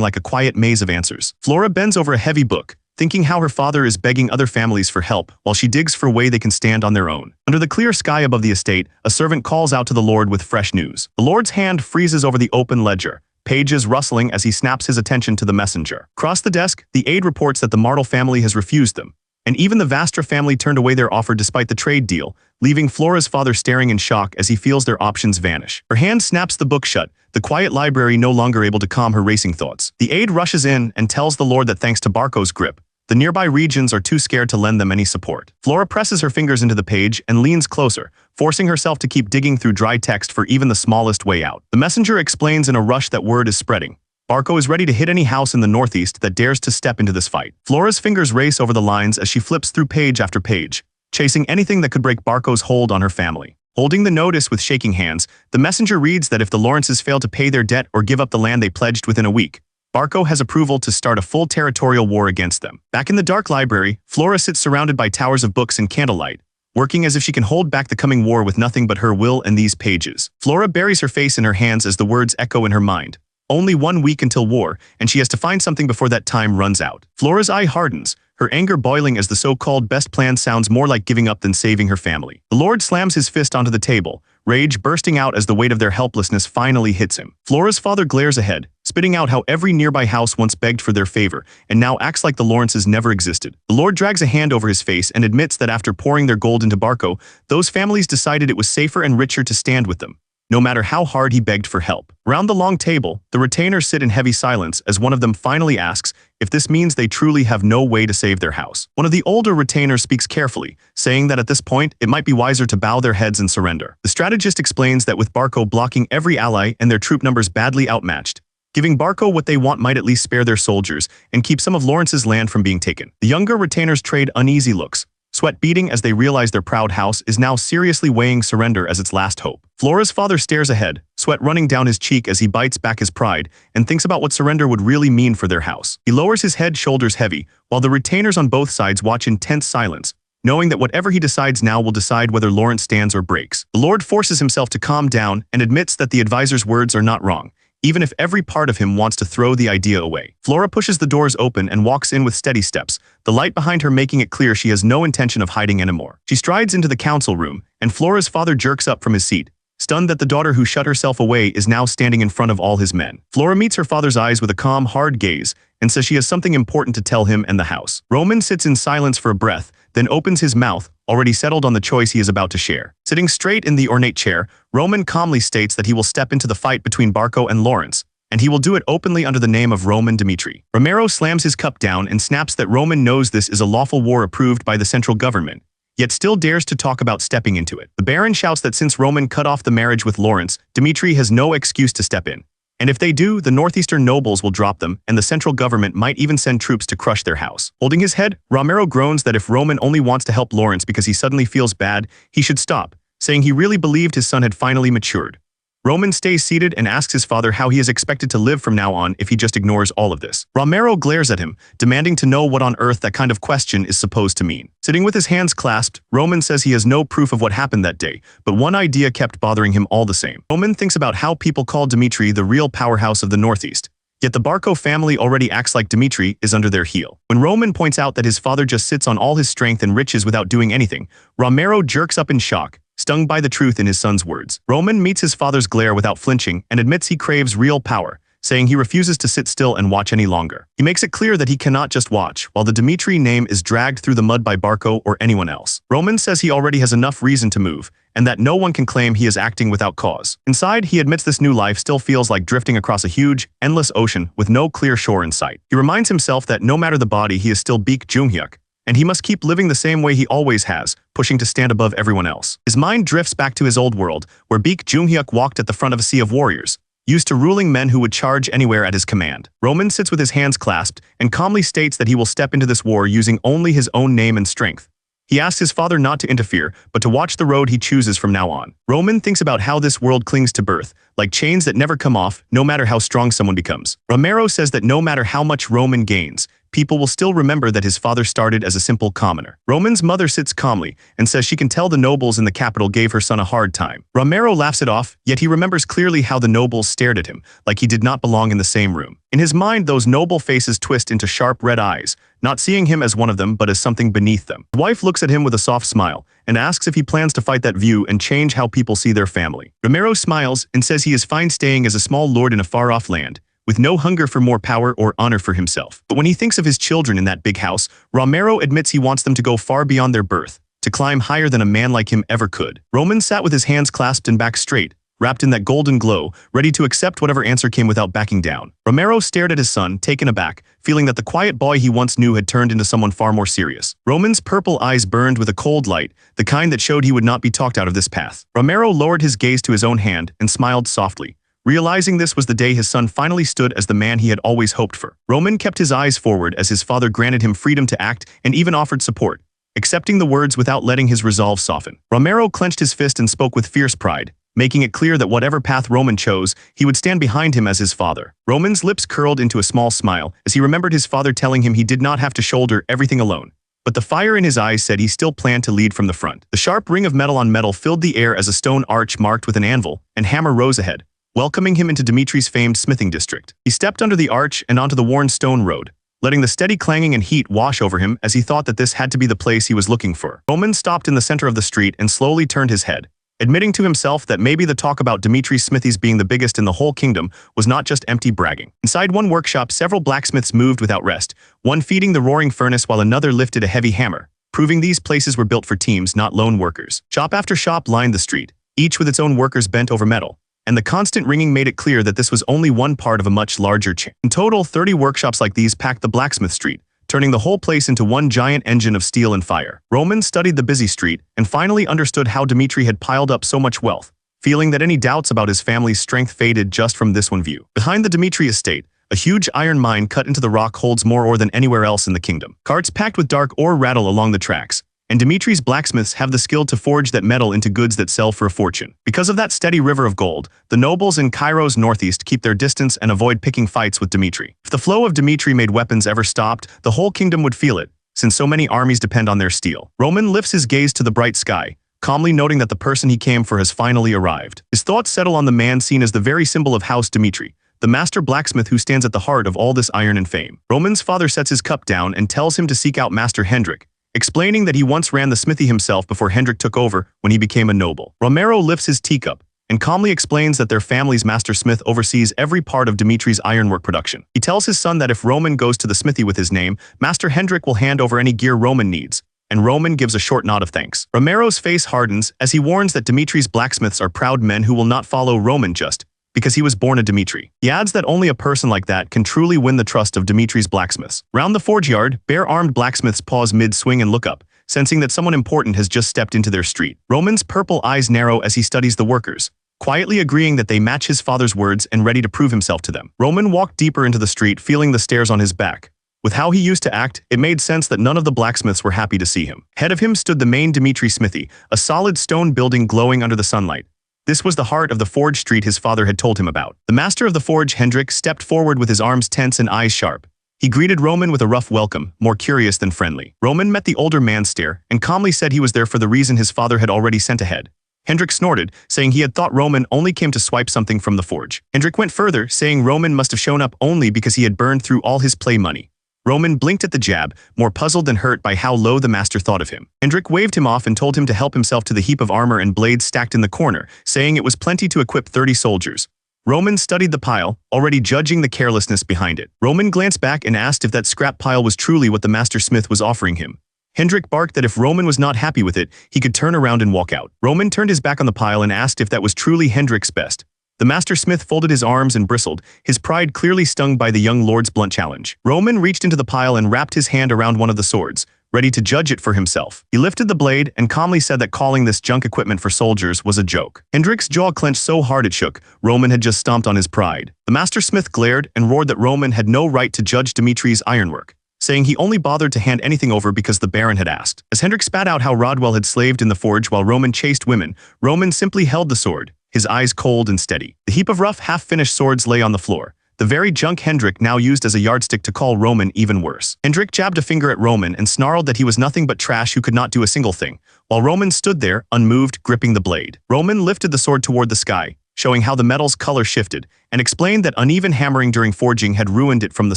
like a quiet maze of answers. Flora bends over a heavy book, thinking how her father is begging other families for help while she digs for a way they can stand on their own. Under the clear sky above the estate, a servant calls out to the Lord with fresh news. The Lord's hand freezes over the open ledger, pages rustling as he snaps his attention to the messenger. Across the desk, the aide reports that the Martel family has refused them, and even the Vastra family turned away their offer despite the trade deal, leaving Flora's father staring in shock as he feels their options vanish. Her hand snaps the book shut, the quiet library no longer able to calm her racing thoughts. The aide rushes in and tells the Lord that thanks to Barco's grip, the nearby regions are too scared to lend them any support. Flora presses her fingers into the page and leans closer, forcing herself to keep digging through dry text for even the smallest way out. The messenger explains in a rush that word is spreading. Barco is ready to hit any house in the northeast that dares to step into this fight. Flora's fingers race over the lines as she flips through page after page, chasing anything that could break Barco's hold on her family. Holding the notice with shaking hands, the messenger reads that if the Lawrences fail to pay their debt or give up the land they pledged within a week, Barco has approval to start a full territorial war against them. Back in the dark library, Flora sits surrounded by towers of books and candlelight, working as if she can hold back the coming war with nothing but her will and these pages. Flora buries her face in her hands as the words echo in her mind. Only 1 week until war, and she has to find something before that time runs out. Flora's eye hardens, her anger boiling as the so-called best plan sounds more like giving up than saving her family. The Lord slams his fist onto the table, rage bursting out as the weight of their helplessness finally hits him. Flora's father glares ahead, spitting out how every nearby house once begged for their favor and now acts like the Lawrences never existed. The Lord drags a hand over his face and admits that after pouring their gold into Barco, those families decided it was safer and richer to stand with them, no matter how hard he begged for help. Around the long table, the retainers sit in heavy silence as one of them finally asks if this means they truly have no way to save their house. One of the older retainers speaks carefully, saying that at this point, it might be wiser to bow their heads and surrender. The strategist explains that with Barco blocking every ally and their troop numbers badly outmatched, giving Barco what they want might at least spare their soldiers and keep some of Lawrence's land from being taken. The younger retainers trade uneasy looks, sweat beating as they realize their proud house is now seriously weighing surrender as its last hope. Flora's father stares ahead, sweat running down his cheek as he bites back his pride and thinks about what surrender would really mean for their house. He lowers his head, shoulders heavy, while the retainers on both sides watch in tense silence, knowing that whatever he decides now will decide whether Lawrence stands or breaks. The Lord forces himself to calm down and admits that the advisor's words are not wrong, even if every part of him wants to throw the idea away. Flora pushes the doors open and walks in with steady steps, the light behind her making it clear she has no intention of hiding anymore. She strides into the council room, and Flora's father jerks up from his seat, stunned that the daughter who shut herself away is now standing in front of all his men. Flora meets her father's eyes with a calm, hard gaze and says she has something important to tell him and the house. Roman sits in silence for a breath, then opens his mouth, already settled on the choice he is about to share. Sitting straight in the ornate chair, Roman calmly states that he will step into the fight between Barco and Lawrence, and he will do it openly under the name of Roman Dimitri. Romero slams his cup down and snaps that Roman knows this is a lawful war approved by the central government, yet still dares to talk about stepping into it. The Baron shouts that since Roman cut off the marriage with Lawrence, Dimitri has no excuse to step in. And if they do, the northeastern nobles will drop them, and the central government might even send troops to crush their house. Holding his head, Romero groans that if Roman only wants to help Lawrence because he suddenly feels bad, he should stop, saying he really believed his son had finally matured. Roman stays seated and asks his father how he is expected to live from now on if he just ignores all of this. Romero glares at him, demanding to know what on earth that kind of question is supposed to mean. Sitting with his hands clasped, Roman says he has no proof of what happened that day, but one idea kept bothering him all the same. Roman thinks about how people call Dimitri the real powerhouse of the Northeast, yet the Barco family already acts like Dimitri is under their heel. When Roman points out that his father just sits on all his strength and riches without doing anything, Romero jerks up in shock, stung by the truth in his son's words. Roman meets his father's glare without flinching and admits he craves real power, saying he refuses to sit still and watch any longer. He makes it clear that he cannot just watch, while the Dimitri name is dragged through the mud by Barco or anyone else. Roman says he already has enough reason to move, and that no one can claim he is acting without cause. Inside, he admits this new life still feels like drifting across a huge, endless ocean with no clear shore in sight. He reminds himself that no matter the body, he is still Baek Junghyuk, and he must keep living the same way he always has, pushing to stand above everyone else. His mind drifts back to his old world, where Baek Junghyuk walked at the front of a sea of warriors, used to ruling men who would charge anywhere at his command. Roman sits with his hands clasped and calmly states that he will step into this war using only his own name and strength, He asks his father not to interfere, but to watch the road he chooses from now on. Roman thinks about how this world clings to birth, like chains that never come off, no matter how strong someone becomes. Romero says that no matter how much Roman gains, people will still remember that his father started as a simple commoner. Roman's mother sits calmly and says she can tell the nobles in the capital gave her son a hard time. Romero laughs it off, yet he remembers clearly how the nobles stared at him, like he did not belong in the same room. In his mind, those noble faces twist into sharp red eyes, not seeing him as one of them but as something beneath them. His wife looks at him with a soft smile and asks if he plans to fight that view and change how people see their family. Romero smiles and says he is fine staying as a small lord in a far-off land, with no hunger for more power or honor for himself. But when he thinks of his children in that big house, Romero admits he wants them to go far beyond their birth, to climb higher than a man like him ever could. Roman sat with his hands clasped and back straight, wrapped in that golden glow, ready to accept whatever answer came without backing down. Romero stared at his son, taken aback, feeling that the quiet boy he once knew had turned into someone far more serious. Roman's purple eyes burned with a cold light, the kind that showed he would not be talked out of this path. Romero lowered his gaze to his own hand and smiled softly, realizing this was the day his son finally stood as the man he had always hoped for. Roman kept his eyes forward as his father granted him freedom to act and even offered support, accepting the words without letting his resolve soften. Romero clenched his fist and spoke with fierce pride, making it clear that whatever path Roman chose, he would stand behind him as his father. Roman's lips curled into a small smile as he remembered his father telling him he did not have to shoulder everything alone. But the fire in his eyes said he still planned to lead from the front. The sharp ring of metal on metal filled the air as a stone arch marked with an anvil and hammer rose ahead, welcoming him into Dimitri's famed smithing district. He stepped under the arch and onto the worn stone road, letting the steady clanging and heat wash over him as he thought that this had to be the place he was looking for. Roman stopped in the center of the street and slowly turned his head, admitting to himself that maybe the talk about Dimitri's smithies being the biggest in the whole kingdom was not just empty bragging. Inside one workshop, several blacksmiths moved without rest, one feeding the roaring furnace while another lifted a heavy hammer, proving these places were built for teams, not lone workers. Shop after shop lined the street, each with its own workers bent over metal, and the constant ringing made it clear that this was only one part of a much larger chain. In total, 30 workshops like these packed the blacksmith street, turning the whole place into one giant engine of steel and fire. Roman studied the busy street and finally understood how Dimitri had piled up so much wealth, feeling that any doubts about his family's strength faded just from this one view. Behind the Dimitri estate, a huge iron mine cut into the rock holds more ore than anywhere else in the kingdom. Carts packed with dark ore rattle along the tracks, and Dimitri's blacksmiths have the skill to forge that metal into goods that sell for a fortune. Because of that steady river of gold, the nobles in Cairo's northeast keep their distance and avoid picking fights with Dimitri. If the flow of Dimitri-made weapons ever stopped, the whole kingdom would feel it, since so many armies depend on their steel. Roman lifts his gaze to the bright sky, calmly noting that the person he came for has finally arrived. His thoughts settle on the man seen as the very symbol of House Dimitri, the master blacksmith who stands at the heart of all this iron and fame. Roman's father sets his cup down and tells him to seek out Master Hendrik, explaining that he once ran the smithy himself before Hendrik took over when he became a noble. Romero lifts his teacup and calmly explains that their family's master smith oversees every part of Dimitri's ironwork production. He tells his son that if Roman goes to the smithy with his name, Master Hendrik will hand over any gear Roman needs, and Roman gives a short nod of thanks. Romero's face hardens as he warns that Dimitri's blacksmiths are proud men who will not follow Roman just because he was born a Dimitri. He adds that only a person like that can truly win the trust of Dimitri's blacksmiths. Round the forge yard, bare-armed blacksmiths pause mid-swing and look up, sensing that someone important has just stepped into their street. Roman's purple eyes narrow as he studies the workers, quietly agreeing that they match his father's words and ready to prove himself to them. Roman walked deeper into the street, feeling the stares on his back. With how he used to act, it made sense that none of the blacksmiths were happy to see him. Ahead of him stood the main Dimitri smithy, a solid stone building glowing under the sunlight. This was the heart of the forge street his father had told him about. The master of the forge, Hendrik, stepped forward with his arms tense and eyes sharp. He greeted Roman with a rough welcome, more curious than friendly. Roman met the older man's stare and calmly said he was there for the reason his father had already sent ahead. Hendrik snorted, saying he had thought Roman only came to swipe something from the forge. Hendrik went further, saying Roman must have shown up only because he had burned through all his play money. Roman blinked at the jab, more puzzled than hurt by how low the master thought of him. Hendrik waved him off and told him to help himself to the heap of armor and blades stacked in the corner, saying it was plenty to equip 30 soldiers. Roman studied the pile, already judging the carelessness behind it. Roman glanced back and asked if that scrap pile was truly what the master smith was offering him. Hendrik barked that if Roman was not happy with it, he could turn around and walk out. Roman turned his back on the pile and asked if that was truly Hendrik's best. The master smith folded his arms and bristled, his pride clearly stung by the young lord's blunt challenge. Roman reached into the pile and wrapped his hand around one of the swords, ready to judge it for himself. He lifted the blade and calmly said that calling this junk equipment for soldiers was a joke. Hendrik's jaw clenched so hard it shook. Roman had just stomped on his pride. The master smith glared and roared that Roman had no right to judge Dimitri's ironwork, saying he only bothered to hand anything over because the Baron had asked. As Hendrik spat out how Rodwell had slaved in the forge while Roman chased women, Roman simply held the sword, his eyes cold and steady. The heap of rough, half-finished swords lay on the floor. The very junk Hendrik now used as a yardstick to call Roman even worse. Hendrik jabbed a finger at Roman and snarled that he was nothing but trash who could not do a single thing, while Roman stood there, unmoved, gripping the blade. Roman lifted the sword toward the sky, showing how the metal's color shifted, and explained that uneven hammering during forging had ruined it from the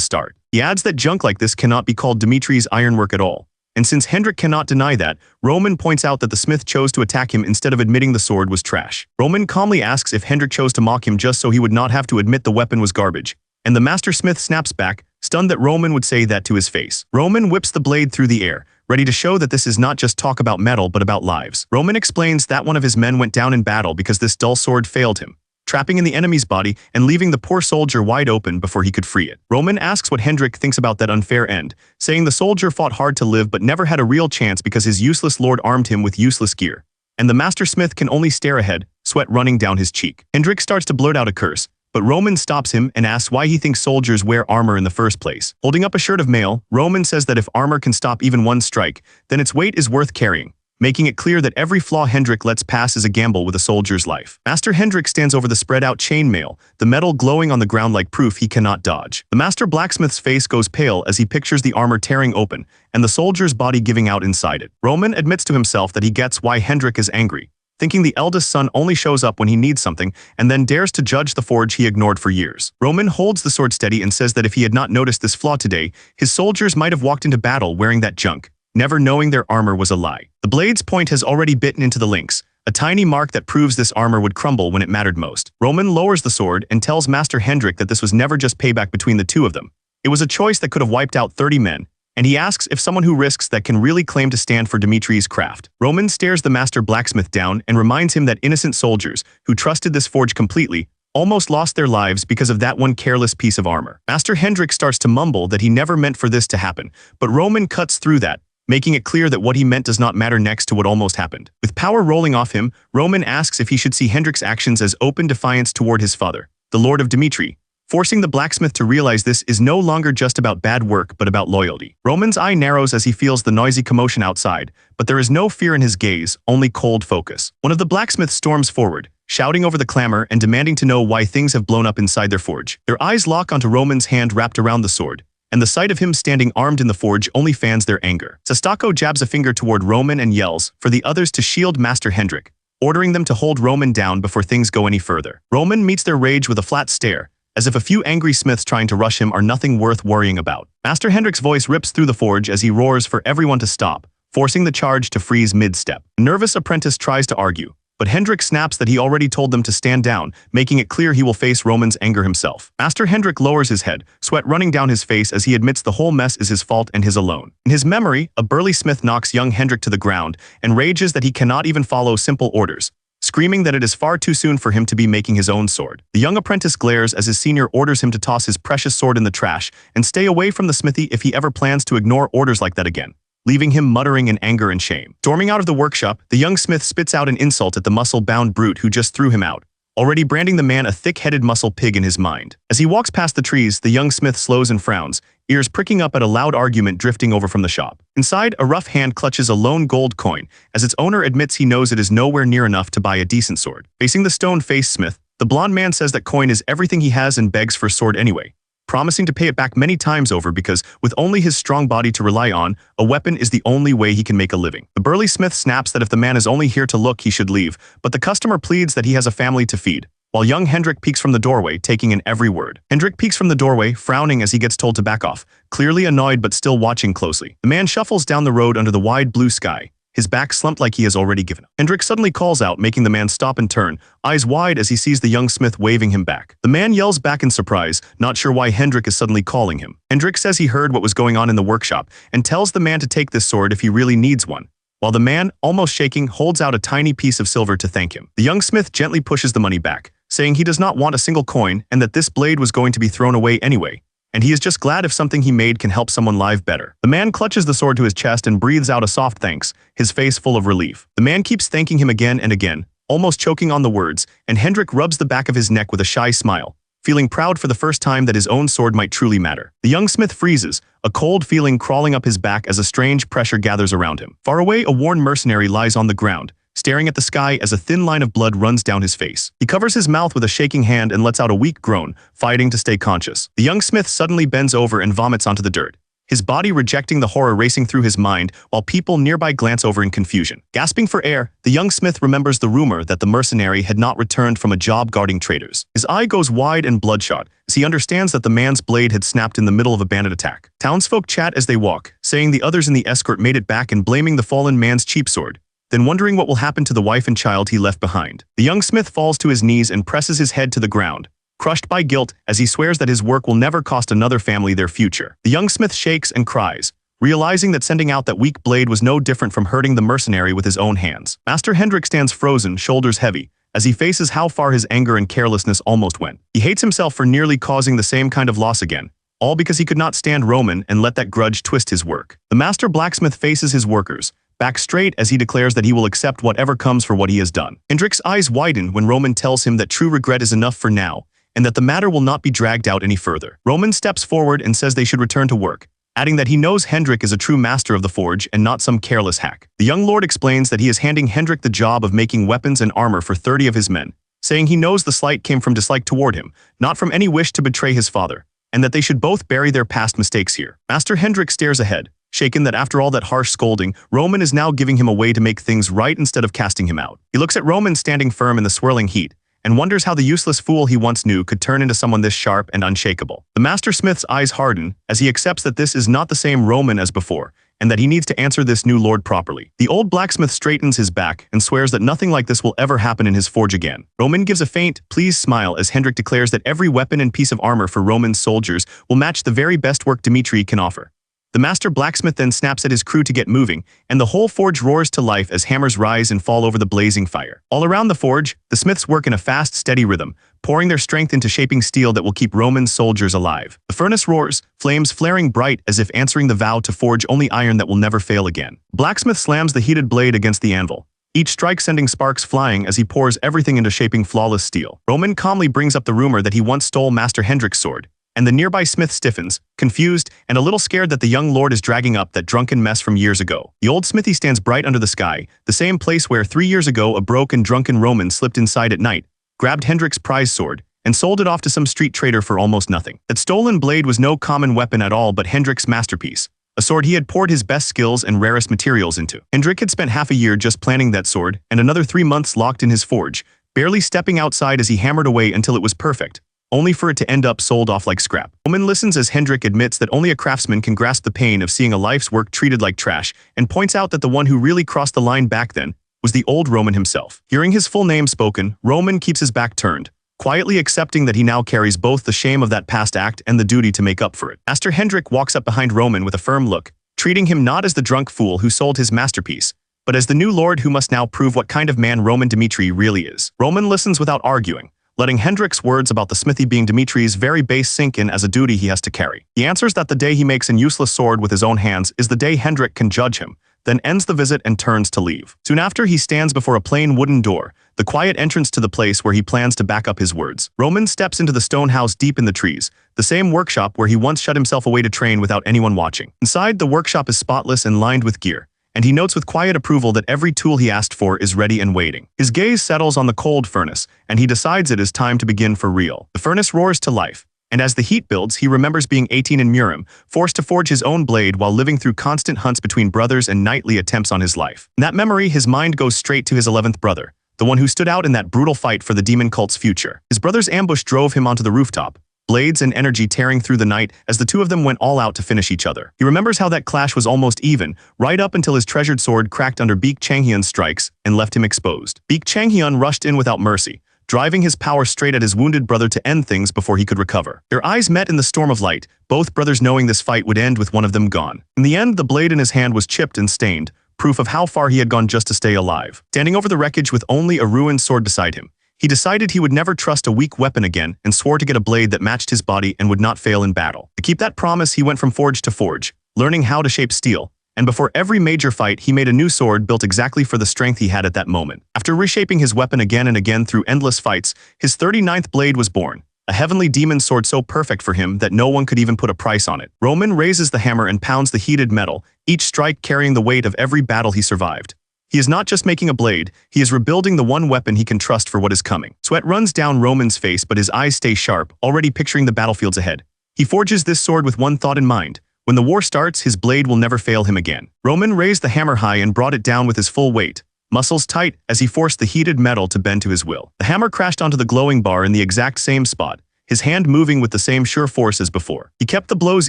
start. He adds that junk like this cannot be called Dimitri's ironwork at all. And since Hendrik cannot deny that, Roman points out that the smith chose to attack him instead of admitting the sword was trash. Roman calmly asks if Hendrik chose to mock him just so he would not have to admit the weapon was garbage, and the master smith snaps back, stunned that Roman would say that to his face. Roman whips the blade through the air, ready to show that this is not just talk about metal but about lives. Roman explains that one of his men went down in battle because this dull sword failed him, trapping in the enemy's body and leaving the poor soldier wide open before he could free it. Roman asks what Hendrik thinks about that unfair end, saying the soldier fought hard to live but never had a real chance because his useless lord armed him with useless gear, and the master smith can only stare ahead, sweat running down his cheek. Hendrik starts to blurt out a curse, but Roman stops him and asks why he thinks soldiers wear armor in the first place. Holding up a shirt of mail, Roman says that if armor can stop even one strike, then its weight is worth carrying, making it clear that every flaw Hendrik lets pass is a gamble with a soldier's life. Master Hendrik stands over the spread-out chainmail, the metal glowing on the ground like proof he cannot dodge. The master blacksmith's face goes pale as he pictures the armor tearing open and the soldier's body giving out inside it. Roman admits to himself that he gets why Hendrik is angry, thinking the eldest son only shows up when he needs something and then dares to judge the forge he ignored for years. Roman holds the sword steady and says that if he had not noticed this flaw today, his soldiers might have walked into battle wearing that junk, never knowing their armor was a lie. The blade's point has already bitten into the links, a tiny mark that proves this armor would crumble when it mattered most. Roman lowers the sword and tells Master Hendrik that this was never just payback between the two of them. It was a choice that could have wiped out 30 men, and he asks if someone who risks that can really claim to stand for Dimitri's craft. Roman stares the master blacksmith down and reminds him that innocent soldiers, who trusted this forge completely, almost lost their lives because of that one careless piece of armor. Master Hendrik starts to mumble that he never meant for this to happen, but Roman cuts through that, making it clear that what he meant does not matter next to what almost happened. With power rolling off him, Roman asks if he should see Hendrik's actions as open defiance toward his father, the Lord of Dimitri, forcing the blacksmith to realize this is no longer just about bad work but about loyalty. Roman's eye narrows as he feels the noisy commotion outside, but there is no fear in his gaze, only cold focus. One of the blacksmiths storms forward, shouting over the clamor and demanding to know why things have blown up inside their forge. Their eyes lock onto Roman's hand wrapped around the sword, and the sight of him standing armed in the forge only fans their anger. Sestako jabs a finger toward Roman and yells for the others to shield Master Hendrik, ordering them to hold Roman down before things go any further. Roman meets their rage with a flat stare, as if a few angry smiths trying to rush him are nothing worth worrying about. Master Hendrik's voice rips through the forge as he roars for everyone to stop, forcing the charge to freeze mid-step. A nervous apprentice tries to argue, but Hendrik snaps that he already told them to stand down, making it clear he will face Roman's anger himself. Master Hendrik lowers his head, sweat running down his face as he admits the whole mess is his fault and his alone. In his memory, a burly smith knocks young Hendrik to the ground and rages that he cannot even follow simple orders, screaming that it is far too soon for him to be making his own sword. The young apprentice glares as his senior orders him to toss his precious sword in the trash and stay away from the smithy if he ever plans to ignore orders like that again, leaving him muttering in anger and shame. Storming out of the workshop, the young smith spits out an insult at the muscle-bound brute who just threw him out, already branding the man a thick-headed muscle pig in his mind. As he walks past the trees, the young smith slows and frowns, ears pricking up at a loud argument drifting over from the shop. Inside, a rough hand clutches a lone gold coin, as its owner admits he knows it is nowhere near enough to buy a decent sword. Facing the stone-faced smith, the blonde man says that coin is everything he has and begs for a sword anyway, promising to pay it back many times over because, with only his strong body to rely on, a weapon is the only way he can make a living. The burly smith snaps that if the man is only here to look, he should leave, but the customer pleads that he has a family to feed, while young Hendrik peeks from the doorway, taking in every word. Hendrik peeks from the doorway, frowning as he gets told to back off, clearly annoyed but still watching closely. The man shuffles down the road under the wide blue sky, his back slumped like he has already given up. Hendrik suddenly calls out, making the man stop and turn, eyes wide as he sees the young smith waving him back. The man yells back in surprise, not sure why Hendrik is suddenly calling him. Hendrik says he heard what was going on in the workshop and tells the man to take this sword if he really needs one, while the man, almost shaking, holds out a tiny piece of silver to thank him. The young smith gently pushes the money back, saying he does not want a single coin and that this blade was going to be thrown away anyway, and he is just glad if something he made can help someone live better. The man clutches the sword to his chest and breathes out a soft thanks, his face full of relief. The man keeps thanking him again and again, almost choking on the words, and Hendrik rubs the back of his neck with a shy smile, feeling proud for the first time that his own sword might truly matter. The young smith freezes, a cold feeling crawling up his back as a strange pressure gathers around him. Far away, a worn mercenary lies on the ground, staring at the sky as a thin line of blood runs down his face. He covers his mouth with a shaking hand and lets out a weak groan, fighting to stay conscious. The young smith suddenly bends over and vomits onto the dirt, his body rejecting the horror racing through his mind while people nearby glance over in confusion. Gasping for air, the young smith remembers the rumor that the mercenary had not returned from a job guarding traders. His eye goes wide and bloodshot as he understands that the man's blade had snapped in the middle of a bandit attack. Townsfolk chat as they walk, saying the others in the escort made it back and blaming the fallen man's cheap sword, then wondering what will happen to the wife and child he left behind. The young smith falls to his knees and presses his head to the ground, crushed by guilt as he swears that his work will never cost another family their future. The young smith shakes and cries, realizing that sending out that weak blade was no different from hurting the mercenary with his own hands. Master Hendrik stands frozen, shoulders heavy, as he faces how far his anger and carelessness almost went. He hates himself for nearly causing the same kind of loss again, all because he could not stand Roman and let that grudge twist his work. The master blacksmith faces his workers, back straight as he declares that he will accept whatever comes for what he has done. Hendrik's eyes widen when Roman tells him that true regret is enough for now, and that the matter will not be dragged out any further. Roman steps forward and says they should return to work, adding that he knows Hendrik is a true master of the forge and not some careless hack. The young lord explains that he is handing Hendrik the job of making weapons and armor for 30 of his men, saying he knows the slight came from dislike toward him, not from any wish to betray his father, and that they should both bury their past mistakes here. Master Hendrik stares ahead, shaken that after all that harsh scolding, Roman is now giving him a way to make things right instead of casting him out. He looks at Roman standing firm in the swirling heat, and wonders how the useless fool he once knew could turn into someone this sharp and unshakable. The master smith's eyes harden as he accepts that this is not the same Roman as before, and that he needs to answer this new lord properly. The old blacksmith straightens his back and swears that nothing like this will ever happen in his forge again. Roman gives a faint, pleased smile as Hendrik declares that every weapon and piece of armor for Roman's soldiers will match the very best work Dmitri can offer. The master blacksmith then snaps at his crew to get moving, and the whole forge roars to life as hammers rise and fall over the blazing fire. All around the forge, the smiths work in a fast, steady rhythm, pouring their strength into shaping steel that will keep Roman soldiers alive. The furnace roars, flames flaring bright as if answering the vow to forge only iron that will never fail again. Blacksmith slams the heated blade against the anvil, each strike sending sparks flying as he pours everything into shaping flawless steel. Roman calmly brings up the rumor that he once stole Master Hendrik's sword, and the nearby smith stiffens, confused and a little scared that the young lord is dragging up that drunken mess from years ago. The old smithy stands bright under the sky, the same place where 3 years ago a broke and drunken Roman slipped inside at night, grabbed Hendrik's prize sword, and sold it off to some street trader for almost nothing. That stolen blade was no common weapon at all but Hendrik's masterpiece, a sword he had poured his best skills and rarest materials into. Hendrik had spent half a year just planning that sword, and another 3 months locked in his forge, barely stepping outside as he hammered away until it was perfect, only for it to end up sold off like scrap. Roman listens as Hendrik admits that only a craftsman can grasp the pain of seeing a life's work treated like trash, and points out that the one who really crossed the line back then was the old Roman himself. Hearing his full name spoken, Roman keeps his back turned, quietly accepting that he now carries both the shame of that past act and the duty to make up for it. Master Hendrik walks up behind Roman with a firm look, treating him not as the drunk fool who sold his masterpiece, but as the new lord who must now prove what kind of man Roman Dmitri really is. Roman listens without arguing, letting Hendrik's words about the smithy being Dmitri's very base sink in as a duty he has to carry. He answers that the day he makes an useless sword with his own hands is the day Hendrik can judge him, then ends the visit and turns to leave. Soon after, he stands before a plain wooden door, the quiet entrance to the place where he plans to back up his words. Roman steps into the stone house deep in the trees, the same workshop where he once shut himself away to train without anyone watching. Inside, the workshop is spotless and lined with gear, and he notes with quiet approval that every tool he asked for is ready and waiting. His gaze settles on the cold furnace, and he decides it is time to begin for real. The furnace roars to life, and as the heat builds, he remembers being 18 in Murim, forced to forge his own blade while living through constant hunts between brothers and nightly attempts on his life. In that memory, his mind goes straight to his 11th brother, the one who stood out in that brutal fight for the demon cult's future. His brother's ambush drove him onto the rooftop, blades and energy tearing through the night as the two of them went all out to finish each other. He remembers how that clash was almost even, right up until his treasured sword cracked under Baek Changhyun's strikes and left him exposed. Baek Changhyun rushed in without mercy, driving his power straight at his wounded brother to end things before he could recover. Their eyes met in the storm of light, both brothers knowing this fight would end with one of them gone. In the end, the blade in his hand was chipped and stained, proof of how far he had gone just to stay alive. Standing over the wreckage with only a ruined sword beside him, he decided he would never trust a weak weapon again and swore to get a blade that matched his body and would not fail in battle. To keep that promise, he went from forge to forge, learning how to shape steel, and before every major fight, he made a new sword built exactly for the strength he had at that moment. After reshaping his weapon again and again through endless fights, his 39th blade was born, a heavenly demon sword so perfect for him that no one could even put a price on it. Roman raises the hammer and pounds the heated metal, each strike carrying the weight of every battle he survived. He is not just making a blade, he is rebuilding the one weapon he can trust for what is coming. Sweat runs down Roman's face, but his eyes stay sharp, already picturing the battlefields ahead. He forges this sword with one thought in mind. When the war starts, his blade will never fail him again. Roman raised the hammer high and brought it down with his full weight, muscles tight as he forced the heated metal to bend to his will. The hammer crashed onto the glowing bar in the exact same spot, his hand moving with the same sure force as before. He kept the blows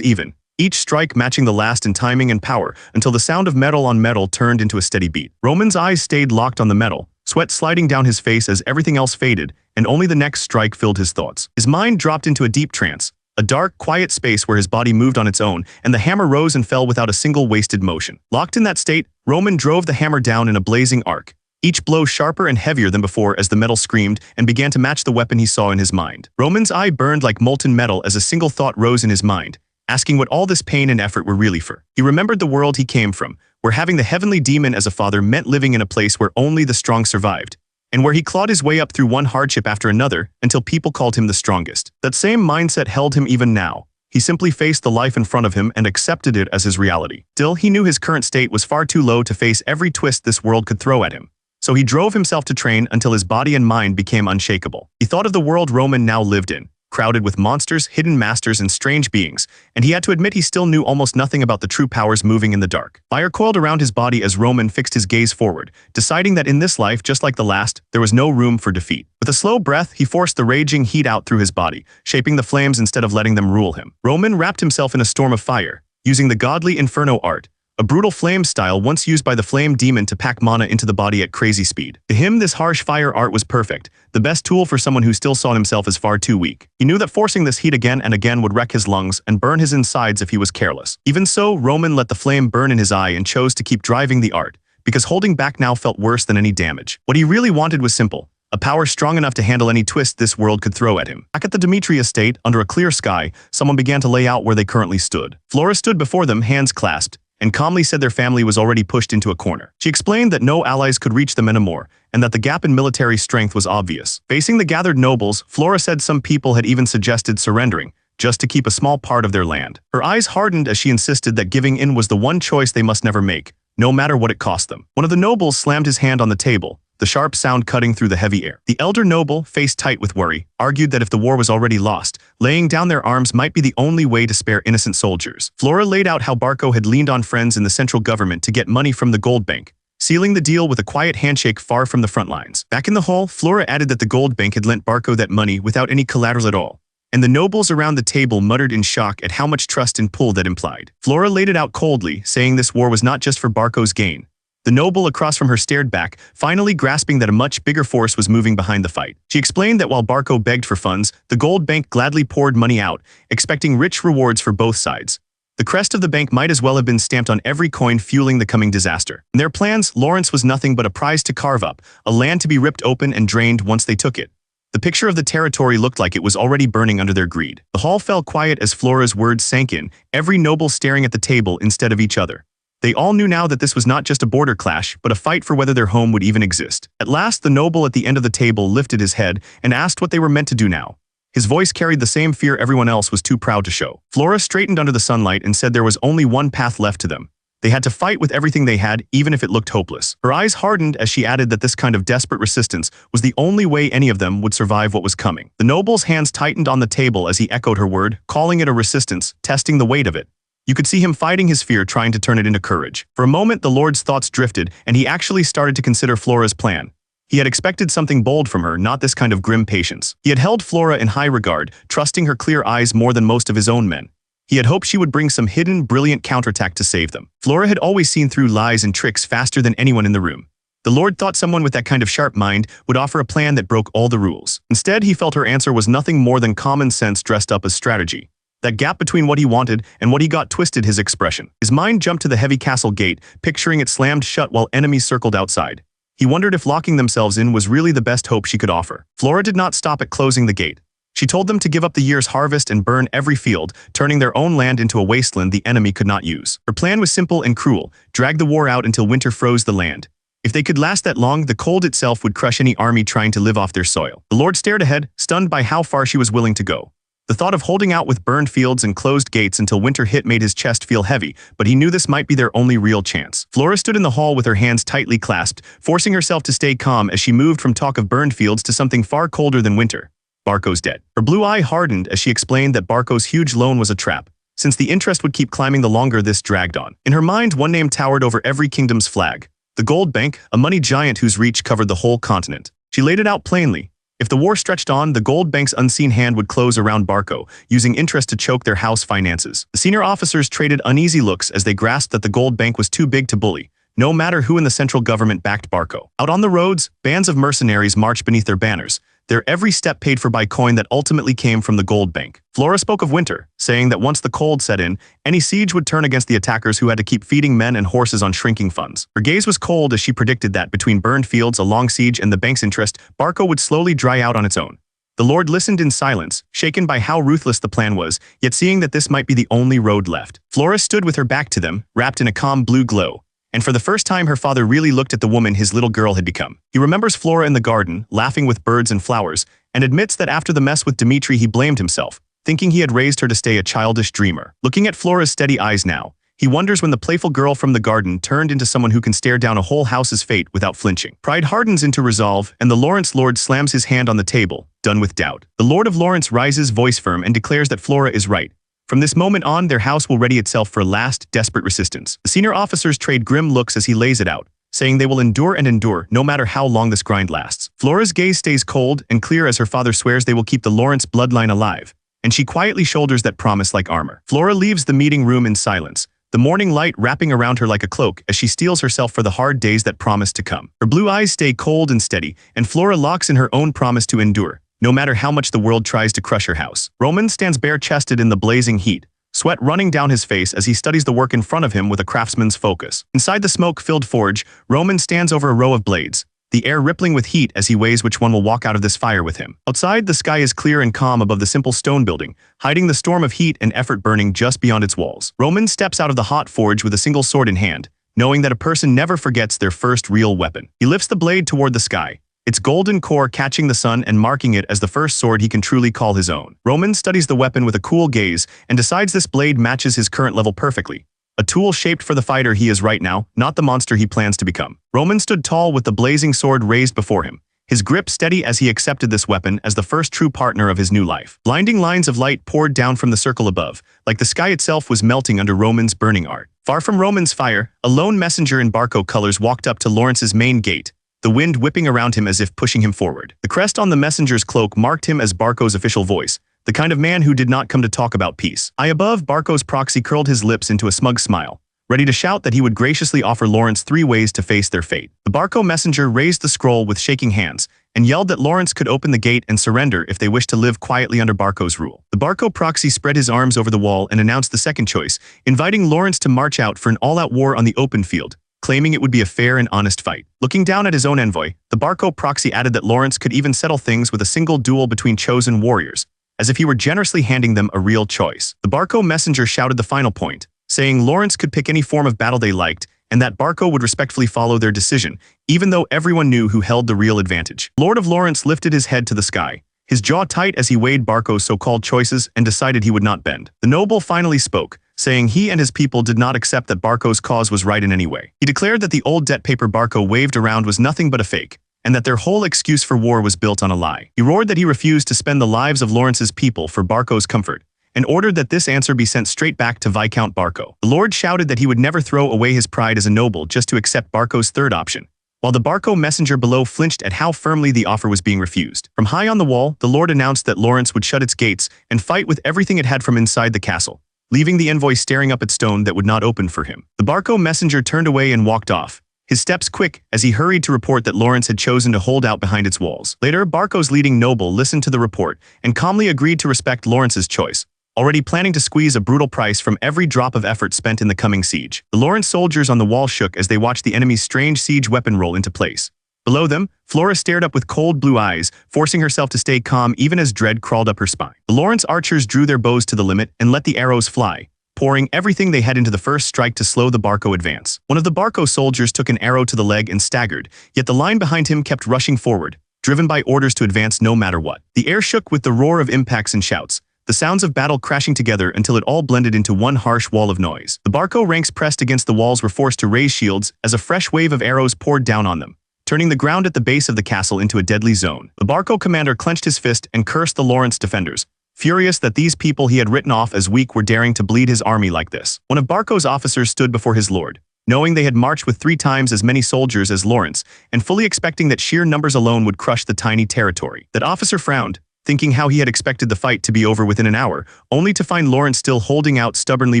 even, each strike matching the last in timing and power, until the sound of metal on metal turned into a steady beat. Roman's eyes stayed locked on the metal, sweat sliding down his face as everything else faded, and only the next strike filled his thoughts. His mind dropped into a deep trance, a dark, quiet space where his body moved on its own, and the hammer rose and fell without a single wasted motion. Locked in that state, Roman drove the hammer down in a blazing arc, each blow sharper and heavier than before as the metal screamed and began to match the weapon he saw in his mind. Roman's eye burned like molten metal as a single thought rose in his mind, asking what all this pain and effort were really for. He remembered the world he came from, where having the heavenly demon as a father meant living in a place where only the strong survived, and where he clawed his way up through one hardship after another until people called him the strongest. That same mindset held him even now. He simply faced the life in front of him and accepted it as his reality. Still, he knew his current state was far too low to face every twist this world could throw at him. So he drove himself to train until his body and mind became unshakable. He thought of the world Roman now lived in, crowded with monsters, hidden masters, and strange beings, and he had to admit he still knew almost nothing about the true powers moving in the dark. Fire coiled around his body as Roman fixed his gaze forward, deciding that in this life, just like the last, there was no room for defeat. With a slow breath, he forced the raging heat out through his body, shaping the flames instead of letting them rule him. Roman wrapped himself in a storm of fire, using the godly inferno art, a brutal flame style once used by the flame demon to pack mana into the body at crazy speed. To him, this harsh fire art was perfect, the best tool for someone who still saw himself as far too weak. He knew that forcing this heat again and again would wreck his lungs and burn his insides if he was careless. Even so, Roman let the flame burn in his eye and chose to keep driving the art, because holding back now felt worse than any damage. What he really wanted was simple, a power strong enough to handle any twist this world could throw at him. Back at the Dimitri estate, under a clear sky, someone began to lay out where they currently stood. Flora stood before them, hands clasped, and calmly said their family was already pushed into a corner. She explained that no allies could reach them anymore, and that the gap in military strength was obvious. Facing the gathered nobles, Flora said some people had even suggested surrendering, just to keep a small part of their land. Her eyes hardened as she insisted that giving in was the one choice they must never make, no matter what it cost them. One of the nobles slammed his hand on the table, the sharp sound cutting through the heavy air. The elder noble, face tight with worry, argued that if the war was already lost, laying down their arms might be the only way to spare innocent soldiers. Flora laid out how Barco had leaned on friends in the central government to get money from the gold bank, sealing the deal with a quiet handshake far from the front lines. Back in the hall, Flora added that the gold bank had lent Barco that money without any collateral at all, and the nobles around the table muttered in shock at how much trust and pull that implied. Flora laid it out coldly, saying this war was not just for Barco's gain. The noble across from her stared back, finally grasping that a much bigger force was moving behind the fight. She explained that while Barco begged for funds, the gold bank gladly poured money out, expecting rich rewards for both sides. The crest of the bank might as well have been stamped on every coin, fueling the coming disaster. In their plans, Lawrence was nothing but a prize to carve up, a land to be ripped open and drained once they took it. The picture of the territory looked like it was already burning under their greed. The hall fell quiet as Flora's words sank in, every noble staring at the table instead of each other. They all knew now that this was not just a border clash, but a fight for whether their home would even exist. At last, the noble at the end of the table lifted his head and asked what they were meant to do now. His voice carried the same fear everyone else was too proud to show. Flora straightened under the sunlight and said there was only one path left to them. They had to fight with everything they had, even if it looked hopeless. Her eyes hardened as she added that this kind of desperate resistance was the only way any of them would survive what was coming. The noble's hands tightened on the table as he echoed her word, calling it a resistance, testing the weight of it. You could see him fighting his fear, trying to turn it into courage. For a moment, the Lord's thoughts drifted, and he actually started to consider Flora's plan. He had expected something bold from her, not this kind of grim patience. He had held Flora in high regard, trusting her clear eyes more than most of his own men. He had hoped she would bring some hidden, brilliant counterattack to save them. Flora had always seen through lies and tricks faster than anyone in the room. The Lord thought someone with that kind of sharp mind would offer a plan that broke all the rules. Instead, he felt her answer was nothing more than common sense dressed up as strategy. That gap between what he wanted and what he got twisted his expression. His mind jumped to the heavy castle gate, picturing it slammed shut while enemies circled outside. He wondered if locking themselves in was really the best hope she could offer. Flora did not stop at closing the gate. She told them to give up the year's harvest and burn every field, turning their own land into a wasteland the enemy could not use. Her plan was simple and cruel: drag the war out until winter froze the land. If they could last that long, the cold itself would crush any army trying to live off their soil. The Lord stared ahead, stunned by how far she was willing to go. The thought of holding out with burned fields and closed gates until winter hit made his chest feel heavy, but he knew this might be their only real chance. Flora stood in the hall with her hands tightly clasped, forcing herself to stay calm as she moved from talk of burned fields to something far colder than winter. Barco's dead. Her blue eye hardened as she explained that Barco's huge loan was a trap, since the interest would keep climbing the longer this dragged on. In her mind, one name towered over every kingdom's flag: the Gold Bank, a money giant whose reach covered the whole continent. She laid it out plainly. If the war stretched on, the Gold Bank's unseen hand would close around Barco, using interest to choke their house finances. The senior officers traded uneasy looks as they grasped that the Gold Bank was too big to bully, no matter who in the central government backed Barco. Out on the roads, bands of mercenaries marched beneath their banners, their every step paid for by coin that ultimately came from the Gold Bank. Flora spoke of winter, saying that once the cold set in, any siege would turn against the attackers who had to keep feeding men and horses on shrinking funds. Her gaze was cold as she predicted that between burned fields, a long siege, and the bank's interest, Barco would slowly dry out on its own. The Lord listened in silence, shaken by how ruthless the plan was, yet seeing that this might be the only road left. Flora stood with her back to them, wrapped in a calm blue glow. And for the first time her father really looked at the woman his little girl had become. He remembers Flora in the garden, laughing with birds and flowers, and admits that after the mess with Dimitri he blamed himself, thinking he had raised her to stay a childish dreamer. Looking at Flora's steady eyes now, he wonders when the playful girl from the garden turned into someone who can stare down a whole house's fate without flinching. Pride hardens into resolve, and the Lawrence Lord slams his hand on the table, done with doubt. The Lord of Lawrence rises, voice firm, and declares that Flora is right. From this moment on, their house will ready itself for a last, desperate resistance. The senior officers trade grim looks as he lays it out, saying they will endure and endure, no matter how long this grind lasts. Flora's gaze stays cold and clear as her father swears they will keep the Lawrence bloodline alive, and she quietly shoulders that promise like armor. Flora leaves the meeting room in silence, the morning light wrapping around her like a cloak as she steels herself for the hard days that promise to come. Her blue eyes stay cold and steady, and Flora locks in her own promise to endure, no matter how much the world tries to crush her house. Roman stands bare-chested in the blazing heat, sweat running down his face as he studies the work in front of him with a craftsman's focus. Inside the smoke-filled forge, Roman stands over a row of blades, the air rippling with heat as he weighs which one will walk out of this fire with him. Outside, the sky is clear and calm above the simple stone building, hiding the storm of heat and effort burning just beyond its walls. Roman steps out of the hot forge with a single sword in hand, knowing that a person never forgets their first real weapon. He lifts the blade toward the sky, its golden core catching the sun and marking it as the first sword he can truly call his own. Roman studies the weapon with a cool gaze and decides this blade matches his current level perfectly. A tool shaped for the fighter he is right now, not the monster he plans to become. Roman stood tall with the blazing sword raised before him, his grip steady as he accepted this weapon as the first true partner of his new life. Blinding lines of light poured down from the circle above, like the sky itself was melting under Roman's burning art. Far from Roman's fire, a lone messenger in Barco colors walked up to Lawrence's main gate, the wind whipping around him as if pushing him forward. The crest on the messenger's cloak marked him as Barco's official voice, the kind of man who did not come to talk about peace. High above, Barco's proxy curled his lips into a smug smile, ready to shout that he would graciously offer Lawrence 3 ways to face their fate. The Barco messenger raised the scroll with shaking hands and yelled that Lawrence could open the gate and surrender if they wished to live quietly under Barco's rule. The Barco proxy spread his arms over the wall and announced the second choice, inviting Lawrence to march out for an all-out war on the open field, claiming it would be a fair and honest fight. Looking down at his own envoy, the Barco proxy added that Lawrence could even settle things with a single duel between chosen warriors, as if he were generously handing them a real choice. The Barco messenger shouted the final point, saying Lawrence could pick any form of battle they liked, and that Barco would respectfully follow their decision, even though everyone knew who held the real advantage. Lord of Lawrence lifted his head to the sky, his jaw tight as he weighed Barco's so-called choices and decided he would not bend. The noble finally spoke, saying he and his people did not accept that Barco's cause was right in any way. He declared that the old debt paper Barco waved around was nothing but a fake, and that their whole excuse for war was built on a lie. He roared that he refused to spend the lives of Lawrence's people for Barco's comfort, and ordered that this answer be sent straight back to Viscount Barco. The Lord shouted that he would never throw away his pride as a noble just to accept Barco's third option, while the Barco messenger below flinched at how firmly the offer was being refused. From high on the wall, the Lord announced that Lawrence would shut its gates and fight with everything it had from inside the castle, leaving the envoy staring up at stone that would not open for him. The Barco messenger turned away and walked off, his steps quick as he hurried to report that Lawrence had chosen to hold out behind its walls. Later, Barco's leading noble listened to the report and calmly agreed to respect Lawrence's choice, already planning to squeeze a brutal price from every drop of effort spent in the coming siege. The Lawrence soldiers on the wall shook as they watched the enemy's strange siege weapon roll into place. Below them, Flora stared up with cold blue eyes, forcing herself to stay calm even as dread crawled up her spine. The Lawrence archers drew their bows to the limit and let the arrows fly, pouring everything they had into the first strike to slow the Barco advance. One of the Barco soldiers took an arrow to the leg and staggered, yet the line behind him kept rushing forward, driven by orders to advance no matter what. The air shook with the roar of impacts and shouts, the sounds of battle crashing together until it all blended into one harsh wall of noise. The Barco ranks pressed against the walls were forced to raise shields as a fresh wave of arrows poured down on them, turning the ground at the base of the castle into a deadly zone. The Barco commander clenched his fist and cursed the Lawrence defenders, furious that these people he had written off as weak were daring to bleed his army like this. One of Barco's officers stood before his lord, knowing they had marched with 3 times as many soldiers as Lawrence, and fully expecting that sheer numbers alone would crush the tiny territory. That officer frowned, thinking how he had expected the fight to be over within an hour, only to find Lawrence still holding out stubbornly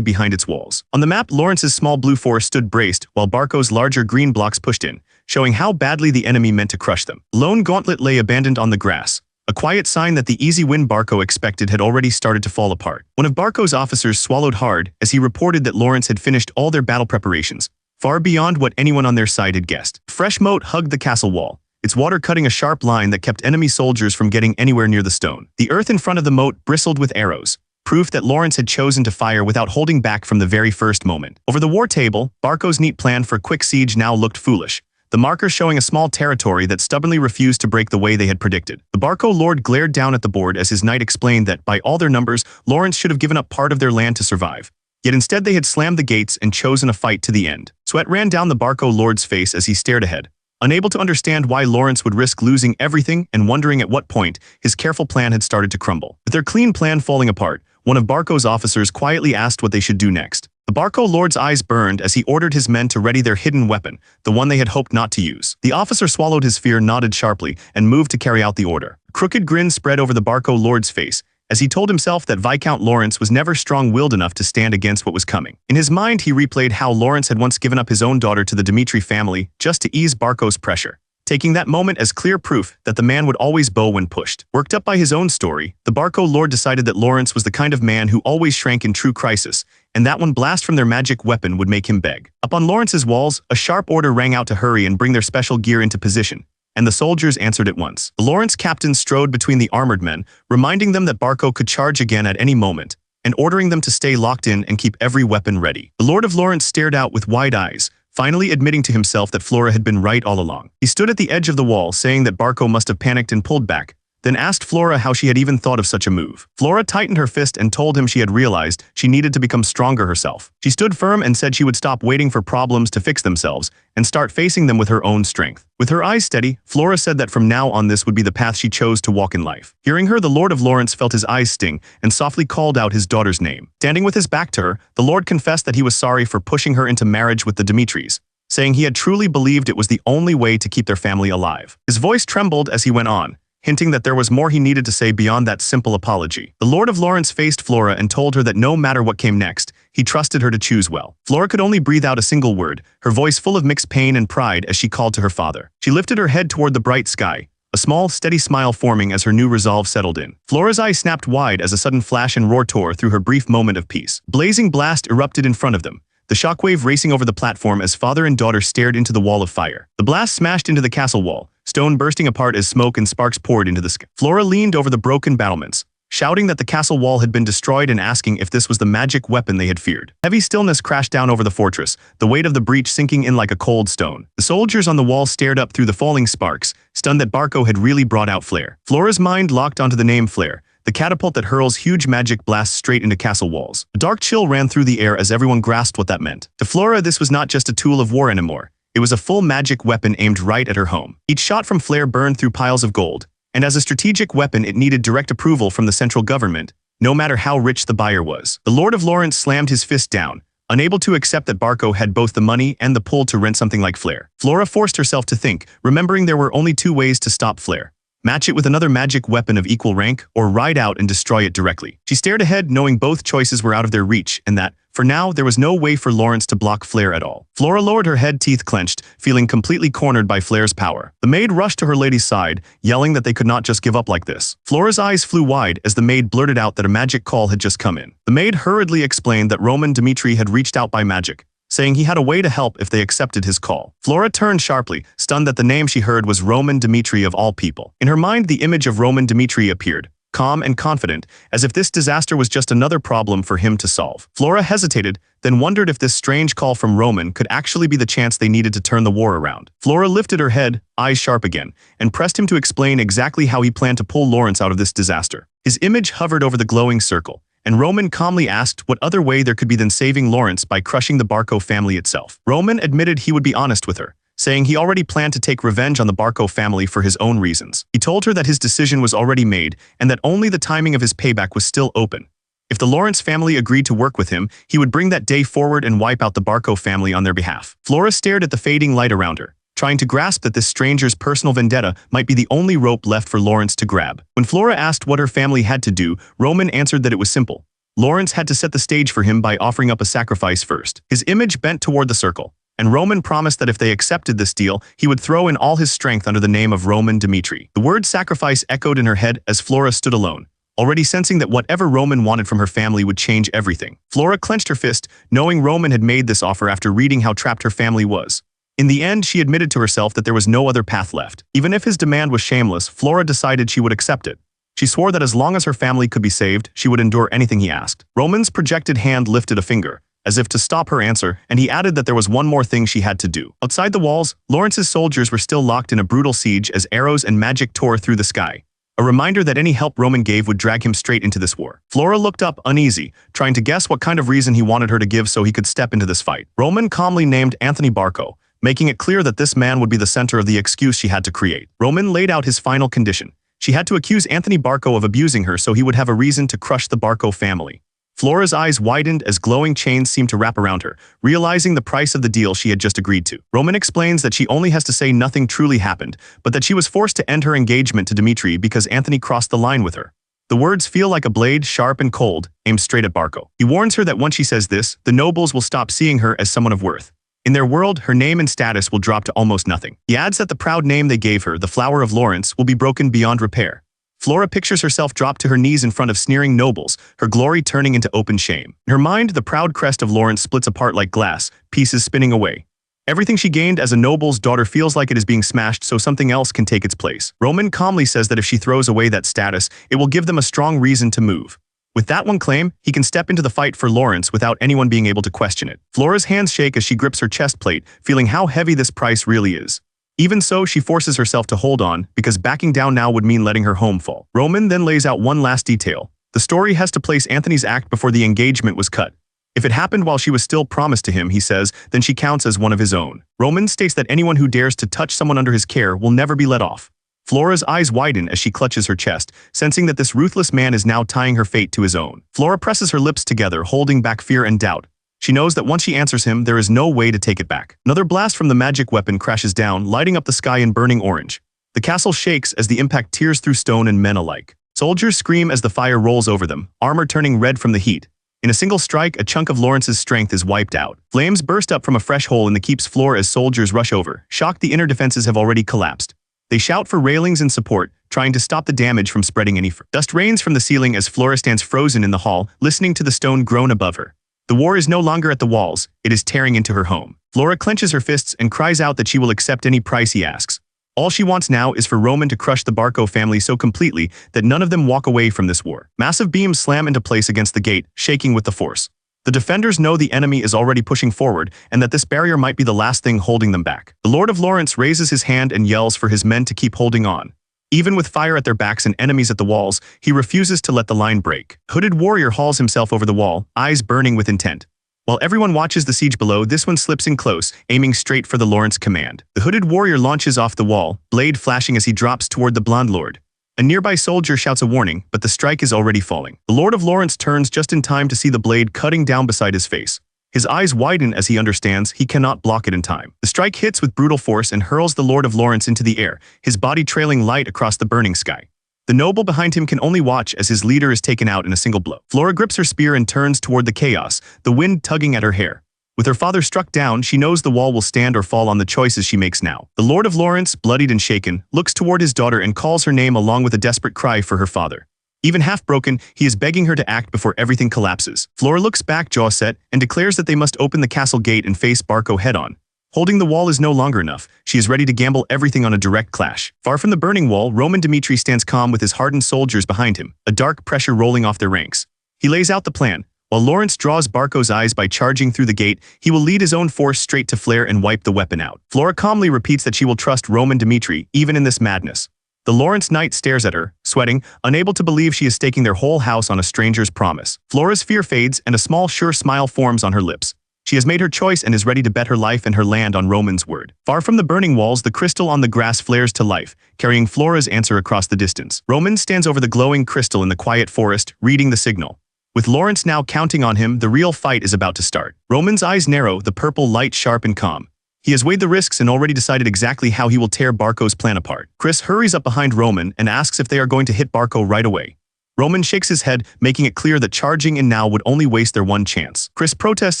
behind its walls. On the map, Lawrence's small blue force stood braced, while Barco's larger green blocks pushed in, showing how badly the enemy meant to crush them. Lone Gauntlet lay abandoned on the grass, a quiet sign that the easy win Barco expected had already started to fall apart. One of Barco's officers swallowed hard as he reported that Lawrence had finished all their battle preparations, far beyond what anyone on their side had guessed. A fresh moat hugged the castle wall, its water cutting a sharp line that kept enemy soldiers from getting anywhere near the stone. The earth in front of the moat bristled with arrows, proof that Lawrence had chosen to fire without holding back from the very first moment. Over the war table, Barco's neat plan for quick siege now looked foolish, the marker showing a small territory that stubbornly refused to break the way they had predicted. The Barco lord glared down at the board as his knight explained that, by all their numbers, Lawrence should have given up part of their land to survive. Yet instead they had slammed the gates and chosen a fight to the end. Sweat ran down the Barco lord's face as he stared ahead, unable to understand why Lawrence would risk losing everything and wondering at what point his careful plan had started to crumble. With their clean plan falling apart, one of Barco's officers quietly asked what they should do next. The Barco lord's eyes burned as he ordered his men to ready their hidden weapon, the one they had hoped not to use. The officer swallowed his fear, nodded sharply, and moved to carry out the order. A crooked grin spread over the Barco lord's face as he told himself that Viscount Lawrence was never strong-willed enough to stand against what was coming. In his mind, he replayed how Lawrence had once given up his own daughter to the Dmitri family just to ease Barco's pressure, taking that moment as clear proof that the man would always bow when pushed. Worked up by his own story, the Barco lord decided that Lawrence was the kind of man who always shrank in true crisis, and that one blast from their magic weapon would make him beg. Up on Lawrence's walls, a sharp order rang out to hurry and bring their special gear into position, and the soldiers answered at once. The Lawrence captain strode between the armored men, reminding them that Barco could charge again at any moment, and ordering them to stay locked in and keep every weapon ready. The Lord of Lawrence stared out with wide eyes, finally admitting to himself that Flora had been right all along. He stood at the edge of the wall, saying that Barco must have panicked and pulled back, then asked Flora how she had even thought of such a move. Flora tightened her fist and told him she had realized she needed to become stronger herself. She stood firm and said she would stop waiting for problems to fix themselves and start facing them with her own strength. With her eyes steady, Flora said that from now on this would be the path she chose to walk in life. Hearing her, the Lord of Lawrence felt his eyes sting and softly called out his daughter's name. Standing with his back to her, the Lord confessed that he was sorry for pushing her into marriage with the Dmitris, saying he had truly believed it was the only way to keep their family alive. His voice trembled as he went on, hinting that there was more he needed to say beyond that simple apology. The Lord of Lawrence faced Flora and told her that no matter what came next, he trusted her to choose well. Flora could only breathe out a single word, her voice full of mixed pain and pride as she called to her father. She lifted her head toward the bright sky, a small, steady smile forming as her new resolve settled in. Flora's eyes snapped wide as a sudden flash and roar tore through her brief moment of peace. Blazing blast erupted in front of them, the shockwave racing over the platform as father and daughter stared into the wall of fire. The blast smashed into the castle wall, stone bursting apart as smoke and sparks poured into the sky. Flora leaned over the broken battlements, shouting that the castle wall had been destroyed and asking if this was the magic weapon they had feared. Heavy stillness crashed down over the fortress, the weight of the breach sinking in like a cold stone. The soldiers on the wall stared up through the falling sparks, stunned that Barco had really brought out Flare. Flora's mind locked onto the name Flare, the catapult that hurls huge magic blasts straight into castle walls. A dark chill ran through the air as everyone grasped what that meant. To Flora, this was not just a tool of war anymore. It was a full magic weapon aimed right at her home. Each shot from Flare burned through piles of gold, and as a strategic weapon it needed direct approval from the central government, no matter how rich the buyer was. The Lord of Lawrence slammed his fist down, unable to accept that Barco had both the money and the pull to rent something like Flare. Flora forced herself to think, remembering there were only 2 ways to stop Flare: match it with another magic weapon of equal rank, or ride out and destroy it directly. She stared ahead, knowing both choices were out of their reach, and that, for now, there was no way for Lawrence to block Flare at all. Flora lowered her head, teeth clenched, feeling completely cornered by Flare's power. The maid rushed to her lady's side, yelling that they could not just give up like this. Flora's eyes flew wide as the maid blurted out that a magic call had just come in. The maid hurriedly explained that Roman Dmitri had reached out by magic, saying he had a way to help if they accepted his call. Flora turned sharply, stunned that the name she heard was Roman Dmitri of all people. In her mind, the image of Roman Dmitri appeared, calm and confident, as if this disaster was just another problem for him to solve. Flora hesitated, then wondered if this strange call from Roman could actually be the chance they needed to turn the war around. Flora lifted her head, eyes sharp again, and pressed him to explain exactly how he planned to pull Lawrence out of this disaster. His image hovered over the glowing circle, and Roman calmly asked what other way there could be than saving Lawrence by crushing the Barco family itself. Roman admitted he would be honest with her, saying he already planned to take revenge on the Barco family for his own reasons. He told her that his decision was already made and that only the timing of his payback was still open. If the Lawrence family agreed to work with him, he would bring that day forward and wipe out the Barco family on their behalf. Flora stared at the fading light around her, trying to grasp that this stranger's personal vendetta might be the only rope left for Lawrence to grab. When Flora asked what her family had to do, Roman answered that it was simple. Lawrence had to set the stage for him by offering up a sacrifice first. His image bent toward the circle, and Roman promised that if they accepted this deal, he would throw in all his strength under the name of Roman Dmitri. The word sacrifice echoed in her head as Flora stood alone, already sensing that whatever Roman wanted from her family would change everything. Flora clenched her fist, knowing Roman had made this offer after reading how trapped her family was. In the end, she admitted to herself that there was no other path left. Even if his demand was shameless, Flora decided she would accept it. She swore that as long as her family could be saved, she would endure anything he asked. Roman's projected hand lifted a finger, as if to stop her answer, and he added that there was one more thing she had to do. Outside the walls, Lawrence's soldiers were still locked in a brutal siege as arrows and magic tore through the sky. A reminder that any help Roman gave would drag him straight into this war. Flora looked up, uneasy, trying to guess what kind of reason he wanted her to give so he could step into this fight. Roman calmly named Anthony Barco, making it clear that this man would be the center of the excuse she had to create. Roman laid out his final condition. She had to accuse Anthony Barco of abusing her so he would have a reason to crush the Barco family. Flora's eyes widened as glowing chains seemed to wrap around her, realizing the price of the deal she had just agreed to. Roman explains that she only has to say nothing truly happened, but that she was forced to end her engagement to Dmitri because Anthony crossed the line with her. The words feel like a blade, sharp and cold, aimed straight at Barco. He warns her that once she says this, the nobles will stop seeing her as someone of worth. In their world, her name and status will drop to almost nothing. He adds that the proud name they gave her, the Flower of Lawrence, will be broken beyond repair. Flora pictures herself drop to her knees in front of sneering nobles, her glory turning into open shame. In her mind, the proud crest of Lawrence splits apart like glass, pieces spinning away. Everything she gained as a noble's daughter feels like it is being smashed so something else can take its place. Roman calmly says that if she throws away that status, it will give them a strong reason to move. With that one claim, he can step into the fight for Lawrence without anyone being able to question it. Flora's hands shake as she grips her chest plate, feeling how heavy this price really is. Even so, she forces herself to hold on, because backing down now would mean letting her home fall. Roman then lays out one last detail. The story has to place Anthony's act before the engagement was cut. If it happened while she was still promised to him, he says, then she counts as one of his own. Roman states that anyone who dares to touch someone under his care will never be let off. Flora's eyes widen as she clutches her chest, sensing that this ruthless man is now tying her fate to his own. Flora presses her lips together, holding back fear and doubt. She knows that once she answers him, there is no way to take it back. Another blast from the magic weapon crashes down, lighting up the sky in burning orange. The castle shakes as the impact tears through stone and men alike. Soldiers scream as the fire rolls over them, armor turning red from the heat. In a single strike, a chunk of Lawrence's strength is wiped out. Flames burst up from a fresh hole in the keep's floor as soldiers rush over. Shocked, the inner defenses have already collapsed. They shout for railings and support, trying to stop the damage from spreading any further. Dust rains from the ceiling as Flora stands frozen in the hall, listening to the stone groan above her. The war is no longer at the walls, it is tearing into her home. Flora clenches her fists and cries out that she will accept any price he asks. All she wants now is for Roman to crush the Barco family so completely that none of them walk away from this war. Massive beams slam into place against the gate, shaking with the force. The defenders know the enemy is already pushing forward and that this barrier might be the last thing holding them back. The Lord of Lawrence raises his hand and yells for his men to keep holding on. Even with fire at their backs and enemies at the walls, he refuses to let the line break. Hooded warrior hauls himself over the wall, eyes burning with intent. While everyone watches the siege below, this one slips in close, aiming straight for the Lawrence command. The hooded warrior launches off the wall, blade flashing as he drops toward the blonde lord. A nearby soldier shouts a warning, but the strike is already falling. The Lord of Lawrence turns just in time to see the blade cutting down beside his face. His eyes widen as he understands he cannot block it in time. The strike hits with brutal force and hurls the Lord of Lawrence into the air, his body trailing light across the burning sky. The noble behind him can only watch as his leader is taken out in a single blow. Flora grips her spear and turns toward the chaos, the wind tugging at her hair. With her father struck down, she knows the wall will stand or fall on the choices she makes now. The Lord of Lawrence, bloodied and shaken, looks toward his daughter and calls her name along with a desperate cry for her father. Even half-broken, he is begging her to act before everything collapses. Flora looks back, jaw set, and declares that they must open the castle gate and face Barco head-on. Holding the wall is no longer enough. She is ready to gamble everything on a direct clash. Far from the burning wall, Roman Dmitri stands calm with his hardened soldiers behind him, a dark pressure rolling off their ranks. He lays out the plan. While Lawrence draws Barco's eyes by charging through the gate, he will lead his own force straight to Flare and wipe the weapon out. Flora calmly repeats that she will trust Roman Dmitri, even in this madness. The Lawrence knight stares at her, sweating, unable to believe she is staking their whole house on a stranger's promise. Flora's fear fades and a small sure smile forms on her lips. She has made her choice and is ready to bet her life and her land on Roman's word. Far from the burning walls, the crystal on the grass flares to life, carrying Flora's answer across the distance. Roman stands over the glowing crystal in the quiet forest, reading the signal. With Lawrence now counting on him, the real fight is about to start. Roman's eyes narrow, the purple light sharp and calm. He has weighed the risks and already decided exactly how he will tear Barco's plan apart. Chris hurries up behind Roman and asks if they are going to hit Barco right away. Roman shakes his head, making it clear that charging in now would only waste their one chance. Chris protests,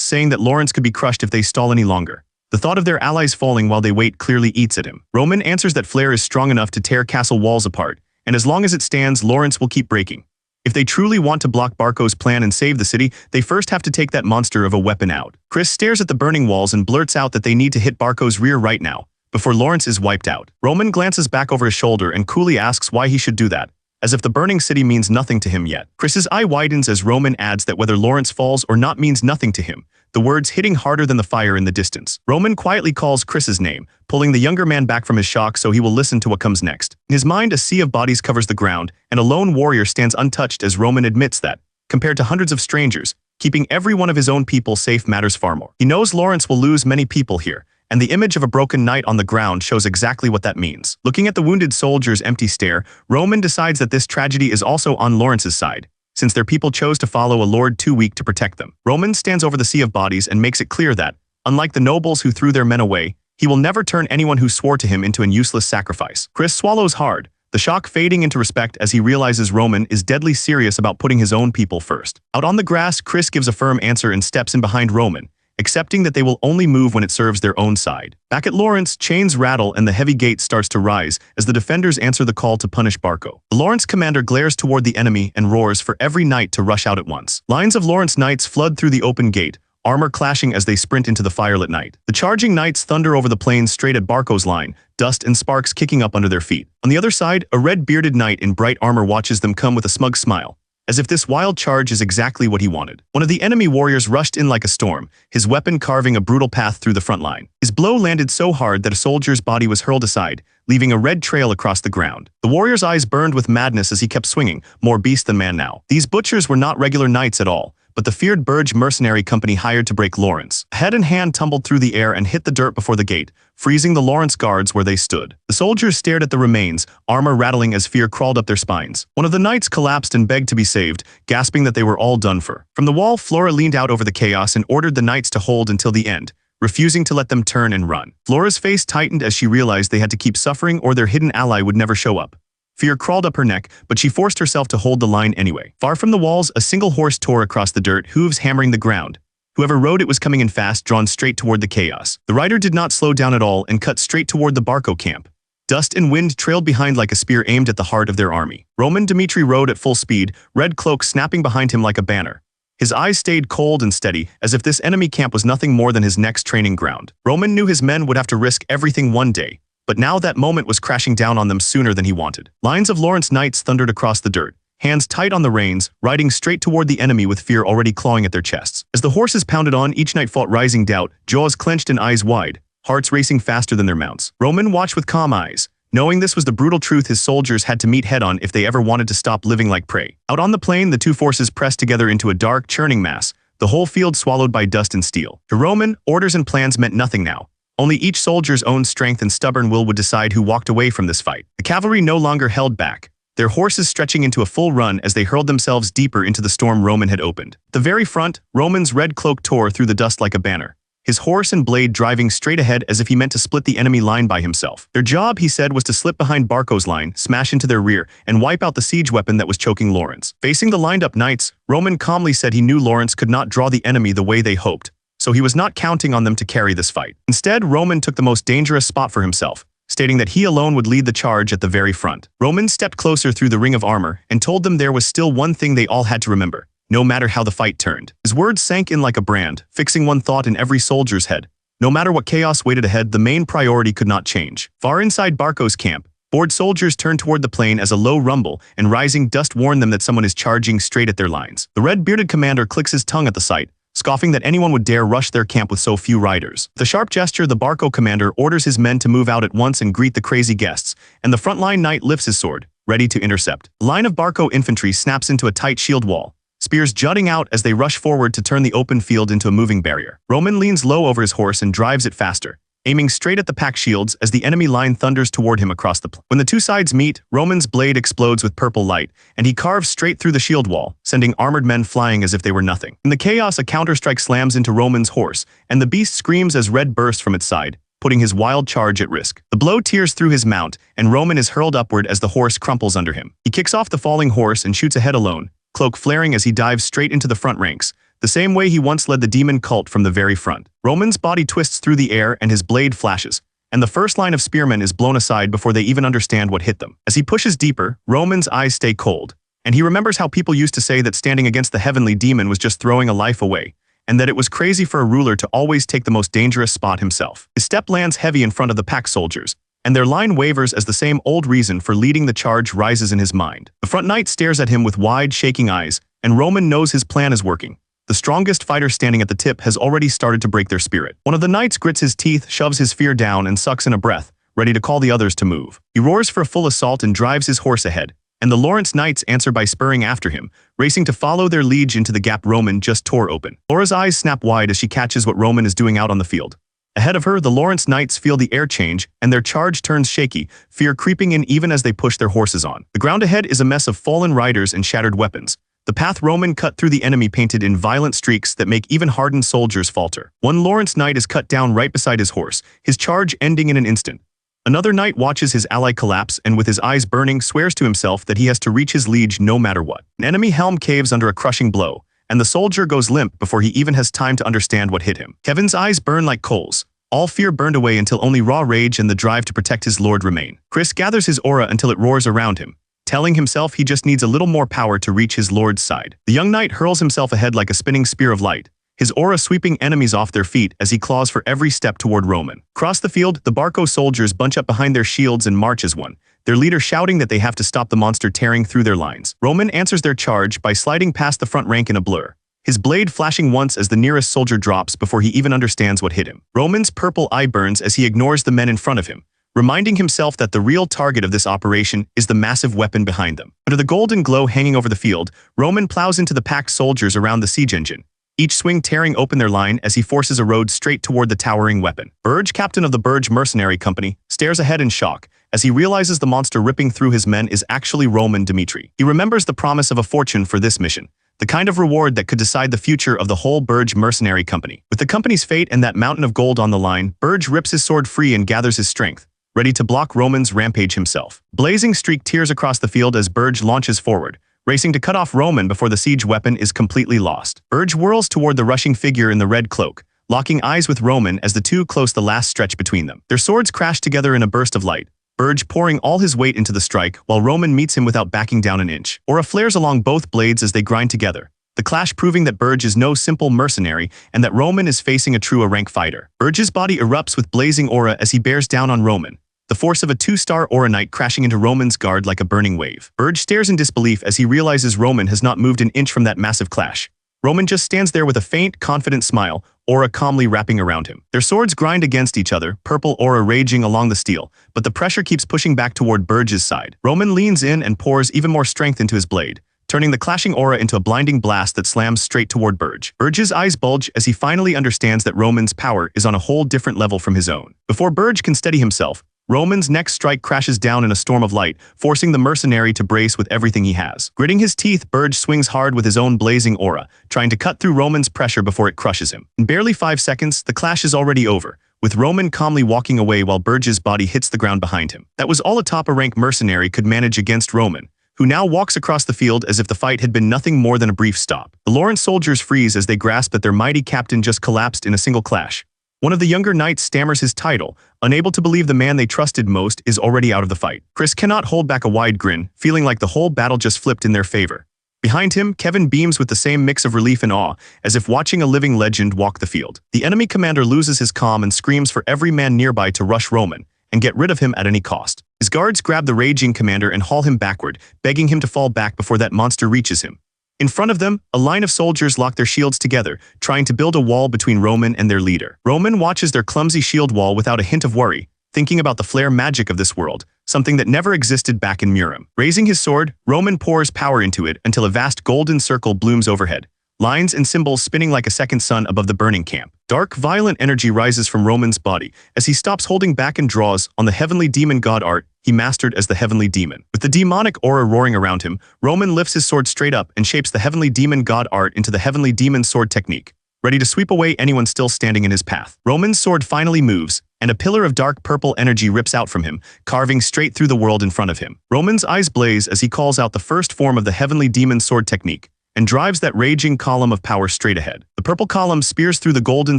saying that Lawrence could be crushed if they stall any longer. The thought of their allies falling while they wait clearly eats at him. Roman answers that Flare is strong enough to tear castle walls apart, and as long as it stands, Lawrence will keep breaking. If they truly want to block Barco's plan and save the city, they first have to take that monster of a weapon out. Chris stares at the burning walls and blurts out that they need to hit Barco's rear right now, before Lawrence is wiped out. Roman glances back over his shoulder and coolly asks why he should do that, as if the burning city means nothing to him yet. Chris's eye widens as Roman adds that whether Lawrence falls or not means nothing to him, the words hitting harder than the fire in the distance. Roman quietly calls Chris's name, pulling the younger man back from his shock so he will listen to what comes next. In his mind, a sea of bodies covers the ground, and a lone warrior stands untouched as Roman admits that, compared to hundreds of strangers, keeping every one of his own people safe matters far more. He knows Lawrence will lose many people here, and the image of a broken knight on the ground shows exactly what that means. Looking at the wounded soldier's empty stare, Roman decides that this tragedy is also on Lawrence's side, since their people chose to follow a lord too weak to protect them. Roman stands over the sea of bodies and makes it clear that, unlike the nobles who threw their men away, he will never turn anyone who swore to him into an useless sacrifice. Chris swallows hard, the shock fading into respect as he realizes Roman is deadly serious about putting his own people first. Out on the grass, Chris gives a firm answer and steps in behind Roman, accepting that they will only move when it serves their own side. Back at Lawrence, chains rattle and the heavy gate starts to rise as the defenders answer the call to punish Barco. The Lawrence commander glares toward the enemy and roars for every knight to rush out at once. Lines of Lawrence knights flood through the open gate, armor clashing as they sprint into the firelit night. The charging knights thunder over the plains straight at Barco's line, dust and sparks kicking up under their feet. On the other side, a red-bearded knight in bright armor watches them come with a smug smile, as if this wild charge is exactly what he wanted. One of the enemy warriors rushed in like a storm, his weapon carving a brutal path through the front line. His blow landed so hard that a soldier's body was hurled aside, leaving a red trail across the ground. The warrior's eyes burned with madness as he kept swinging, more beast than man now. These butchers were not regular knights at all, but the feared Burge mercenary company hired to break Lawrence. Head and hand tumbled through the air and hit the dirt before the gate, freezing the Lawrence guards where they stood. The soldiers stared at the remains, armor rattling as fear crawled up their spines. One of the knights collapsed and begged to be saved, gasping that they were all done for. From the wall, Flora leaned out over the chaos and ordered the knights to hold until the end, refusing to let them turn and run. Flora's face tightened as she realized they had to keep suffering or their hidden ally would never show up. Fear crawled up her neck, but she forced herself to hold the line anyway. Far from the walls, a single horse tore across the dirt, hooves hammering the ground. Whoever rode it was coming in fast, drawn straight toward the chaos. The rider did not slow down at all and cut straight toward the Barco camp. Dust and wind trailed behind like a spear aimed at the heart of their army. Roman Dmitri rode at full speed, red cloak snapping behind him like a banner. His eyes stayed cold and steady, as if this enemy camp was nothing more than his next training ground. Roman knew his men would have to risk everything one day, but now that moment was crashing down on them sooner than he wanted. Lines of Lawrence knights thundered across the dirt, hands tight on the reins, riding straight toward the enemy with fear already clawing at their chests. As the horses pounded on, each knight fought rising doubt, jaws clenched and eyes wide, hearts racing faster than their mounts. Roman watched with calm eyes, knowing this was the brutal truth his soldiers had to meet head-on if they ever wanted to stop living like prey. Out on the plain, the two forces pressed together into a dark, churning mass, the whole field swallowed by dust and steel. To Roman, orders and plans meant nothing now. Only each soldier's own strength and stubborn will would decide who walked away from this fight. The cavalry no longer held back, their horses stretching into a full run as they hurled themselves deeper into the storm Roman had opened. At the very front, Roman's red cloak tore through the dust like a banner, his horse and blade driving straight ahead as if he meant to split the enemy line by himself. Their job, he said, was to slip behind Barco's line, smash into their rear, and wipe out the siege weapon that was choking Lawrence. Facing the lined-up knights, Roman calmly said he knew Lawrence could not draw the enemy the way they hoped, so he was not counting on them to carry this fight. Instead, Roman took the most dangerous spot for himself, stating that he alone would lead the charge at the very front. Roman stepped closer through the ring of armor and told them there was still one thing they all had to remember, no matter how the fight turned. His words sank in like a brand, fixing one thought in every soldier's head. No matter what chaos waited ahead, the main priority could not change. Far inside Barco's camp, bored soldiers turned toward the plane as a low rumble and rising dust warned them that someone is charging straight at their lines. The red-bearded commander clicks his tongue at the sight, scoffing that anyone would dare rush their camp with so few riders. With a sharp gesture, the Barco commander orders his men to move out at once and greet the crazy guests, and the frontline knight lifts his sword, ready to intercept. The line of Barco infantry snaps into a tight shield wall, spears jutting out as they rush forward to turn the open field into a moving barrier. Roman leans low over his horse and drives it faster, aiming straight at the pack shields as the enemy line thunders toward him across the plain. When the two sides meet, Roman's blade explodes with purple light, and he carves straight through the shield wall, sending armored men flying as if they were nothing. In the chaos, a counterstrike slams into Roman's horse, and the beast screams as red bursts from its side, putting his wild charge at risk. The blow tears through his mount, and Roman is hurled upward as the horse crumples under him. He kicks off the falling horse and shoots ahead alone, cloak flaring as he dives straight into the front ranks, the same way he once led the demon cult from the very front. Roman's body twists through the air and his blade flashes, and the first line of spearmen is blown aside before they even understand what hit them. As he pushes deeper, Roman's eyes stay cold, and he remembers how people used to say that standing against the heavenly demon was just throwing a life away, and that it was crazy for a ruler to always take the most dangerous spot himself. His step lands heavy in front of the pack soldiers, and their line wavers as the same old reason for leading the charge rises in his mind. The front knight stares at him with wide, shaking eyes, and Roman knows his plan is working. The strongest fighter standing at the tip has already started to break their spirit. One of the knights grits his teeth, shoves his fear down, and sucks in a breath, ready to call the others to move. He roars for a full assault and drives his horse ahead, and the Lawrence knights answer by spurring after him, racing to follow their liege into the gap Roman just tore open. Laura's eyes snap wide as she catches what Roman is doing out on the field. Ahead of her, the Lawrence knights feel the air change, and their charge turns shaky, fear creeping in even as they push their horses on. The ground ahead is a mess of fallen riders and shattered weapons. The path Roman cut through the enemy painted in violent streaks that make even hardened soldiers falter. One Lawrence knight is cut down right beside his horse, his charge ending in an instant. Another knight watches his ally collapse and with his eyes burning swears to himself that he has to reach his liege no matter what. An enemy helm caves under a crushing blow, and the soldier goes limp before he even has time to understand what hit him. Kevin's eyes burn like coals. All fear burned away until only raw rage and the drive to protect his lord remain. Chris gathers his aura until it roars around him, telling himself he just needs a little more power to reach his lord's side. The young knight hurls himself ahead like a spinning spear of light, his aura sweeping enemies off their feet as he claws for every step toward Roman. Across the field, the Barco soldiers bunch up behind their shields and march as one, their leader shouting that they have to stop the monster tearing through their lines. Roman answers their charge by sliding past the front rank in a blur, his blade flashing once as the nearest soldier drops before he even understands what hit him. Roman's purple eye burns as he ignores the men in front of him, reminding himself that the real target of this operation is the massive weapon behind them. Under the golden glow hanging over the field, Roman plows into the packed soldiers around the siege engine, each swing tearing open their line as he forces a road straight toward the towering weapon. Burge, captain of the Burge Mercenary Company, stares ahead in shock as he realizes the monster ripping through his men is actually Roman Dmitri. He remembers the promise of a fortune for this mission, the kind of reward that could decide the future of the whole Burge Mercenary Company. With the company's fate and that mountain of gold on the line, Burge rips his sword free and gathers his strength, ready to block Roman's rampage himself. Blazing streak tears across the field as Burge launches forward, racing to cut off Roman before the siege weapon is completely lost. Burge whirls toward the rushing figure in the red cloak, locking eyes with Roman as the two close the last stretch between them. Their swords crash together in a burst of light, Burge pouring all his weight into the strike while Roman meets him without backing down an inch. Aura flares along both blades as they grind together, the clash proving that Burge is no simple mercenary and that Roman is facing a true rank fighter. Burge's body erupts with blazing aura as he bears down on Roman, the force of a 2-star aura knight crashing into Roman's guard like a burning wave. Burge stares in disbelief as he realizes Roman has not moved an inch from that massive clash. Roman just stands there with a faint, confident smile, aura calmly wrapping around him. Their swords grind against each other, purple aura raging along the steel, but the pressure keeps pushing back toward Burge's side. Roman leans in and pours even more strength into his blade, turning the clashing aura into a blinding blast that slams straight toward Burge. Burge's eyes bulge as he finally understands that Roman's power is on a whole different level from his own. Before Burge can steady himself, Roman's next strike crashes down in a storm of light, forcing the mercenary to brace with everything he has. Gritting his teeth, Burge swings hard with his own blazing aura, trying to cut through Roman's pressure before it crushes him. In barely 5 seconds, the clash is already over, with Roman calmly walking away while Burge's body hits the ground behind him. That was all a top-rank mercenary could manage against Roman, who now walks across the field as if the fight had been nothing more than a brief stop. The Lawrence soldiers freeze as they grasp that their mighty captain just collapsed in a single clash. One of the younger knights stammers his title, unable to believe the man they trusted most is already out of the fight. Chris cannot hold back a wide grin, feeling like the whole battle just flipped in their favor. Behind him, Kevin beams with the same mix of relief and awe, as if watching a living legend walk the field. The enemy commander loses his calm and screams for every man nearby to rush Roman and get rid of him at any cost. His guards grab the raging commander and haul him backward, begging him to fall back before that monster reaches him. In front of them, a line of soldiers lock their shields together, trying to build a wall between Roman and their leader. Roman watches their clumsy shield wall without a hint of worry, thinking about the flare magic of this world, something that never existed back in Murim. Raising his sword, Roman pours power into it until a vast golden circle blooms overhead, lines and symbols spinning like a second sun above the burning camp. Dark, violent energy rises from Roman's body as he stops holding back and draws on the heavenly demon god art he mastered as the heavenly demon. With the demonic aura roaring around him, Roman lifts his sword straight up and shapes the heavenly demon god art into the heavenly demon sword technique, ready to sweep away anyone still standing in his path. Roman's sword finally moves, and a pillar of dark purple energy rips out from him, carving straight through the world in front of him. Roman's eyes blaze as he calls out the first form of the heavenly demon sword technique, and drives that raging column of power straight ahead. The purple column spears through the golden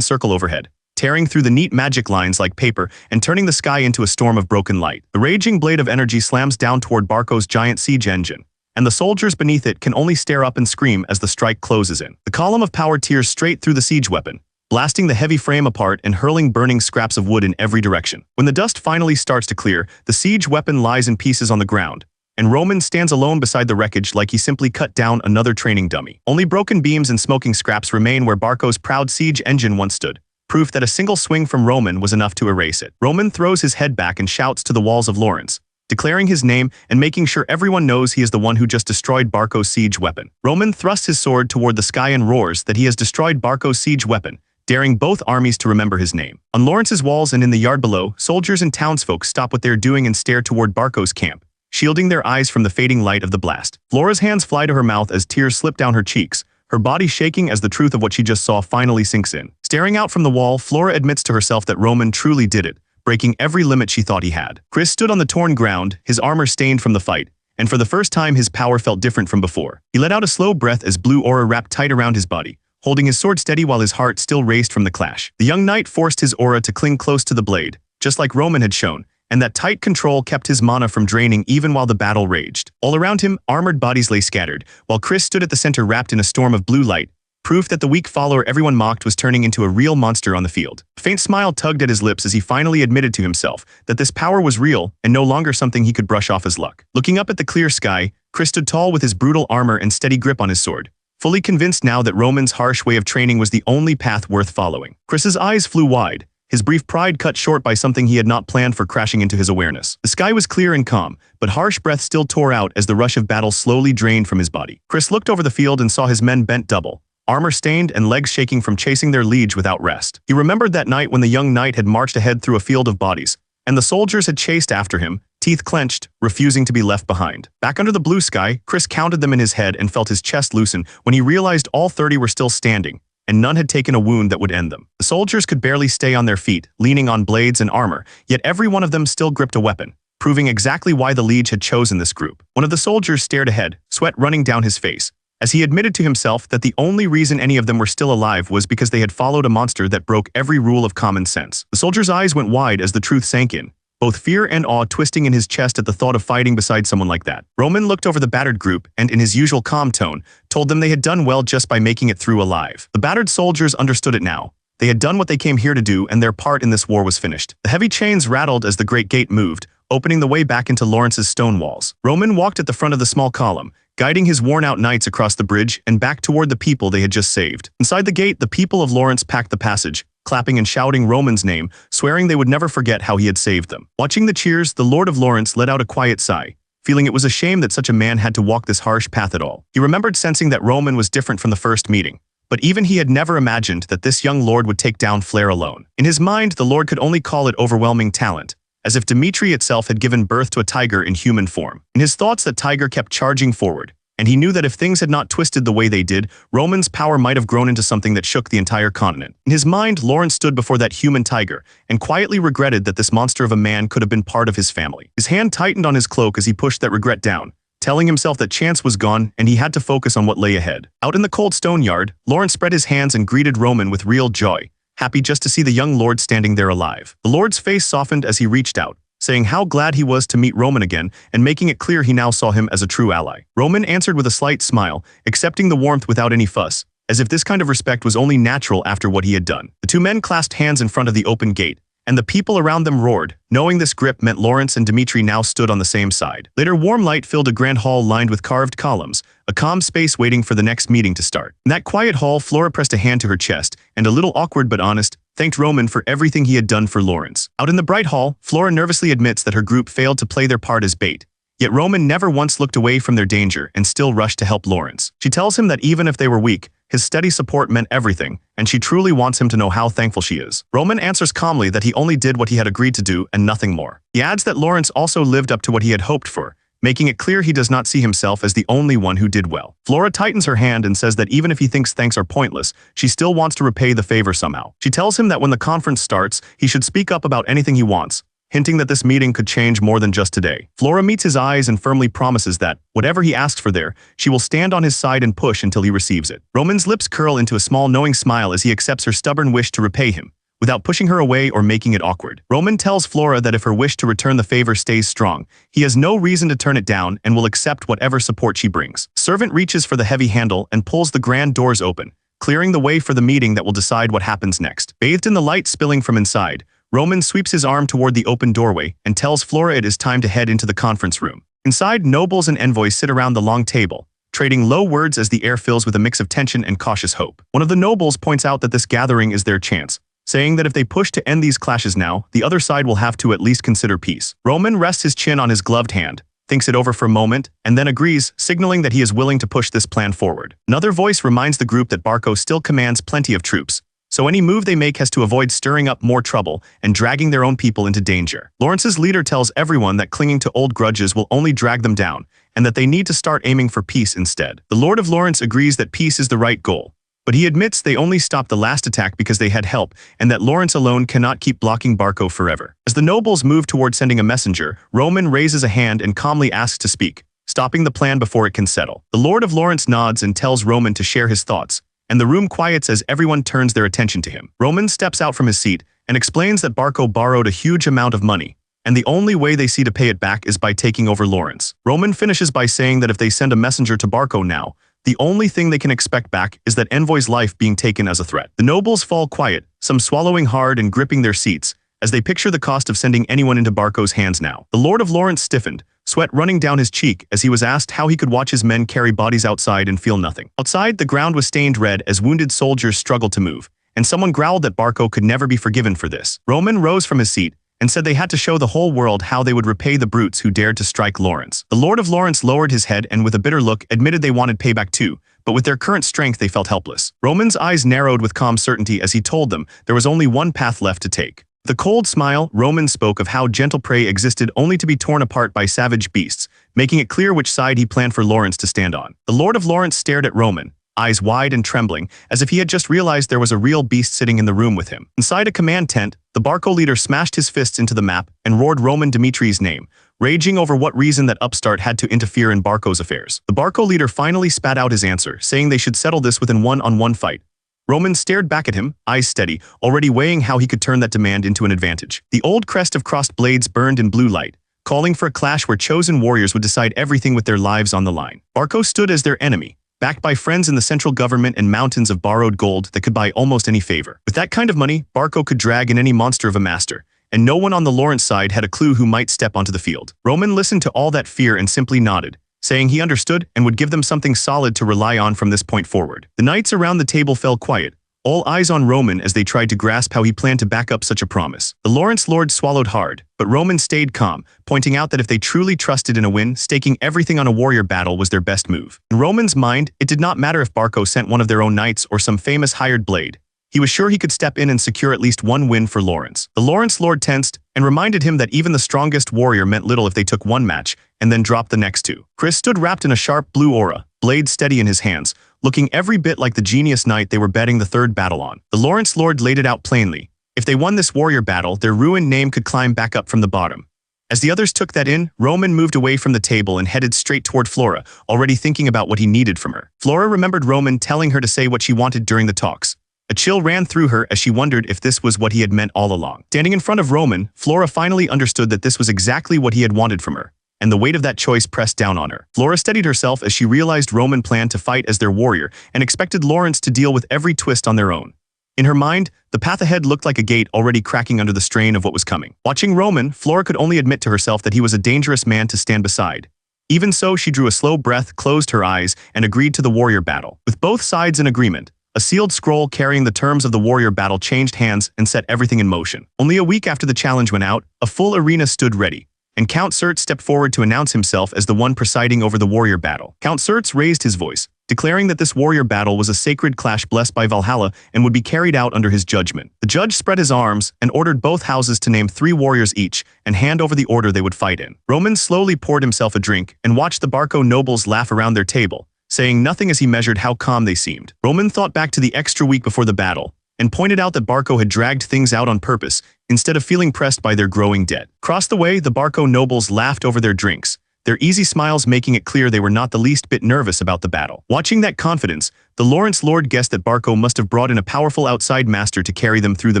circle overhead, tearing through the neat magic lines like paper and turning the sky into a storm of broken light. The raging blade of energy slams down toward Barco's giant siege engine, and the soldiers beneath it can only stare up and scream as the strike closes in. The column of power tears straight through the siege weapon, blasting the heavy frame apart and hurling burning scraps of wood in every direction. When the dust finally starts to clear, the siege weapon lies in pieces on the ground, and Roman stands alone beside the wreckage like he simply cut down another training dummy. Only broken beams and smoking scraps remain where Barco's proud siege engine once stood, proof that a single swing from Roman was enough to erase it. Roman throws his head back and shouts to the walls of Lawrence, declaring his name and making sure everyone knows he is the one who just destroyed Barco's siege weapon. Roman thrusts his sword toward the sky and roars that he has destroyed Barco's siege weapon, daring both armies to remember his name. On Lawrence's walls and in the yard below, soldiers and townsfolk stop what they're doing and stare toward Barco's camp, shielding their eyes from the fading light of the blast. Flora's hands fly to her mouth as tears slip down her cheeks, her body shaking as the truth of what she just saw finally sinks in. Staring out from the wall, Flora admits to herself that Roman truly did it, breaking every limit she thought he had. Chris stood on the torn ground, his armor stained from the fight, and for the first time his power felt different from before. He let out a slow breath as blue aura wrapped tight around his body, holding his sword steady while his heart still raced from the clash. The young knight forced his aura to cling close to the blade, just like Roman had shown, and that tight control kept his mana from draining even while the battle raged. All around him, armored bodies lay scattered, while Chris stood at the center wrapped in a storm of blue light, proof that the weak follower everyone mocked was turning into a real monster on the field. A faint smile tugged at his lips as he finally admitted to himself that this power was real and no longer something he could brush off as luck. Looking up at the clear sky, Chris stood tall with his brutal armor and steady grip on his sword, fully convinced now that Roman's harsh way of training was the only path worth following. Chris's eyes flew wide, his brief pride cut short by something he had not planned for crashing into his awareness. The sky was clear and calm, but harsh breath still tore out as the rush of battle slowly drained from his body. Chris looked over the field and saw his men bent double, armor stained and legs shaking from chasing their liege without rest. He remembered that night when the young knight had marched ahead through a field of bodies, and the soldiers had chased after him, teeth clenched, refusing to be left behind. Back under the blue sky, Chris counted them in his head and felt his chest loosen when he realized all 30 were still standing, and none had taken a wound that would end them. The soldiers could barely stay on their feet, leaning on blades and armor, yet every one of them still gripped a weapon, proving exactly why the liege had chosen this group. One of the soldiers stared ahead, sweat running down his face, as he admitted to himself that the only reason any of them were still alive was because they had followed a monster that broke every rule of common sense. The soldier's eyes went wide as the truth sank in, both fear and awe twisting in his chest at the thought of fighting beside someone like that. Roman looked over the battered group and, in his usual calm tone, told them they had done well just by making it through alive. The battered soldiers understood it now. They had done what they came here to do, and their part in this war was finished. The heavy chains rattled as the great gate moved, opening the way back into Lawrence's stone walls. Roman walked at the front of the small column, guiding his worn-out knights across the bridge and back toward the people they had just saved. Inside the gate, the people of Lawrence packed the passage, clapping and shouting Roman's name, swearing they would never forget how he had saved them. Watching the cheers, the Lord of Lawrence let out a quiet sigh, feeling it was a shame that such a man had to walk this harsh path at all. He remembered sensing that Roman was different from the first meeting, but even he had never imagined that this young lord would take down Flair alone. In his mind, the lord could only call it overwhelming talent, as if Dimitri itself had given birth to a tiger in human form. In his thoughts, that tiger kept charging forward, and he knew that if things had not twisted the way they did, Roman's power might have grown into something that shook the entire continent. In his mind, Lawrence stood before that human tiger, and quietly regretted that this monster of a man could have been part of his family. His hand tightened on his cloak as he pushed that regret down, telling himself that chance was gone and he had to focus on what lay ahead. Out in the cold stone yard, Lawrence spread his hands and greeted Roman with real joy, happy just to see the young lord standing there alive. The lord's face softened as he reached out, saying how glad he was to meet Roman again and making it clear he now saw him as a true ally. Roman answered with a slight smile, accepting the warmth without any fuss, as if this kind of respect was only natural after what he had done. The two men clasped hands in front of the open gate, and the people around them roared, knowing this grip meant Lawrence and Dimitri now stood on the same side. Later, warm light filled a grand hall lined with carved columns, a calm space waiting for the next meeting to start. In that quiet hall, Flora pressed a hand to her chest, and a little awkward but honest, thanked Roman for everything he had done for Lawrence. Out in the bright hall, Flora nervously admits that her group failed to play their part as bait. Yet Roman never once looked away from their danger and still rushed to help Lawrence. She tells him that even if they were weak, his steady support meant everything, and she truly wants him to know how thankful she is. Roman answers calmly that he only did what he had agreed to do and nothing more. He adds that Lawrence also lived up to what he had hoped for, making it clear he does not see himself as the only one who did well. Flora tightens her hand and says that even if he thinks thanks are pointless, she still wants to repay the favor somehow. She tells him that when the conference starts, he should speak up about anything he wants, hinting that this meeting could change more than just today. Flora meets his eyes and firmly promises that, whatever he asks for there, she will stand on his side and push until he receives it. Roman's lips curl into a small knowing smile as he accepts her stubborn wish to repay him, without pushing her away or making it awkward. Roman tells Flora that if her wish to return the favor stays strong, he has no reason to turn it down and will accept whatever support she brings. Servant reaches for the heavy handle and pulls the grand doors open, clearing the way for the meeting that will decide what happens next. Bathed in the light spilling from inside, Roman sweeps his arm toward the open doorway and tells Flora it is time to head into the conference room. Inside, nobles and envoys sit around the long table, trading low words as the air fills with a mix of tension and cautious hope. One of the nobles points out that this gathering is their chance, saying that if they push to end these clashes now, the other side will have to at least consider peace. Roman rests his chin on his gloved hand, thinks it over for a moment, and then agrees, signaling that he is willing to push this plan forward. Another voice reminds the group that Barco still commands plenty of troops, so any move they make has to avoid stirring up more trouble and dragging their own people into danger. Lawrence's leader tells everyone that clinging to old grudges will only drag them down, and that they need to start aiming for peace instead. The Lord of Lawrence agrees that peace is the right goal, but he admits they only stopped the last attack because they had help, and that Lawrence alone cannot keep blocking Barco forever. As the nobles move toward sending a messenger, Roman raises a hand and calmly asks to speak, stopping the plan before it can settle. The Lord of Lawrence nods and tells Roman to share his thoughts, and the room quiets as everyone turns their attention to him. Roman steps out from his seat and explains that Barco borrowed a huge amount of money, and the only way they see to pay it back is by taking over Lawrence. Roman finishes by saying that if they send a messenger to Barco now, the only thing they can expect back is that envoy's life being taken as a threat. The nobles fall quiet, some swallowing hard and gripping their seats, as they picture the cost of sending anyone into Barco's hands now. The Lord of Lawrence stiffened, sweat running down his cheek as he was asked how he could watch his men carry bodies outside and feel nothing. Outside, the ground was stained red as wounded soldiers struggled to move, and someone growled that Barco could never be forgiven for this. Roman rose from his seat and said they had to show the whole world how they would repay the brutes who dared to strike Lawrence. The Lord of Lawrence lowered his head and with a bitter look admitted they wanted payback too, but with their current strength they felt helpless. Roman's eyes narrowed with calm certainty as he told them there was only one path left to take. With a cold smile, Roman spoke of how gentle prey existed only to be torn apart by savage beasts, making it clear which side he planned for Lawrence to stand on. The Lord of Lawrence stared at Roman, eyes wide and trembling, as if he had just realized there was a real beast sitting in the room with him. Inside a command tent, the Barco leader smashed his fists into the map and roared Roman Dimitri's name, raging over what reason that upstart had to interfere in Barco's affairs. The Barco leader finally spat out his answer, saying they should settle this within one-on-one fight. Roman stared back at him, eyes steady, already weighing how he could turn that demand into an advantage. The old crest of crossed blades burned in blue light, calling for a clash where chosen warriors would decide everything with their lives on the line. Barco stood as their enemy, backed by friends in the central government and mountains of borrowed gold that could buy almost any favor. With that kind of money, Barco could drag in any monster of a master, and no one on the Lawrence side had a clue who might step onto the field. Roman listened to all that fear and simply nodded, saying he understood and would give them something solid to rely on from this point forward. The knights around the table fell quiet, all eyes on Roman as they tried to grasp how he planned to back up such a promise. The Lawrence lord swallowed hard, but Roman stayed calm, pointing out that if they truly trusted in a win, staking everything on a warrior battle was their best move. In Roman's mind, it did not matter if Barco sent one of their own knights or some famous hired blade. He was sure he could step in and secure at least one win for Lawrence. The Lawrence lord tensed and reminded him that even the strongest warrior meant little if they took one match and then dropped the next two. Chris stood wrapped in a sharp blue aura, blade steady in his hands, looking every bit like the genius knight they were betting the third battle on. The Lawrence lord laid it out plainly. If they won this warrior battle, their ruined name could climb back up from the bottom. As the others took that in, Roman moved away from the table and headed straight toward Flora, already thinking about what he needed from her. Flora remembered Roman telling her to say what she wanted during the talks, A chill ran through her as she wondered if this was what he had meant all along. Standing in front of Roman, Flora finally understood that this was exactly what he had wanted from her, and the weight of that choice pressed down on her. Flora steadied herself as she realized Roman planned to fight as their warrior and expected Lawrence to deal with every twist on their own. In her mind, the path ahead looked like a gate already cracking under the strain of what was coming. Watching Roman, Flora could only admit to herself that he was a dangerous man to stand beside. Even so, she drew a slow breath, closed her eyes, and agreed to the warrior battle. With both sides in agreement, a sealed scroll carrying the terms of the warrior battle changed hands and set everything in motion. Only a week after the challenge went out, a full arena stood ready, and Count Surt stepped forward to announce himself as the one presiding over the warrior battle. Count Surt raised his voice, declaring that this warrior battle was a sacred clash blessed by Valhalla and would be carried out under his judgment. The judge spread his arms and ordered both houses to name 3 warriors each and hand over the order they would fight in. Roman slowly poured himself a drink and watched the Barco nobles laugh around their table, saying nothing as he measured how calm they seemed. Roman thought back to the extra week before the battle and pointed out that Barco had dragged things out on purpose instead of feeling pressed by their growing debt. Across the way, the Barco nobles laughed over their drinks, their easy smiles making it clear they were not the least bit nervous about the battle. Watching that confidence, the Lawrence Lord guessed that Barco must have brought in a powerful outside master to carry them through the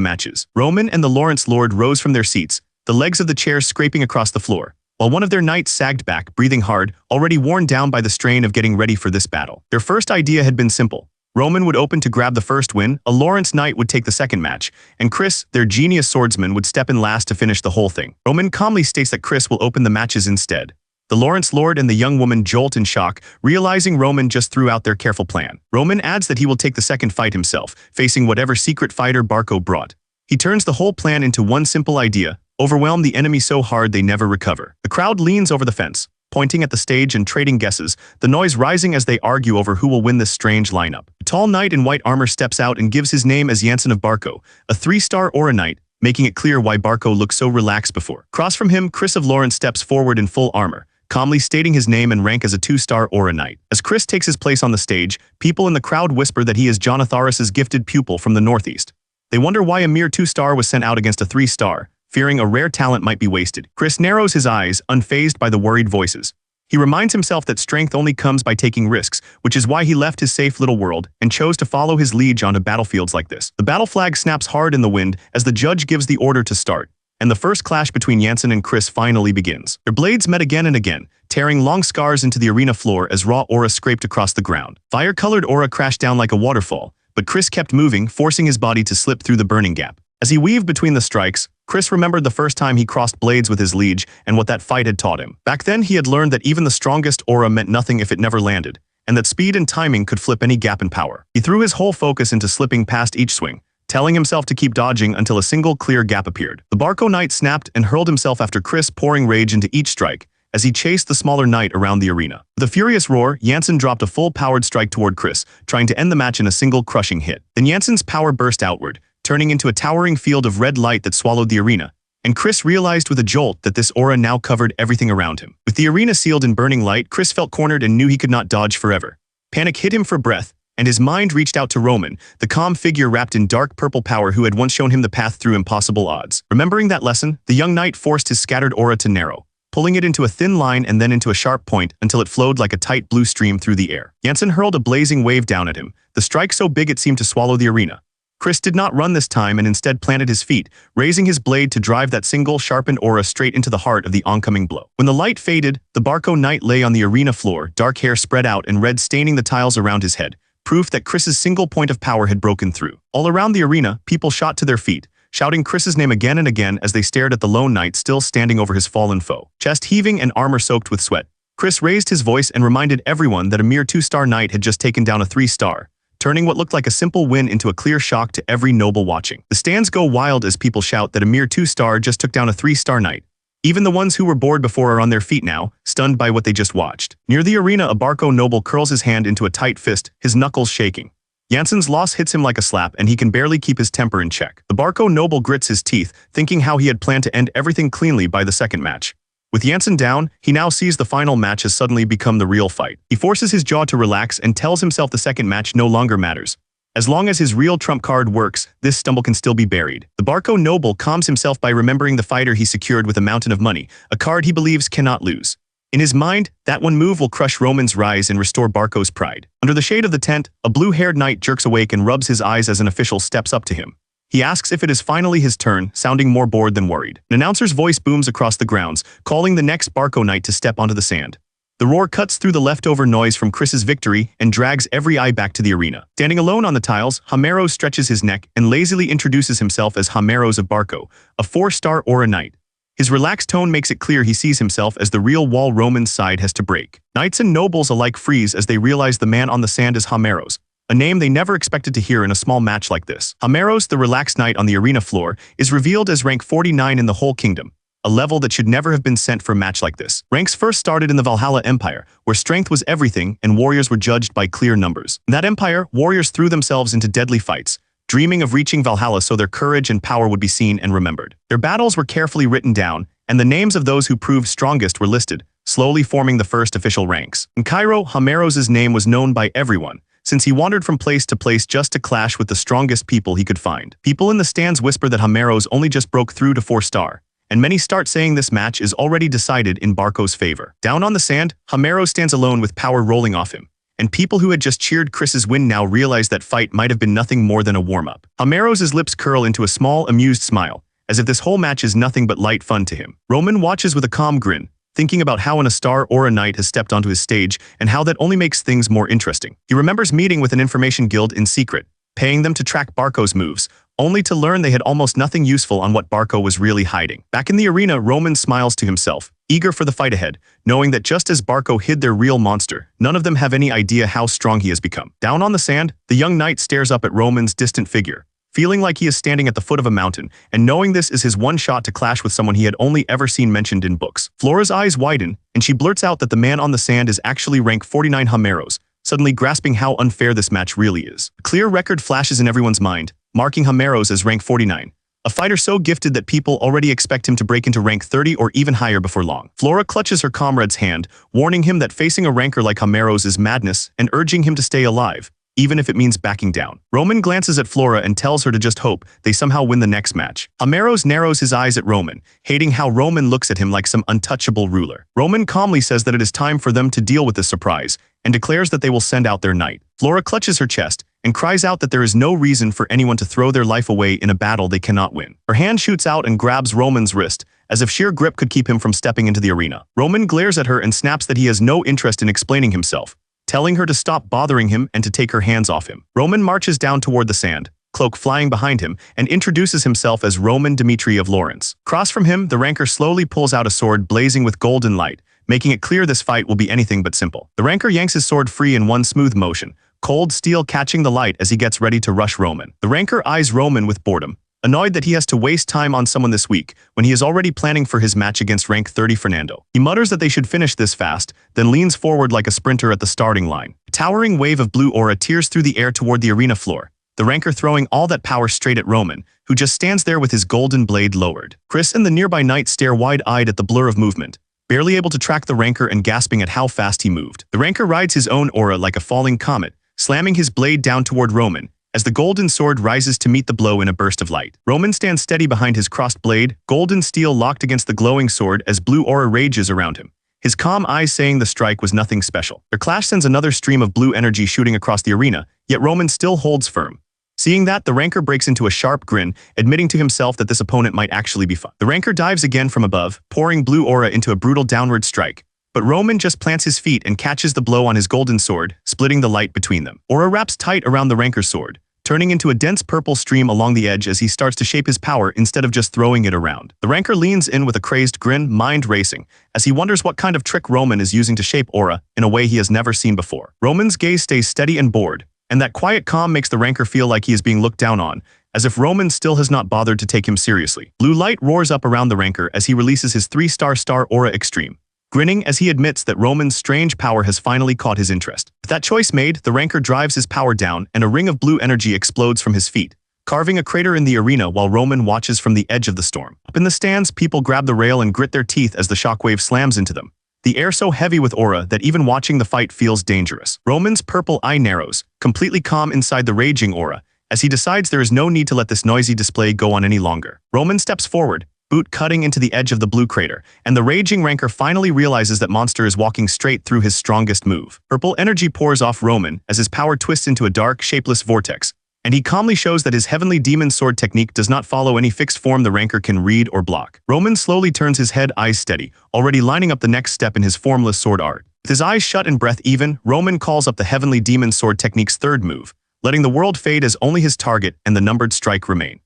matches. Roman and the Lawrence Lord rose from their seats, the legs of the chairs scraping across the floor, while one of their knights sagged back, breathing hard, already worn down by the strain of getting ready for this battle. Their first idea had been simple. Roman would open to grab the first win, a Lawrence knight would take the second match, and Chris, their genius swordsman, would step in last to finish the whole thing. Roman calmly states that Chris will open the matches instead. The Lawrence Lord and the young woman jolt in shock, realizing Roman just threw out their careful plan. Roman adds that he will take the second fight himself, facing whatever secret fighter Barco brought. He turns the whole plan into one simple idea: overwhelm the enemy so hard they never recover. The crowd leans over the fence, pointing at the stage and trading guesses, the noise rising as they argue over who will win this strange lineup. A tall knight in white armor steps out and gives his name as Jansen of Barco, a 3-star aura knight, making it clear why Barco looked so relaxed before. Across from him, Chris of Lawrence steps forward in full armor, calmly stating his name and rank as a 2-star aura knight. As Chris takes his place on the stage, people in the crowd whisper that he is Jonatharus's gifted pupil from the northeast. They wonder why a mere 2-star was sent out against a 3-star, fearing a rare talent might be wasted. Chris narrows his eyes, unfazed by the worried voices. He reminds himself that strength only comes by taking risks, which is why he left his safe little world and chose to follow his liege onto battlefields like this. The battle flag snaps hard in the wind as the judge gives the order to start, and the first clash between Jansen and Chris finally begins. Their blades met again and again, tearing long scars into the arena floor as raw aura scraped across the ground. Fire-colored aura crashed down like a waterfall, but Chris kept moving, forcing his body to slip through the burning gap. As he weaved between the strikes, Chris remembered the first time he crossed blades with his liege and what that fight had taught him. Back then, he had learned that even the strongest aura meant nothing if it never landed, and that speed and timing could flip any gap in power. He threw his whole focus into slipping past each swing, telling himself to keep dodging until a single clear gap appeared. The Barco knight snapped and hurled himself after Chris, pouring rage into each strike as he chased the smaller knight around the arena. With a furious roar, Jansen dropped a full-powered strike toward Chris, trying to end the match in a single crushing hit. Then Jansen's power burst outward, turning into a towering field of red light that swallowed the arena, and Chris realized with a jolt that this aura now covered everything around him. With the arena sealed in burning light, Chris felt cornered and knew he could not dodge forever. Panic hit him for breath, and his mind reached out to Roman, the calm figure wrapped in dark purple power who had once shown him the path through impossible odds. Remembering that lesson, the young knight forced his scattered aura to narrow, pulling it into a thin line and then into a sharp point until it flowed like a tight blue stream through the air. Jansen hurled a blazing wave down at him, the strike so big it seemed to swallow the arena. Chris did not run this time and instead planted his feet, raising his blade to drive that single sharpened aura straight into the heart of the oncoming blow. When the light faded, the Barco knight lay on the arena floor, dark hair spread out and red staining the tiles around his head, proof that Chris's single point of power had broken through. All around the arena, people shot to their feet, shouting Chris's name again and again as they stared at the lone knight still standing over his fallen foe. Chest heaving and armor soaked with sweat, Chris raised his voice and reminded everyone that a mere 2-star knight had just taken down a 3-star, turning what looked like a simple win into a clear shock to every noble watching. The stands go wild as people shout that a mere 2-star just took down a 3-star knight. Even the ones who were bored before are on their feet now, stunned by what they just watched. Near the arena, a Barco noble curls his hand into a tight fist, his knuckles shaking. Jansen's loss hits him like a slap and he can barely keep his temper in check. The Barco noble grits his teeth, thinking how he had planned to end everything cleanly by the second match. With Jansen down, he now sees the final match has suddenly become the real fight. He forces his jaw to relax and tells himself the second match no longer matters. As long as his real trump card works, this stumble can still be buried. The Barco noble calms himself by remembering the fighter he secured with a mountain of money, a card he believes cannot lose. In his mind, that one move will crush Roman's rise and restore Barco's pride. Under the shade of the tent, a blue-haired knight jerks awake and rubs his eyes as an official steps up to him. He asks if it is finally his turn, sounding more bored than worried. An announcer's voice booms across the grounds, calling the next Barco knight to step onto the sand. The roar cuts through the leftover noise from Chris's victory and drags every eye back to the arena. Standing alone on the tiles, Hameros stretches his neck and lazily introduces himself as Hameros of Barco, a 4-star aura knight. His relaxed tone makes it clear he sees himself as the real wall Roman's side has to break. Knights and nobles alike freeze as they realize the man on the sand is Hameros, a name they never expected to hear in a small match like this. Hameros, the relaxed knight on the arena floor, is revealed as rank 49 in the whole kingdom, a level that should never have been sent for a match like this. Ranks first started in the Valhalla Empire, where strength was everything and warriors were judged by clear numbers. In that empire, warriors threw themselves into deadly fights, dreaming of reaching Valhalla so their courage and power would be seen and remembered. Their battles were carefully written down, and the names of those who proved strongest were listed, slowly forming the first official ranks. In Cairo, Hameros' name was known by everyone, since he wandered from place to place just to clash with the strongest people he could find. People in the stands whisper that Hameros only just broke through to 4-star, and many start saying this match is already decided in Barco's favor. Down on the sand, Hameros stands alone with power rolling off him, and people who had just cheered Chris's win now realize that fight might have been nothing more than a warm-up. Hameros' lips curl into a small, amused smile, as if this whole match is nothing but light fun to him. Roman watches with a calm grin, thinking about how an star aura knight has stepped onto his stage and how that only makes things more interesting. He remembers meeting with an information guild in secret, paying them to track Barco's moves, only to learn they had almost nothing useful on what Barco was really hiding. Back in the arena, Roman smiles to himself, eager for the fight ahead, knowing that just as Barco hid their real monster, none of them have any idea how strong he has become. Down on the sand, the young knight stares up at Roman's distant figure, feeling like he is standing at the foot of a mountain, and knowing this is his one shot to clash with someone he had only ever seen mentioned in books. Flora's eyes widen, and she blurts out that the man on the sand is actually rank 49 Hameros, suddenly grasping how unfair this match really is. A clear record flashes in everyone's mind, marking Hameros as rank 49, a fighter so gifted that people already expect him to break into rank 30 or even higher before long. Flora clutches her comrade's hand, warning him that facing a ranker like Hameros is madness and urging him to stay alive, even if it means backing down. Roman glances at Flora and tells her to just hope they somehow win the next match. Hameros narrows his eyes at Roman, hating how Roman looks at him like some untouchable ruler. Roman calmly says that it is time for them to deal with this surprise, and declares that they will send out their knight. Flora clutches her chest and cries out that there is no reason for anyone to throw their life away in a battle they cannot win. Her hand shoots out and grabs Roman's wrist, as if sheer grip could keep him from stepping into the arena. Roman glares at her and snaps that he has no interest in explaining himself, telling her to stop bothering him and to take her hands off him. Roman marches down toward the sand, cloak flying behind him, and introduces himself as Roman Dmitri of Lawrence. Across from him, the ranker slowly pulls out a sword blazing with golden light, making it clear this fight will be anything but simple. The ranker yanks his sword free in one smooth motion, cold steel catching the light as he gets ready to rush Roman. The ranker eyes Roman with boredom, annoyed that he has to waste time on someone this week when he is already planning for his match against rank 30 Fernando. He mutters that they should finish this fast, then leans forward like a sprinter at the starting line. A towering wave of blue aura tears through the air toward the arena floor, the ranker throwing all that power straight at Roman, who just stands there with his golden blade lowered. Chris and the nearby knight stare wide-eyed at the blur of movement, barely able to track the ranker and gasping at how fast he moved. The ranker rides his own aura like a falling comet, slamming his blade down toward Roman, as the golden sword rises to meet the blow in a burst of light. Roman stands steady behind his crossed blade, golden steel locked against the glowing sword as blue aura rages around him, his calm eyes saying the strike was nothing special. Their clash sends another stream of blue energy shooting across the arena, yet Roman still holds firm. Seeing that, the ranker breaks into a sharp grin, admitting to himself that this opponent might actually be fun. The ranker dives again from above, pouring blue aura into a brutal downward strike, but Roman just plants his feet and catches the blow on his golden sword, splitting the light between them. Aura wraps tight around the ranker's sword, turning into a dense purple stream along the edge as he starts to shape his power instead of just throwing it around. The ranker leans in with a crazed grin, mind racing, as he wonders what kind of trick Roman is using to shape aura in a way he has never seen before. Roman's gaze stays steady and bored, and that quiet calm makes the ranker feel like he is being looked down on, as if Roman still has not bothered to take him seriously. Blue light roars up around the ranker as he releases his 3-star aura extreme, grinning as he admits that Roman's strange power has finally caught his interest. With that choice made, the ranker drives his power down and a ring of blue energy explodes from his feet, carving a crater in the arena while Roman watches from the edge of the storm. Up in the stands, people grab the rail and grit their teeth as the shockwave slams into them, the air so heavy with aura that even watching the fight feels dangerous. Roman's purple eye narrows, completely calm inside the raging aura, as he decides there is no need to let this noisy display go on any longer. Roman steps forward, boot cutting into the edge of the blue crater, and the raging ranker finally realizes that monster is walking straight through his strongest move. Purple energy pours off Roman as his power twists into a dark, shapeless vortex, and he calmly shows that his heavenly demon sword technique does not follow any fixed form the ranker can read or block. Roman slowly turns his head, eyes steady, already lining up the next step in his formless sword art. With his eyes shut and breath even, Roman calls up the heavenly demon sword technique's third move, letting the world fade as only his target and the numbered strike remain.